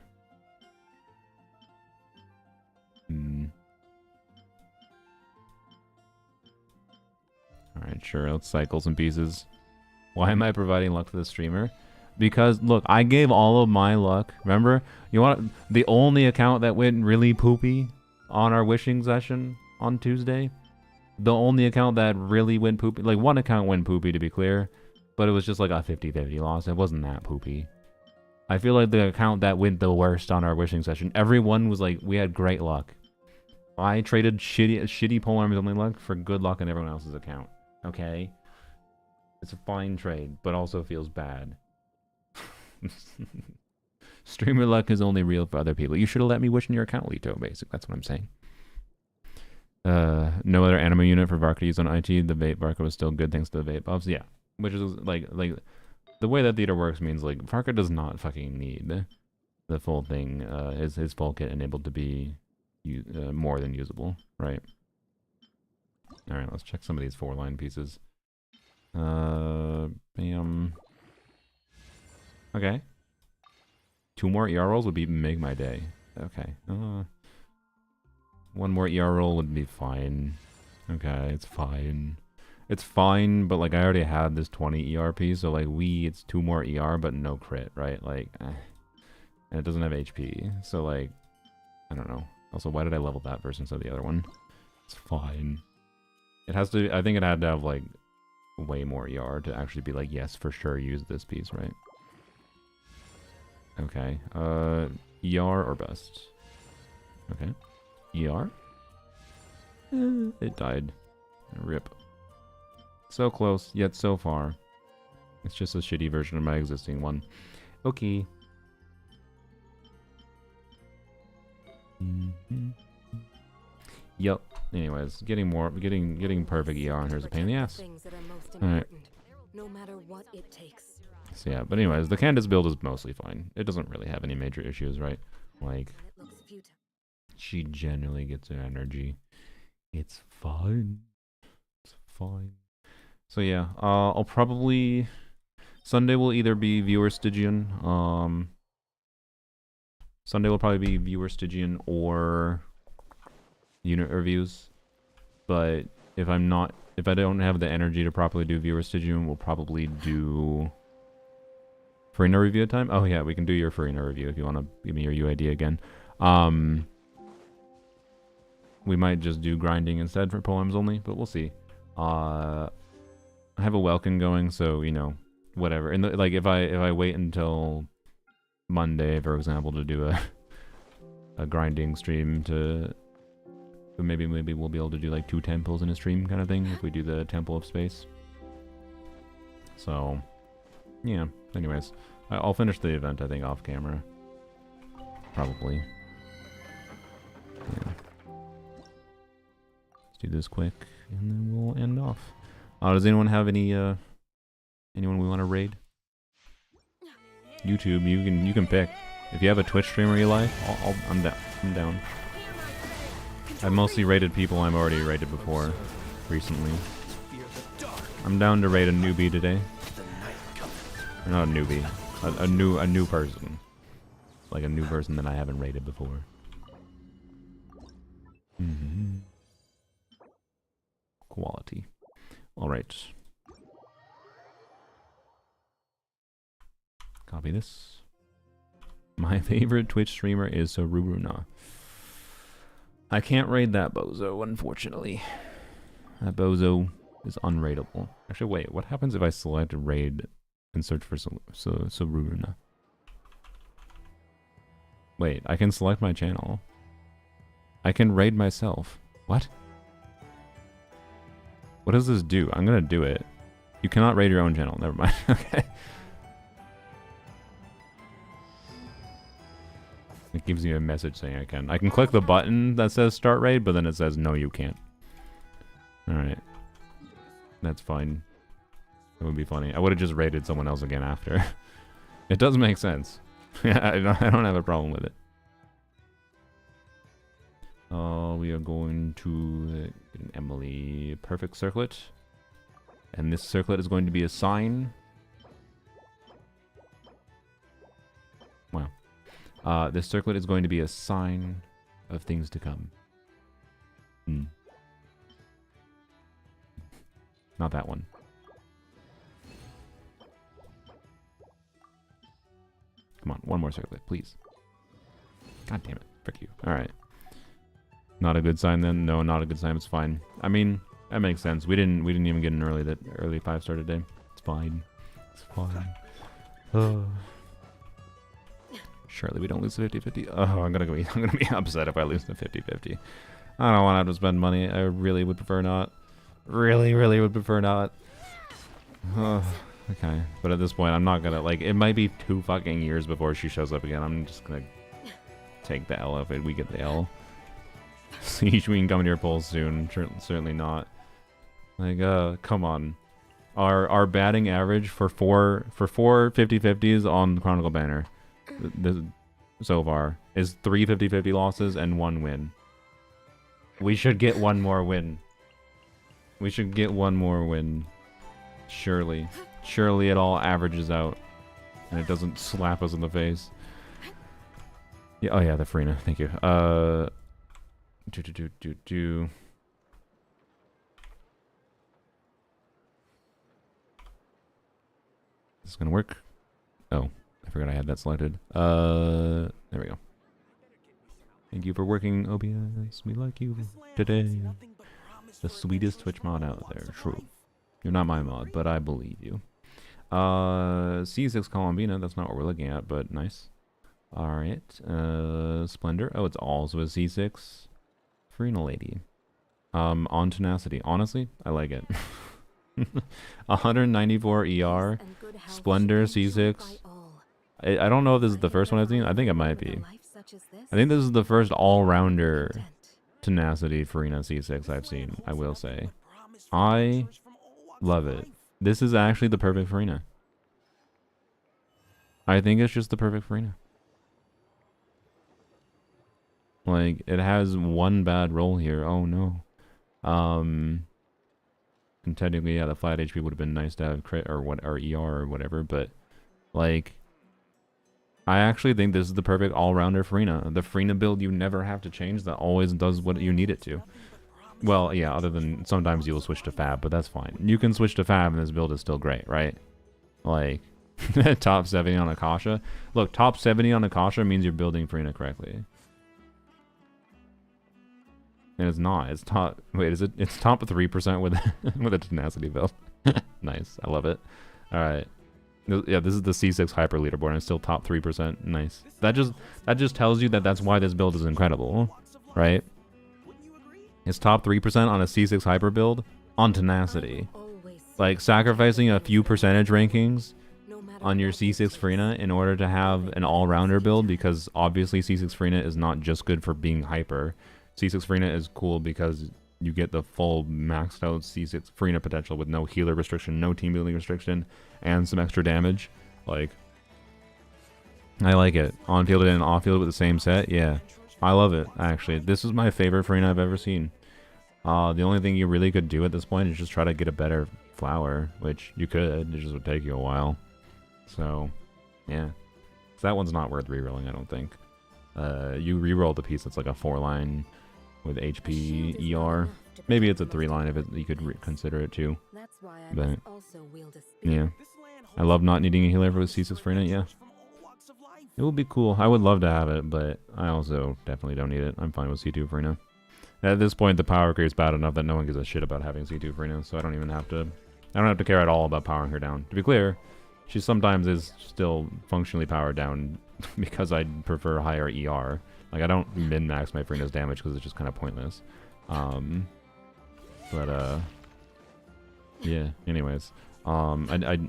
Alright, sure, let's cycle some pieces. Why am I providing luck to the streamer? Because, look, I gave all of my luck. Remember? You want the only account that went really poopy on our wishing session on Tuesday? The only account that really went poopy. Like, one account went poopy, to be clear. But it was just like a 50-50 loss. It wasn't that poopy. I feel like the account that went the worst on our wishing session, everyone was like, we had great luck. I traded shitty Polearms only luck for good luck on everyone else's account. Okay? It's a fine trade, but also feels bad. Streamer luck is only real for other people. You should have let me wish in your account, Lito, basic. That's what I'm saying. No other anima unit for Varka to use on IT. The vape Varka was still good thanks to the vape buffs. Yeah. Which is like the way that theater works means like Varka does not fucking need the full thing. His full kit enabled to be more than usable, right? Alright, let's check some of these 4-line pieces. Bam. Okay. 2 more ER rolls would make my day. Okay. 1 more ER roll would be fine. Okay, it's fine. It's fine, but like I already had this 20 ER piece, so like it's 2 more ER, but no crit, right? Like, and it doesn't have HP, so like, I don't know. Also, why did I level that versus the other one? It's fine. It has to, I think it had to have like way more ER to actually be like, yes, for sure, use this piece, right? Okay, ER or best? Okay, ER? It died. Rip. So close, yet so far. It's just a shitty version of my existing one. Okay. Yup. Anyways, getting perfect ER on here is a pain in the ass. Alright. No matter what it takes. So yeah, but anyways, the Candace build is mostly fine. It doesn't really have any major issues, right? Like, she generally gets her energy. It's fine. It's fine. So yeah, I'll probably... Sunday will either be viewer Stygian, Sunday will probably be viewer Stygian or unit reviews. But if I don't have the energy to properly do viewer Stygian, we'll probably do Farina review time. Oh yeah, we can do your Farina review if you want to give me your UID again. We might just do grinding instead for Polearms only, but we'll see. I have a Welkin going, so you know, whatever. And like if I wait until Monday, for example, to do a grinding stream to But maybe we'll be able to do like 2 temples in a stream kind of thing if we do the Temple of Space. So, yeah. Anyways, I'll finish the event, I think, off camera. Probably. Yeah. Let's do this quick, and then we'll end off. Does anyone have any, anyone we want to raid? YouTube, you can pick. If you have a Twitch streamer you like, I'm down. I've mostly raided people I'm already raided before, recently. I'm down to raid a newbie today. Or not a newbie, a new person. Like a new person that I haven't raided before. Quality. Alright. Copy this. My favorite Twitch streamer is Saruruna. I can't raid that bozo, unfortunately. That bozo is unraidable. Actually, wait, what happens if I select raid and search for Saruruna? Wait, I can select my channel. I can raid myself. What? What does this do? I'm gonna do it. You cannot raid your own channel. Never mind. Okay. It gives you a message saying I can. I can click the button that says start raid, but then it says no, you can't. Alright. That's fine. It would be funny. I would have just raided someone else again after. It does make sense. Yeah, I don't have a problem with it. We are going to get an Emily perfect circlet. And this circlet is going to be a sign. Wow. This circlet is going to be a sign of things to come. Not that one. Come on, one more circlet, please. God damn it. Frick you. Alright. Not a good sign then? No, not a good sign. It's fine. I mean, that makes sense. We didn't even get an early 5-star today. It's fine. It's fine. Surely we don't lose the 50-50. Oh, I'm gonna be upset if I lose the 50-50. I don't want to have to spend money. I really would prefer not. Really would prefer not. Okay, but at this point, I'm not gonna, like, it might be 2 fucking years before she shows up again. I'm just gonna take the L if we get the L. Siege, we can come to your polls soon. Certainly not. Like, come on. Our batting average for four 50-50s on the Chronicle banner so far is 3 50-50 losses and 1 win. We should get 1 more win. We should get 1 more win. Surely. Surely it all averages out. And it doesn't slap us in the face. Yeah, oh yeah, the Farina. Thank you. Is this gonna work? Oh, I forgot I had that selected. There we go. Thank you for working, OBS. We like you today. The sweetest Twitch mod out there. True. You're not my mod, but I believe you. C6 Columbina. That's not what we're looking at, but nice. Alright. Splendor. Oh, it's also a C6. Farina lady. On tenacity. Honestly, I like it. 194 ER. Splendor C6. I don't know if this is the first one I've seen. I think it might be. I think this is the first all-rounder tenacity Farina C6 I've seen, I will say. I love it. This is actually the perfect Farina. I think it's just the perfect Farina. Like, it has 1 bad roll here. Oh no. And technically, yeah, the flat HP would have been nice to have crit or what, or ER or whatever, but like, I actually think this is the perfect all-rounder Farina. The Farina build you never have to change, that always does what you need it to. Well, yeah, other than sometimes you'll switch to Fab, but that's fine. You can switch to Fab and this build is still great, right? Like, top 70 on Akasha. Look, top 70 on Akasha means you're building Farina correctly. And it's not. It's top... Wait, is it? It's top 3% with a tenacity build. Nice. I love it. Alright. Yeah, this is the C6 Hyper Leaderboard, and it's still top 3%. Nice. That just tells you that that's why this build is incredible, right? It's top 3% on a C6 hyper build on tenacity. Always Like sacrificing a few percentage rankings no matter on your what C6 Frina in order to have an all-rounder build, because obviously C6 Frina is not just good for being hyper. C6 Frina is cool because you get the full maxed out C6 Frina potential with no healer restriction, no team building restriction, and some extra damage. Like, I like it. On field and off field with the same set, yeah. I love it, actually. This is my favorite Frina I've ever seen. The only thing you really could do at this point is just try to get a better flower, which you could, it just would take you a while. So, yeah. So that one's not worth rerolling, I don't think. You reroll the piece that's like a 4-line with HP, ER. Maybe it's a 3-line if you could consider it too. That's why I But, must also wield a spear. yeah. I love not needing a healer with C6 Frina, yeah. It would be cool. I would love to have it, but I also definitely don't need it. I'm fine with C2 Frina. At this point, the power creep's bad enough that no one gives a shit about having C2 Frina, so I don't even have to... I don't have to care at all about powering her down. To be clear, she sometimes is still functionally powered down because I prefer higher ER. Like, I don't min-max my Frina's damage because it's just kind of pointless. Yeah, anyways. I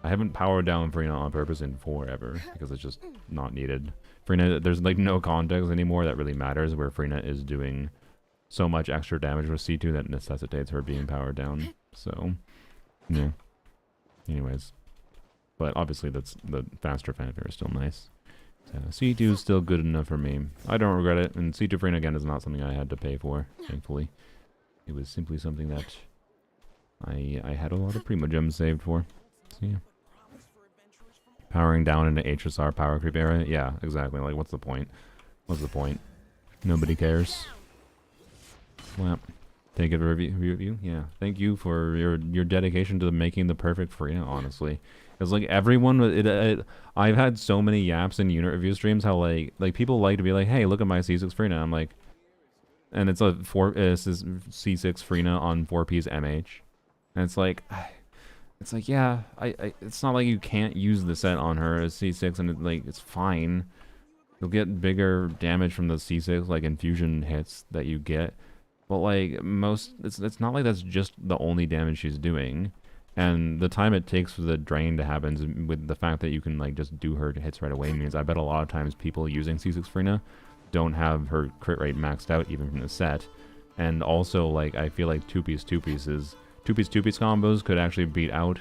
haven't powered down Frina on purpose in forever because it's just not needed. Frina, there's like no context anymore that really matters where Frina is doing so much extra damage with C2 that necessitates her being powered down. So, yeah. Anyways. But obviously that's the faster fanfare is still nice. So C2 is still good enough for me. I don't regret it, and C2 Frina again is not something I had to pay for, thankfully. It was simply something that I had a lot of Primo Gems saved for. So yeah. Powering down into HSR power creep era? Yeah, exactly. Like, what's the point? What's the point? Nobody cares. Well, take it a review. Yeah. Thank you for your dedication to making the perfect Frina, honestly. Because, like, everyone... I've had so many yaps in unit review streams how, like people like to be like, hey, look at my C6 Frina. I'm like... And it's a it's this C6 Frina on 4P's MH. And it's like, yeah, it's not like you can't use the set on her as C6, and it's fine. You'll get bigger damage from the C6, like, infusion hits that you get. But, like, it's not like that's just the only damage she's doing. And the time it takes for the drain to happen with the fact that you can, like, just do her hits right away means I bet a lot of times people using C6 Frina don't have her crit rate maxed out even from the set. And also, like, I feel like two-piece combos could actually beat out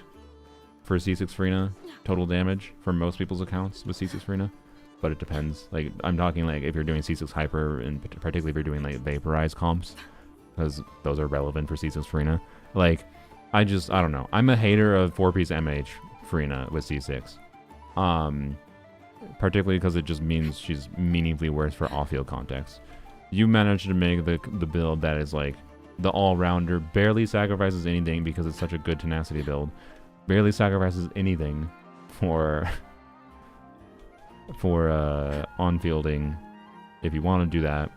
for C6 Frina total damage for most people's accounts with C6 Frina, but it depends. Like, I'm talking like if you're doing C6 Hyper, and particularly if you're doing like Vaporize comps, because those are relevant for C6 Frina. Like, I don't know. I'm a hater of 4-piece MH Frina with C6. Particularly because it just means she's meaningfully worse for off-field context. You managed to make the build that is like the all-rounder, barely sacrifices anything because it's such a good tenacity build. Barely sacrifices anything for on-fielding if you want to do that,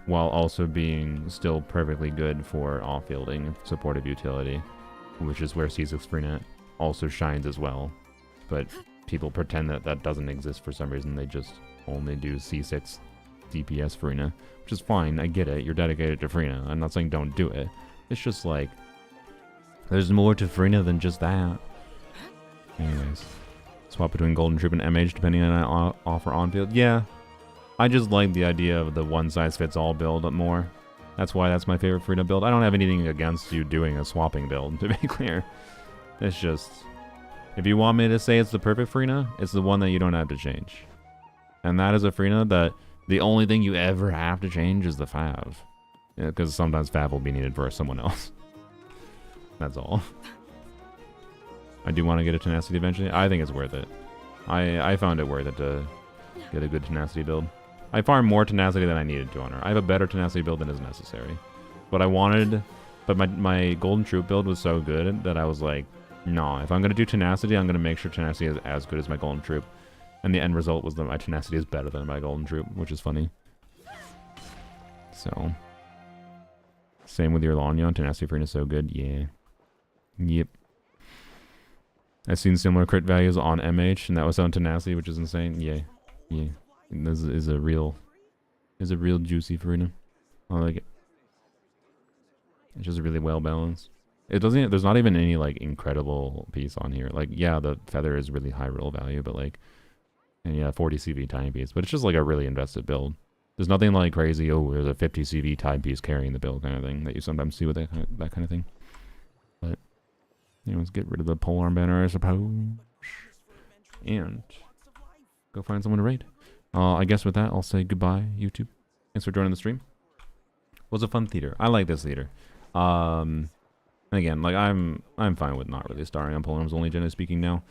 while also being still perfectly good for off-fielding supportive utility, which is where C6 Freenet also shines as well. But people pretend that that doesn't exist for some reason. They just only do C6 DPS Freenet, which is fine. I get it. You're dedicated to Freenet. I'm not saying don't do it. It's just like, there's more to Freenet than just that. Anyways, swap between Golden Troop and MH depending on offer on field. Yeah, I just like the idea of the one-size-fits-all build more. That's why that's my favorite Freenet build. I don't have anything against you doing a swapping build, to be clear. It's just, if you want me to say it's the perfect Freenet, it's the one that you don't have to change. And that is a Freenet that the only thing you ever have to change is the Fav. Because sometimes Fav will be needed for someone else. That's all. I do want to get a Tenacity eventually. I think it's worth it. I found it worth it to get a good Tenacity build. I farmed more Tenacity than I needed to on her. I have a better Tenacity build than is necessary. But my Golden Troop build was so good that I was like, no, if I'm going to do Tenacity, I'm going to make sure Tenacity is as good as my Golden Troop. And the end result was that my Tenacity is better than my Golden Troop, which is funny. So, same with your Lanyon. Tenacity Freen is so good. Yeah. Yep. I've seen similar crit values on MH, and that was on Tenacity, which is insane. Yeah. Yeah. This is a real juicy Freenet. I like it. It's just really well balanced. It doesn't. There's not even any like incredible piece on here. Like yeah, the feather is really high roll value, but like, and yeah, 40 CV timepiece. But it's just like a really invested build. There's nothing like crazy. Oh, there's a 50 CV timepiece carrying the build kind of thing that you sometimes see with that kind of thing. But you know, let's get rid of the polearm banner, I suppose, and go find someone to raid. I guess with that, I'll say goodbye, YouTube. Thanks for joining the stream. It was a fun theater. I like this theater. And again, like I'm fine with not really starring on Polearms, only generally speaking now.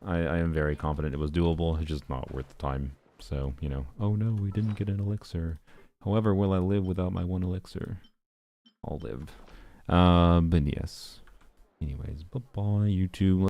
I am very confident it was doable. It's just not worth the time. So, you know, oh no, we didn't get an elixir. However, will I live without my one elixir? I'll live. But yes. Anyways, bye-bye, YouTube.